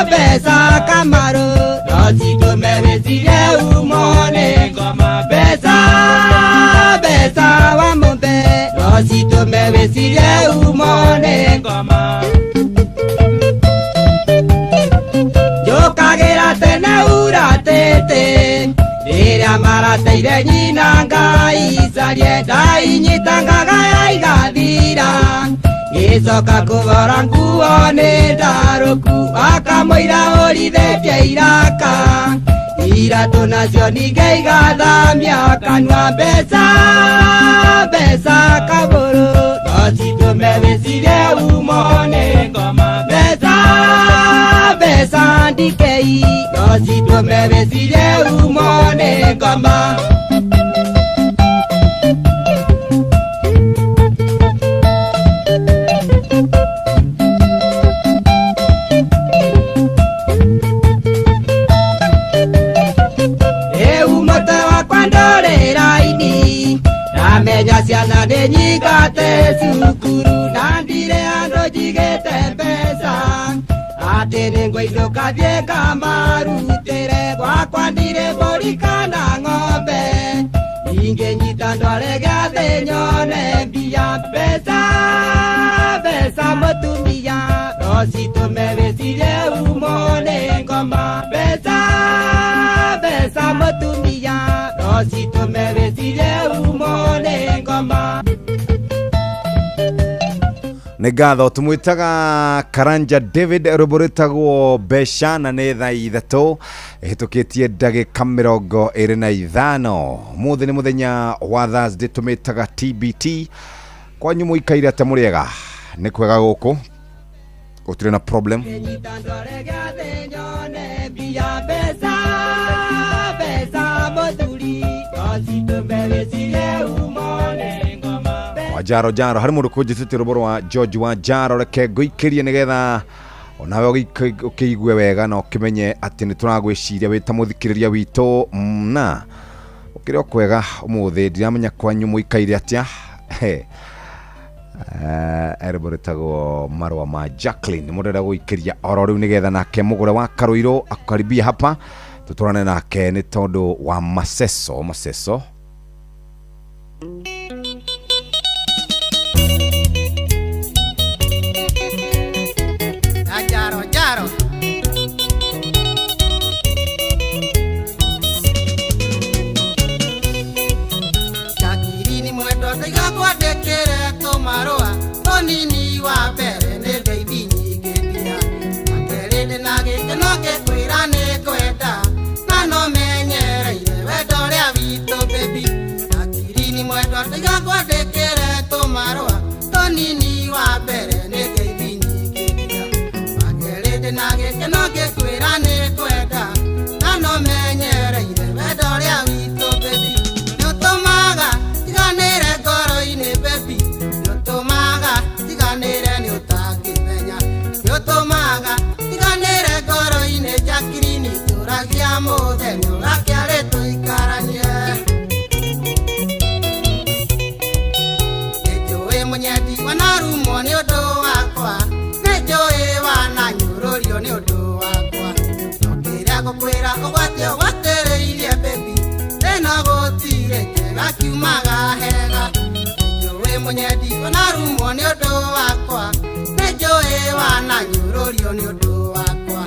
mbeca kamarũ no citume wĩcirie umone ngoma mbeca wa mũmbe no citume wĩcirie umone ngoma njũkagĩra tene uratĩte rĩrĩa marateire nyina Ngai carie ndainyitanga igathira gĩcoka kũgora nguo nĩ ndarũku akamũira ũrithĩtie iraka iratũ nacio ningĩ igathamia kanua mbeca kabũrũ no citume wĩcirie umone ngoma mbeca ndikei no citume wĩcirie umone ngoma menya ciana nĩ nyingate cukuru na ndirĩ andũ njigĩte mbeca atĩ nĩ ngũinũka thiĩ ngamarutĩre gwakwa ndirĩ mbũri kana ng'ombe ingĩnyita ndware gĩathĩ nyone mbia mbeca mũtumia no citume wĩcirie umone ngoma mbeca mũtumia no Tosi tumewesile umone ngoma. Nĩ ngatho tũmwĩtaga Karanja David rũbũrĩtagwo Besha na nĩ thaa ithatũ ĩhĩtũkĩtie ndagĩka 25. Mũthĩ nĩ mũthenya wa Thursday tũmĩtaga TBT. Kwanyu mũikaire atĩa mũrĩega? Nĩ kwega gũkũ? Gũtirĩ na problem? Jaro harĩ mũndũ kũnjĩtĩte rũbũrũ wa George wa Jaro, reke ngũikĩrie nĩgetha onawe ũkĩigue wega na ũkĩmenye atĩ nĩ tũragwĩciria wĩ ta mũthikĩrĩria witũ na ũkĩrĩ o kwega ũmũthĩ ndiramenya kwanyu mũikaire atĩa. Rũbũrĩtagwo marũa ma Jacqueline mũndũ gũikĩria oro rĩu nĩgetha nake mũgũre wa Karũirũ akaribia hapa tũtũrane nake nĩ tondũ wa maceso. Jaro Jakirini mwendo taiga kwandĩkĩre tũmarũa tũnini wa mbere nĩ ngeithi nyingĩ mbia makerĩndĩ na gĩkeno gĩkwĩra nĩ kwenda na no menyereire wendo ũrĩa witũ baby. Jakirini mwendo taiga kwandĩkĩre tũmarũa tũnini wa mbere nĩ ngeithi nyingĩ mbia makerĩndĩ na gĩkeno gĩkwĩra nĩ kwenda na no menyereire wendo ũrĩa witũ baby. Nĩũtũmaga tiganĩre ngoro-inĩ baby, nĩũtũmaga tiganĩre nĩ ũtangĩmenya, nĩũtũmaga tiganĩre ngoro-inĩ Jakirini tũragia mũthenya ũgakĩarĩ tũikaranie. Nĩnjũĩ mũnyendi wanarumwo nĩ ũndũ wakwa, nĩnjũĩ wananyũrũrio nĩ ũndũ wakwa, no kĩrĩa ngũkwĩra ũgwatĩrĩirie baby, tena gũtirĩ kĩega kiumaga hega. Nĩnjũĩ mũnyendi wanarumwo nĩ ũndũ wakwa, nĩnjũĩ wananyũrũrio nĩ ũndũ wakwa,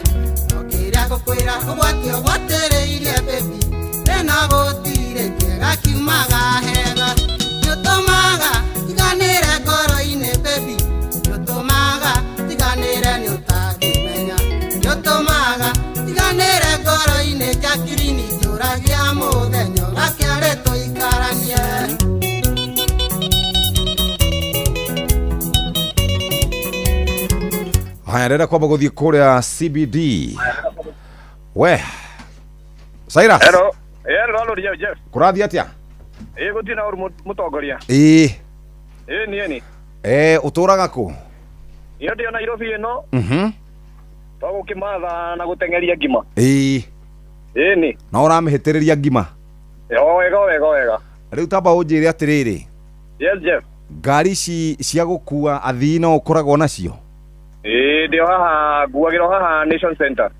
no kĩrĩa ngũkwĩra ũgwatĩrĩirie baby, tena gũtirĩ kĩega kiumaga hega. Nĩũtũmaga tiganĩre ngoro-inĩ baby, nĩũtũmaga tiganĩre nĩ ũtangĩmenya, nĩũtũmaga tiganĩre ngoro-inĩ Jakirini tũragia mũthenya ũgakĩarĩ tũikaranie. Haya ndĩrenda kwamba gũthiĩ kũrĩa CBD. We Cyrus. Hello. Hello Jeff. Kũrathiĩ atĩa? Gũtirĩ na ũru mũtongoria. Niĩ. Ũtũraga kũ? Niĩ ndĩ Nairobi ĩno. Twagũkĩmatha na gũteng'eria ngima. Nĩ. Na ũramĩhĩtĩrĩria ngima? Wega. Rĩu tamba ũnjĩre atĩrĩrĩ. Yes Jeff. Ngari ici cia gũkua athii no ũkoragwo nacio? Ndio haha nguagĩra haha Nation Center.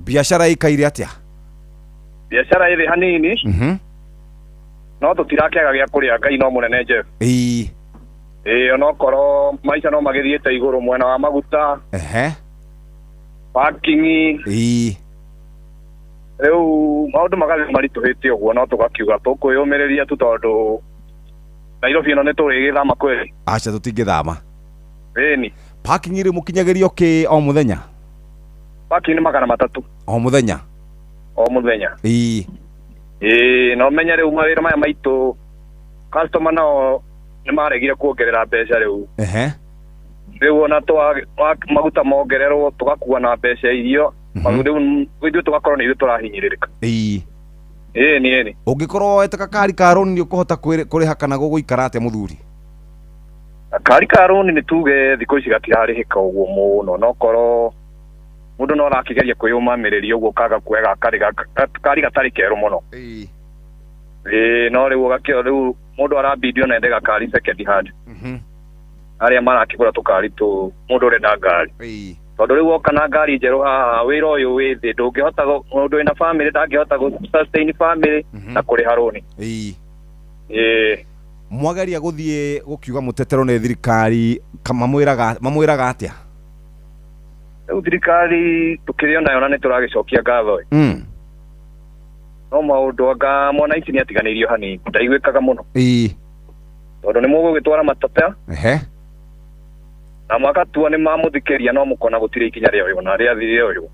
Biacara ĩkaire atĩa? Biacara ĩrĩ hanini. No tũtirakĩaga gĩa kũrĩa, Ngai no mũnene Jeff. Onokorwo maica no magĩthiĩte igũrũ mwena wa maguta. Parking. Rĩu maũndũ magathiĩ maritũhĩte ũguo, no tũgakiuga tũkwĩyũmĩrĩria tu tondũ Nairobi ĩno nĩ tũrĩgĩthama kweli. Aca tũtingĩthama. Ni. Parking ĩrĩ mũkinyagĩrio kĩ o mũthenya? Parking nĩ 300 o mũthenya. No menya rĩu mawĩra maya maitũ customer nao nĩ maregire kuongerera mbeca rĩu. Rĩu ona maguta mongererwo tũgakua na mbeca irio, rĩu ithuĩ tũgakorwo nĩ ithuĩ tũrahinyĩrĩrĩka. Ni. Ũngĩkorwo woete gakari ka rũni nĩ ũkũhota kũrĩha kana gũgũikara atĩa mũthuri? Kari ka rũni nĩ tuge thikũ ici gatirarĩhĩka ũguo mũno, no korwo mũndũ no arakĩgeria kwĩyũmamĩrĩria ũguo kaga kuoya kari gatarĩ kerũ mũno. No rĩu mũndũ arabidio na ende gakari second hand. Arĩa marakĩgũra tũkari mũndũ ũrenda ngari. Tondũ rĩu woka na ngari njerũ haha wĩra ũyũ wĩ thĩ, ndũngĩhota mũndũ wĩna family ndangĩhota sustain family na kũrĩha rũni. Mwageria gũthiĩ gũkiuga mũtetero nĩ thirikari mamwĩraga atĩa? Rĩu thirikari tũkĩrĩo nayo na nĩ tũragĩcokia ngatho. no maundu anga mwananchi ni atiganirio hanini ndaigwikaga muno tondu ni mugugitwara matata na magatua ni mamuthikiria no mukona gutire ikinya rio na ria thirio uyu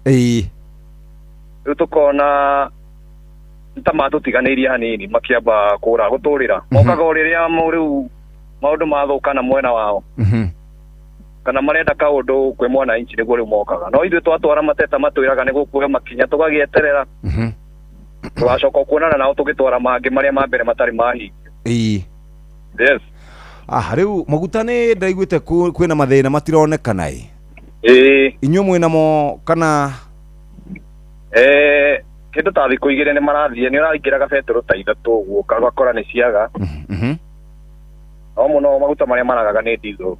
riu tukona ntamatutiganirie hanini makiamba kura guturira mokaga uriria riu maundu mathukana mwena wao kana marenda kaundu kwi mwananchi niguo riu mokaga no ithuĩ twatwara mateta matwiraga ni gukuhe makinya tugagieterera twacoka kuonana nao tugitwara mangi maria ma mbere matari mahingio yes riu maguta ni ndaiguite kwina mathina matironekana inyuĩ mwinamo kana kindu ta thiku igire ni marathie ni uraingiraga betro ta ithatu guo kagakora ni ciaga no muno maguta maria maragaga ni diesel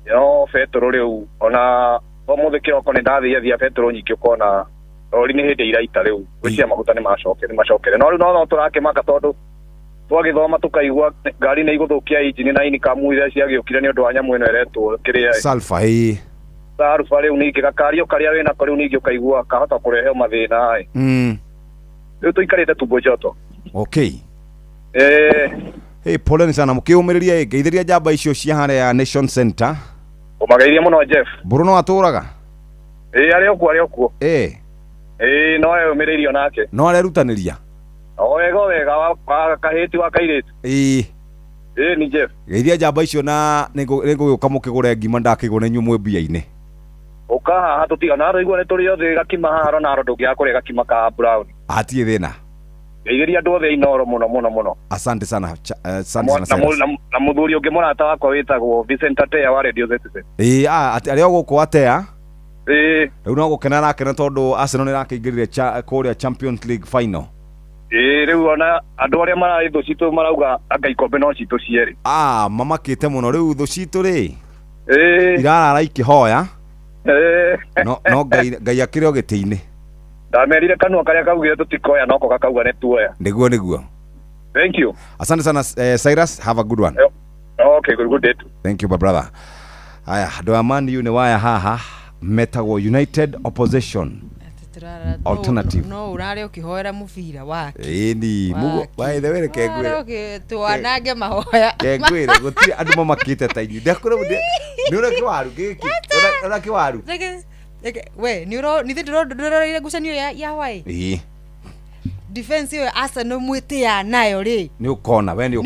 no betro riu ona omuthe kiroko ni ndathia betro nyingi ukona rori ni hindi iraita riu cia maguta ni macokere no riu no turakimaka tondu twagithoma tukaigua ngari ni iguthukia engine na ini kamuire ciagiukire ni undu wa nyamu ino eretwo kiria sulfur sulfur riu ningi gakario karia wina ko riu ningi ukaigua kahota kurehe mathina riu tuikarite tumbo joto okay poleni sana mukiumiriria ngeithiria njamba icio cia hare ya Nation Center umageirie muno Jeff Bruno aturaga ari okuo no umiririo nake no arerutaniria wega kahiti wa kairitu ni Jeff geithia njamba icio na nigugiuka mukigure ngima ndakigure nyu mwe mbia-ini ukaha hatutigana rigwo ni turi othe gakima haro na ro ndugia kure gakima ka brown atie thina geithiria andu othe inoro muno asante sana na muthuri ungi murata wakwa witagwo Vincent Atea wa Radio Citizen ari oguku Atea riu no gukena rakena tondu Arsenal ni rakiingirire kuria Champions League final riu ona andu aria marari thu citu marauga anga ikombe no citu cieri mamakite muno riu thu citu ri irarara ikihoya no ngai akire ogiti-ini ndamerire kanua karia kaugire tutikoya noko kakauga netuoya niguo thank you asante sana Cyrus have a good one okay good day thank you my brother aya do amani ni waya haha metagwo United Opposition Alternative no urare ukihoera mubira wake ni mugo by the way kengwire twanange mahoya kengwire gutiri andu mamakite ta inyu ndakora ni ura kiwaru giki ura kiwaru we ni ndiro gucanio ya wai defense yo Arsenal mwite ya nayo ri ni ukona we ni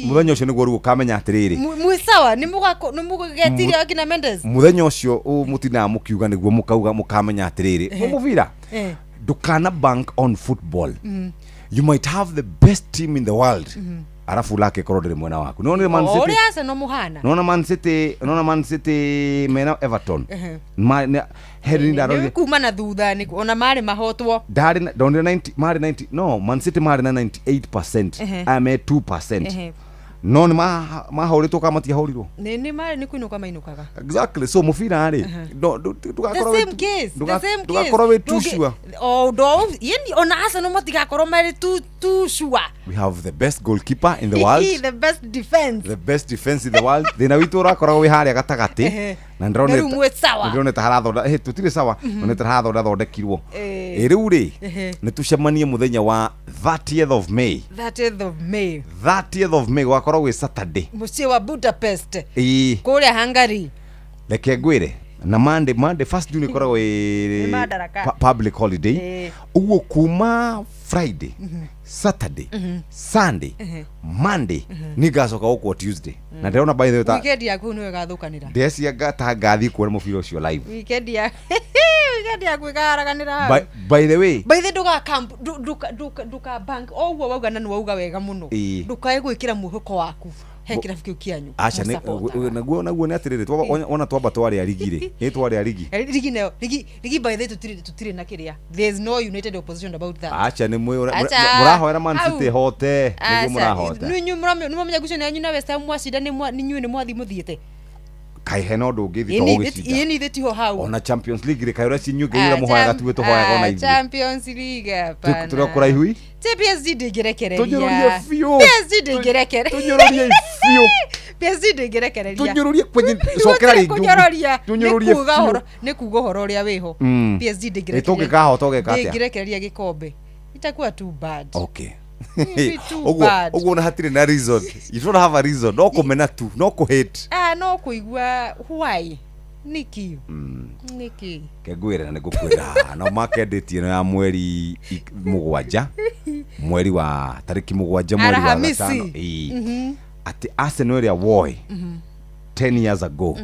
muthenya ucio niguo ruo kamenya atiriri mwisawa ni mugagetiria akina Mendes muthenya ucio mutina mukiuga niguo mukauga mukamenya atiriri mumuvira dukana bank on football you might have the best team in the world arafu lake korodere mwena waku no Man City Arsenal muhana no Man City mena Everton Henry Daroni kuma na thutha ni ona mari mahotwo ndari 90 no Man City mari na 98% ame 2% no ni mahoritwo kama tiahorirwo ni mari ni kuinuka mainukaga exactly so mufira ri tugakorwo we too sure yeni ona Arsenal matigakorwo mari too sure we have the best goalkeeper in the world the best defense in the world thina witu rakorwo we haria gatagati na ndrone taharatho tutire sawa none taharatho thondekirwo riu ri ni tucemanie muthenya wa 30th of May wakorwo we Saturday mucie wa Budapest kuria Hungary leke ngwire na Monday first June koragwo public holiday uguo kuma Friday Saturday Sunday Monday nigacoka gukwo Tuesday na ndĩrona by the way weekend yaku nĩ gathukanira ndeci ngata ngathi kuona mũbira ũcio live weekend yaku ikaraganira by the way nduga camp nduka bank oguo wauga na wauga wega muno ndukae gwĩkĩra mũhuko waku hekira fikio kianyu acha naguo nĩ atiriri ona twamba twari arigire ni twari arigi ligi by the tutire na kiria there is no United Opposition about that acha ni murahoera Man City hote niguo murahota ninyu muramenye gucio nanyu na West Ham mwacida ni ninyu ni mwathi muthiete kai heno ndungithi to gicida yeni thetiho hau ona Champions League ri kaira cinyu ngeira muhoyaga tuwe tuhoyaga ona ithi Champions League hapana turakora ihui PSG ndingerekereria tunyorie fio PSG ndingerekereria tunyorie fio PSG ndingerekereria tunyorurie kwenye sokera ringi tunyorurie ni kuga horo ria wiho PSG ndingerekereria tungikahota ndingerekereria gikombe itakuwa too bad. Okay. Ogo na hatire na reason. You don't have a reason. No kumena tu, no ku hate. No kuigua why. Niki. Niki. Kegwira na gukwira. No market date ino ya mweri 7. Mweri wa tariki 7 mweri wa 5. Ati Arsenal ya Woy 10 years ago.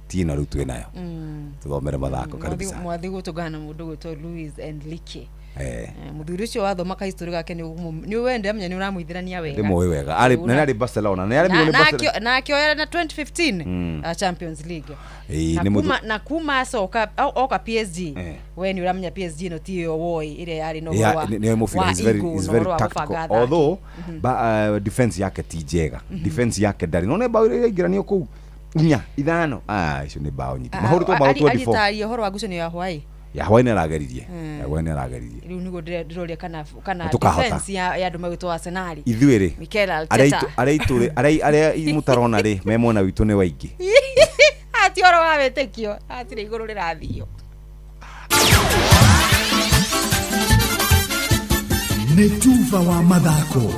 Tina rutu nayo. Tuthomere mathako karibu sana. Mwathi gutugana mundu gwitwo Luis Enrique. Muthuri ucio wathoma ka history gake ni wende amenya ni uramuithirania wega. Ndimo wega. Ari Barcelona. Ni Barcelona. Na akioya na 2015 Champions League. Na kuma soka oka PSG. We ni uramenya PSG no tio Woy ile yari no wa. Is very tactical. Although defense yake tijega. Defense yake dari. None bao ile igirani ku. Nya ithano. Icio ni bao nyingi. Mahoro to bao 24. Agitari horo wa gucio ni ya Hawaii. Ya Hawaii nirageririe. Riu nigo ndiroria kana defense ya andu magitwa Arsenal. Ithuiri. Mikel Arteta. Aria mutarona ri memona witu ni waingi. Ati oro wa wetekio. Ati ri iguru rirathio. Ni tuva wa mathako.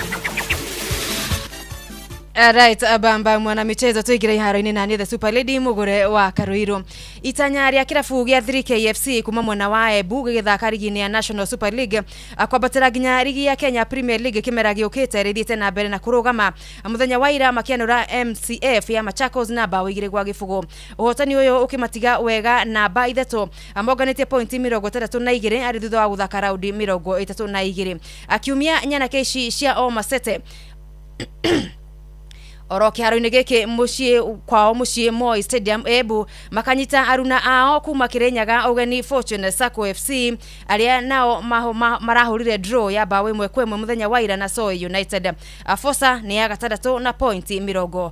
Right, abamba mwana michezo tuigira iharo-ini na the Super Lady mugure wa Karuiro. Itanya ria kirabu gia 3K FC kuma mwena wa Embu githaka rigi-ini ya National Super League kwambatira nginya rigi ya Kenya Premier League kimera giukite rithiite na mbere na kurugama muthenya wa ira makianura MCF ya Machakos na bao 2 gwa gibugo. Uhotani uyu ukimatiga wega na ba ithatũ amoganitie point 32 ari thutha wa guthaka raundi 32 akiumia nyana keici cia Omasete oro kiharo-ini giki mucii kwao mucii Moi Stadium Embu makanyita aruna ao kuma Kirinyaga ugeni Fortune Sacco FC aria nao marahurire draw ya bao 1-1 muthenya wa ira na Soy United. Afosa ni ya gatandatũ na point 54.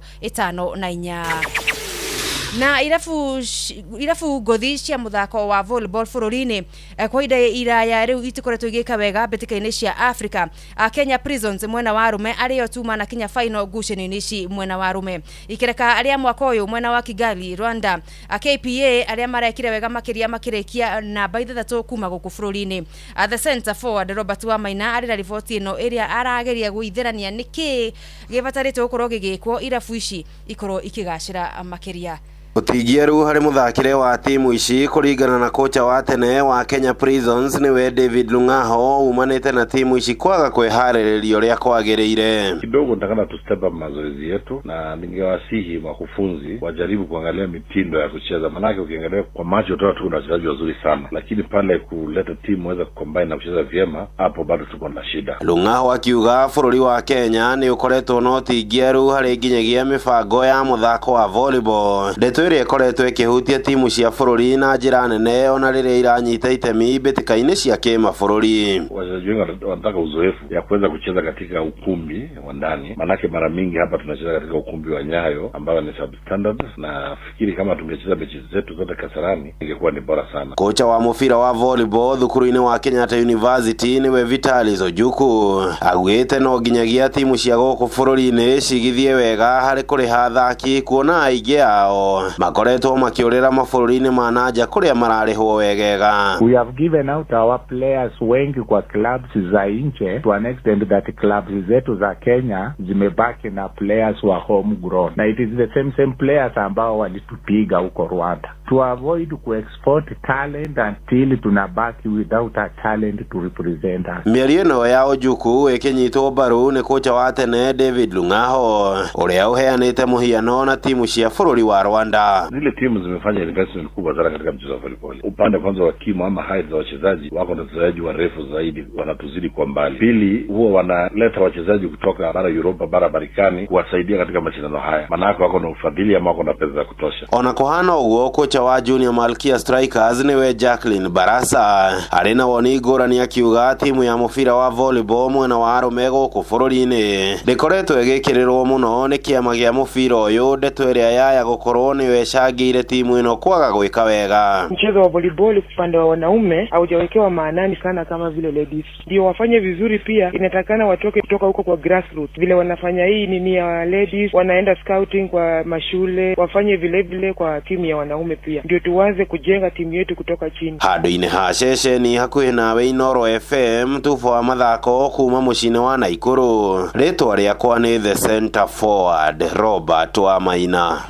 Na irafu gothi cia muthako wa volleyball fururini kwa ida iraya riu itikoretwo igika wega betikaini cia Africa. Kenya Prisons mwena wa arume ario tuma na Kenya Final ngucanio-ini ici mwena wa arume ikireka aria mwaka uyu mwena wa Kigali Rwanda. KPA aria marekire wega makirekia na ba 3 kuma guku fururini. The center forward Robert Wamaina arira riboti ino iria arageria guitherania niki gibatarite gukorwo gigikwo irafu ici ikorwo ikigacira makiria. Utigieru hari muthakire wa timu ici kuringana na kocha wa tene wa Kenya Prisons niwe David Lungaho umanite na timu ici kwaga kwehariririo ria kwagiriire. Kidogo nitakana tu step up mazoezi yetu na ningewasihi makufunzi wajaribu kuangalia mitindo ya kucheza, manake ukiangalia kwa macho utaona kuna wachezaji wazuri sana, lakini pale kuleta timu waweza kucombine na kucheza vyema, hapo bado tuko na shida. Lungaho akiuga bururi wa Kenya ni ukoretwo no tigieru hari nginyagia mibango ya muthako wa volleyball. Ire koretwo ikihutia timu cia bururi na njira nene ona riria iranyita itemi betikaini cia kimabũrũri. Wachezaji wengi wanataka uzoefu ya kuweza kucheza katika ukumbi wa ndani, manake mara mingi hapa tunacheza katika ukumbi wa Nyayo ambao ni substandard, na fikiri kama tungecheza mechi zetu zote Kasarani ingekuwa ni bora sana. Kocha wa mufira wa volleyball thukuru-ini wa Kenyatta University niwe Vitalis Ojuku agwite no nginyagia timu cia guku bũrũri-ini cigithie wega hari kuriha athaki kuona aingĩ ao makoretwo makiurira mabũrũri-ini ma nanja kuria mararihwo wegega. We have given out our players wengi kwa clubs za nje to an extent that clubs zetu za Kenya zimebaki na players wa homegrown, na it is the same players ambao walitupiga huko Rwanda. To avoid to export talent until tunabaki without a talent to represent us. Mĩario ĩno ya Ojuku ikinyitwo mbaru ni kocha wa tene David Lungaho uria uheanite muhiano na timu cia bũrũri wa Rwanda. Zile timu zimefanya investment kubwa sana katika mchezo wa volleyball. Upande kwanza wa kimo ama height za wachezaji wako na wachezaji warefu zaidi, wanatuzidi kwa mbali. Pili, huwa wanaleta wachezaji kutoka bara Europa, bara Marekani kuwasaidia katika mashindano haya, manake wako na ufadhili ama wako na pesa za kutosha. Ona kuhana uguo kocha wa Junior Malkia Strikers niwe Jacqueline Barasa arena woni ngũrani akiuga timu ya mufira wa volleyball mwena wa arume gũkũ bũrũri-ini ndĩkoretwo ĩgĩkĩrĩrwo mũno nĩ kĩama gĩa mufira ũyũ ndeto ĩrĩa yaya gũkorwo nĩ niwe cangĩire timu ĩno kwaga gwĩka wega. Mchezo wa volleyball upande wa wanaume haujawekewa maanani sana kama vile ladies. Ndio wafanye vizuri, pia inatakana watoke kutoka huko kwa grassroots. Vile wanafanya hii nini ya ladies, wanaenda scouting kwa mashule, wafanye vile vile kwa timu ya wanaume pia. Ndio tuanze kujenga timu yetu kutoka chini. Handũ-inĩ ha ceceni hakuhĩ nawe Inoro FM tubo wa mathako kuma mũciĩ wa Naikuru. Rĩtwa rĩakwa nĩ the center forward Robert Wamaina.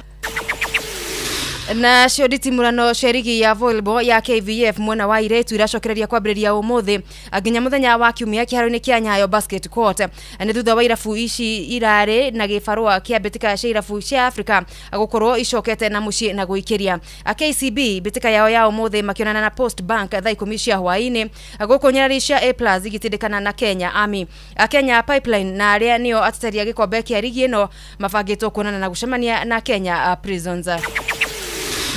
Na cioditi murano sherigi ya volleyball ya KVF mwena wa iretu iracokereria kwambĩrĩria ũmũthĩ nginya mũthenya wa kiumia kĩharo-inĩ kĩa Nyayo Basket Court. Nĩ thutha wa irabu ici irarĩ na gĩbarũa kĩa mbĩtĩka cia irabu cia Africa gũkorwo icokete na mũciĩ na gũikĩria. KCB mbĩtĩka yao ya ũmũthĩ makionana na Post Bank thaa 10 cia hwaĩ-inĩ gũkũ Nyarari cia A+ igitindĩkana na Kenya Army. Kenya Pipeline na arĩa nĩo ateteria gĩkombe kĩa rigi ĩno mabangĩtwo kuonana na gũcemania na Kenya Prisons.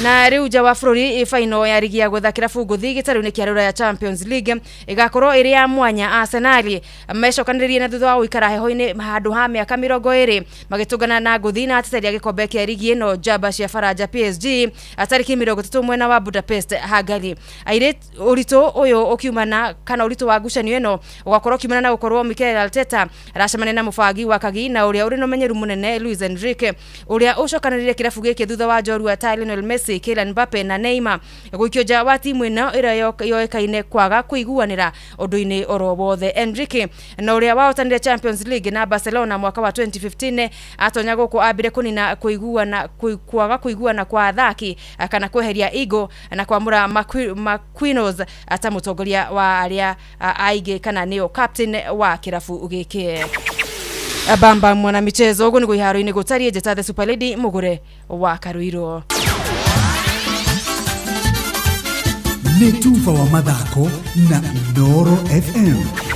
Na rĩu nja wa bũrũri final ya rigi ya gũthakĩra funguthi gĩtarũ-inĩ kĩa Rũraya Champions League ĩgakorwo ĩrĩ ya mwanya. Arsenal mecokanĩrĩrie na thutha wa gũikara heho-inĩ handũ ha mĩaka 20 magĩtũngana na ngũthi na ateteria gĩkombe kĩa rigi ĩno Jaba cia Faranja PSG tarĩki 30 mwena wa Budapest Hungary. Ũritũ ũyũ ũkiumana kana ũritũ wa ngucanio ĩno ũgakorwo ũkiumana na gũkorwo Mikel Arteta aracemania na mũbangi wa Kagi na ũrĩa ũrĩ na ũmenyeru mũnene Luis Enrique ũrĩa ũcokanĩrĩire kĩrabu gĩkĩ thutha wa njorua ta Lionel Messi, Kylian Mbappe na Neymar gũikio nja wa timu ĩno ĩrĩa yoĩkaine kwaga kũiguanĩra ũndũ-inĩ oro wothe. Enrique na ũrĩa wahotanire Champions League na Barcelona mwaka wa 2015 atonya gũkũ ambire kũnina kwaga kũiguana kwa athaki kana kweheria ego na kwamũra Marquinhos ata mũtongoria wa arĩa aingĩ kana nĩo captain wa kĩrabu gĩkĩ. Bamba mwana michezo ũguo nĩguo iharo-inĩ gũtariĩ njata the Super Lady Mugure wa Karuiro. Nĩ tufa wa mathako na Inoro FM.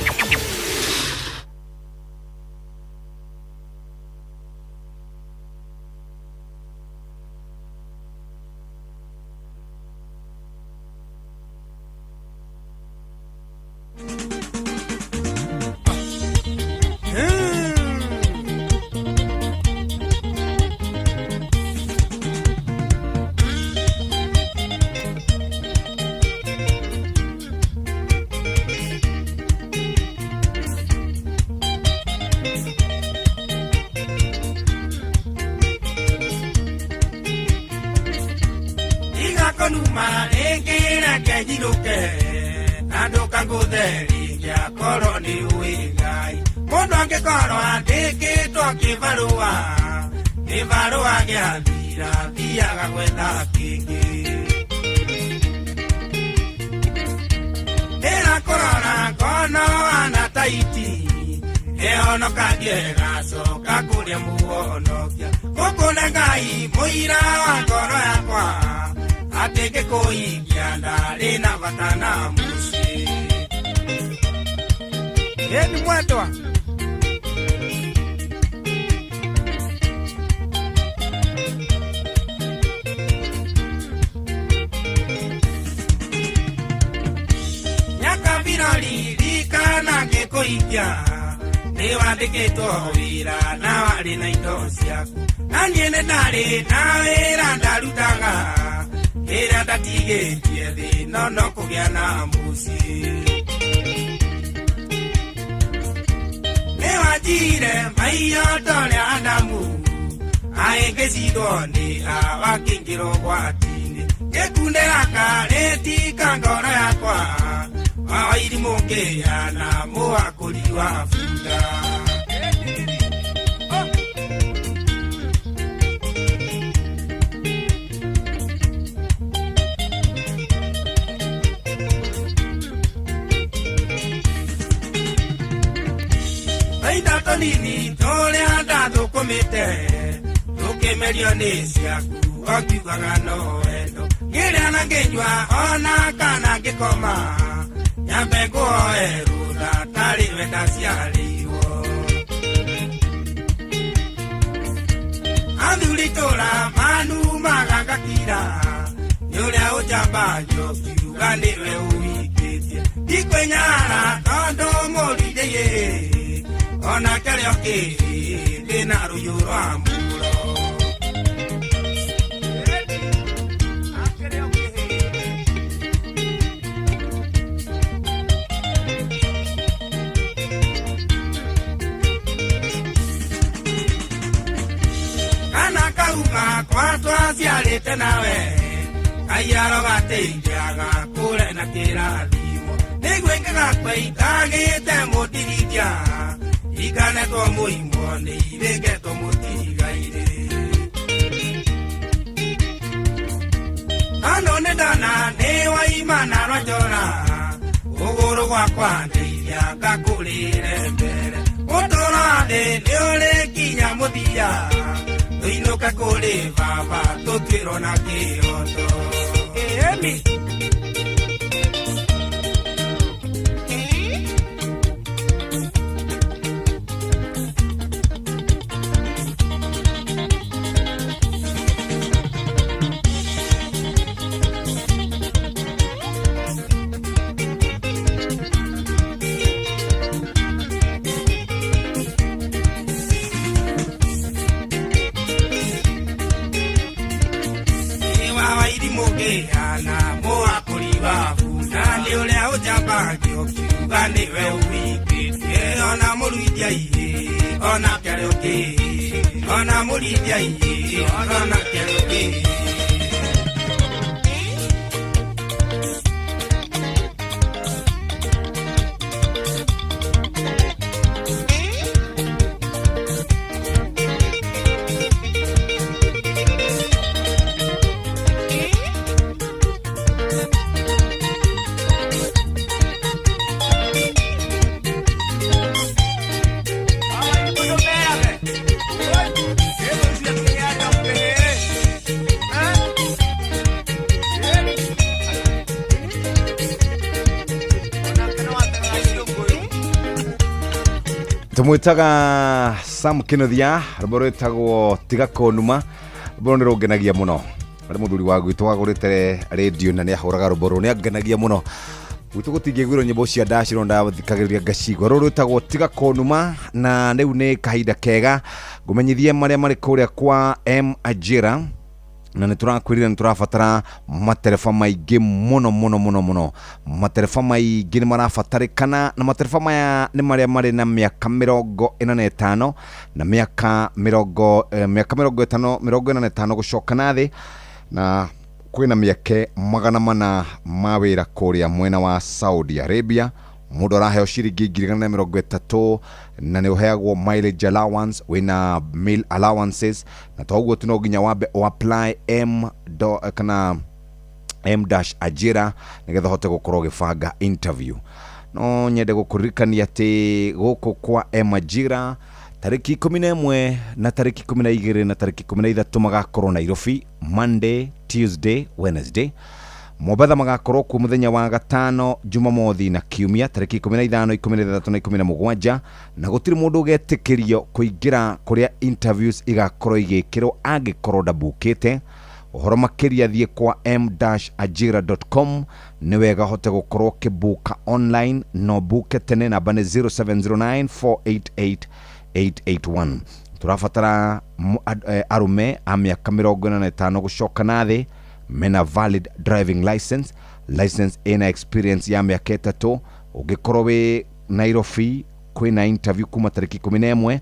gakwa twaciarĩte nawe kaiaro gateithiaga kũre na kĩrathimo nĩguo ingĩgakweitagĩte mũtirithia ikanetwo mũimwo nĩ irĩngetwo mũtirigaire ano nĩ ndana nĩ waimana rwajora ũgũrũ gwakwa ndeithia ngakũrĩre mbere ũtũũro thĩ nĩ ũrĩ kinya mũthia tũinũke kũrĩ baba tũtuĩrwo na kĩhoto ĩmi niwe uwikite ona mũruithia iye ona keroke ona mũruithia iye ona keroke tumwitaga Sam Kinothia rũrĩtagwo tiga konuma rũboro nĩ rũngenagia mũno arĩ mũthuri wa gwitũ wagũrĩte radio na nĩ ahũraga rũboro nĩ angenagia mũno gwitũ gũtingĩiguĩrwo nyĩmbo cia ndaciro ndathikagĩrĩria ngacigwa rũrĩtagwo tiga konuma na rĩu nĩ kahinda kega ngũmenyithie marĩa marĩ kũrĩa kwa M Ajira na nĩ tũrakwĩrira nĩ tũrabatara matereba maingĩ mũno matereba maingĩ nĩ marabatarĩkana na matereba maya nĩ marĩa marĩ na mĩaka 45 na mĩaka 45 gũcoka na thĩ na kwĩna mĩeke 400 ma wĩra kũrĩa mwena wa Saudi Arabia mũndũ araheo ciringi 130 na nĩ ũheagwo mileage allowance wĩna meal allowances na toguo tu no nginya wambe o apply M-Ajira nĩgetha hote gũkorwo gĩbanga interview no nyende gũkũririkania atĩ gũkũ kwa M-Ajira tarĩki 11 na tarĩki 12 na tarĩki 13 magakorwo Nairobi Monday, Tuesday, Wednesday Mobatha magakorwo ku muthenya wa gatano Jumamothi na Kiumia tarĩki 15, 16 na 17 na gũtirĩ mũndũ ũgetĩkĩrio kũingĩra kũrĩa interviews igakorwo igĩkĩrwo angĩkorwo ndabukĩte ũhoro makĩria thiĩ kwa m-ajira.com nĩ wega hote gũkorwo kĩbuka online no buke tene namba nĩ 0709488881 tũrabatara arume a mĩaka 45 gũcoka na thĩ mena valid driving license ina experience ya mĩaka 3 ũngĩkorwo wĩ Nairobi kwĩna interview kuma tarĩki 11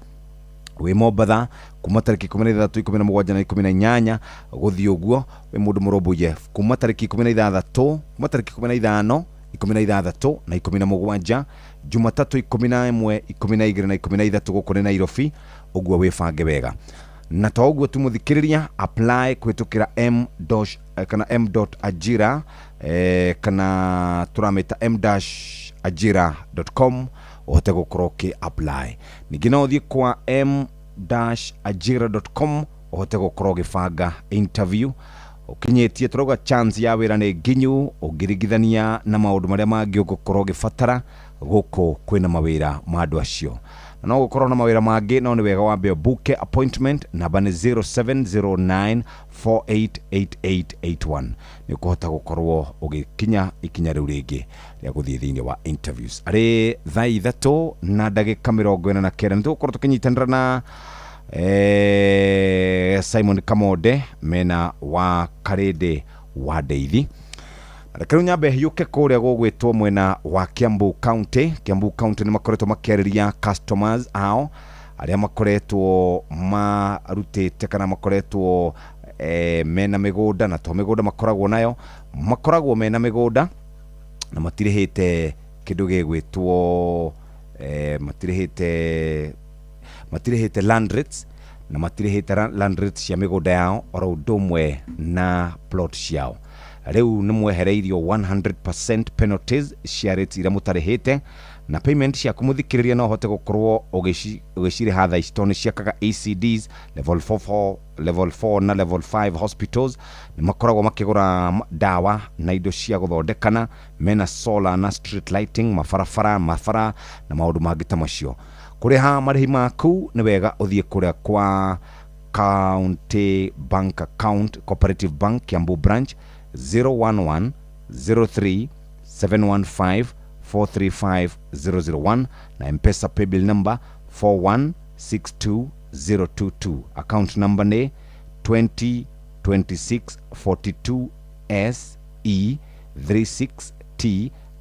wĩ Mobatha kuma tarĩki 13, 17 na 18 gũthiĩ ũguo wĩ mũndũ mũrũmbũye kuma tarĩki 16 kuma tarĩki 15, 16 na 17 Jumatatu 11, 12 na 13 gũkũ nĩ Nairobi ũguo wĩbange wega na toguo tumuthikiriria apply kwitukira m.ajira kana turameta m-ajira.com uhote gukorwo ki apply ningi no thie kwa m-ajira.com uhote gukorwo gibanga interview ukinyetie turoga chance ya wira ni nginyu ungirigithania na maundu maria mangi ugukorwo gibatara guko kwina mawira ma andu acio no gukorwo na mawira mangi no ni wega wambe book appointment namba ni 0709488881 ni kuhota gukorwo ugikinya ikinya riu ringi ria guthie thiini wa interviews ari thai thatu na ndagika 49 ni tugukorwo tukinyitanira na Simon Kamode mena wa Karede wa Deithi Rekaru nyambe yuke kũrĩa gũgwĩtwo mwena wa Kiambu County ni makoretwo makĩarĩria customers ao arĩa makoretwo marutĩte kana makoretwo mena migunda na to migunda makoragwo nayo makoragwo mena migunda na matirihite kindu gigwitwo matirihite land rates na matirihite land rates cia migunda yao oro ndomwe na plot ciao riu ni mwehereirio 100% penalties cia rates ira mutarihite na payment cia kumuthikiriria no hote gukorwo ugicire hatha istone cia kaga ECDs level 4 na level 5 hospitals ni makoragwo makigura dawa na indo cia guthondekana mena solar na street lighting mafara na maundu mangĩ ta macio kuriha marihi maku ni wega uthie kuria kwa County Bank Account Cooperative Bank Kiambu Branch 011 03 715 435001 na M-Pesa paybill number 4162022 account number ne 202642 SE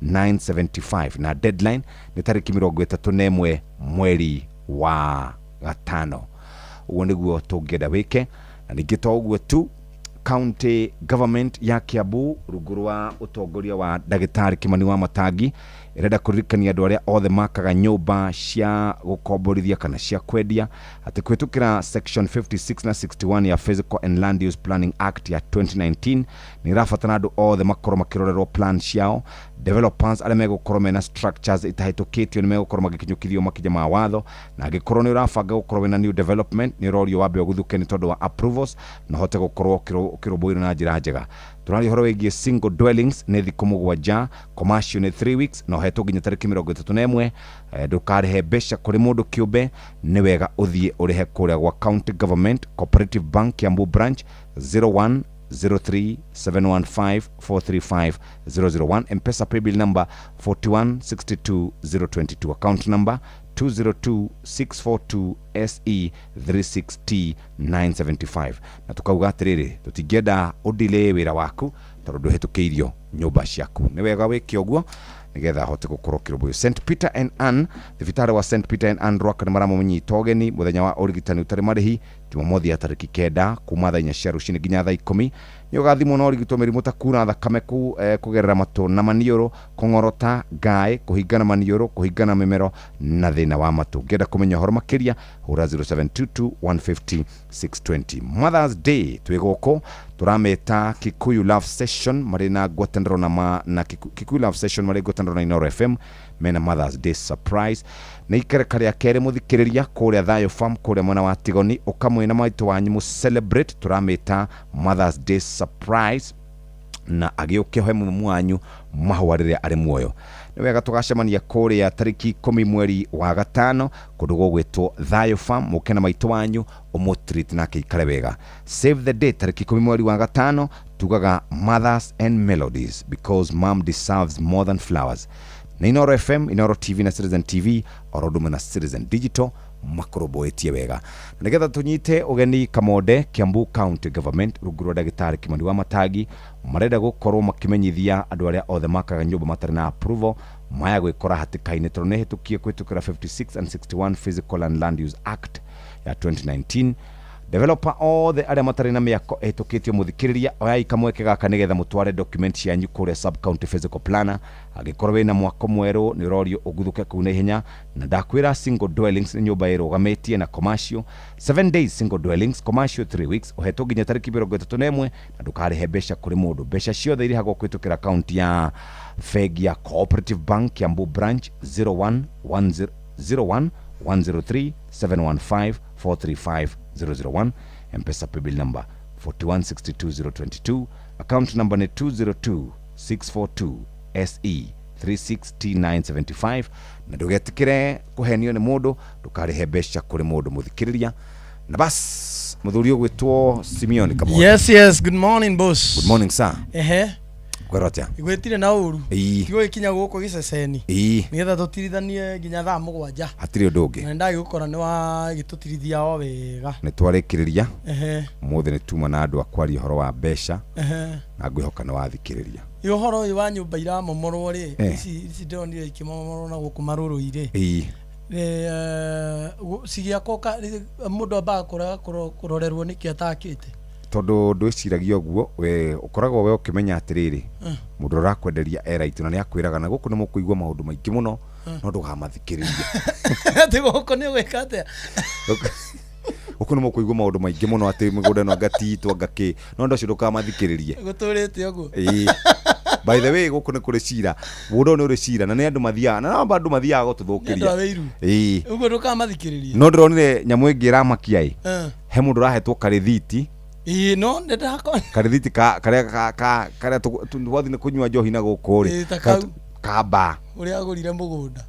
36T975 na deadline ni tariki 31 mweri wa gatano. Uguo niguo tungenda wike na ningito uguo tu county government ya Kiambu rungu rwa utongoria wa Ndagĩtarĩ Kimani wa Matangi irenda kuririkania andu aria othe makaga nyumba cia gukomborithia kana cia kwendia ati kwitukira section 56 na 61 ya Physical and Land Use Planning Act ya 2019 ni rafatana andu othe makorwo makirorerwo plan ciao developers aria megukorwo mena structures itahitukitio ni megukorwo magikinyukithio makija ma watho na agikorwo ni urabanga gukorwo na new development ni rorio wambe guthuke ni tondu wa approvals na hote gukorwo kirobwira na njira njega turari horo wegie single dwellings ni thiku mugwanja commercial ni 3 weeks no hetu nginya tariki 31 ndukarihe mbeca kuri mundu kiumbe ni wega uthie urihe kuria gwa county government cooperative bank Kiambu branch 01 03 715 435001 M-Pesa paybill number 4162022 account number 202642 SE 36T975 na tukauga atiriri tutingienda udile wira waku tondu nduhitukiirio nyumba ciaku ni wega wiki oguo nigetha hote gukorwo kirobyo St Peter and Ann thibitari wa St Peter and Ann Rock ni maramunyita ogeni muthenya wa urigitani utari marihi Jumamothi ya tariki 9 kuma thaa 4 cia rucini nginya thaa 10 ni ugathimwo na urigitwo mirimu ta kuna thakame kugerera matu na manioro kongorota gae kuhingana manioro kuhingana mimero na thina wa matu ngenda kumenya horo makiria hura 0722 150 620 Mother's Day twigoko turameta Kikuyu Love Session marina ngwataniro na Kikuyu Love Session marina ngwataniro na Inoro FM mena Mother's Day surprise na ikerekare kere muthikiriria kuria Thayo Farm kuria mwana wa Tigoni ukamwe na maitu wanyu mu celebrate turameta Mother's Day surprise na agioke he mumu wanyu mahwarire ari muoyo ni wega tugacemania kuria tariki 10 mweri wa gatano kundu gugwitwo Thayo Farm mukena maitu wanyu umutreat na kikare wega save the day tariki 10 mweri wa gatano tugaga mothers and melodies because mom deserves more than flowers na Inoro FM, Inoro TV na Citizen TV orodume na Citizen Digital makoroboetie wega nigetha tunyite ugeni Kamode Kiambu County Government rungu rwa Ndagĩtarĩ Kimani wa Matangi marenda gukorwo makimenyithia andu aria othe makaga nyumba matari na approval maya gwikora hatikaine tondu nihitukie kwitukira 56 and 61 Physical and Land Use Act ya 2019 developer all the aria matari na miako etukitio muthikiriria oyai kamweke gaka nigetha mutware documents yanyu kuria sub county physical planner agikorwo wina mwako mweru ni rorio uguthuke kuna ihenya na ndakwira single dwellings ni nyumba irugametie na commercial 7 days single dwellings commercial 3 weeks oheto nginya tariki 31 na ndukarihe mbeca kuri mundu mbeca ciothe irihagwo kwitukira account ya Fegi ya Cooperative Bank Kiambu branch 01 103 715 435001 M-Pesa paybill number 4162022 account number ni 202642 SE 36T975 na ndugetikire kuhenio ni mundu ndukarihe mbeca kuri mundu muthikiriria na bas muthuri gwitwo Simeon Kamode. Yes, good morning boss. Good morning sir. Kwerotia igwetire na uru tigo ikinya guko giceceni nigetha tutirithanie nginya thaa 7 hatiri undu ungi na ndagi gukora ni wa gitutirithia o wega ni twarekiriria muthe ni tuma na andu akwaria horo wa mbeca na ngwihoka ni wathikiriria yo horo yu wa nyumba ira momoro ri ici ndonire ikimomoro na gukumaruru ire sigia koka mundu amba kurorerwo niki atakite tondu ndwiciragia guo we ukoragwo we ukimenya atiriri mundu urakwenderia airite na ni akwiraga na guku ni mukuigwa maundu maingi muno no ndugamathikiririe tigoko ni wekate guku ni mukuigwa maundu maingi muno ati migunda no ngatitwa ngaki no ndo ciruka mathikiririe guturite uguo by the way guku ni kuri cira mundu ni uri cira na ni andu mathia na andu mathia gututhukiria uguo ndukamathikiririe no ndironire nyamu ingi ramakia he mundu rahetwo karithiti no ndakona karithiti karia twathi ni kunywa njohi na guku ri kamba uria agurire mugunda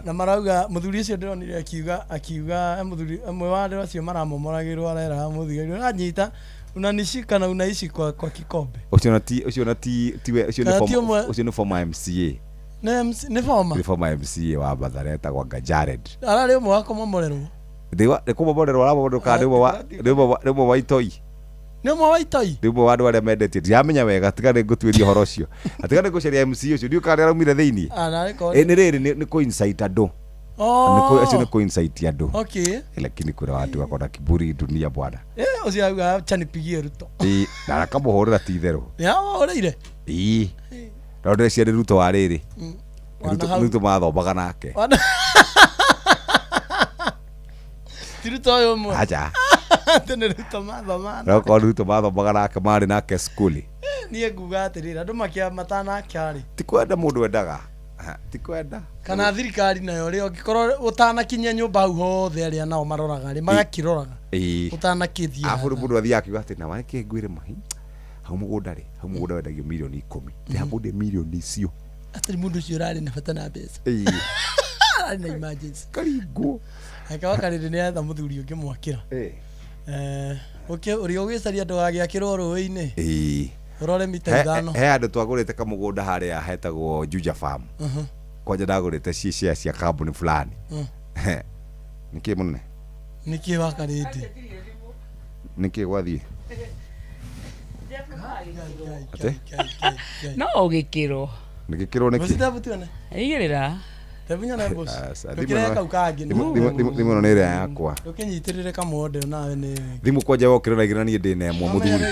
na marauga muthuri ucio ndironire akiuga muthuri amwe wa andũ acio maramomoragirwo arera muthigario anyita unanishika na unaishi kwa kikombe ucio na tiwe ucio ni former MCA ni former MCA wa Bathareta kwa Gajared arari umwe wako momorerwo ndiwa kumomorerwo arabodoka ndimo waitoi nimo waitoi ndimo wandu aria mendetie ndiamenya wega tigane ngutwiria horo ucio atigane guceria MC ucio ndiuka aria raumire thiini ni riri ni ku insight andu ni ku insight andu lakini kuna watu wako na kiburi dunia bwana ucio auga chanipigie ruto na akamuhurira ti theru ya ureire ndo cia ruto wa riri ruto mathombaga nake tiruto yo mo aja tene ruto mathoma roko ruto mathombaga nake mari nake skuli nie nguga atirira andu makia matana kyari tikwenda mundu endaga tikwenda kana thirikari nayo ri ongikorwo utanakinya nyumba hau hothe aria nao maroraga ri magakiroraga utanakithia afuru mundu athia akiuga ati na wake ngwire mahi hau mugunda wendagio milioni 10 ya mundu milioni icio atari mundu ucio rari na bata na mbeca ari na emergency karingo akawa ni atha muthuri ungi mwakira uri ugicaria andu agiakirwo ruini urore mita ithano he andu twagurite kamugunda haria hetagwo Juja Farm kwanja ndagurite cia cia kambuni fulani niki munne niki wakarite niki gwathie no ugikiro nigikiro niki musitavutione igirira tebunya na boss ndikira kaukangi thimu no nire yakwa ukinyitirire kamonde nawe ni thimu kwanja wokirira igira nie ndi na mwa muthuri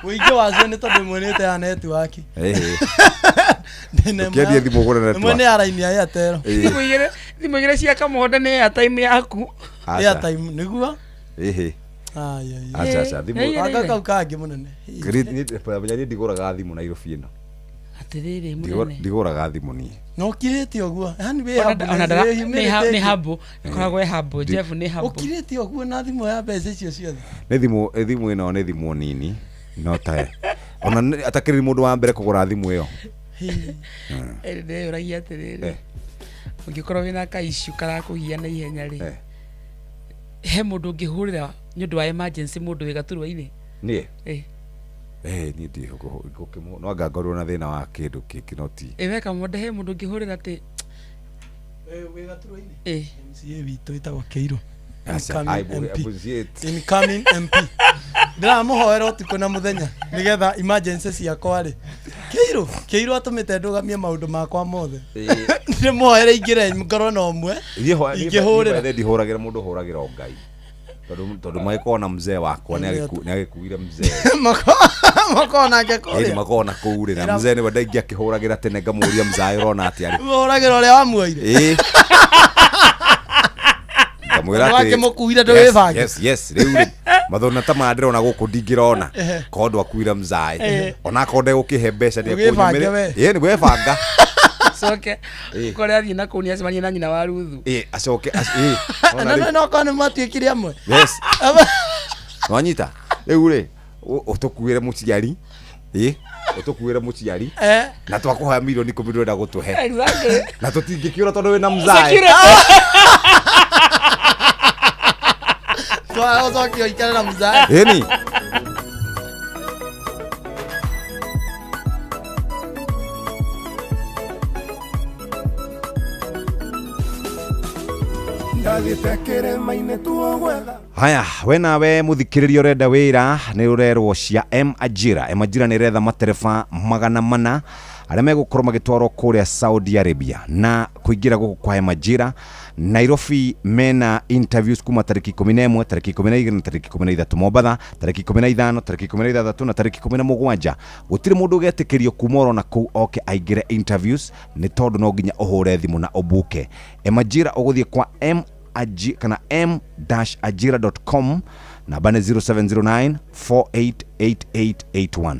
uige wazo ni tondu mwenete ya network ukiendia thimu gura network mwene araini ya Airtel thimu igire cia kamonde ni ya time yaku ya time niguo acha thimu kaukangi munene grid ni pabanya ndiguraga thimu na Nairobi ino atiriri munene ndiguraga thimu nie no kirete oguo yani we ni habo ikoragwo habo Jeff ni habo ukirete oguo na thimu ya mbeca icio ciothe ni thimu ino ni thimu nini no ta ona atakiri mundu wa mbere kugura thimu iyo ende uragia atiriri ungikorwo wina kaishu karakuhia na ihenya ri he mundu ngihurira nyundu wa emergency mundu wi gaturwa-ini nie ni ndi gukimo no ngangorwo na thina wa kindu kinoti weka mundu he mundu ngihurira ati wi gaturwa-ini MCA witu itagwo Keiro incoming MP ndiramuhoera utuko na muthenya nigetha emergency ciakwa ri Keiro atumite ndugamie maundu makwa mothe ndimuhoere ingire ngoro no mwe ingihurira ndihuragira mundu huragira Ngai tondu maikona mzee wakwa ni agikuire mzee makona ngekuria makona kuure na mzee ni wadaingia kihuragira tene ngamuria mzee urona ati ari huragira uria wamuoire kamwira ati mukuira nduwibange yes riu mathona ta mandirona guku ndingirona kondu akuira mzee ona konde gukihe mbeca ni akunyumire ni webanga soke kore athi na kuni acemania na nyina wa Ruthu acoke no kone matuikire amwe yes wanyita riu ri utukuire muciari utukuire muciari na twakuha milioni 10 ndwenda gutuhe exactly na tutingikiura tondu wina mzai twazokio ikara na mzai eni haya we nawe muthikiriria urenda wira ni urerwo cia Ajira ni retha matereba 400 aria megukorwo magitwarwo kuria Saudi Arabia na kuingira guku kwa Ajira Nairobi mena interviews kuma tariki 11 tariki 12 na tariki 13 Mombatha tariki 15 tariki 16 na tariki 17 gutire mundu getikirio kumoro na ku oke aigire interviews ni tondu no nginya uhure thimu na obuke Majira uguthie kwa kana m-ajira.com na bane 0709 488881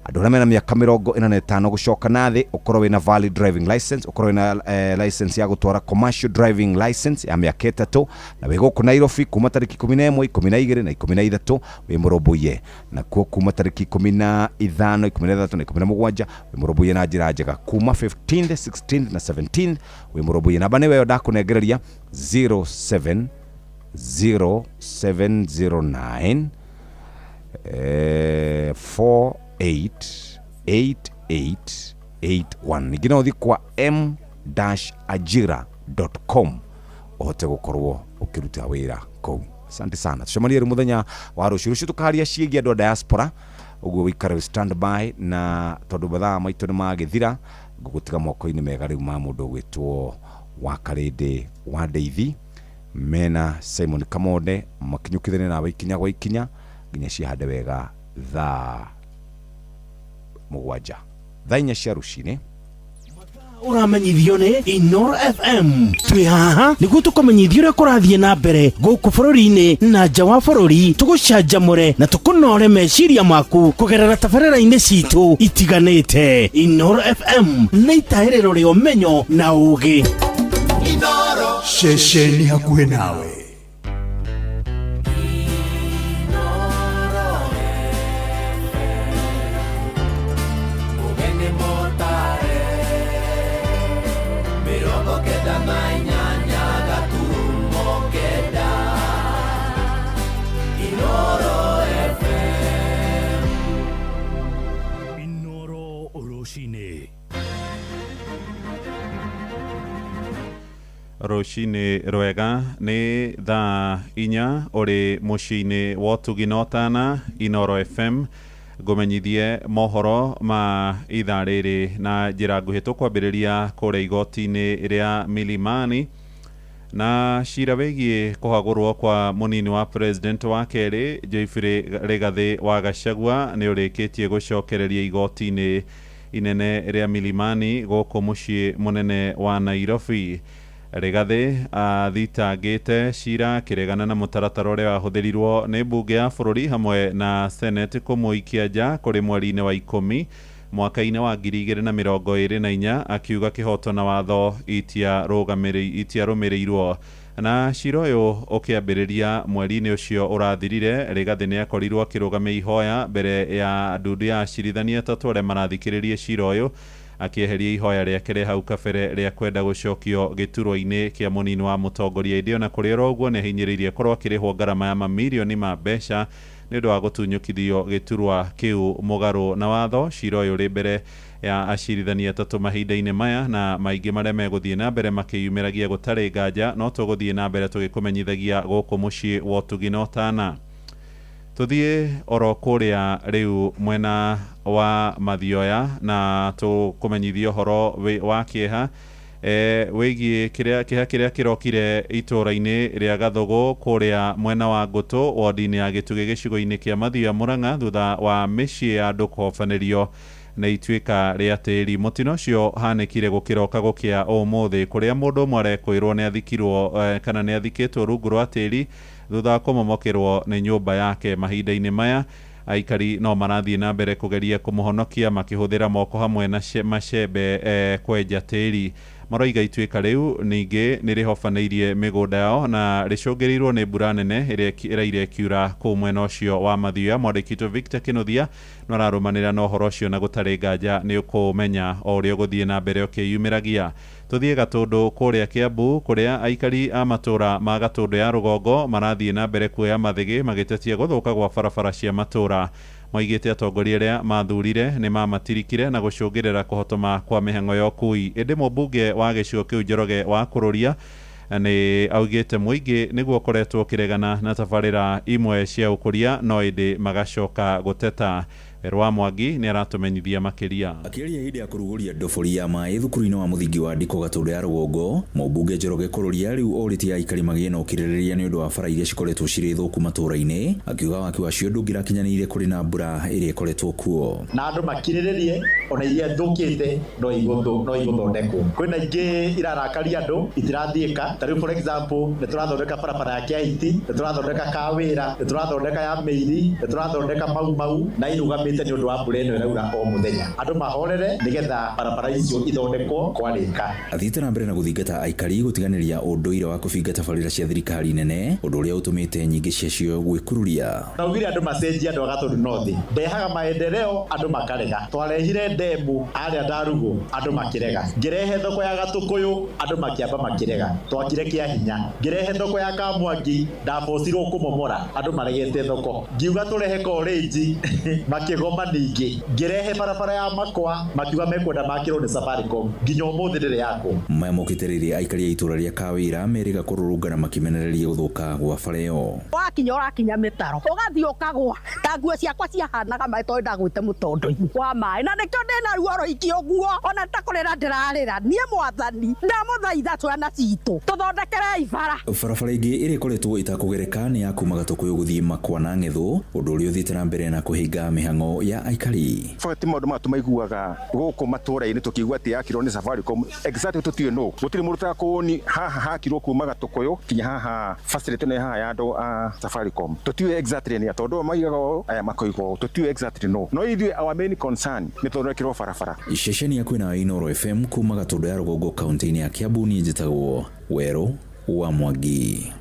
Andũ arĩa mena mĩaka 45 gũcoka nathĩ ũkorwo wĩna valid driving license ũkorwo wĩna license ya gũtwara commercial driving license ya mĩaka 3 na wĩ gũkũ Nairobi kuma tariki 11 12 na 13 wĩ mũrũmbũiye na kuo kuma tariki 15 13 na 17 wĩ mũrũmbũiye na njĩra njega kuma 15th 16th na 17th wĩ mũrũmbũiye namba nĩ weyo ndakũnengereria 0709 488881 ningĩ no ũthiĩ kwa m-ajira.com ũhote gũkorwo ũkĩruta wĩra kũu. Asante sana. Tucemanie rĩu mũthenya wa rũciũ tukaria ciĩgiĩ andũ a diaspora ũguo wĩikare standby na tondũ mathaa maitũ nĩ magĩthira ngũgũtiga moko-inĩ mega rĩu ma mũndũ ũgwĩtwo Wakarĩndĩ wa Ndeithi mena Simon Kamonde makinyũkithane nawe ikinya gwa ikinya nginya cihande wega thaa 7 thaa 4 cia rũcinĩ uramenyithio nĩ Inoro FM twi haha nĩguo tũkũmenyithia ũrĩa kũrathiĩ na mbere gũkũ bũrũri-inĩ na nja wa bũrũri tũgũcanjamũre na tũkũnore meciria maku kũgerera tabarĩra-inĩ citũ itiganĩte. Inoro FM nĩ itahĩrĩro rĩa ũmenyo na ũũgĩ. Inoro ceceni hakuhĩ nawe. Rũcinĩ rwega nĩ thaa 4 ũrĩ mũciĩ-inĩ wa Ũtugi na Ũtana Inoro FM ngũmenyithie mohoro ma ithaa rĩrĩ na njĩra nguhĩ tũkwambĩrĩria kũrĩa igoti-inĩ rĩa Milimani na cira wĩgiĩ kũhagũrwo kwa mũnini wa president wa kerĩ Geoffrey Rigathĩ wa Gachagua nĩ ũrĩkĩtie gũcokereria igoti-inĩ inene rĩa Milimani gũkũ mũciĩ mũnene wa Nairobi. Rigathĩ athitangĩte cira kĩregana na mũtaratara ũrĩa wahũthĩrirwo nĩ mbunge ya bũrũri hamwe na senate kũmũikia nja kũrĩ mweri-inĩ wa 10 mwaka-inĩ wa 2024 akiuga kĩhoto na watho itiarũmĩrĩirwo na cira ũyũ ũkĩambĩrĩria mweri-inĩ ũcio ũrathirire. Rigathĩ nĩ akorirwo akĩrũgamia ihoya mbere ya ndundu ya acirithania atatũ arĩa marathikĩrĩria cira ũyũ akieheria ihoya rĩake rĩa hau kabere rĩa kwenda gũcokio gĩturwa-inĩ kĩa mũnini wa mũtongoria hĩndĩ ona kũrĩ ũguo nĩ ahinyĩrĩirie korwo akĩrĩhwo ngarama ya mamirioni ma mbeca nĩ ũndũ wa gũtunyũkithio gĩturwa kĩu mũgarũ na watho. Cira ũyũ ũrĩ mbere ya acirithania atatũ mahinda-inĩ maya na maingĩ marĩa megũthiĩ na mbere makĩyumĩragia gũtarĩ nganja no tũgũthiĩ na mbere tũgĩkũmenyithagia gũkũ mũciĩ wa Ũtugi na Ũtana. Tuthiĩ oro kũrĩa rĩu mwena wa Mathioya na tũkũmenyithio horo wa kĩeha wĩgiĩ kĩeha kĩrĩa kĩrokire itũra-inĩ rĩa Gathũgũ kũrĩa mwena wa Ngũtũ wodi-inĩ ya Gĩtugĩ gĩcigo-inĩ kĩa Mathioya Mũrang'a thutha wa mĩciĩ ya andũ kũhobanĩrio na ituĩka rĩa tĩri. Mũtino ũcio hanĩkire gũkĩroka gũkĩa ũmũthĩ kũrĩa mũndũ ũmwe arekwĩrwo nĩ athikirwo kana nĩ athikĩtwo rungu rwa tĩri thutha wa kũmomokerwo nĩ nyũmba yake. Mahinda-inĩ maya aikari no marathiĩ na mbere kũgeria kũmũhonokia makĩhũthĩra moko hamwe na macembe kwenja tĩri. Maroiga ituĩka rĩu ningĩ nĩ rĩhobanĩirie mĩgũnda yao na rĩcũngĩrĩirwo nĩ mbura nene ĩrĩa ĩkiura kũu mwena ũcio wa Mathioya. Mwandĩki Victor Kĩnuthia no ararũmanĩrĩra na ũhoro ũcio na gũtarĩ nganja nĩ ũkũmenya o ũrĩa ũgũthiĩ na mbere ũkĩyumĩragia. Tuthiĩ Gatũndũ kũrĩa Kiambu kũrĩa aikari a matũra ma Gatũndũ ya rũgongo marathiĩ na mbere kuoya mathĩgĩ magĩtetia gũthũka gwa barabara cia matũra. Moigĩte atongoria arĩa mathurire nĩ mamatirikire na gũcũngĩrĩra kũhotoma kwa mĩhang'o ya ũkui. Ĩndĩ mũmbunge wa gĩcigo kĩu Njoroge wa Kũrũria nĩ augĩte mũingĩ nĩguo ũkoretwo ũkĩregana na tabarĩra imwe cia ũkũria no ĩndĩ magacoka gũteta. Rwa Mwangi ni aratumenyithia makiria. Akiaria hĩndĩ ya kũrugũria ndobori ya maĩ thukuru-inĩ wa mũthingi wa Ndiko Gatũndũ ya Rũgongo, mũmbunge Njoroge Kũrũria rĩu orĩtie aikari magĩe na ũkirĩrĩria nĩ ũndũ wa bara iria cikoretwo cirĩ thũku matũũra-inĩ, akiuga waki wacio ndũngĩrakinyanĩire kũrĩ na mbura ĩrĩa ĩkoretwo kuo. Na andũ makirĩrĩrie ona iria thũkĩte no igũthondekwo. Kwĩna ingĩ irarakaria andũ itirathiĩka. Ta rĩu for example nĩ tũrathondeka barabara ya Kĩahiti, nĩ tũrathondeka Kawĩra, nĩ tũrathondeka ya Mĩiri, nĩ tũrathondeka Mau na irugamĩte nĩ ũndũ wa mbura ĩno ĩraura o mũthenya. Andũ mahorere nĩgetha barabara icio ithondekwo kwarĩka. Athiĩte na mbere na gũthingata aikari gũtiganĩria ũndũire wa kũbinga tabarĩra cia thirikari nene, ũndũ ũrĩa ũtũmĩte nyingĩ ciacio gwĩkururia. Naugire andũ macenjia andũ a Gatũndũ North. Ndehaga maendeleo andũ makarega. Twarehire ndemu arĩa Ndarugu andũ makirega. Ngerehe thoko ya Gatũkũyũ andũ makĩamba makirega. Twakire Kĩahinya. Ngerehe thoko ya Kamwangi ndabocirwo kũmomora andũ maregete thoko. Ngiuga tũrehe College makĩgoma ningĩ. Ngerehe barabara ya Makwa makiuga mekwenda makĩrwo nĩ Safaricom. Nginya ũmũthĩ ndĩrĩ yako. Maya mokĩte rĩrĩ aikari a itũũra rĩa Kawĩra merĩga kũrũrũngana makimenereria gũthũka gwa bara ĩyo. Wakinya ũrakinya mĩtaro ũgathiĩ ũkagwa ta nguo ciakwa ciahanaga maĩ tondũ ndagwĩte mũtondo-inĩ wa maĩ, na nĩkĩo ndĩna ruo rũingĩ ũguo, ona ta kũrĩra ndĩrarĩra. Niĩ Mwathani ndamũthaitha twana citũ tũthondekere ibara. Barabara ingĩ ĩrĩa ĩkoretwo ĩtakũgereka nĩ ya kuma Gatũkũyũ gũthiĩ Makwa na Ng'ethũ, ũndũ ũrĩa ũthiĩte na mbere na kũhinga mĩhang'o ya aikari. Ti maũndũ maya tũmaiguaga gũkũ matũũra-inĩ tũkiigua atĩ yakirwo nĩ Safaricom, exactly tũtiũĩ nũ. Gũtirĩ mũndũ ũtakũwoni haha hakirwo kuma Gatũkũyũ kinya haha facility ĩno haha ya andũ a Safaricom. Tũtiũĩ exactly nĩ tondũ maigaga ũũ aya makoiga ũũ, tũtiũĩ exactly nũ. No ithuĩ our main concern nĩ tũthondekirwo barabara. Iceceni ya kwĩna Inooro FM kuma Gatũndũ ya Rũgongo kaunti-inĩ ya Kiambu, niĩ njĩtagwo Werũ wa Mwangi.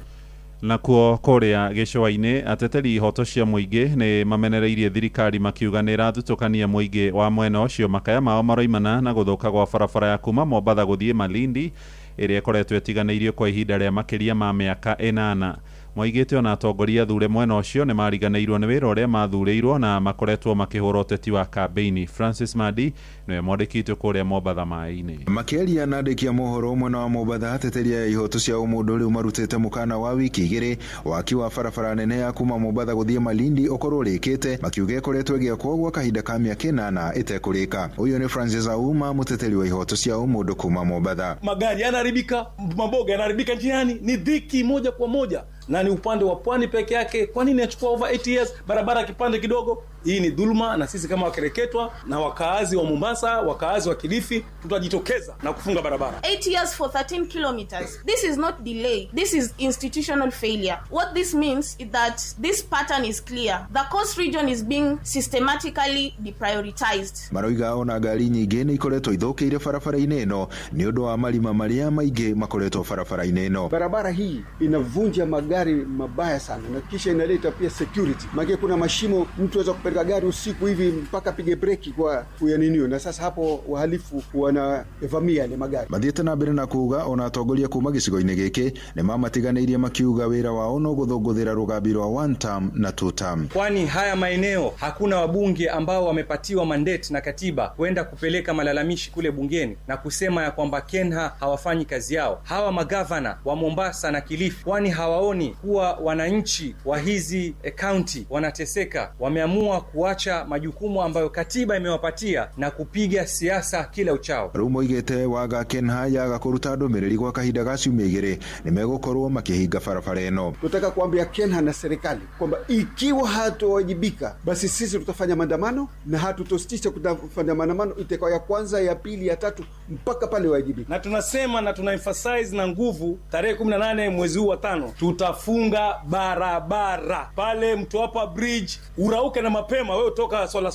Nakuo kũrĩa gĩcũa-inĩ ateteri ihoto cia mũingĩ nĩ mamenereirie thirikari makiuga nĩ ĩrathutũkania mũingĩ wa mwena ũcio, makaya mao maroimana na gũthũka gwa barabara ya kuma Mombatha gũthiĩ Malindi ĩrĩa ĩkoretwo ĩtiganĩirio kwa ihinda rĩa makĩria ma mĩaka 8. Moigĩte ona atongoria thure mwena ũcio nĩ mariganĩirwo nĩ wĩra ũrĩa mathurĩirwo na makoretwo makĩhũra ũteti wa kambeini. Francis Madi nĩwe mwandĩkĩtwo kũrĩa Mombatha maĩ-inĩ. Makĩaria na andĩki a mohoro mwena wa Mombatha, ateteria ya ihoto cia ũmũndũ rĩu marutĩte mũkana wa wiki igĩrĩ waki wa barabara nene ya kuma Mombatha gũthiĩ Malindi ũkorwo ũrĩkĩte, makiuga ĩkoretwo ĩgĩakwo gwa kahinda ka mĩaka 8 ĩtekũrĩka. Ũyũ nĩ Francis Auma, mũteteri wa ihoto cia ũmũndũ kuma Mombatha. Magari yanaharibika, maboga yanaharibika njiani, ni dhiki moja kwa moja na ni upande wa pwani peke yake. Kwa nini achukua over 8 years barabara kipande kidogo? Hii ni dhuluma, na sisi kama wakereketwa na wakaazi wa Mombasa, wakaazi wa Kilifi tutajitokeza na kufunga barabara. 8 years for 13 kilometers. This is not delay. This is institutional failure. What this means is that this pattern is clear. The coast region is being systematically deprioritized. Maroiga ona ngari nyingĩ nĩ ikoretwo ithũkĩire barabara-inĩ ĩno nĩ ũndũ wa marima marĩa maingĩ makoretwo barabara-inĩ ĩno. Barabara hii inavunja magari mabaya sana na kisha inaleta pia security. Maana kuna mashimo, mtu anaweza kupeleka gari usiku hivi mpaka pige breki kwa kuyaninio, na sasa hapo wahalifu wanavamia ile magari. Mathiĩte na mbere na kuuga ona atongoria kuma gĩcigo-inĩ gĩkĩ nĩ mamatiganĩirie makiuga wĩra wao no gũthũngũthĩra rũgambi rwa 1 term na 2 term. Kwani haya maeneo hakuna wabunge ambao wamepatiwa mandate na katiba kwenda kupeleka malalamishi kule bungeni na kusema ya kwamba Kenha hawafanyi kazi yao. Hawa magavana wa Mombasa na Kilifi, kwani hawaoni kuwa wananchi wa hizi county wanateseka? Wameamua kuacha majukumu ambayo katiba imewapatia na kupiga siasa kila uchao. Rĩu moigĩte waga Kenha yaga kũruta ndũmĩrĩri gwa kahinda ga ciumia igĩrĩ nĩ megũkorwo makĩhinga barabara ĩno. Tunataka kuambia Kenha na serikali kwamba ikiwa hatowajibika basi sisi tutafanya maandamano na hatutositisha kufanya maandamano, itakuwa ya kwanza, ya pili, ya tatu mpaka pale wajibika. Na tunasema na tuna emphasize na nguvu, tarehe 18 mwezi huu wa 5 tutafunga barabara pale Mtwapa Bridge. Urauke na mapema wewe utoka swala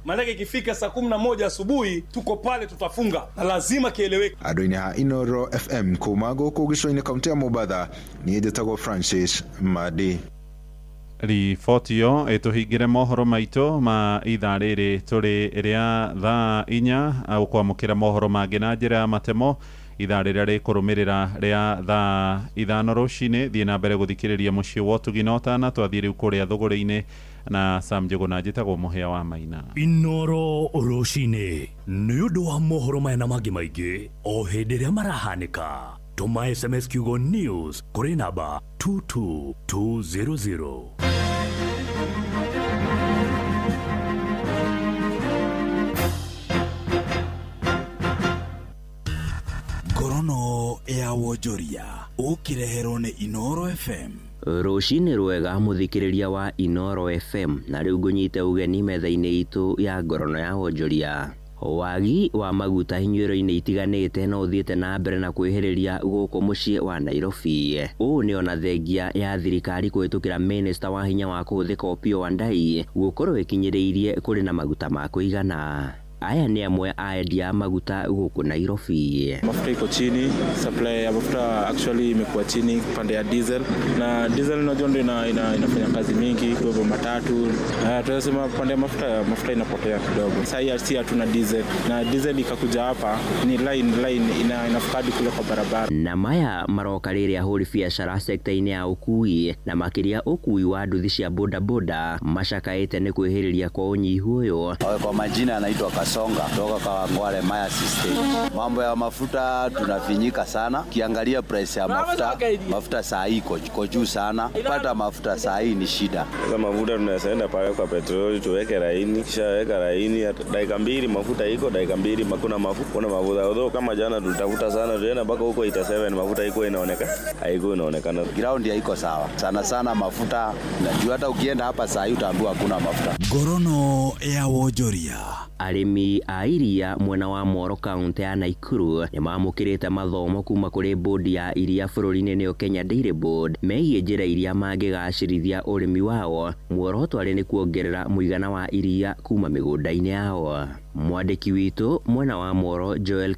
maana ikifika saa 11 asubuhi tuko pale, tutafunga na lazima kieleweke. Andũ-inĩ ha Inooro FM kuma gũkũ gĩcũa-inĩ kaunti ya Mombatha, niĩ njĩtagwo Francis Madi. Riboti ĩyo ĩtũhingĩre mohoro maitũ ma ithaa rĩrĩ tũrĩ rĩa thaa 4 gũkwamũkĩra mohoro mangĩ na njĩra ya matemo. Ithaa rĩrĩa rĩkũrũmĩrĩra rĩa thaa 5 rũcinĩ, thiĩ na mbere gũthikĩrĩria mũciĩ wa ũtugi na ũtana. Twathiĩ rĩu kũrĩa thũgũrĩ-inĩ na Sam Njũgũna, njĩtagwo Mũhĩa wa Maina. Inooro rũcinĩ nĩ ũndũ wa mohoro maya na mangĩ maingĩ o hĩndĩ ĩrĩa marahanĩka. Tũma SMS kiugo news kũrĩ namba 22200. ya wonjoria ukireherwo ni Inoro FM. Rucini rwega muthikiriria wa Inoro FM, na riu ngunyite ugeni metha-ini itu ya ngorono ya wonjoria. Wagi wa maguta hinyuiro-ini itiganite no uthiete na mbere na kwihiriria guku mucii wa Nairobi. Uu ni ona thengia ya thirikari kuhitukira minister wa hinya wa kuhuthika Opiyo Wandayi gukorwo ikinyiriirie kuri na maguta ma kuigana. Aya ni amwe a endia maguta huko Nairobi. Mafuta iko chini, supply ya mafuta actually imekuwa chini pande ya diesel, na diesel unajua ndio inafanya kazi mingi kwa matatu. Tunasema pande ya mafuta inapotea kidogo. Sasa hatuna diesel, na diesel ikakuja hapa ni line inafukadi kule kwa barabara. Na maya maroka riri ahuri biashara sekta-ini ya ukui na makiria ukui wa nduthi cia boda boda mashakaite ni kwihiriria kwa unyihu uyu. Kwa majina anaitwa Songa toka kwa Ngwale Maya System. Mambo ya mafuta tunafinyika sana. Kiangalia price ya mafuta saa hii iko juu sana. Kupata mafuta saa hii ni shida. Sasa mafuta tunaenda pale kwa petroli tuweke laini, kisha weka laini dakika 2 mafuta iko, dakika 2 hakuna mafuta. Kuna mafuta odho kama jana tulitafuta sana, tulienda mpaka huko 87 mafuta iko inaonekana. Haiko inaonekana. Ground haiko sawa. Sana mafuta najua hata ukienda hapa saa hii utaambiwa hakuna mafuta. Ngorono ya wonjoria. Arimi a iria mwena wa Moro kaunti ya Naikuru ni mamukirite mathomo kuma kuri bodi ya iria bururi-ini niyo Kenya Dairy Board megie njira iria mangigacirithia urimi wao, muoroto ari ni kuongerera muigana wa iria kuma migunda-ini yao. Mwandiki witu mwena wa Moro Joel